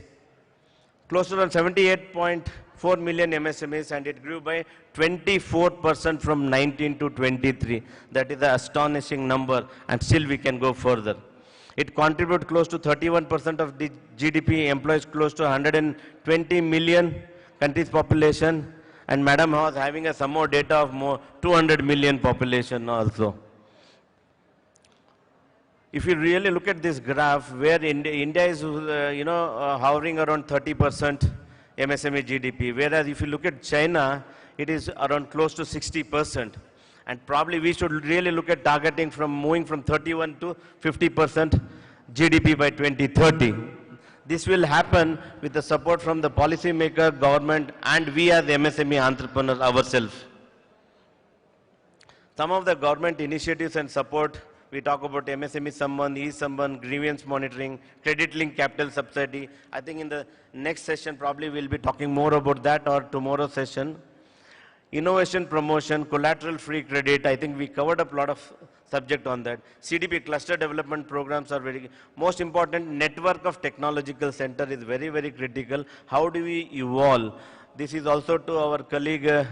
Close to around 78.4 million MSMEs, and it grew by 24% from 19 to 23. That is an astonishing number, and still we can go further. It contributes close to 31% of the GDP, employs close to 120 million country's population, and Madam was having some more data of more 200 million population also. If you really look at this graph, where India is, hovering around 30% MSME GDP, whereas if you look at China, it is around close to 60%. And probably we should really look at targeting moving from 31 to 50% GDP by 2030. This will happen with the support from the policymaker, government, and we as MSME entrepreneurs ourselves. Some of the government initiatives and support, we talk about MSME Samban, E-Samban, grievance monitoring, credit link capital subsidy. I think in the next session probably we'll be talking more about that, or tomorrow's session. Innovation promotion, collateral free credit, I think we covered up a lot of subject on that. CDP cluster development programs are very, most important, network of technological center is very, very critical. How do we evolve? This is also to our colleague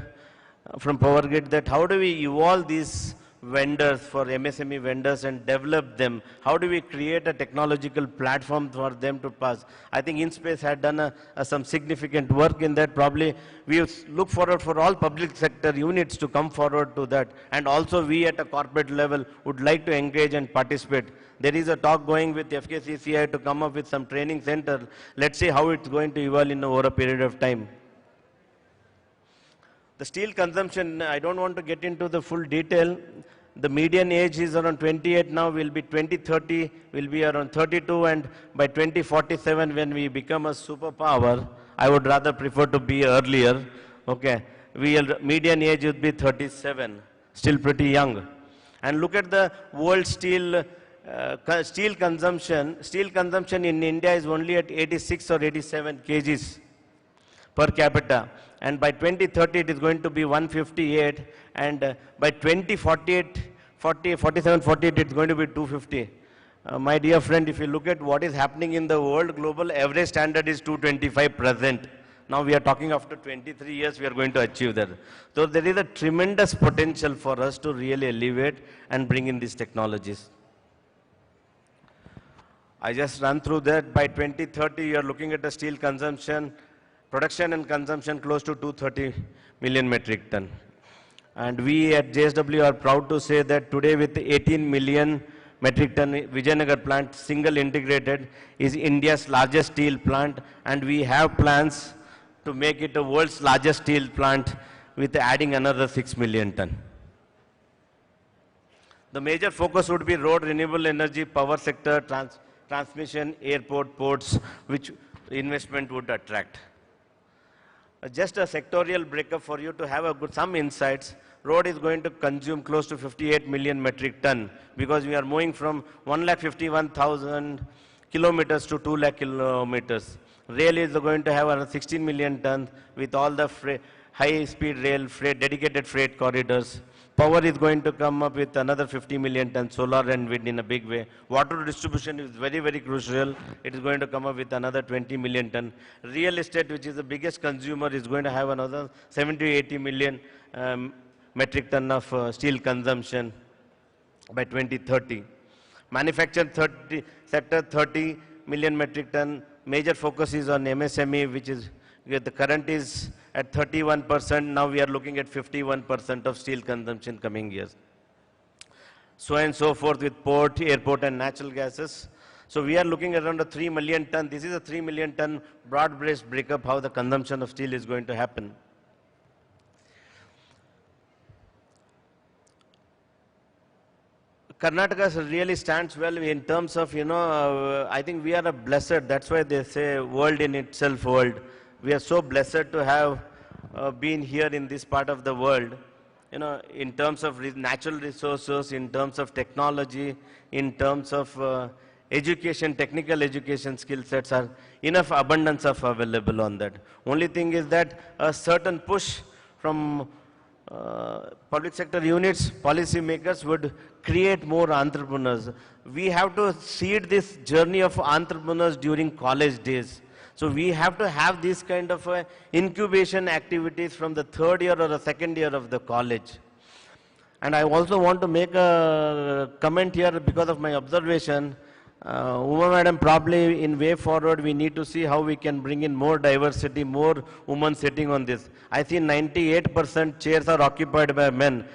from Power Grid, that how do we evolve these vendors, for MSME vendors, and develop them? How do we create a technological platform for them to pass? I think InSpace had done some significant work in that. Probably we look forward for all public sector units to come forward to that. And also we at a corporate level would like to engage and participate. There is a talk going with FKCCI to come up with some training center. Let's see how it's going to evolve over a period of time. The steel consumption, I don't want to get into the full detail. The median age is around 28 now, will be 2030, will be around 32, and by 2047 when we become a superpower, I would rather prefer to be earlier, okay. median age would be 37, still pretty young. And look at the world steel consumption. Steel consumption in India is only at 86 or 87 kgs per capita. And by 2030, it is going to be 158. And by 2048, 47, 48, it's going to be 250. My dear friend, if you look at what is happening in the world, global average standard is 225 present. Now we are talking after 23 years, we are going to achieve that. So there is a tremendous potential for us to really elevate and bring in these technologies. I just run through that. By 2030, you are looking at the steel consumption, production and consumption close to 230 million metric ton. And we at JSW are proud to say that today with 18 million metric ton Vijayanagar plant, single integrated, is India's largest steel plant, and we have plans to make it the world's largest steel plant with adding another 6 million ton. The major focus would be road, renewable energy, power sector, transmission, airport, ports, which investment would attract. Just a sectorial breakup for you to have some insights. Road is going to consume close to 58 million metric ton because we are moving from 151,000 kilometers to 2 lakh kilometers. Rail is going to have around 16 million tons with all the high-speed rail, dedicated freight corridors. Power is going to come up with another 50 million tons, solar and wind in a big way. Water distribution is very, very crucial. It is going to come up with another 20 million tons. Real estate, which is the biggest consumer, is going to have another 70 to 80 million metric ton of steel consumption by 2030. Manufacturing sector, 30 million metric ton. Major focus is on MSME, which is, the current is at 31%. Now we are looking at 51% of steel consumption coming years. So and so forth with port, airport and natural gases. So we are looking at around a 3 million ton. This is a 3 million ton broad-based breakup how the consumption of steel is going to happen. Karnataka really stands well in terms of, I think we are a blessed, that's why they say world in itself world. We are so blessed to have been here in this part of the world, in terms of natural resources, in terms of technology, in terms of education, technical education skill sets are enough abundance of available on that. Only thing is that a certain push from public sector units, policy makers would create more entrepreneurs. We have to seed this journey of entrepreneurs during college days. So we have to have this kind of incubation activities from the third year or the second year of the college. And I also want to make a comment here because of my observation. Uma madam, probably in way forward we need to see how we can bring in more diversity, more women sitting on this. I see 98% chairs are occupied by men.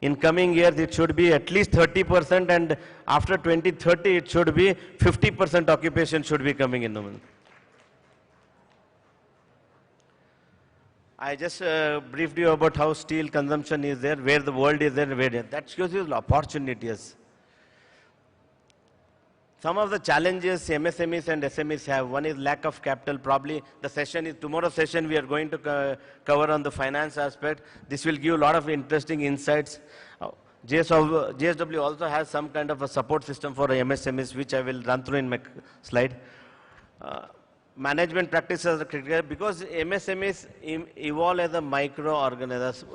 In coming years it should be at least 30%, and after 2030 it should be 50% occupation should be coming in women. I just briefed you about how steel consumption is there, where the world is there, that shows you opportunities. Some of the challenges MSMEs and SMEs have, one is lack of capital. Probably the session is, tomorrow's session we are going to cover on the finance aspect. This will give a lot of interesting insights. JSW also has some kind of a support system for MSMEs, which I will run through in my slide. Management practices are critical because MSMEs evolve as a micro-organization,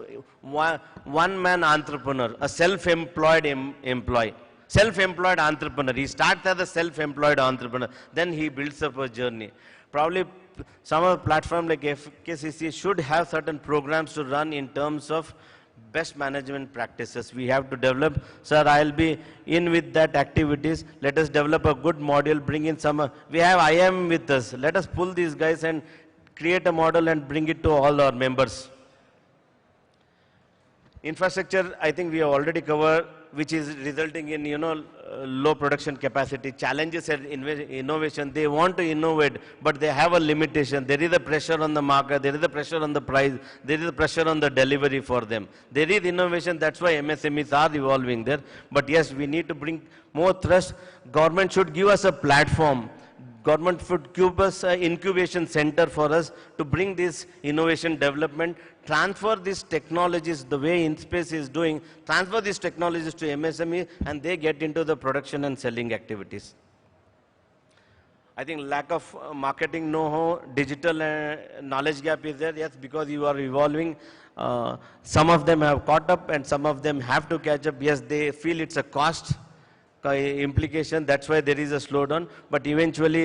one-man entrepreneur, a self-employed employee. Self-employed entrepreneur. He starts as a self-employed entrepreneur. Then he builds up a journey. Probably some of the platforms like FKCCI should have certain programs to run in terms of best management practices. We have to develop. Sir, I'll be in with that activities. Let us develop a good model, bring in some. We have IM with us. Let us pull these guys and create a model and bring it to all our members. Infrastructure, I think we have already covered, which is resulting in, low production capacity. Challenges and innovation. They want to innovate, but they have a limitation. There is a pressure on the market. There is a pressure on the price. There is a pressure on the delivery for them. There is innovation. That's why MSMEs are evolving there. But yes, we need to bring more thrust. Government should give us a platform. government should give us an incubation center for us to bring this innovation development, transfer these technologies the way InSpace is doing, transfer these technologies to MSME, and they get into the production and selling activities. I think lack of marketing know-how, digital knowledge gap is there, yes, because you are evolving. Some of them have caught up and some of them have to catch up. Yes, they feel it's a cost implication, that's why there is a slowdown. But eventually,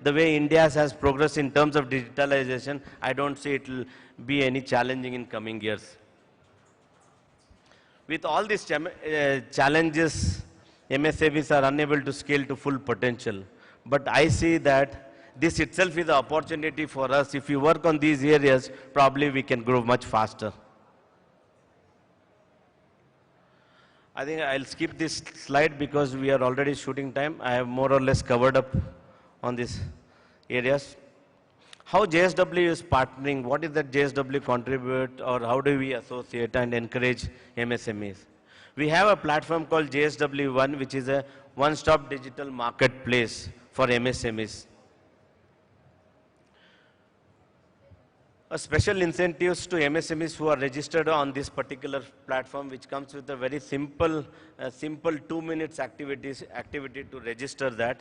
the way India has progressed in terms of digitalization, I don't see it will be any challenging in coming years. With all these challenges, MSMEs are unable to scale to full potential. But I see that this itself is an opportunity for us. If we work on these areas, probably we can grow much faster. I think I'll skip this slide because we are already shooting time. I have more or less covered up on these areas. How JSW is partnering, what is that JSW contribute, or how do we associate and encourage MSMEs? We have a platform called JSW One, which is a one-stop digital marketplace for MSMEs. A special incentives to MSMEs who are registered on this particular platform, which comes with a very simple 2 minutes activity to register that.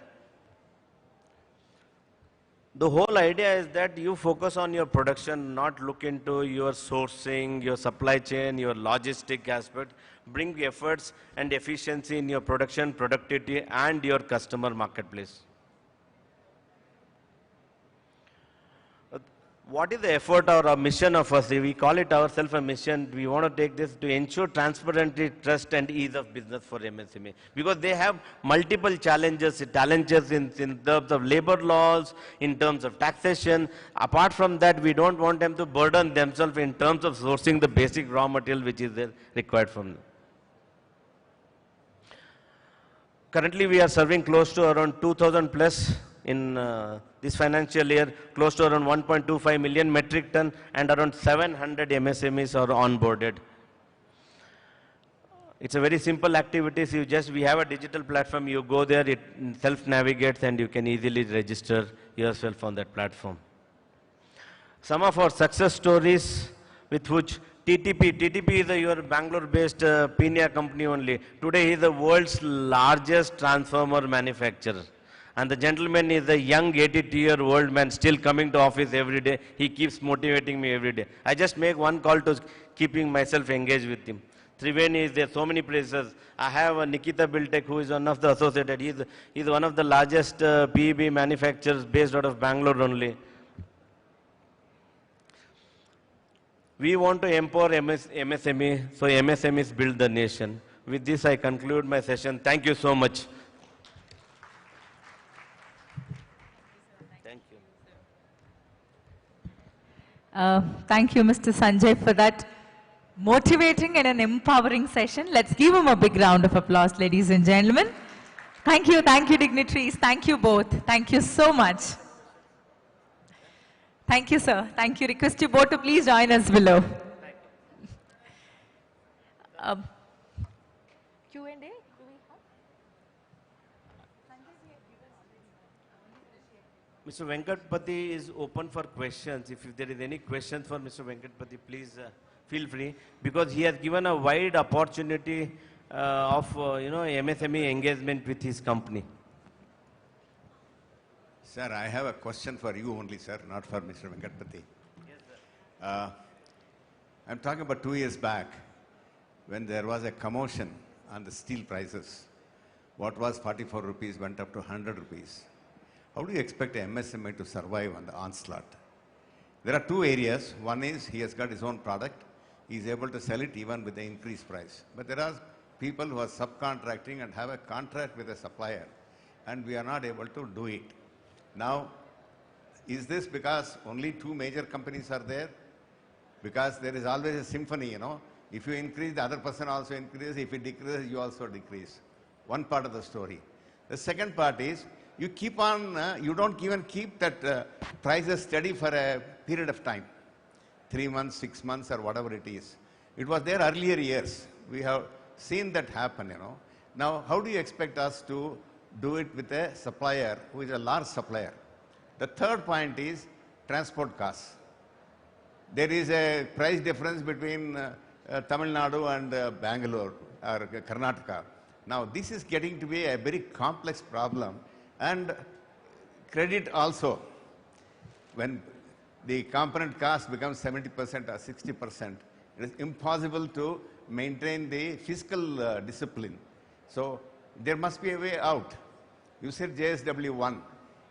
The whole idea is that you focus on your production, not look into your sourcing, your supply chain, your logistic aspect. Bring efforts and efficiency in your production, productivity, and your customer marketplace. What is the effort or a mission of us? We call it ourselves a mission. We want to take this to ensure transparency, trust, and ease of business for MSME. Because they have multiple challenges in terms of labor laws, in terms of taxation. Apart from that, we don't want them to burden themselves in terms of sourcing the basic raw material which is required from them. Currently, we are serving close to around 2,000 plus in this financial year, close to around 1.25 million metric ton, and around 700 MSMEs are onboarded. It's a very simple activity. We have a digital platform. You go there, it self-navigates, and you can easily register yourself on that platform. Some of our success stories with which TTP is your Bangalore-based Pina company only. Today, he is the world's largest transformer manufacturer. And the gentleman is a young 82-year-old man still coming to office every day. He keeps motivating me every day. I just make one call to keeping myself engaged with him. Triveni is there, so many places. I have Nikita Biltek, who is one of the associated. He's one of the largest PEB manufacturers based out of Bangalore only. We want to empower MSME, so MSMEs build the nation. With this, I conclude my session. Thank you so much. Thank you, Mr. Sanjay, for that motivating and an empowering session. Let's give him a big round of applause, ladies and gentlemen. Thank you, dignitaries. Thank you both. Thank you so much. Thank you, sir. Thank you. Request you both to please join us below. Q&A? Mr. Venkatpati is open for questions. If there is any questions for Mr. Venkatpati, please feel free, because he has given a wide opportunity of MSME engagement with his company. Sir, I have a question for you only, sir, not for Mr. Venkatpati. Yes, sir. I'm talking about 2 years back when there was a commotion on the steel prices. What was 44 rupees went up to 100 rupees. How do you expect a MSME to survive on the onslaught? There are two areas. One is he has got his own product. He is able to sell it even with the increased price. But there are people who are subcontracting and have a contract with a supplier, and we are not able to do it. Now, is this because only two major companies are there? Because there is always a symphony, you know. If you increase, the other person also increases. If it decreases, you also decrease. One part of the story. The second part is, you keep on, you don't even keep that prices steady for a period of time. 3 months, 6 months, or whatever it is. It was there earlier years. We have seen that happen, you know. Now, how do you expect us to do it with a supplier who is a large supplier? The third point is transport costs. There is a price difference between Tamil Nadu and Bangalore or Karnataka. Now, this is getting to be a very complex problem, and credit also. When the component cost becomes 70% or 60%, it is impossible to maintain the fiscal discipline. So, there must be a way out. You said JSW1.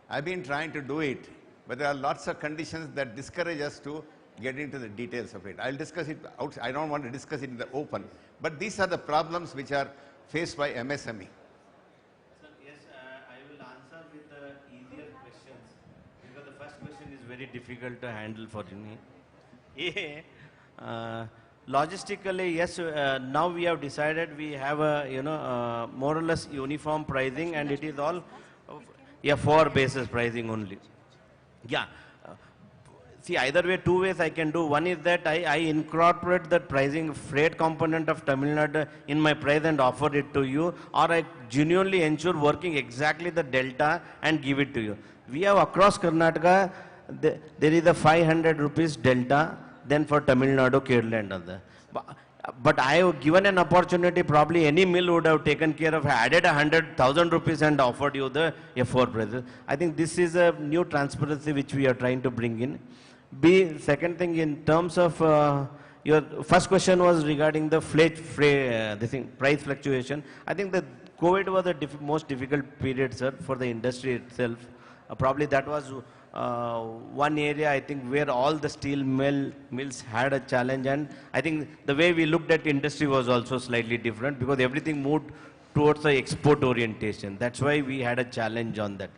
I've been trying to do it, but there are lots of conditions that discourage us to get into the details of it. I'll discuss it out. I don't want to discuss it in the open. But these are the problems which are faced by MSME. Sir, yes, I will answer with easier questions, because the first question is very difficult to handle for me. Logistically, yes, now we have decided we have a, more or less uniform pricing, and it is all, for basis pricing only. Yeah. See, either way, two ways I can do. One is that I incorporate the pricing freight component of Tamil Nadu in my price and offer it to you, or I genuinely ensure working exactly the delta and give it to you. We have across Karnataka, there is a 500 rupees delta, then for Tamil Nadu, Kerala and other. But I have given an opportunity, probably any mill would have taken care of, added 100,000 rupees and offered you the F4 prices. I think this is a new transparency which we are trying to bring in. Second thing, in terms of your first question was regarding the price fluctuation. I think that COVID was the most difficult period, sir, for the industry itself. Probably that was one area, I think, where all the steel mills had a challenge, and I think the way we looked at industry was also slightly different, because everything moved towards the export orientation. That's why we had a challenge on that.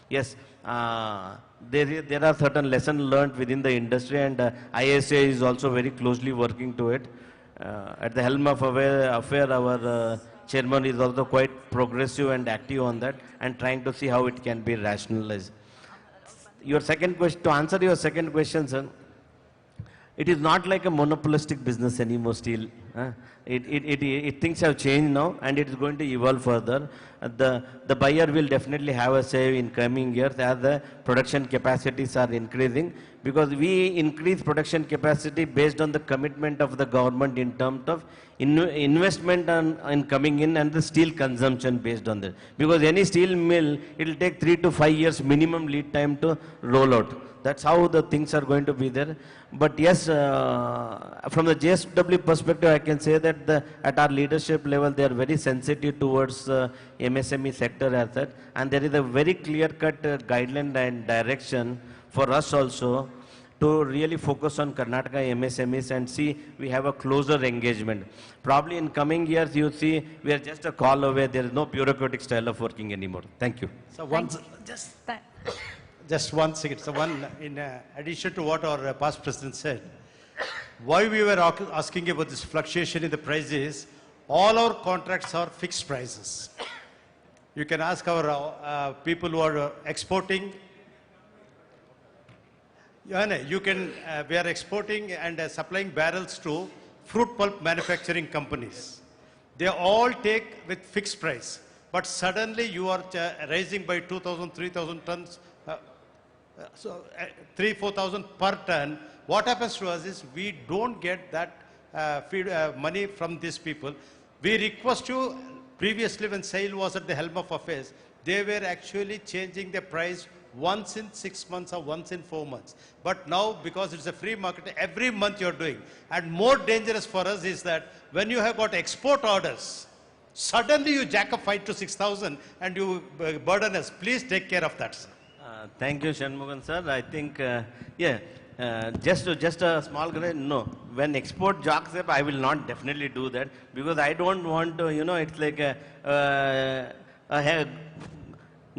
Yes, there are certain lessons learned within the industry, and ISA is also very closely working to it. At the helm of affair, our chairman is also quite progressive and active on that, and trying to see how it can be rationalized. Your second question, to answer your second question, sir, it is not like a monopolistic business anymore, steel. Things have changed now, and it is going to evolve further. The buyer will definitely have a say in coming years as the production capacities are increasing, because we increase production capacity based on the commitment of the government in terms of investment in coming in, and the steel consumption based on that. Because any steel mill, it will take 3 to 5 years minimum lead time to roll out. That's how the things are going to be there. But yes, from the JSW perspective, I can say that at our leadership level, they are very sensitive towards MSME sector as that. And there is a very clear-cut guideline and direction for us also to really focus on Karnataka MSMEs and see we have a closer engagement. Probably in coming years, you see, we are just a call away. There is no bureaucratic style of working anymore. Thank you. So just one second. So in addition to what our past president said, why we were asking about this fluctuation in the prices, all our contracts are fixed prices. You can ask our people who are exporting. We are exporting and supplying barrels to fruit pulp manufacturing companies. They all take with fixed price. But suddenly you are raising by 2,000, 3,000 tons, 4,000 per ton. What happens to us is we don't get that money from these people. We request you, previously when SAIL was at the helm of affairs, they were actually changing the price once in 6 months or once in 4 months. But now, because it's a free market, every month you're doing. And more dangerous for us is that when you have got export orders, suddenly you jack up 5 to 6,000 and you burden us. Please take care of that, sir. Thank you, Shanmugan sir. I think, just a small grain, no. When export jacks up, I will not definitely do that, because I don't want to, it's like a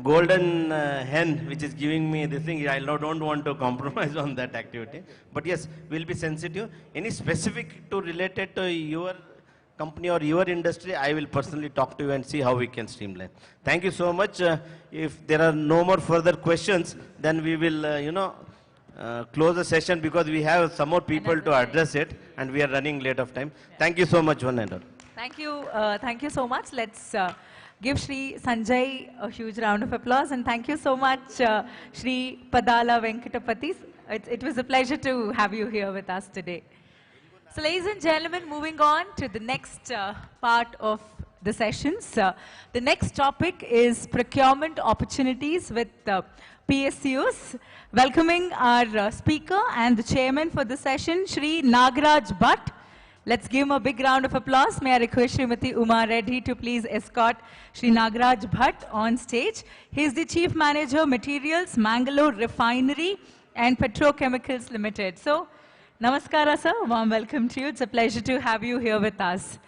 golden hen which is giving me this thing. I don't want to compromise on that activity. But yes, we'll be sensitive. Any specific to related to your company or your industry, I will personally talk to you and see how we can streamline. Thank you so much. If there are no more further questions, then we will, close the session, because we have some more people to address it and we are running late of time. Thank you so much, one and all. Thank you so much. Let's give Shri Sanjay a huge round of applause, and thank you so much, Shri Padala Venkatapati. It was a pleasure to have you here with us today. So ladies and gentlemen, moving on to the next part of the sessions. The next topic is procurement opportunities with PSUs. Welcoming our speaker and the chairman for the session, Shri Nagaraj Bhatt. Let's give him a big round of applause. May I request Srimati Uma Reddy to please escort Shri Nagaraj Bhatt on stage. He is the Chief Manager, Materials, Bangalore Refinery and Petrochemicals Limited. So, Namaskara sir, warm welcome to you. It's a pleasure to have you here with us.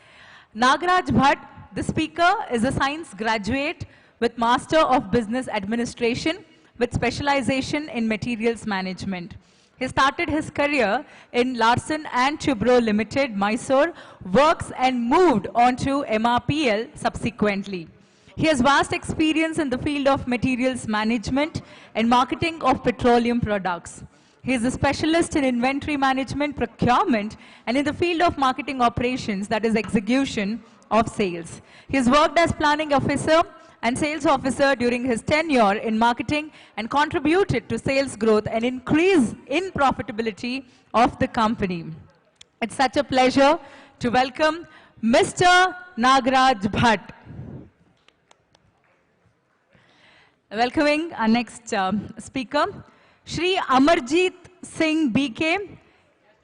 Nagaraj Bhatt, the speaker, is a science graduate with Master of Business Administration with specialization in materials management. He started his career in Larsen and Toubro Limited, Mysore, works and moved on to MRPL subsequently. He has vast experience in the field of materials management and marketing of petroleum products. He is a specialist in inventory management, procurement, and in the field of marketing operations, that is execution of sales. He has worked as planning officer and sales officer during his tenure in marketing and contributed to sales growth and increase in profitability of the company. It's such a pleasure to welcome Mr. Nagaraj Bhatt. Welcoming our next speaker, Shri Amarjeet Singh BK.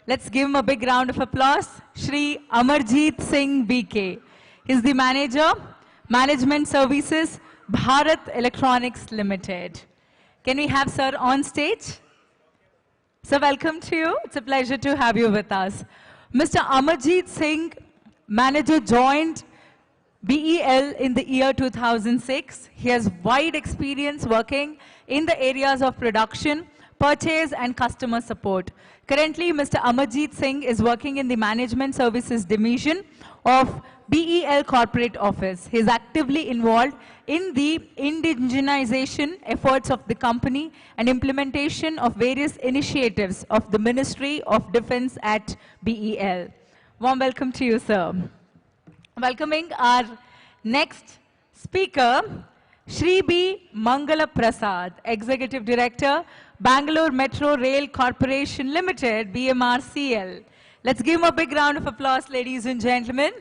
Let's give him a big round of applause. Shri Amarjeet Singh BK. He's the manager, Management Services, Bharat Electronics Limited. Can we have sir on stage? Sir, welcome to you. It's a pleasure to have you with us. Mr. Amarjeet Singh, manager, joined BEL in the year 2006. He has wide experience working in the areas of production, purchase and customer support. Currently, Mr. Amarjeet Singh is working in the Management Services Division of BEL Corporate Office. He is actively involved in the indigenization efforts of the company and implementation of various initiatives of the Ministry of Defense at BEL. Warm welcome to you, sir. Welcoming our next speaker, Shri B. Mangala Prasad, Executive Director, Bangalore Metro Rail Corporation Limited, BMRCL. Let's give him a big round of applause, ladies and gentlemen.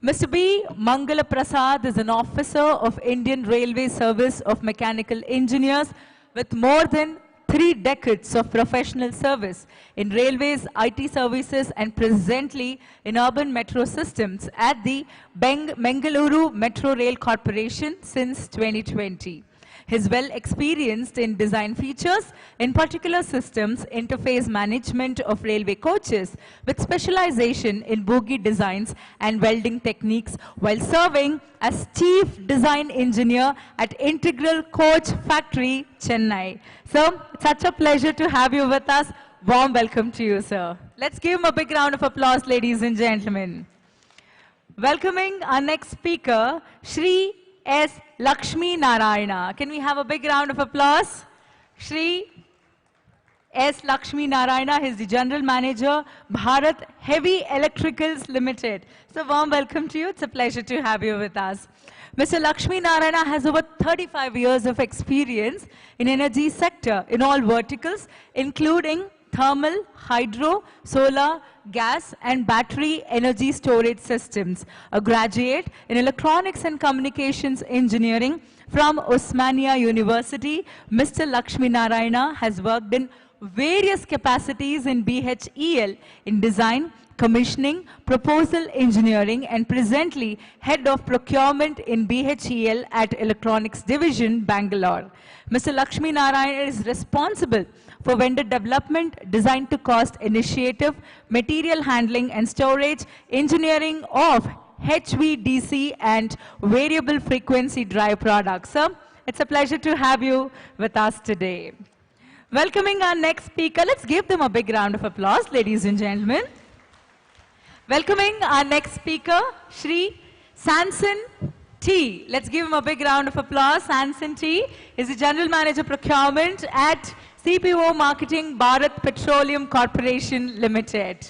Mr. B. Mangala Prasad is an officer of Indian Railway Service of Mechanical Engineers with more than 3 decades of professional service in railways, IT services, and presently in urban metro systems at the Bengaluru Metro Rail Corporation since 2020. He is well experienced in design features, in particular systems, interface management of railway coaches with specialization in bogie designs and welding techniques while serving as Chief Design Engineer at Integral Coach Factory, Chennai. So, it's such a pleasure to have you with us. Warm welcome to you, sir. Let's give him a big round of applause, ladies and gentlemen. Welcoming our next speaker, Shri S. Lakshmi Narayana. Can we have a big round of applause? Shri S. Lakshmi Narayana is the General Manager, Bharat Heavy Electricals Limited. So warm welcome to you. It's a pleasure to have you with us. Mr. Lakshmi Narayana has over 35 years of experience in energy sector in all verticals, including thermal, hydro, solar, gas and battery energy storage systems. A graduate in electronics and communications engineering from Osmania University, Mr. Lakshmi Narayana has worked in various capacities in BHEL in design, commissioning, proposal engineering, and presently head of procurement in BHEL at Electronics Division, Bangalore. Mr. Lakshmi Narayana is responsible for vendor development, design to cost initiative, material handling and storage, engineering of HVDC and variable frequency drive products. Sir, it's a pleasure to have you with us today. Welcoming our next speaker, let's give them a big round of applause, ladies and gentlemen. Welcoming our next speaker, Shri Sanson T. Let's give him a big round of applause. Sanson T is the General Manager Procurement at CPO Marketing Bharat Petroleum Corporation Limited.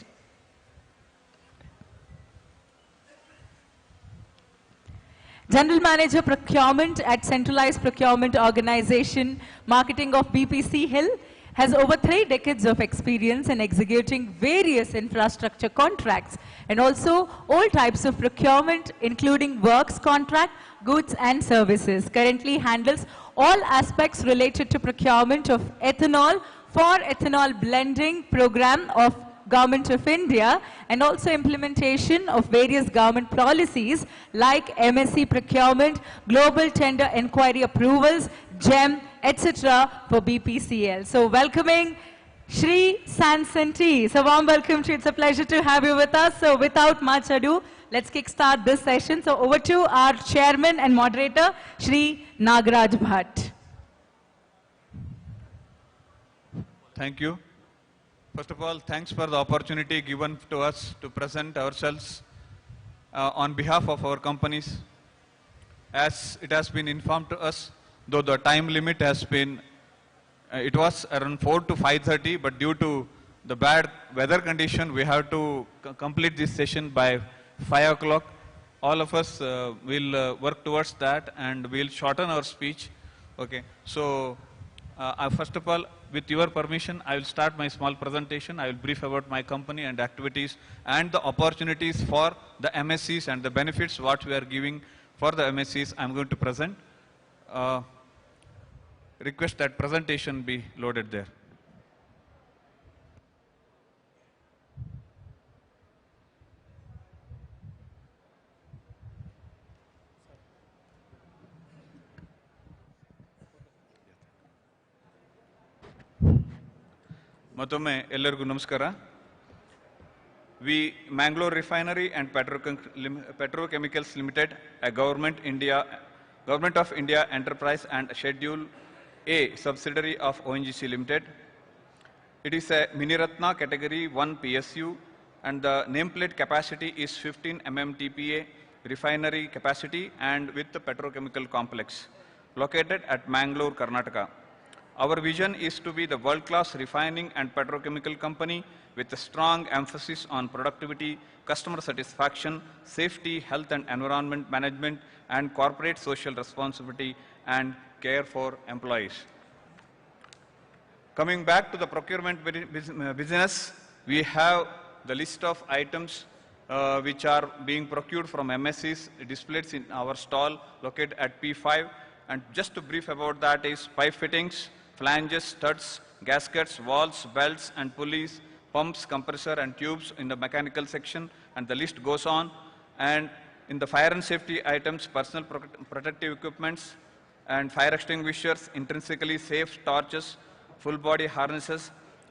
General Manager Procurement at Centralized Procurement Organization, Marketing of BPC Hill, has over 3 decades of experience in executing various infrastructure contracts and also all types of procurement, including works contract, goods and services. Currently handles all aspects related to procurement of ethanol for ethanol blending program of Government of India and also implementation of various government policies like MSE procurement, global tender inquiry approvals, GEM, etc. for BPCL. So welcoming Shri Sansanti. So warm welcome to you. It's a pleasure to have you with us. So without much ado, let's kickstart this session. So over to our chairman and moderator, Shri Nagaraj Bhatt. Thank you. First of all, thanks for the opportunity given to us to present ourselves on behalf of our companies. As it has been informed to us, though the time limit has been, it was around 4 to 5:30, but due to the bad weather condition, we have to complete this session by 5 o'clock. All of us will work towards that and we'll shorten our speech. Okay. So, first of all, with your permission, I will start my small presentation. I will brief about my company and activities and the opportunities for the MSCs and the benefits what we are giving for the MSCs I am going to present. Request that presentation be loaded there. ಮತ್ತೊಮ್ಮೆ ಎಲ್ಲರಿಗೂ ನಮಸ್ಕಾರ. We Bangalore Refinery and Petrochemicals Limited, a Government of India enterprise and Schedule A subsidiary of ONGC Limited. It is a Miniratna category 1 PSU and the nameplate capacity is 15 MMTPA refinery capacity and with the petrochemical complex located at Bangalore, Karnataka. Our vision is to be the world-class refining and petrochemical company with a strong emphasis on productivity, customer satisfaction, safety, health and environment management, and corporate social responsibility and care for employees. Coming back to the procurement business, we have the list of items which are being procured from MSCs displayed in our stall located at P5. And just to brief about that is pipe fittings, flanges, studs, gaskets, valves, belts and pulleys, pumps, compressor and tubes in the mechanical section, and the list goes on. And in the fire and safety items, personal protective equipments and fire extinguishers, intrinsically safe torches, full body harnesses.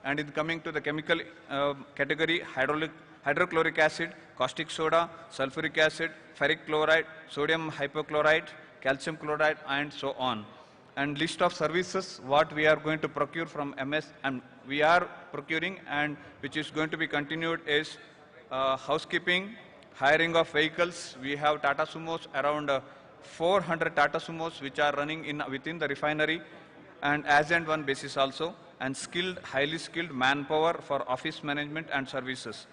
And in coming to the chemical category, hydrochloric acid, caustic soda, sulfuric acid, ferric chloride, sodium hypochlorite, calcium chloride and so on. And list of services what we are going to procure from MS and we are procuring and which is going to be continued is housekeeping, hiring of vehicles. We have Tata Sumos, around 400 Tata Sumos which are running within the refinery and as and one basis also, and highly skilled manpower for office management and services.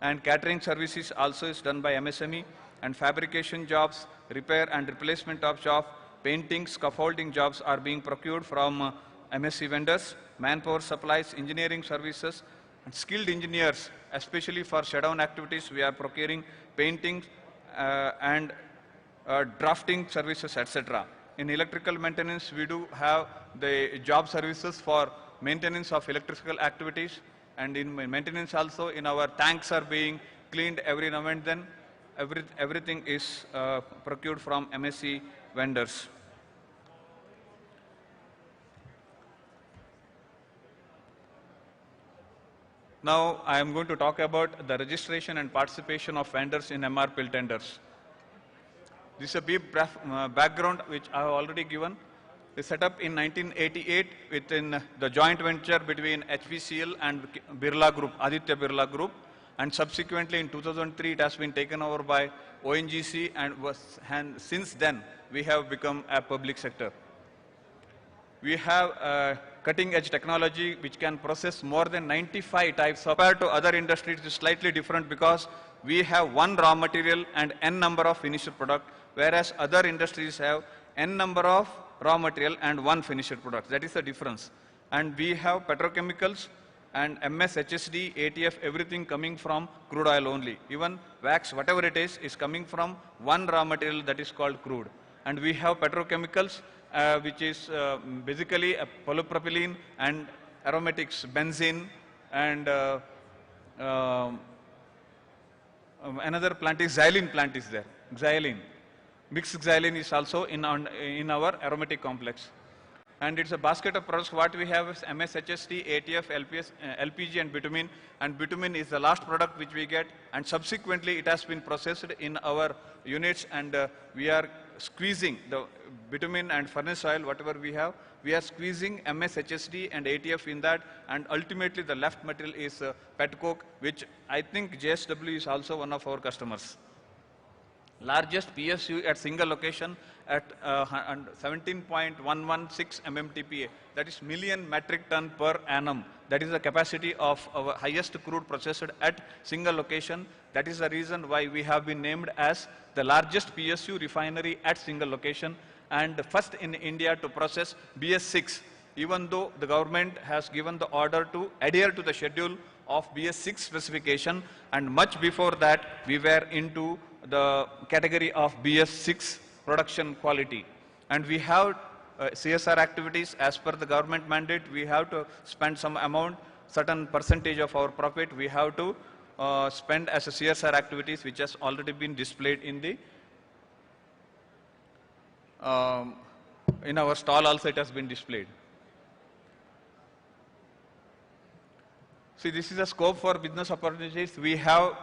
And catering services also is done by MSME, and fabrication jobs, repair and replacement of jobs, painting, scaffolding jobs are being procured from MSC vendors, manpower supplies, engineering services, and skilled engineers, especially for shutdown activities, we are procuring painting and drafting services, etc. In electrical maintenance, we do have the job services for maintenance of electrical activities, and in maintenance also, in our tanks are being cleaned every now and then. Everything is procured from MSC vendors. Now, I am going to talk about the registration and participation of vendors in MRPL tenders. This is a brief background which I have already given. It set up in 1988 within the joint venture between HPCL and Birla Group, Aditya Birla Group, and subsequently in 2003 it has been taken over by ONGC and since then we have become a public sector. We have cutting edge technology which can process more than 95 types of. Compared to other industries, it is slightly different because we have one raw material and n number of finished product whereas other industries have n number of raw material and one finished product. That is the difference. And we have petrochemicals and MS, HSD, ATF, everything coming from crude oil only. Even wax, whatever it is coming from one raw material that is called crude. And we have petrochemicals, which is basically a polypropylene and aromatics, benzene, and another plant is xylene plant is there. Xylene. Mixed xylene is also in our aromatic complex. And it's a basket of products. What we have is MS, HSD, ATF, LPS, LPG and bitumen. And bitumen is the last product which we get. And subsequently it has been processed in our units, and we are squeezing the bitumen and furnace oil, whatever we have. We are squeezing MS, HSD and ATF in that, and ultimately the left material is petcoke, which I think JSW is also one of our customers. Largest PSU at single location at 17.116 MMTPA, that is million metric ton per annum. That is the capacity of our highest crude processed at single location. That is the reason why we have been named as the largest PSU refinery at single location, and the first in India to process BS6, even though the government has given the order to adhere to the schedule of BS6 specification, and much before that we were into the category of BS6 production quality. And we have CSR activities as per the government mandate. We have to spend some amount, certain percentage of our profit we have to spend as a CSR activities, which has already been displayed in the in our stall also. It has been displayed. See, this is a scope for business opportunities. We have,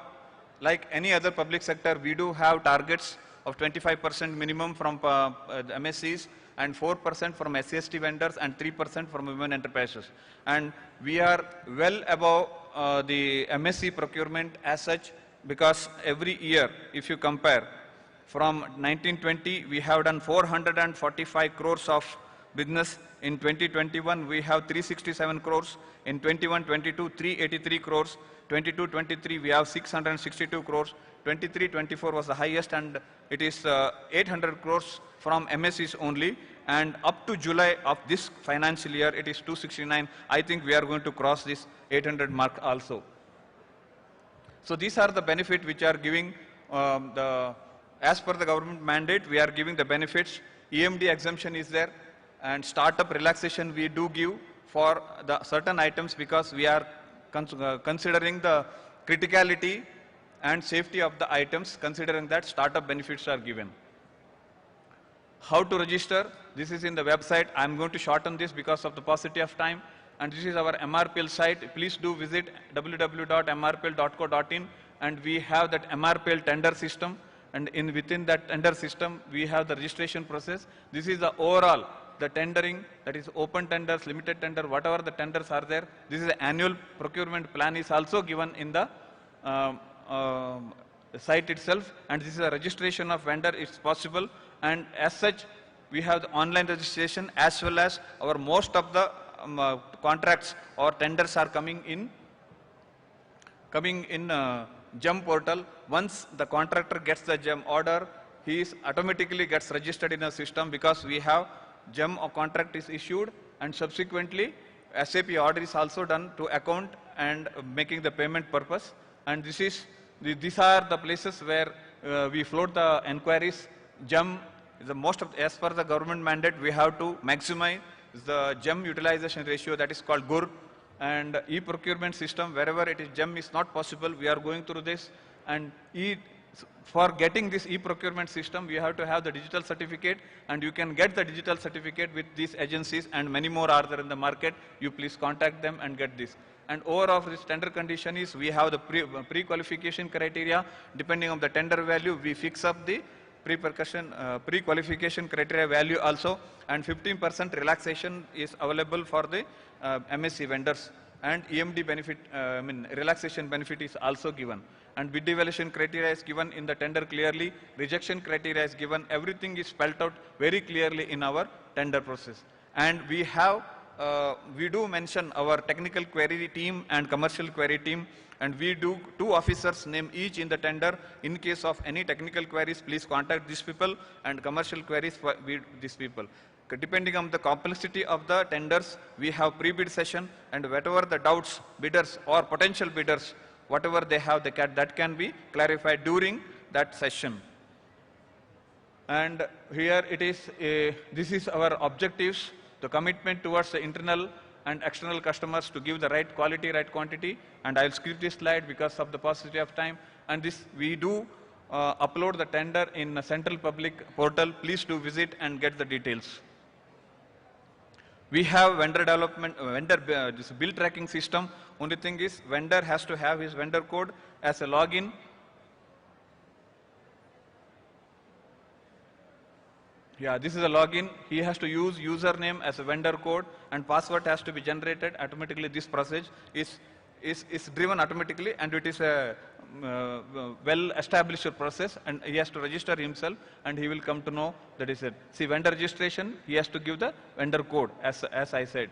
like any other public sector, we do have targets of 25% minimum from the MSCs, and 4% from SCST vendors, and 3% from women enterprises. And we are well above the MSC procurement as such, because every year, if you compare, from 1920, we have done 445 crores of business. In 2021, we have 367 crores. In 21-22, 383 crores. 22-23, we have 662 crores. 23-24 was the highest, and it is 800 crores from MSCs only. And up to July of this financial year, it is 269. I think we are going to cross this 800 mark also. So these are the benefits which are giving as per the government mandate, we are giving the benefits. EMD exemption is there, and startup relaxation we do give for the certain items, because we are considering the criticality and safety of the items. Considering that, startup benefits are given. How to register? This is in the website. I am going to shorten this because of the paucity of time. And this is our MRPL site. Please do visit www.mrpl.co.in, and we have that MRPL tender system. And within that tender system, we have the registration process. This is the overall, the tendering, that is open tenders, limited tender, whatever the tenders are there. This is the annual procurement plan is also given in the site itself, and this is a registration of vendor is possible. And as such, we have the online registration, as well as our most of the contracts or tenders are coming in GEM portal. Once the contractor gets the GEM order, he is automatically gets registered in a system, because we have GEM or contract is issued, and subsequently SAP order is also done to account and making the payment purpose. And these are the places where we float the enquiries. GEM is the most of, as per the government mandate, we have to maximize the GEM utilization ratio, that is called GUR. And e-procurement system, wherever it is GEM is not possible, we are going through this. And for getting this e-procurement system, we have to have the digital certificate, and you can get the digital certificate with these agencies, and many more are there in the market. You please contact them and get this. And overall, this tender condition is, we have the pre-qualification criteria. Depending on the tender value, we fix up the pre-qualification criteria value also, and 15% relaxation is available for the MSC vendors, and EMD benefit, relaxation benefit is also given. And bid evaluation criteria is given in the tender clearly, rejection criteria is given, everything is spelled out very clearly in our tender process. And we have we do mention our technical query team and commercial query team, and we do 2 officers name each in the tender. In case of any technical queries, please contact these people, and commercial queries for these people. Depending on the complexity of the tenders, we have pre-bid session, and whatever the doubts bidders or potential bidders, whatever they have, that can be clarified during that session. And here it is, this is our objectives, the commitment towards the internal and external customers to give the right quality, right quantity. And I'll skip this slide because of the paucity of time. And this, we do upload the tender in a central public portal. Please do visit and get the details. We have vendor development, this bill tracking system. Only thing is, vendor has to have his vendor code as a login. Yeah, this is a login. He has to use username as a vendor code, and password has to be generated automatically. This process is driven automatically, and it is a well-established process, and he has to register himself, and he will come to know that is it. See, vendor registration, he has to give the vendor code, as I said.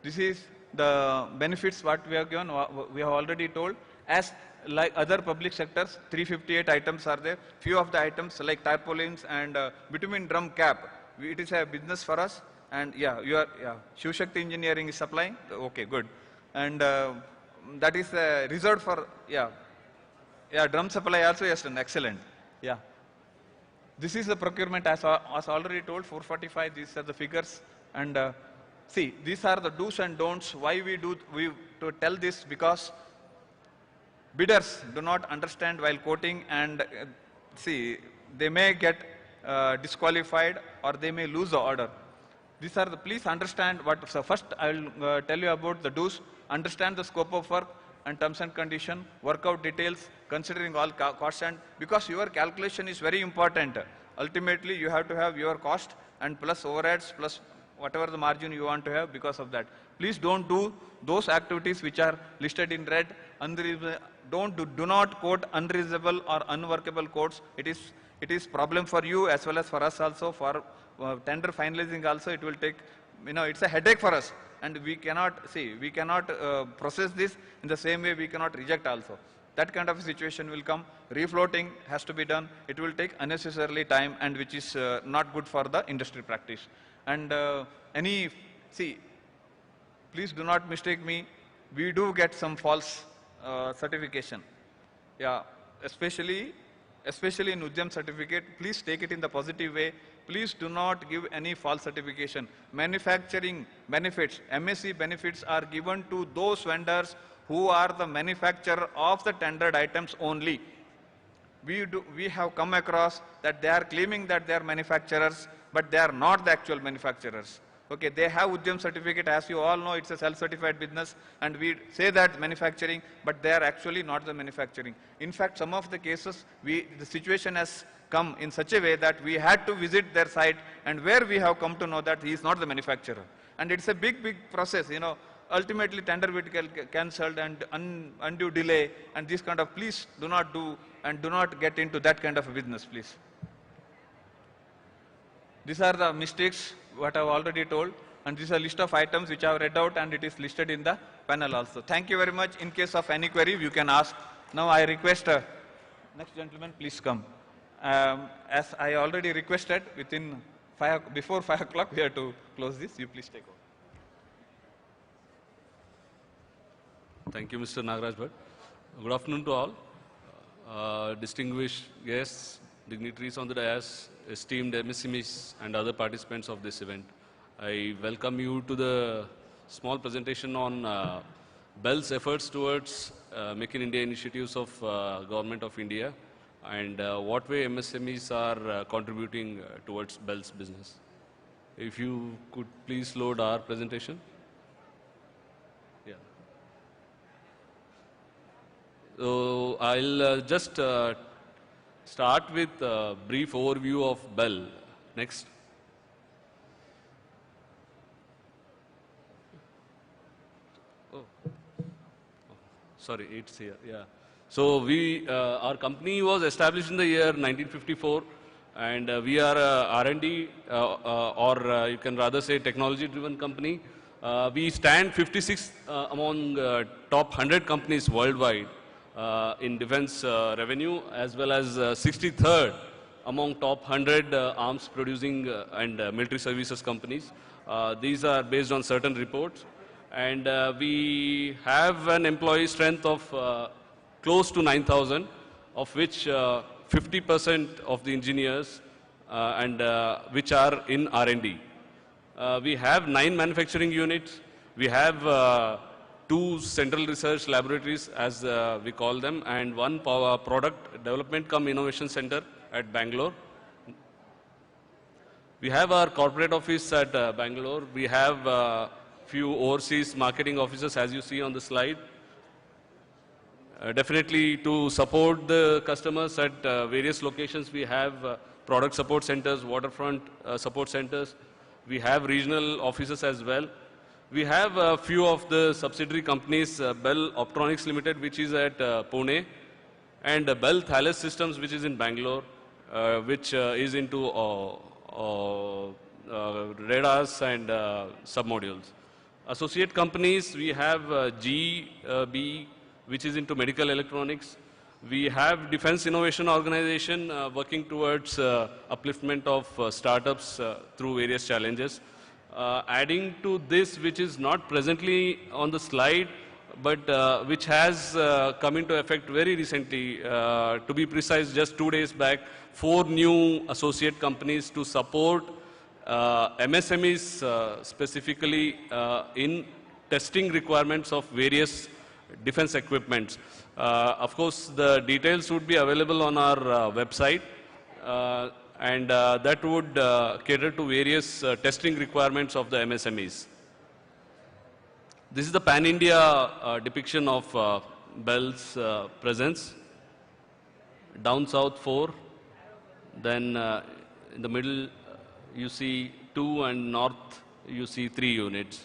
This is the benefits what we have given, we have already told. As like other public sectors, 358 items are there. Few of the items like tarpaulins and bitumen drum cap, it is a business for us. And yeah, Shiv Shakti Engineering is supplying. Okay, good. And that is reserved for, drum supply also, yes, excellent. Yeah. This is the procurement as already told, 445, these are the figures. And see, these are the do's and don'ts. Why we to tell this? Because bidders do not understand while quoting, and see, they may get disqualified or they may lose the order. These are the, please understand what, so first I will tell you about the do's. Understand the scope of work and terms and condition, work out details, considering all costs, and because your calculation is very important. Ultimately, you have to have your cost and plus overheads plus whatever the margin you want to have because of that. Please don't do those activities which are listed in red. Do not quote unreasonable or unworkable quotes. It is problem for you as well as for us also. For tender finalizing also, it will take, it's a headache for us. And we cannot, process this in the same way we cannot reject also. That kind of a situation will come. Refloating has to be done. It will take unnecessarily time, and which is not good for the industry practice. And please do not mistake me. We do get some false certification. Yeah, especially in Udyam certificate, please take it in the positive way. Please do not give any false certification. Manufacturing benefits, MSE benefits are given to those vendors who are the manufacturer of the tendered items only. We have come across that they are claiming that they are manufacturers, but they are not the actual manufacturers. Okay, they have Udyam certificate. As you all know, it's a self-certified business, and we say that manufacturing, but they are actually not the manufacturing. In fact, some of the cases, the situation has come in such a way that we had to visit their site, and where we have come to know that he is not the manufacturer. And it's a big process, Ultimately, tender will get cancelled and undue delay, and this kind of, please do not do, and do not get into that kind of a business, please. These are the mistakes what I have already told, and this is a list of items which I have read out, and it is listed in the panel also. Thank you very much. In case of any query, you can ask. Now I request, next gentleman, please come. As I already requested, before 5 o'clock, we have to close this. You please take over. Thank you, Mr. Nagaraj Bhatt. Good afternoon to all. Distinguished guests, dignitaries on the dais, esteemed MSMEs and other participants of this event. I welcome you to the small presentation on BEL's efforts towards Make in India initiatives of Government of India, and what way MSMEs are contributing towards BEL's business. If you could please load our presentation. Yeah. So I'll just start with a brief overview of BEL. Next. Sorry, it's here. Yeah. So our company was established in the year 1954, And we are a R&D or you can rather say technology-driven company. We stand 56th among top 100 companies worldwide in defense revenue, as well as 63rd among top 100 arms producing and military services companies. These are based on certain reports. And we have an employee strength of close to 9,000, of which 50% of the engineers which are in R&D. We have 9 manufacturing units. We have 2 central research laboratories, as we call them, and 1 product development cum innovation center at Bangalore. We have our corporate office at Bangalore. We have few overseas marketing officers, as you see on the slide. Definitely to support the customers at various locations, we have product support centers, waterfront support centers. We have regional offices as well. We have a few of the subsidiary companies, Bell Optronics Limited, which is at Pune, and Bell Thales Systems, which is in Bangalore, which is into radars and submodules. Associate companies, we have GB, which is into medical electronics. We have Defense Innovation Organization working towards upliftment of startups through various challenges. Adding to this, which is not presently on the slide, but which has come into effect very recently, to be precise, just 2 days back, 4 new associate companies to support MSMEs specifically in testing requirements of various defense equipments. Of course, the details would be available on our website, and that would cater to various testing requirements of the MSMEs. This is the pan-India depiction of Bell's presence. Down south 4, then in the middle you see 2, and north you see 3 units.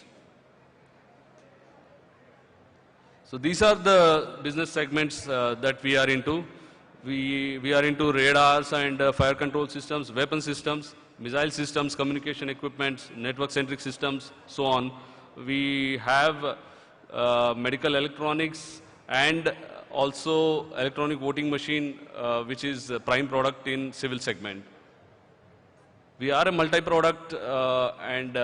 So these are the business segments that we are into. We are into radars and fire control systems, weapon systems, missile systems, communication equipments, network-centric systems, so on. We have medical electronics and also electronic voting machine, which is a prime product in civil segment. We are a multi-product and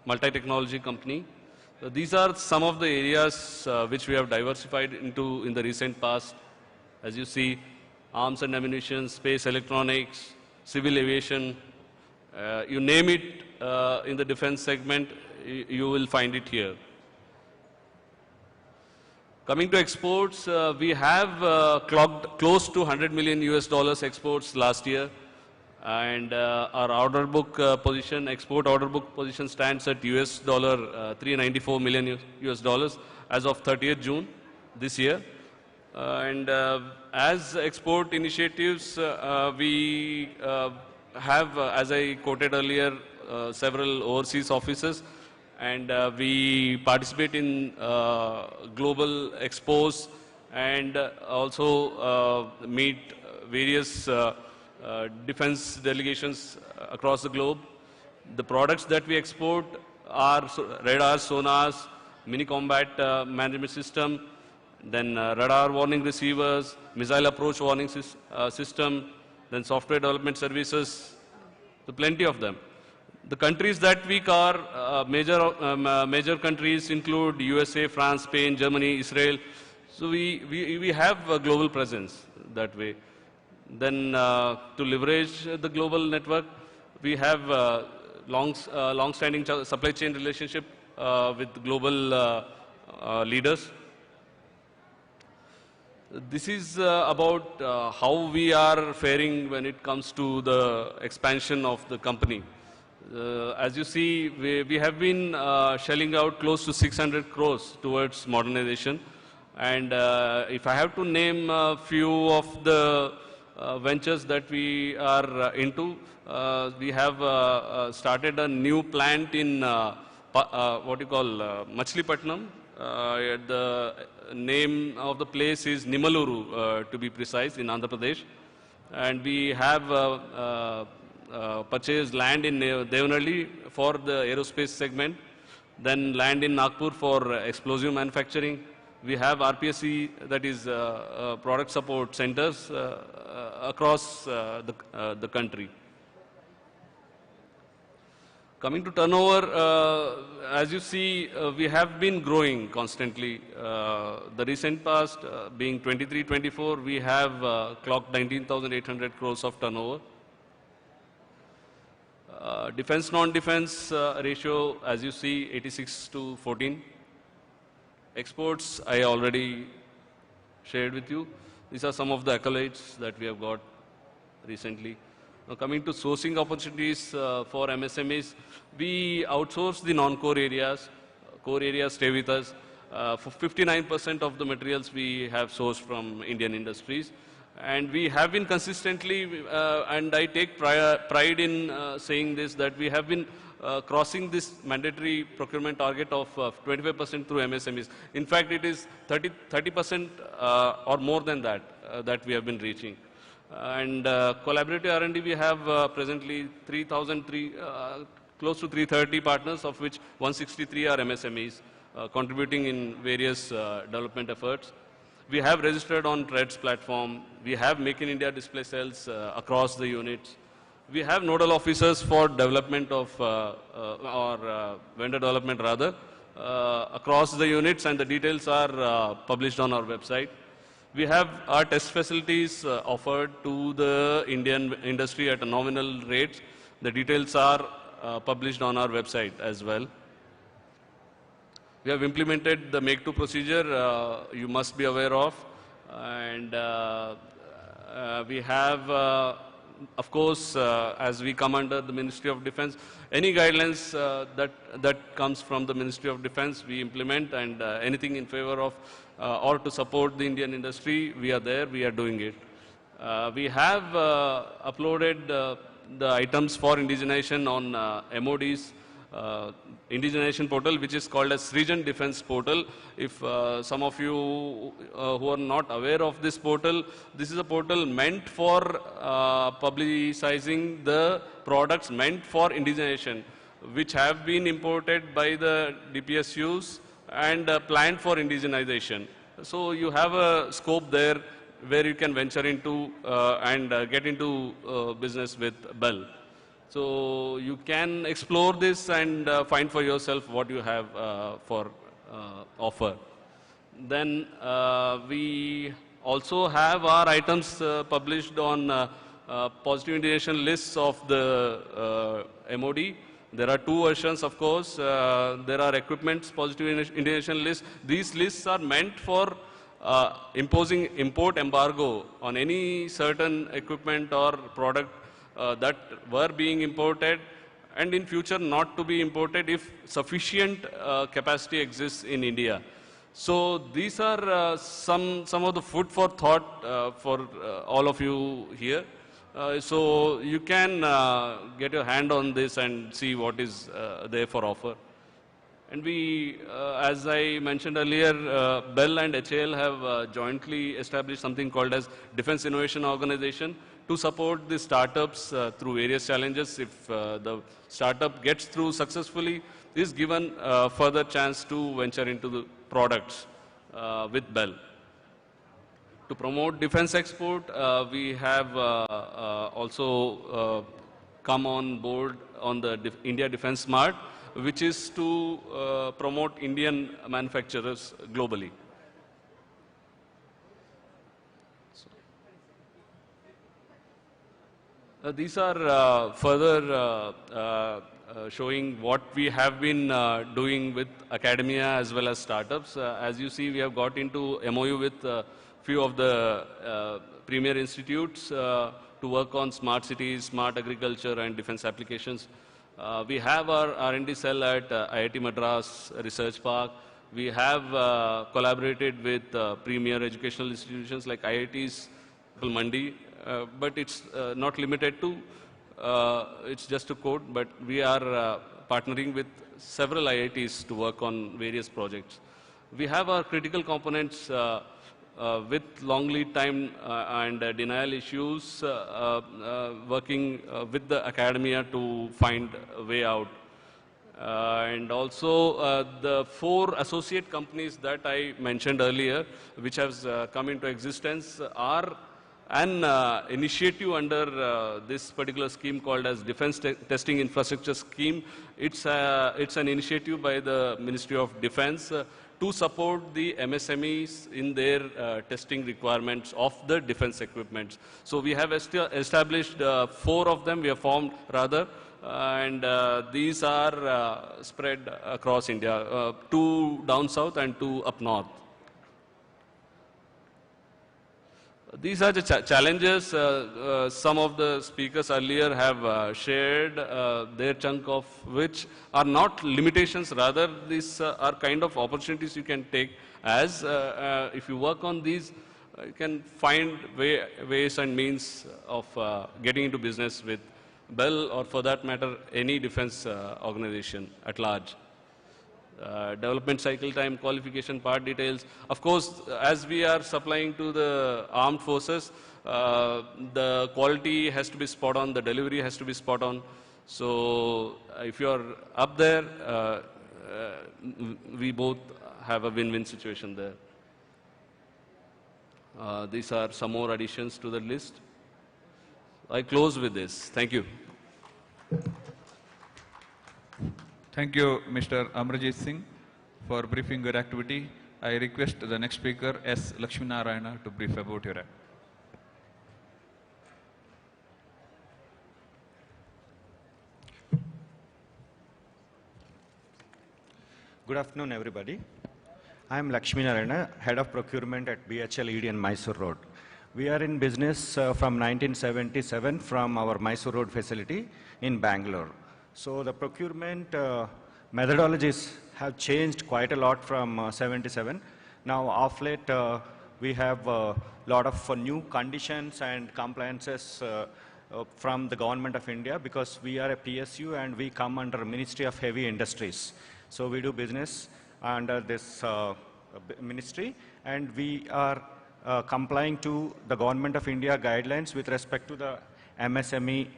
multi-technology company. These are some of the areas which we have diversified into in the recent past. As you see, arms and ammunition, space electronics, civil aviation, you name it in the defense segment, you will find it here. Coming to exports, we have clocked close to $100 million exports last year. And our order book position, export order book position stands at $394 million as of 30th June this year. And as export initiatives, we have, as I quoted earlier, several overseas offices, and we participate in global expos and also meet various defense delegations across the globe. The products that we export are radars, sonars, mini combat management system, then radar warning receivers, missile approach warning system, then software development services, so plenty of them. The countries that we cover, major countries include USA, France, Spain, Germany, Israel. So we have a global presence that way. Then to leverage the global network, we have long-standing supply chain relationship with global leaders. This is about how we are faring when it comes to the expansion of the company. As you see, we have been shelling out close to 600 crores towards modernization. And if I have to name a few of the ventures that we are into, we have started a new plant in what you call Machilipatnam. The name of the place is Nimaluru, to be precise, in Andhra Pradesh. And we have purchased land in Devanhalli for the aerospace segment, then land in Nagpur for explosive manufacturing. We have RPSC, that is product support centers across the country. Coming to turnover, as you see, we have been growing constantly. The recent past, being 23-24, we have clocked 19,800 crores of turnover. Defense non-defense ratio, as you see, 86-14. Exports, I already shared with you. These are some of the accolades that we have got recently. Now, coming to sourcing opportunities for MSMEs, we outsource the non-core areas. Core areas stay with us. For 59% of the materials we have sourced from Indian industries. And we have been consistently, and I take pride in saying this, that we have been crossing this mandatory procurement target of 25% through MSMEs. In fact, it is 30% or more than that that we have been reaching. And collaborative R&D, we have presently close to 330 partners, of which 163 are MSMEs, contributing in various development efforts. We have registered on TREADS platform. We have Make in India display cells across the units. We have nodal officers for development of, vendor development rather, across the units, and the details are published on our website. We have our test facilities offered to the Indian industry at a nominal rate. The details are published on our website as well. We have implemented the Make-to procedure, you must be aware of. And we have, of course, as we come under the Ministry of Defense, any guidelines that comes from the Ministry of Defense, we implement, and anything in favor of or to support the Indian industry, we are there, we are doing it. We have uploaded the items for indigenization on MOD's indigenization portal, which is called as Region Defense Portal. If some of you who are not aware of this portal, this is a portal meant for publicizing the products meant for indigenization, which have been imported by the DPSUs and planned for indigenization. So you have a scope there where you can venture into and get into business with BEL. So you can explore this and find for yourself what you have for offer. Then we also have our items published on positive indigenation lists of the MOD. There are two versions, of course. There are equipment's positive indigenation lists. These lists are meant for imposing import embargo on any certain equipment or product that were being imported, and in future not to be imported if sufficient capacity exists in India. So these are some of the food for thought for all of you here. So you can get your hand on this and see what is there for offer. And we, as I mentioned earlier, BEL and HAL have jointly established something called as Defense Innovation Organization to support the startups through various challenges. If the startup gets through successfully, is given further chance to venture into the products with BEL. To promote defense export, we have also come on board on the India Defense Smart, which is to promote Indian manufacturers globally. These are further showing what we have been doing with academia as well as startups. As you see, we have got into MOU with few of the premier institutes to work on smart cities, smart agriculture, and defense applications. We have our R&D cell at IIT Madras Research Park. We have collaborated with premier educational institutions like IIT's Mandi, but it's not limited to, it's just a code, but we are partnering with several IITs to work on various projects. We have our critical components with long lead time and denial issues, working with the academia to find a way out. And also the 4 associate companies that I mentioned earlier, which has come into existence, are an initiative under this particular scheme called as Defense Testing Infrastructure Scheme. It's an initiative by the Ministry of Defense to support the MSMEs in their testing requirements of the defense equipments. So we have established 4 of them, we have formed rather, and these are spread across India, 2 down south and 2 up north. These are the challenges. Some of the speakers earlier have shared their chunk of which are not limitations, rather these are kind of opportunities you can take as if you work on these, you can find ways and means of getting into business with BEL or for that matter any defense organization at large. Development cycle time, qualification, part details. Of course, as we are supplying to the armed forces, the quality has to be spot on, the delivery has to be spot on. So if you are up there, we both have a win-win situation there. These are some more additions to the list. I close with this. Thank you. Thank you, Mr. Amarjit Singh, for briefing your activity. I request the next speaker, S. Lakshmi Narayana, to brief about your activity. Good afternoon, everybody. I am Lakshmi Narayana, Head of Procurement at BHL ED in Mysore Road. We are in business from 1977 from our Mysore Road facility in Bangalore. So the procurement methodologies have changed quite a lot from 77. Now, of late, we have a lot of new conditions and compliances from the Government of India, because we are a PSU and we come under Ministry of Heavy Industries. So we do business under this ministry, and we are complying to the Government of India guidelines with respect to the MSME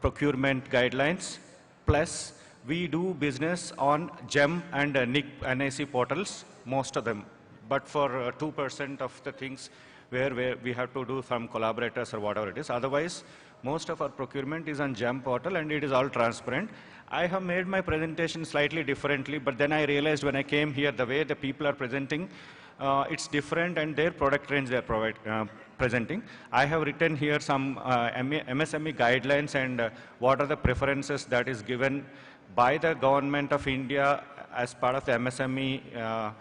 procurement guidelines. Plus, we do business on GEM and NIC portals, most of them. But for 2% of the things where we have to do some collaborators or whatever it is. Otherwise, most of our procurement is on GEM portal and it is all transparent. I have made my presentation slightly differently, but then I realized when I came here, the way the people are presenting, it's different, and their product range they are presenting. I have written here some MSME guidelines and what are the preferences that is given by the Government of India as part of the MSME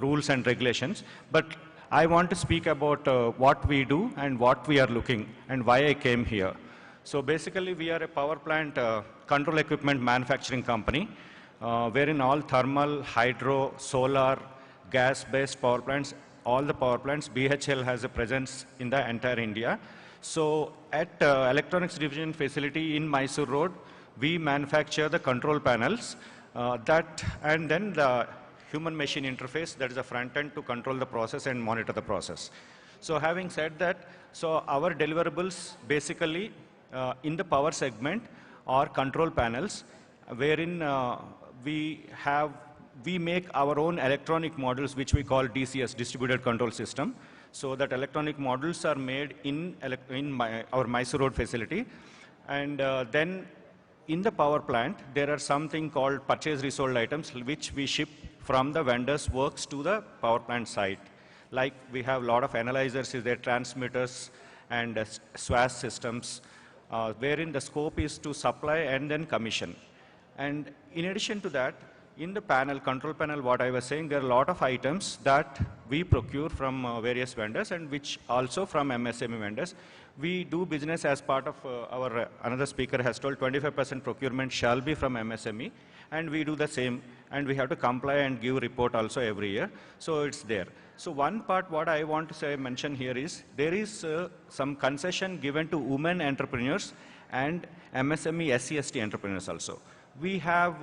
rules and regulations. But I want to speak about what we do and what we are looking and why I came here. So basically, we are a power plant control equipment manufacturing company, wherein all thermal, hydro, solar, gas-based power plants, all the power plants, BHL has a presence in the entire India. So at Electronics Division facility in Mysore Road, we manufacture the control panels and then the human-machine interface, that is the front end to control the process and monitor the process. So having said that, so our deliverables basically in the power segment are control panels, wherein we make our own electronic models, which we call DCS, Distributed Control System. So that electronic models are made in our Mysore Road facility. And then in the power plant, there are something called purchase resold items, which we ship from the vendor's works to the power plant site. Like we have a lot of analyzers, there transmitters and SWAS systems, wherein the scope is to supply and then commission. And in addition to that, in the panel, control panel, what I was saying, there are a lot of items that we procure from various vendors and which also from MSME vendors. We do business as part of our, another speaker has told, 25% procurement shall be from MSME, and we do the same, and we have to comply and give report also every year. So it's there. So one part what I want to mention here is, there is some concession given to women entrepreneurs and MSME SC/ST entrepreneurs also. We have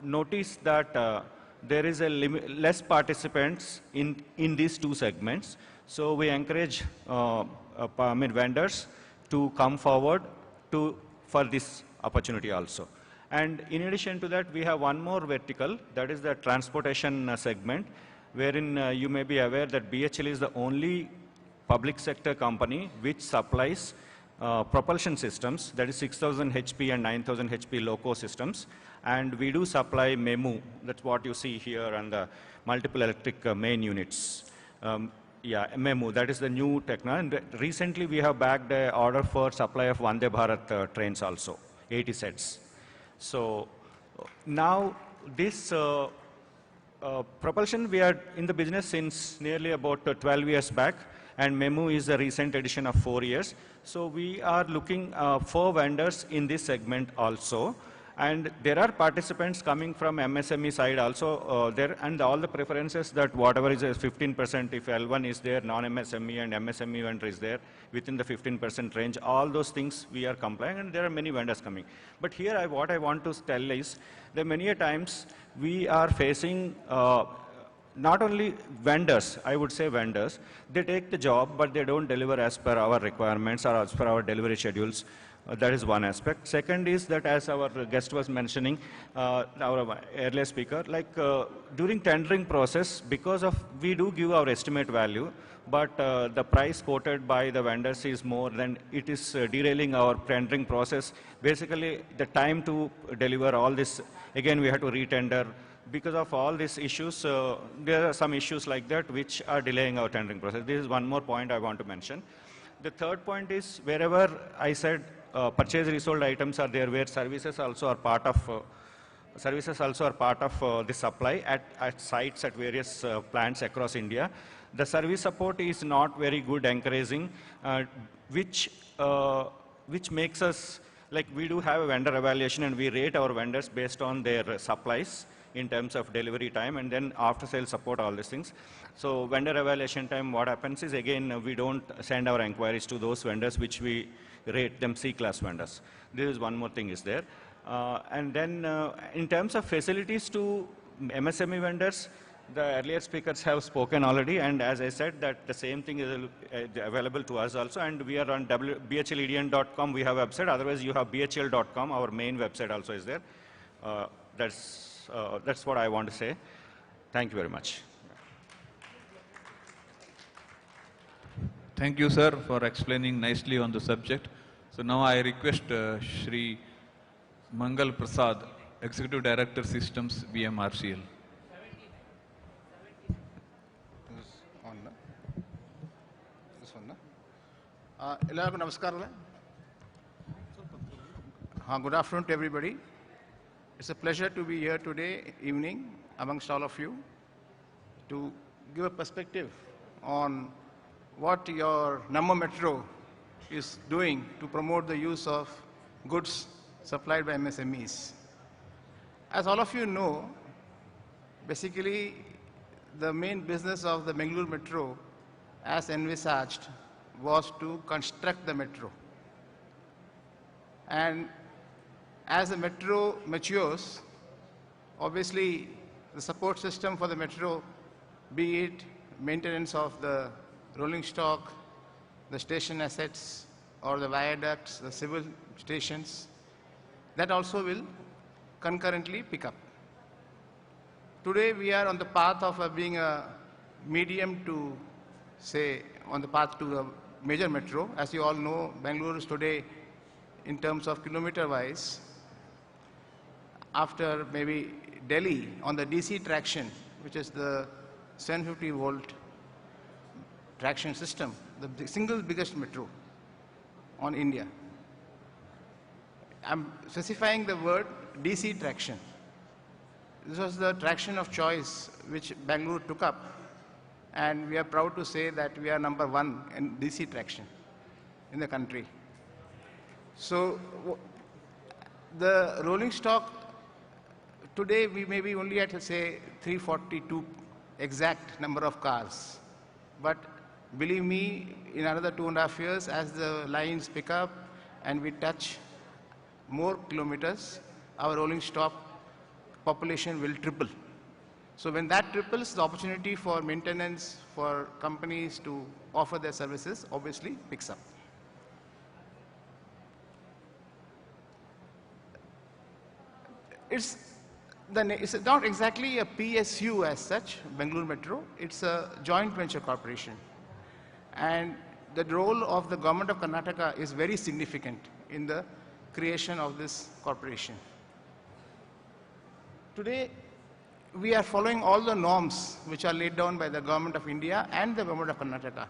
noticed that there is a less participants in these two segments. So we encourage vendors to come forward for this opportunity also. And in addition to that, we have one more vertical, that is the transportation segment, wherein you may be aware that BHEL is the only public sector company which supplies propulsion systems, that is 6,000 HP and 9,000 HP loco systems. And we do supply MEMU, that's what you see here, and the multiple electric main units. MEMU, that is the new technology. And recently we have bagged an order for supply of Vande Bharat trains also, 80 sets. So now this propulsion, we are in the business since nearly about 12 years back, and MEMU is a recent addition of 4 years. So we are looking for vendors in this segment also. And there are participants coming from MSME side also there, and all the preferences that whatever is 15%, if L1 is there, non-MSME and MSME vendor is there, within the 15% range, all those things we are complying, and there are many vendors coming. But here what I want to tell is that many a times we are facing not only vendors, I would say vendors, they take the job, but they don't deliver as per our requirements or as per our delivery schedules. That is one aspect. Second is that, as our guest was mentioning, our earlier speaker, like during tendering process, because of we do give our estimate value, but the price quoted by the vendors is more than it is derailing our tendering process. Basically, the time to deliver all this, again, we have to retender. Because of all these issues, there are some issues like that which are delaying our tendering process. This is one more point I want to mention. The third point is wherever I said purchase resold items are there, where services also are part of the supply at sites at various plants across India. The service support is not very good encouraging, which makes us, like, we do have a vendor evaluation and we rate our vendors based on their supplies in terms of delivery time, and then after sales support, all these things. So vendor evaluation time, what happens is, again, we don't send our inquiries to those vendors which we rate them C-class vendors. This is one more thing is there. And then in terms of facilities to MSME vendors, the earlier speakers have spoken already, and as I said, that the same thing is available to us also, and we are on bhledn.com, we have a website, otherwise you have bhl.com, our main website also is there. That's what I want to say. Thank you very much. Thank you, sir, for explaining nicely on the subject. So now I request Shri Mangal Prasad, Executive Director Systems, BMRCL. Good afternoon to everybody. It's a pleasure to be here today evening amongst all of you to give a perspective on what your Namma Metro is doing to promote the use of goods supplied by MSMEs. As all of you know, basically the main business of the Bangalore Metro, as envisaged, was to construct the metro. And as the metro matures, obviously the support system for the metro, be it maintenance of the rolling stock, the station assets, or the viaducts, the civil stations, that also will concurrently pick up. Today we are on the path of being a medium to, say, on the path to a major metro. As you all know, Bangalore is today, in terms of kilometer-wise, after maybe Delhi on the DC traction, which is the 750-volt traction system, the single biggest metro on India. I'm specifying the word DC traction. This was the traction of choice which Bangalore took up, and we are proud to say that we are number one in DC traction in the country. So the rolling stock, today we may be only at, say, 342 exact number of cars. But believe me, in another 2.5 years, as the lines pick up and we touch more kilometers, our rolling stock population will triple. So when that triples, the opportunity for maintenance, for companies to offer their services obviously picks up. It's not exactly a PSU as such, Bangalore Metro. It's a joint venture corporation. And the role of the government of Karnataka is very significant in the creation of this corporation. Today, we are following all the norms which are laid down by the government of India and the government of Karnataka.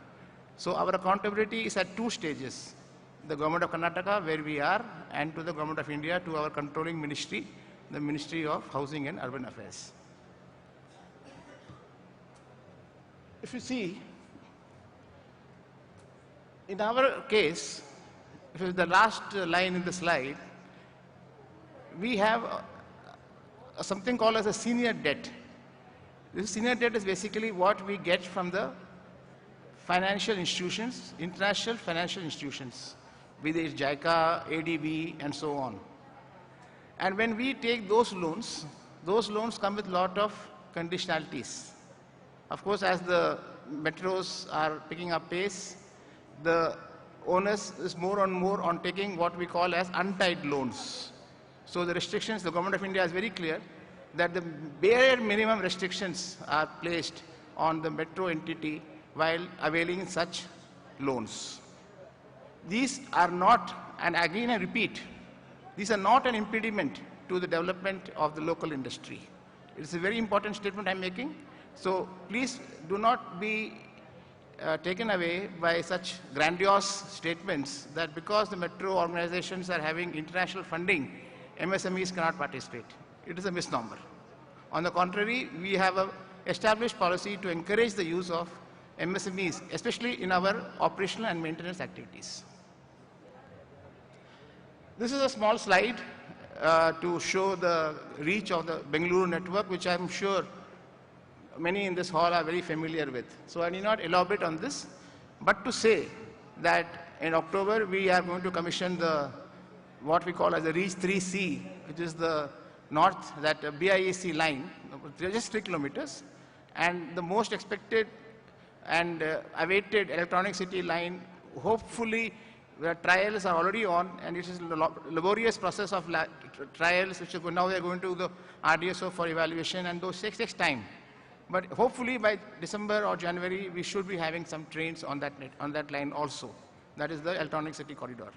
So our accountability is at two stages. The government of Karnataka, where we are, and to the government of India, to our controlling ministry, the Ministry of Housing and Urban Affairs. If you see, in our case, if it's the last line in the slide, we have something called as a senior debt. This senior debt is basically what we get from the financial institutions, international financial institutions, whether it's JICA, ADB, and so on. And when we take those loans come with a lot of conditionalities. Of course, as the metros are picking up pace, the onus is more and more on taking what we call as untied loans. So the restrictions, the government of India is very clear that the bare minimum restrictions are placed on the metro entity while availing such loans. These are not, and again I repeat, these are not an impediment to the development of the local industry. It's a very important statement I'm making. So please do not be taken away by such grandiose statements that because the metro organizations are having international funding, MSMEs cannot participate. It is a misnomer. On the contrary, we have an established policy to encourage the use of MSMEs, especially in our operational and maintenance activities. This is a small slide to show the reach of the Bangalore network, which I'm sure many in this hall are very familiar with. So I need not elaborate on this, but to say that in October we are going to commission the what we call as the Reach 3C, which is the north, that BIEC line, just 3 kilometers, and the most expected and awaited electronic city line, hopefully the trials are already on, and it is a laborious process of trials, which are now they are going to the RDSO for evaluation, and those takes time. But hopefully by December or January, we should be having some trains on that line also. That is the electronic city corridor.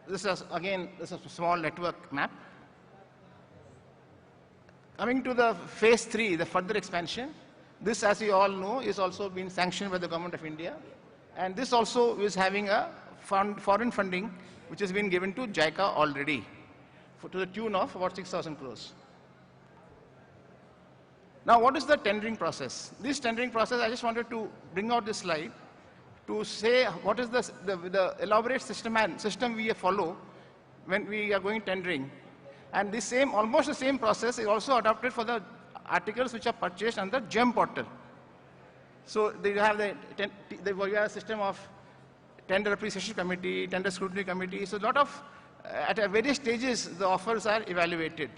This is again, this is a small network map. Coming to the phase 3, the further expansion. This, as you all know, is also been sanctioned by the government of India. And this also is having a foreign funding, which has been given to JICA already, to the tune of about 6,000 crores. Now, what is the tendering process? This tendering process, I just wanted to bring out this slide to say what is the elaborate system we follow when we are going tendering. And this same, almost the same process is also adopted for the articles which are purchased on the GEM portal. So they have we have a system of tender appreciation committee, tender scrutiny committee. So a lot of, at various stages, the offers are evaluated.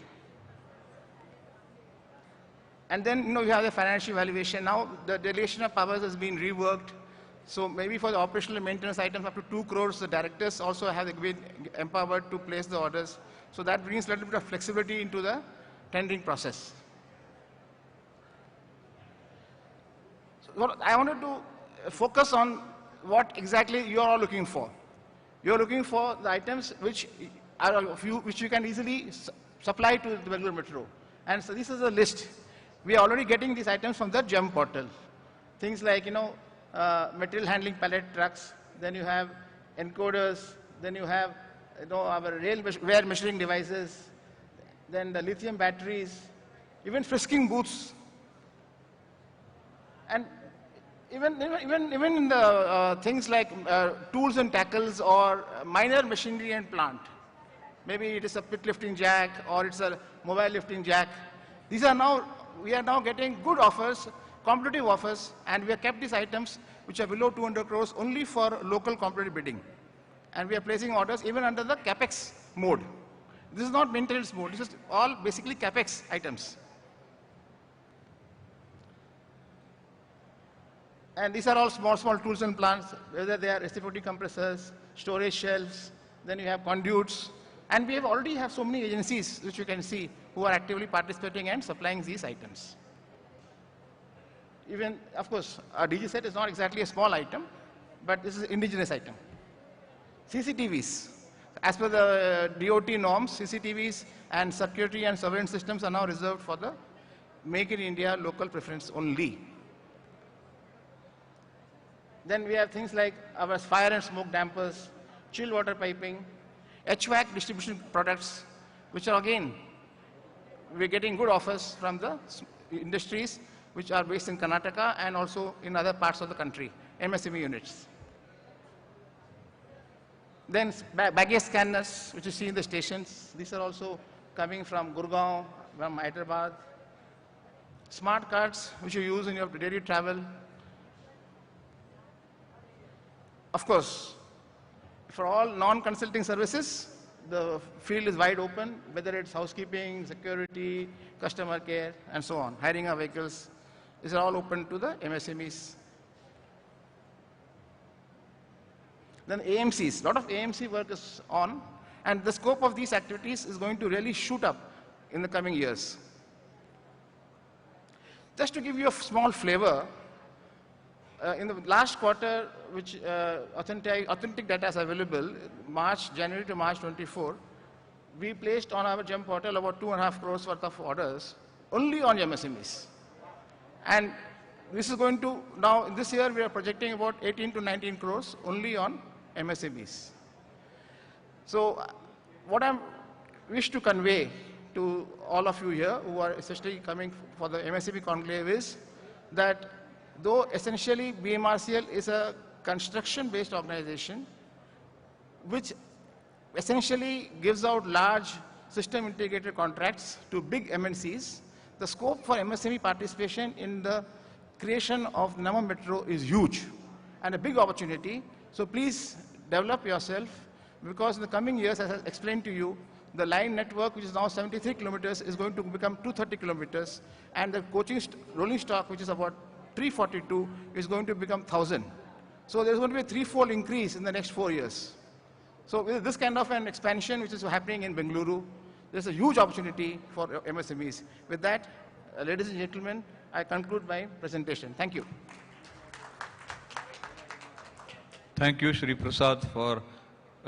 And then, you have the financial evaluation. Now, the delegation of powers has been reworked. So maybe for the operational and maintenance items up to 2 crores, the directors also have been empowered to place the orders. So that brings a little bit of flexibility into the tendering process. So I wanted to focus on what exactly you are all looking for. You are looking for the items which you can easily supply to the Bangalore Metro. And so this is a list. We are already getting these items from the GEM portal. Things like, material handling pallet trucks, then you have encoders, then you have our rail wear measuring devices, then the lithium batteries, even frisking booths. And even in the things like tools and tackles or minor machinery and plant. Maybe it is a pit lifting jack or it's a mobile lifting jack. We are now getting good offers, competitive offers, and we have kept these items which are below 200 crores only for local competitive bidding. And we are placing orders even under the CAPEX mode. This is not maintenance mode. This is all basically capex items. And these are all small tools and plants, whether they are reciprocating compressors, storage shelves, then you have conduits. And we already have so many agencies, which you can see, who are actively participating and supplying these items. Even, of course, our DG set is not exactly a small item, but this is an indigenous item. CCTVs. As per the DOT norms, CCTVs and security and surveillance systems are now reserved for the Make in India local preference only. Then we have things like our fire and smoke dampers, chill water piping, HVAC distribution products, which are again, we're getting good offers from the industries which are based in Karnataka and also in other parts of the country, MSME units. Then baggage scanners, which you see in the stations. These are also coming from Gurgaon, from Hyderabad. Smart cards, which you use in your daily travel. Of course, for all non-consulting services, the field is wide open, whether it's housekeeping, security, customer care, and so on. Hiring of vehicles, these are all open to the MSMEs. Then AMCs, a lot of AMC work is on, and the scope of these activities is going to really shoot up in the coming years. Just to give you a small flavor, in the last quarter, which authentic data is available, January to March 24, we placed on our GEM portal about 2.5 crores worth of orders only on MSMEs. And this is going to, now this year we are projecting about 18 to 19 crores only on MSMEs. So what I wish to convey to all of you here who are essentially coming for the MSME Conclave is that though essentially BMRCL is a construction-based organization which essentially gives out large system integrated contracts to big MNCs, the scope for MSME participation in the creation of Nama Metro is huge and a big opportunity. So please develop yourself, because in the coming years, as I explained to you, the line network, which is now 73 kilometers, is going to become 230 kilometers, and the rolling stock, which is about 342, is going to become 1,000. So there's going to be a threefold increase in the next 4 years. So with this kind of an expansion, which is happening in Bangalore, there's a huge opportunity for MSMEs. With that, ladies and gentlemen, I conclude my presentation. Thank you. Thank you, Shri Prasad, for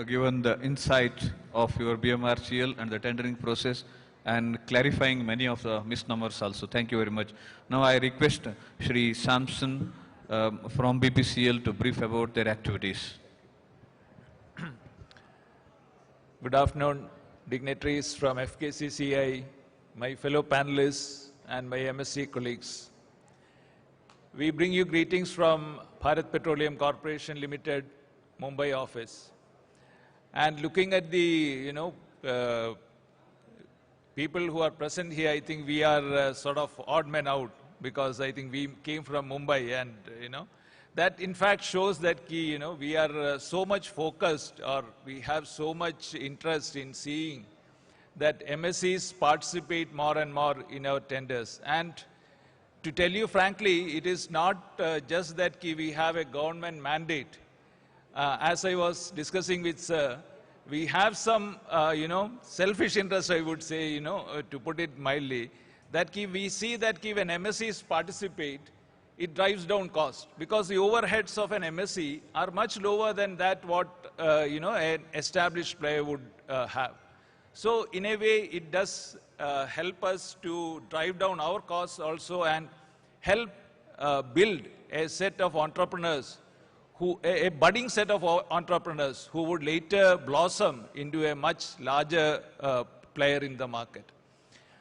given the insight of your BMRCL and the tendering process and clarifying many of the misnomers also. Thank you very much. Now I request Shri Samson from BPCL to brief about their activities. Good afternoon, dignitaries from FKCCI, my fellow panelists, and my MSc colleagues. We bring you greetings from Bharat Petroleum Corporation Limited, Mumbai office. And looking at the, people who are present here, I think we are sort of odd men out, because I think we came from Mumbai, and, that in fact shows that, we are so much focused, or we have so much interest in seeing that MSCs participate more and more in our tenders. And to tell you frankly, it is not just that we have a government mandate. As I was discussing with Sir, we have some, selfish interest, I would say, to put it mildly, that we see that when MSCs participate, it drives down cost, because the overheads of an MSC are much lower than that what, an established player would have. So in a way, it does help us to drive down our costs also, and help build a set of entrepreneurs, a budding set of entrepreneurs who would later blossom into a much larger player in the market.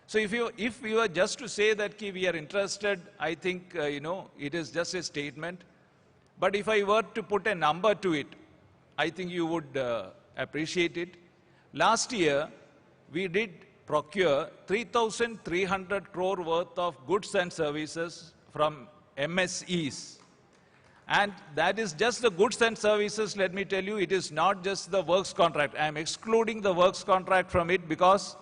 So if we were just to say that we are interested, I think it is just a statement. But if I were to put a number to it, I think you would appreciate it. Last year, we did procure 3,300 crore worth of goods and services from MSEs. And that is just the goods and services. Let me tell you, it is not just the works contract. I am excluding the works contract from it because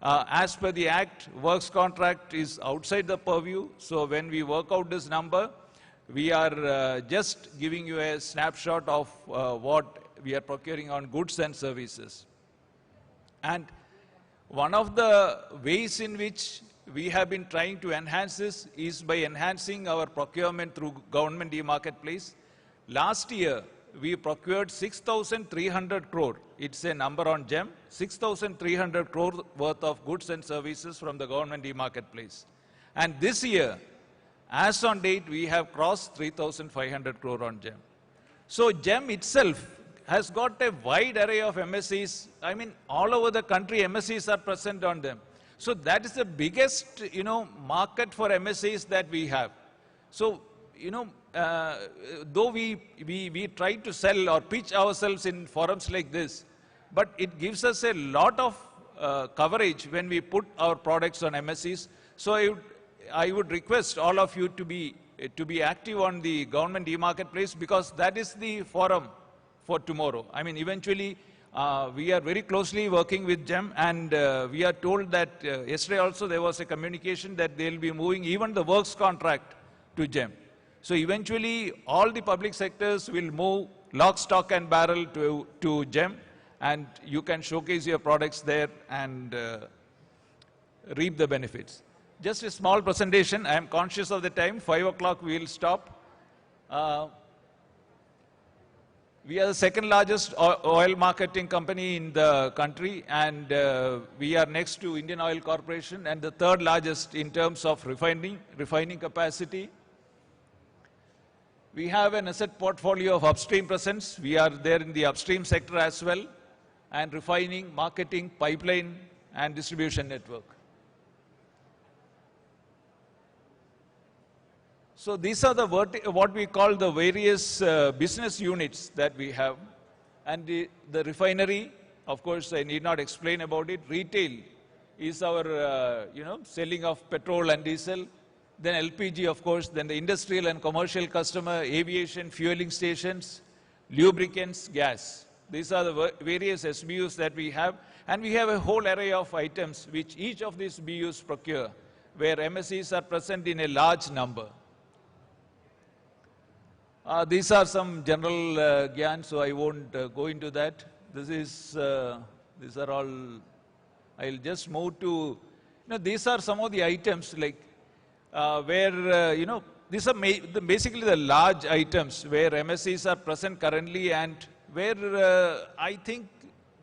as per the Act, works contract is outside the purview. So when we work out this number, we are just giving you a snapshot of what we are procuring on goods and services. And one of the ways in which we have been trying to enhance this is by enhancing our procurement through government e-marketplace. Last year, we procured 6,300 crore. It's a number on GEM, 6,300 crore worth of goods and services from the government e-marketplace. And this year, as on date, we have crossed 3,500 crore on GEM. So GEM itself has got a wide array of MSEs. I mean, all over the country, MSEs are present on them. So that is the biggest, market for MSEs that we have. So, though we try to sell or pitch ourselves in forums like this, but it gives us a lot of coverage when we put our products on MSEs. So I would request all of you to be active on the government e-marketplace, because that is the forum for tomorrow. I mean, eventually, we are very closely working with GEM, and we are told that yesterday also there was a communication that they'll be moving even the works contract to GEM. So eventually, all the public sectors will move lock, stock and barrel to GEM, and you can showcase your products there and reap the benefits. Just a small presentation. I am conscious of the time. 5 o'clock we will stop. We are the second largest oil marketing company in the country, and we are next to Indian Oil Corporation, and the third largest in terms of refining capacity. We have an asset portfolio of upstream presence. We are there in the upstream sector as well, and refining, marketing, pipeline, and distribution network. So these are what we call the various business units that we have. And the refinery, of course, I need not explain about it. Retail is our, selling of petrol and diesel. Then LPG, of course. Then the industrial and commercial customer, aviation, fueling stations, lubricants, gas. These are the various SBUs that we have. And we have a whole array of items which each of these BUs procure, where MSEs are present in a large number. These are some general gyan, so I won't go into that. These are all, I'll just move to, these are some of the items like where, these are basically the large items where MSEs are present currently, and where I think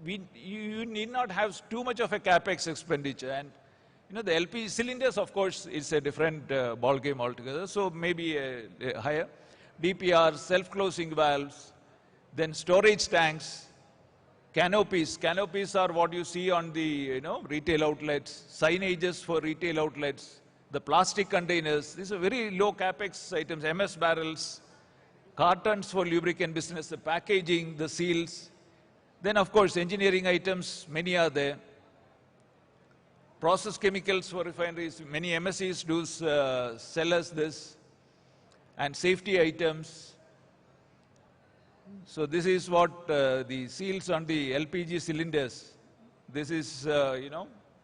you need not have too much of a capex expenditure. And the LPG cylinders, of course, is a different ball game altogether, so maybe higher. DPR, self-closing valves, then storage tanks, canopies. Canopies are what you see on the retail outlets, signages for retail outlets, the plastic containers. These are very low capex items, MS barrels, cartons for lubricant business, the packaging, the seals. Then, of course, engineering items, many are there. Process chemicals for refineries, many MSEs do sell us this. And safety items. So this is what the seals on the LPG cylinders. This is,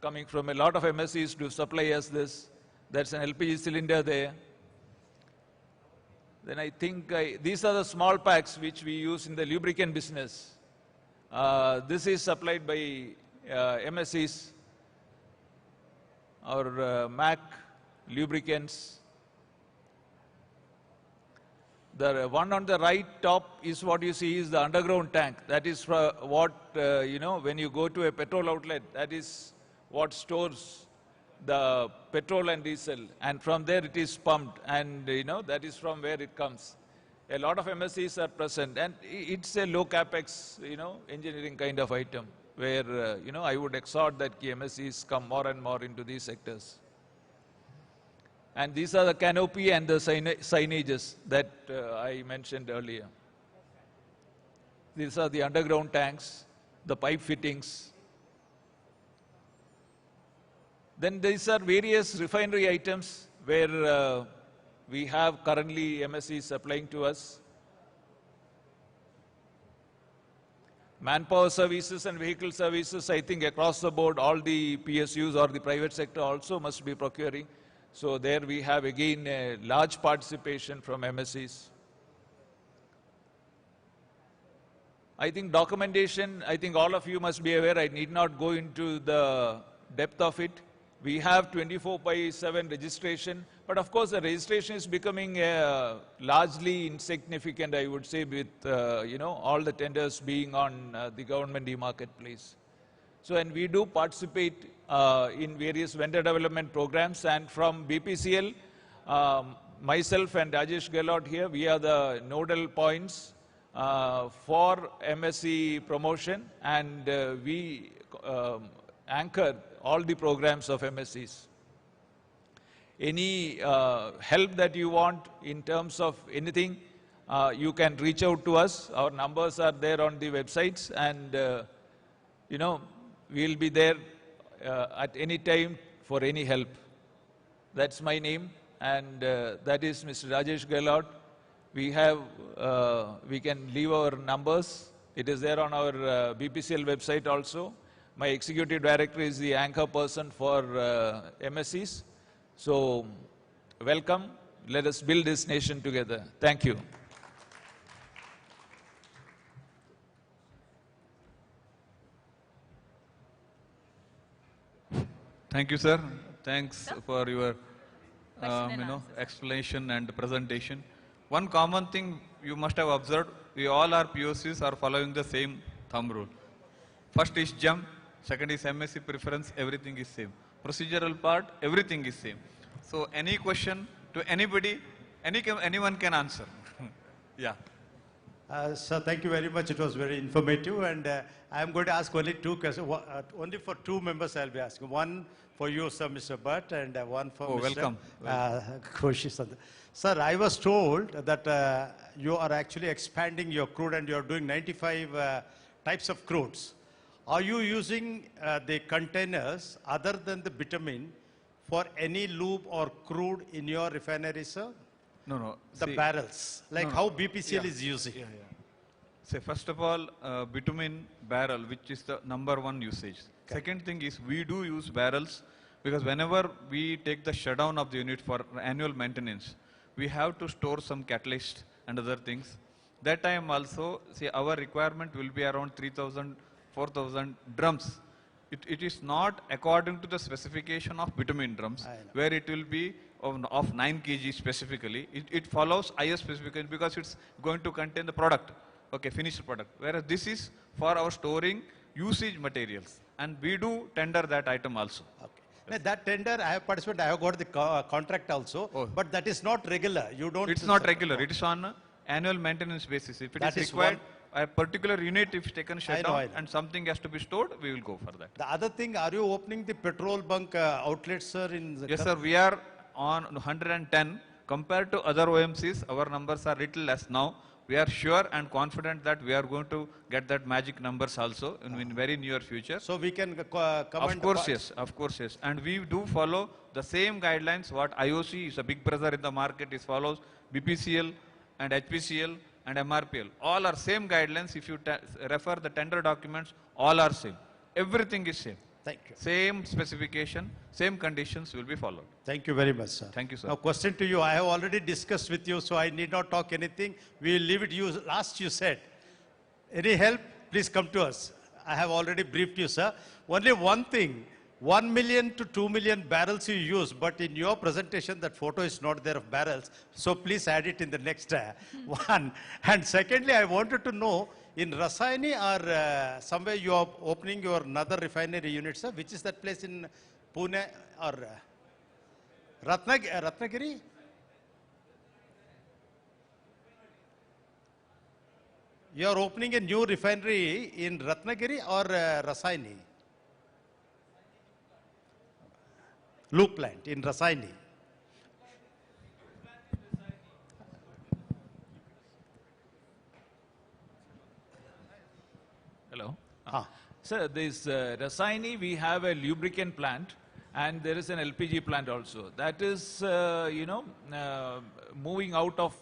coming from a lot of MSEs to supply us this. That's an LPG cylinder there. Then I think these are the small packs which we use in the lubricant business. This is supplied by MSEs or MAC lubricants. The one on the right top is what you see is the underground tank. That is what, when you go to a petrol outlet, that is what stores the petrol and diesel. And from there it is pumped, and that is from where it comes. A lot of MSEs are present, and it's a low capex, engineering kind of item, where, I would exhort that MSEs come more and more into these sectors. And these are the canopy and the signages that I mentioned earlier. These are the underground tanks, the pipe fittings. Then these are various refinery items where We have currently MSCs supplying to us. Manpower services and vehicle services, I think across the board, all the PSUs or the private sector also must be procuring. So there we have again a large participation from MSCs. I think documentation, I think all of you must be aware, I need not go into the depth of it. We have 24/7 registration, but of course the registration is becoming largely insignificant, I would say, with all the tenders being on the government e-marketplace. So, and we do participate in various vendor development programs, and from BPCL, myself and Rajesh Gehlot here, we are the nodal points for MSc promotion, and we anchor all the programs of MSCs. Any help that you want in terms of anything, you can reach out to us. Our numbers are there on the websites, and we'll be there at any time for any help. That's my name, and that is Mr. Rajesh Gehlot. We can leave our numbers. It is there on our BPCL website also. My executive director is the anchor person for MSCs. So, welcome. Let us build this nation together. Thank you. Thank you, sir. Thanks for your explanation and presentation. One common thing you must have observed, we all our POCs are following the same thumb rule. First is jump, second is MSc preference, everything is same. Procedural part, everything is same. So any question to anybody, anyone can answer. Yeah. Sir, thank you very much. It was very informative, and I am going to ask only two questions. Only for two members I'll be asking. One for you, sir, Mr. Bhatt, and one for Mr. Welcome. Koshi. Sir, I was told that you are actually expanding your crude, and you are doing 95 types of crudes. Are you using the containers other than the bitumen for any lube or crude in your refinery, sir? No. The barrels, like how BPCL is using. Say, first of all, bitumen barrel, which is the #1 usage. Okay. Second thing is we do use barrels because whenever we take the shutdown of the unit for annual maintenance, we have to store some catalyst and other things. That time also, see, our requirement will be around 3,000, 4,000 drums. It is not according to the specification of bitumen drums, where it will be of 9 kg specifically. It follows IS specification because it's going to contain the product, okay, finished product. Whereas this is for our storing usage materials, and we do tender that item also. Okay. Now, that tender, I have participated, I have got the contract also, but that is not regular. You don't. It's not regular. It is on annual maintenance basis. If it is required, a particular unit if taken shutdown and something has to be stored, we will go for that. The other thing, are you opening the petrol bunk outlets, sir? Yes, sir. We are on 110. Compared to other OMCs, our numbers are little less now. We are sure and confident that we are going to get that magic numbers also in very near future. So we can come. Of course, yes. Of course, yes. And we do follow the same guidelines what IOC is a big brother in the market is follows. BPCL and HPCL and MRPL. All are same guidelines. If you refer the tender documents, all are same. Everything is same. Thank you. Same specification, same conditions will be followed. Thank you very much, sir. Thank you, sir. Now, question to you. I have already discussed with you, so I need not talk anything. We will leave it you. Last you said, any help, please come to us. I have already briefed you, sir. Only one thing, 1 million to 2 million barrels you use, but in your presentation, that photo is not there of barrels. So please add it in the next one. And secondly, I wanted to know, in Rasayani or somewhere you are opening your another refinery unit, sir? Which is that place in Pune or Ratnagiri? You are opening a new refinery in Ratnagiri or Rasayani? Lube plant in Rasayani. Hello. Sir, this Rasayani, we have a lubricant plant and there is an LPG plant also. That is, moving out of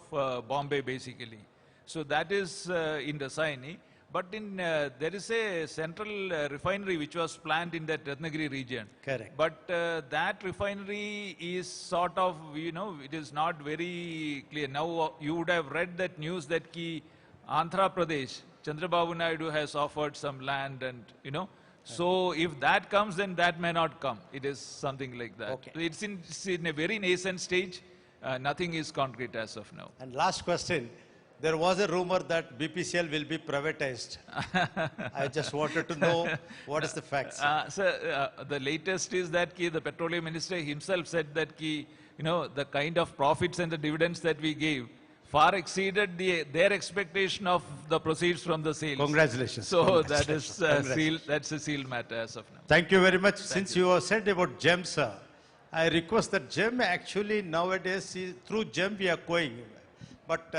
Bombay basically. So that is in Rasayani. But there is a central refinery which was planned in that Ratnagiri region. Correct. But that refinery is sort of, it is not very clear. Now you would have read that news that Andhra Pradesh, Chandrababu Naidu has offered some land and, So if that comes, then that may not come. It is something like that. Okay. It's in a very nascent stage. Nothing is concrete as of now. And last question. There was a rumor that BPCL will be privatized. I just wanted to know what is the facts. The latest is that the petroleum minister himself said that the kind of profits and the dividends that we gave far exceeded their expectation of the proceeds from the sales. Congratulations. So that is sealed. That's a sealed matter as of now. Thank you very much. Since you have said about GEM, sir, I request that GEM actually nowadays, through GEM we are going. But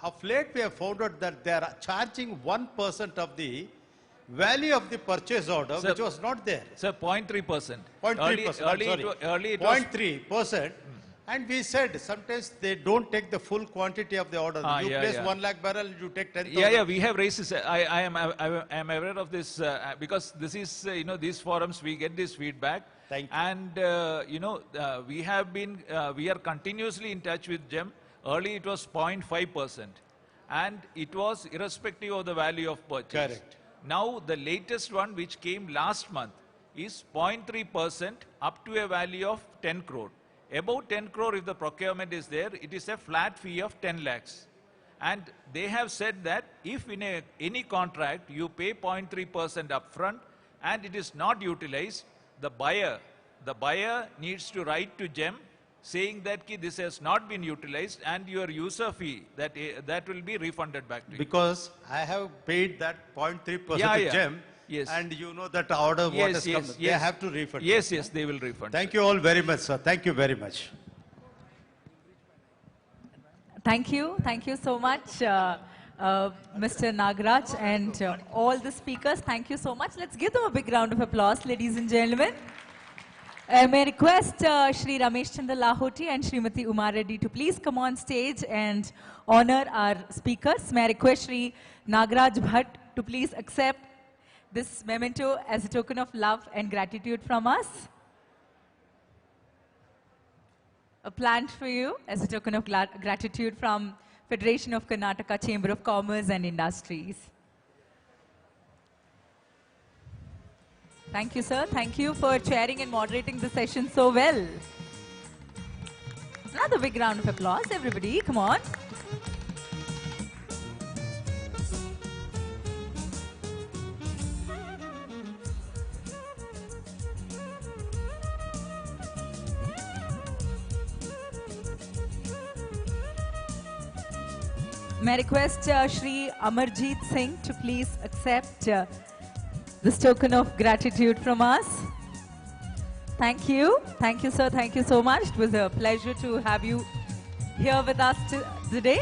of late we have found out that they are charging 1% of the value of the purchase order, which was not there. Sir, 0.3%. 0.3%. Early it was 0.3%. And we said sometimes they don't take the full quantity of the order. You place 1 lakh barrel, you take 10,000. Yeah, we have raised this. I am aware of this because this is, these forums, we get this feedback. Thank you. And, we are continuously in touch with GEM. Early it was 0.5%. And it was irrespective of the value of purchase. Correct. Now, the latest one which came last month is 0.3% up to a value of 10 crore. About 10 crore, if the procurement is there, it is a flat fee of 10 lakhs. And they have said that if in any contract you pay 0.3% upfront and it is not utilized, the buyer needs to write to GEM saying that this has not been utilized and your user fee, that will be refunded back to you. Because I have paid that 0.3% to GEM. Yes. And you know that order what has come. They have to refund. Yes, they will refund. Thank you all very much, sir. Thank you very much. Thank you so much, Mr. Nagaraj and all the speakers. Thank you so much. Let's give them a big round of applause, ladies and gentlemen. May I request Shri Ramesh Chandra Lahoti and Srimati Uma Reddy to please come on stage and honor our speakers. May I request Shri Nagaraj Bhatt to please accept this memento as a token of love and gratitude from us. A plant for you as a token of gratitude from Federation of Karnataka Chamber of Commerce and Industries. Thank you, sir. Thank you for chairing and moderating the session so well. Another big round of applause, everybody. Come on. May I request Shri Amarjeet Singh to please accept this token of gratitude from us. Thank you. Thank you, sir. Thank you so much. It was a pleasure to have you here with us today.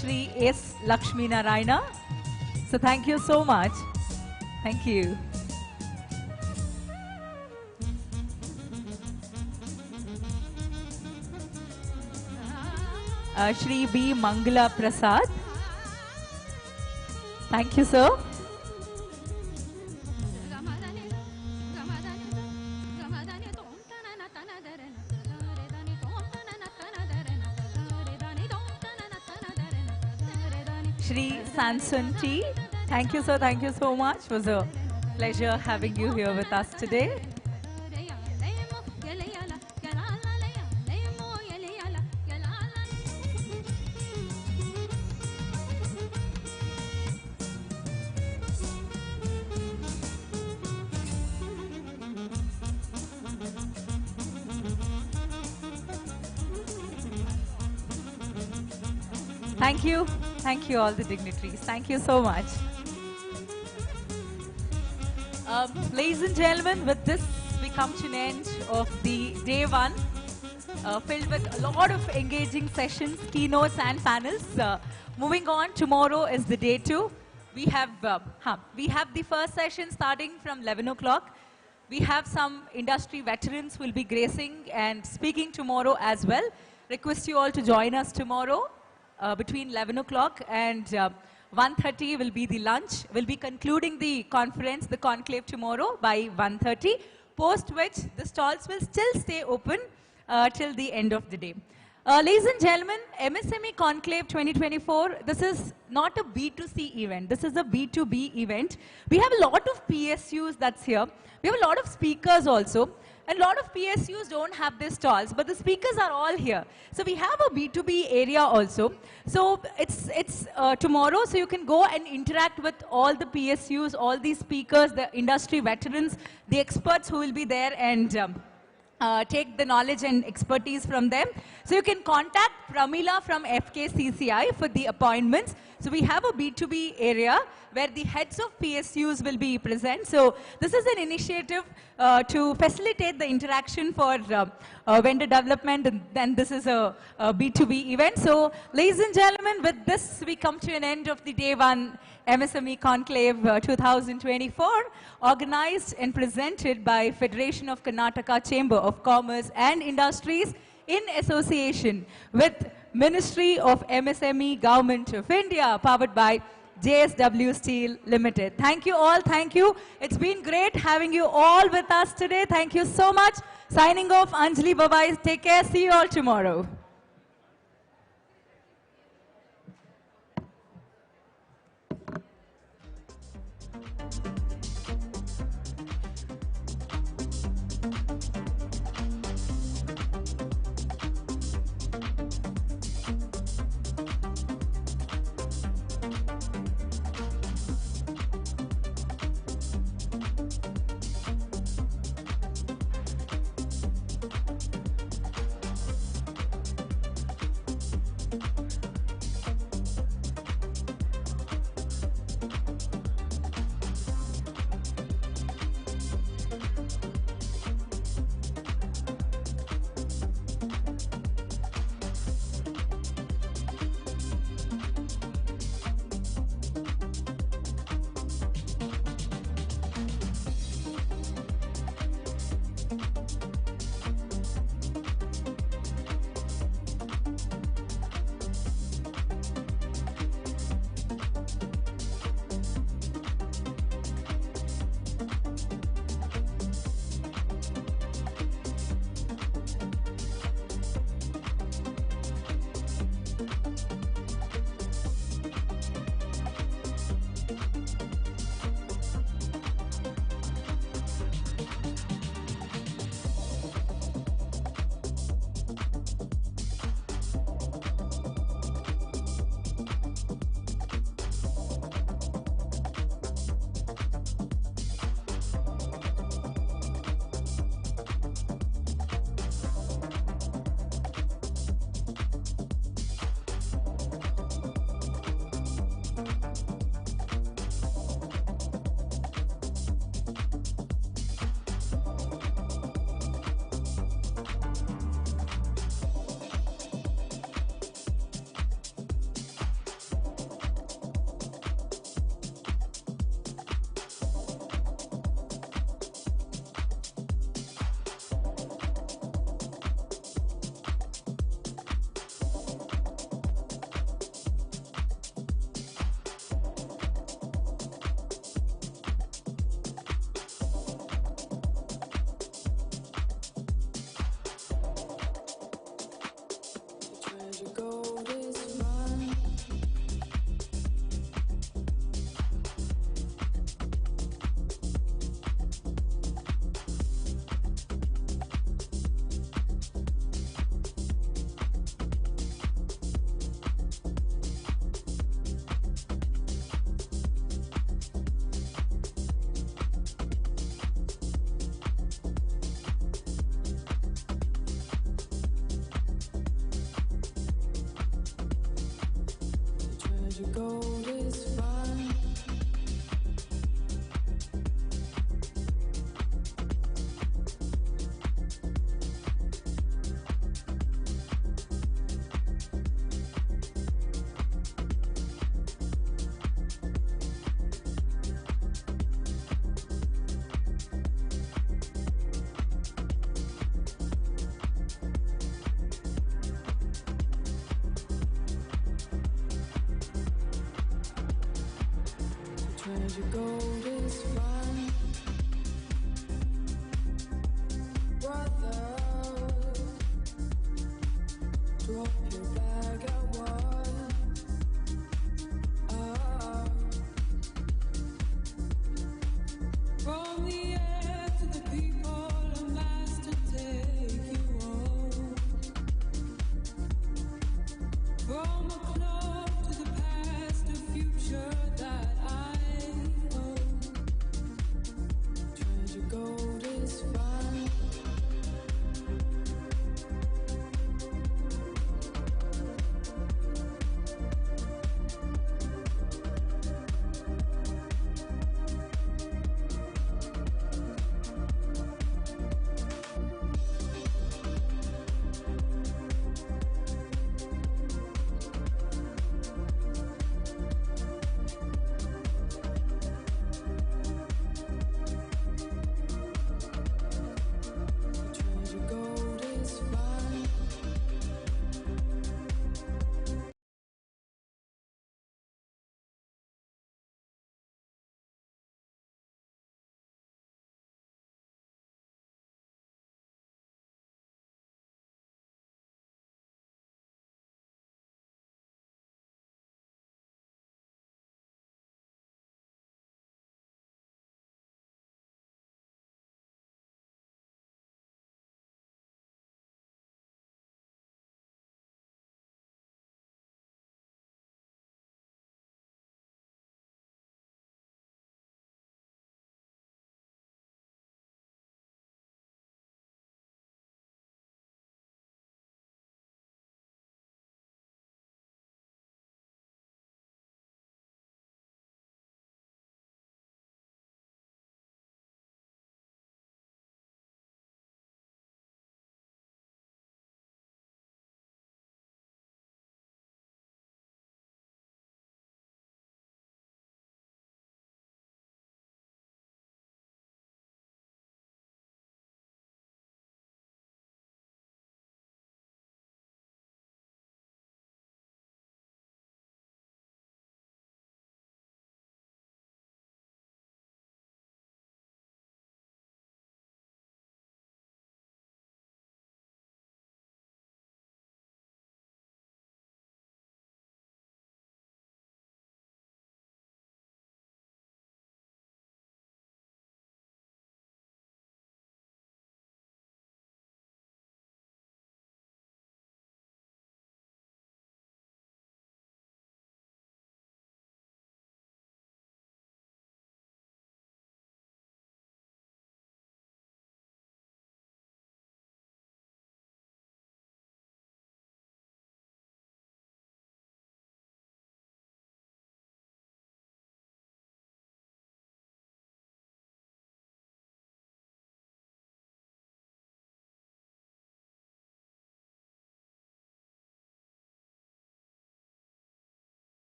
Shri S. Lakshmi Narayana. So thank you so much. Thank you. Shri B. Mangala Prasad. Thank you, sir. Shri Sanson T. Thank you, sir. Thank you so much. It was a pleasure having you here with us today. Thank you. Thank you, all the dignitaries. Thank you so much. Ladies and gentlemen, with this, we come to an end of the day one, filled with a lot of engaging sessions, keynotes, and panels. Moving on, tomorrow is the day two. we have the first session starting from 11 o'clock. We have some industry veterans who will be gracing and speaking tomorrow as well. Request you all to join us tomorrow between 11 o'clock and 1:30 will be the lunch. We'll be concluding the conference, the conclave tomorrow by 1:30, post which the stalls will still stay open till the end of the day. Ladies and gentlemen, MSME Conclave 2024, this is not a B2C event. This is a B2B event. We have a lot of PSUs that's here. We have a lot of speakers also. And a lot of PSUs don't have their stalls, but the speakers are all here. So we have a B2B area also. So it's tomorrow, so you can go and interact with all the PSUs, all these speakers, the industry veterans, the experts who will be there and take the knowledge and expertise from them. So you can contact Pramila from FKCCI for the appointments. So we have a B2B area where the heads of PSUs will be present. So this is an initiative to facilitate the interaction for vendor development, and then this is a B2B event. So ladies and gentlemen, with this we come to an end of the day one MSME Conclave 2024, organized and presented by Federation of Karnataka Chamber of Commerce and Industries in association with Ministry of MSME Government of India, powered by JSW Steel Limited. Thank you all. Thank you. It's been great having you all with us today. Thank you so much. Signing off, Anjali. Bye-bye. Take care. See you all tomorrow. as you go this far.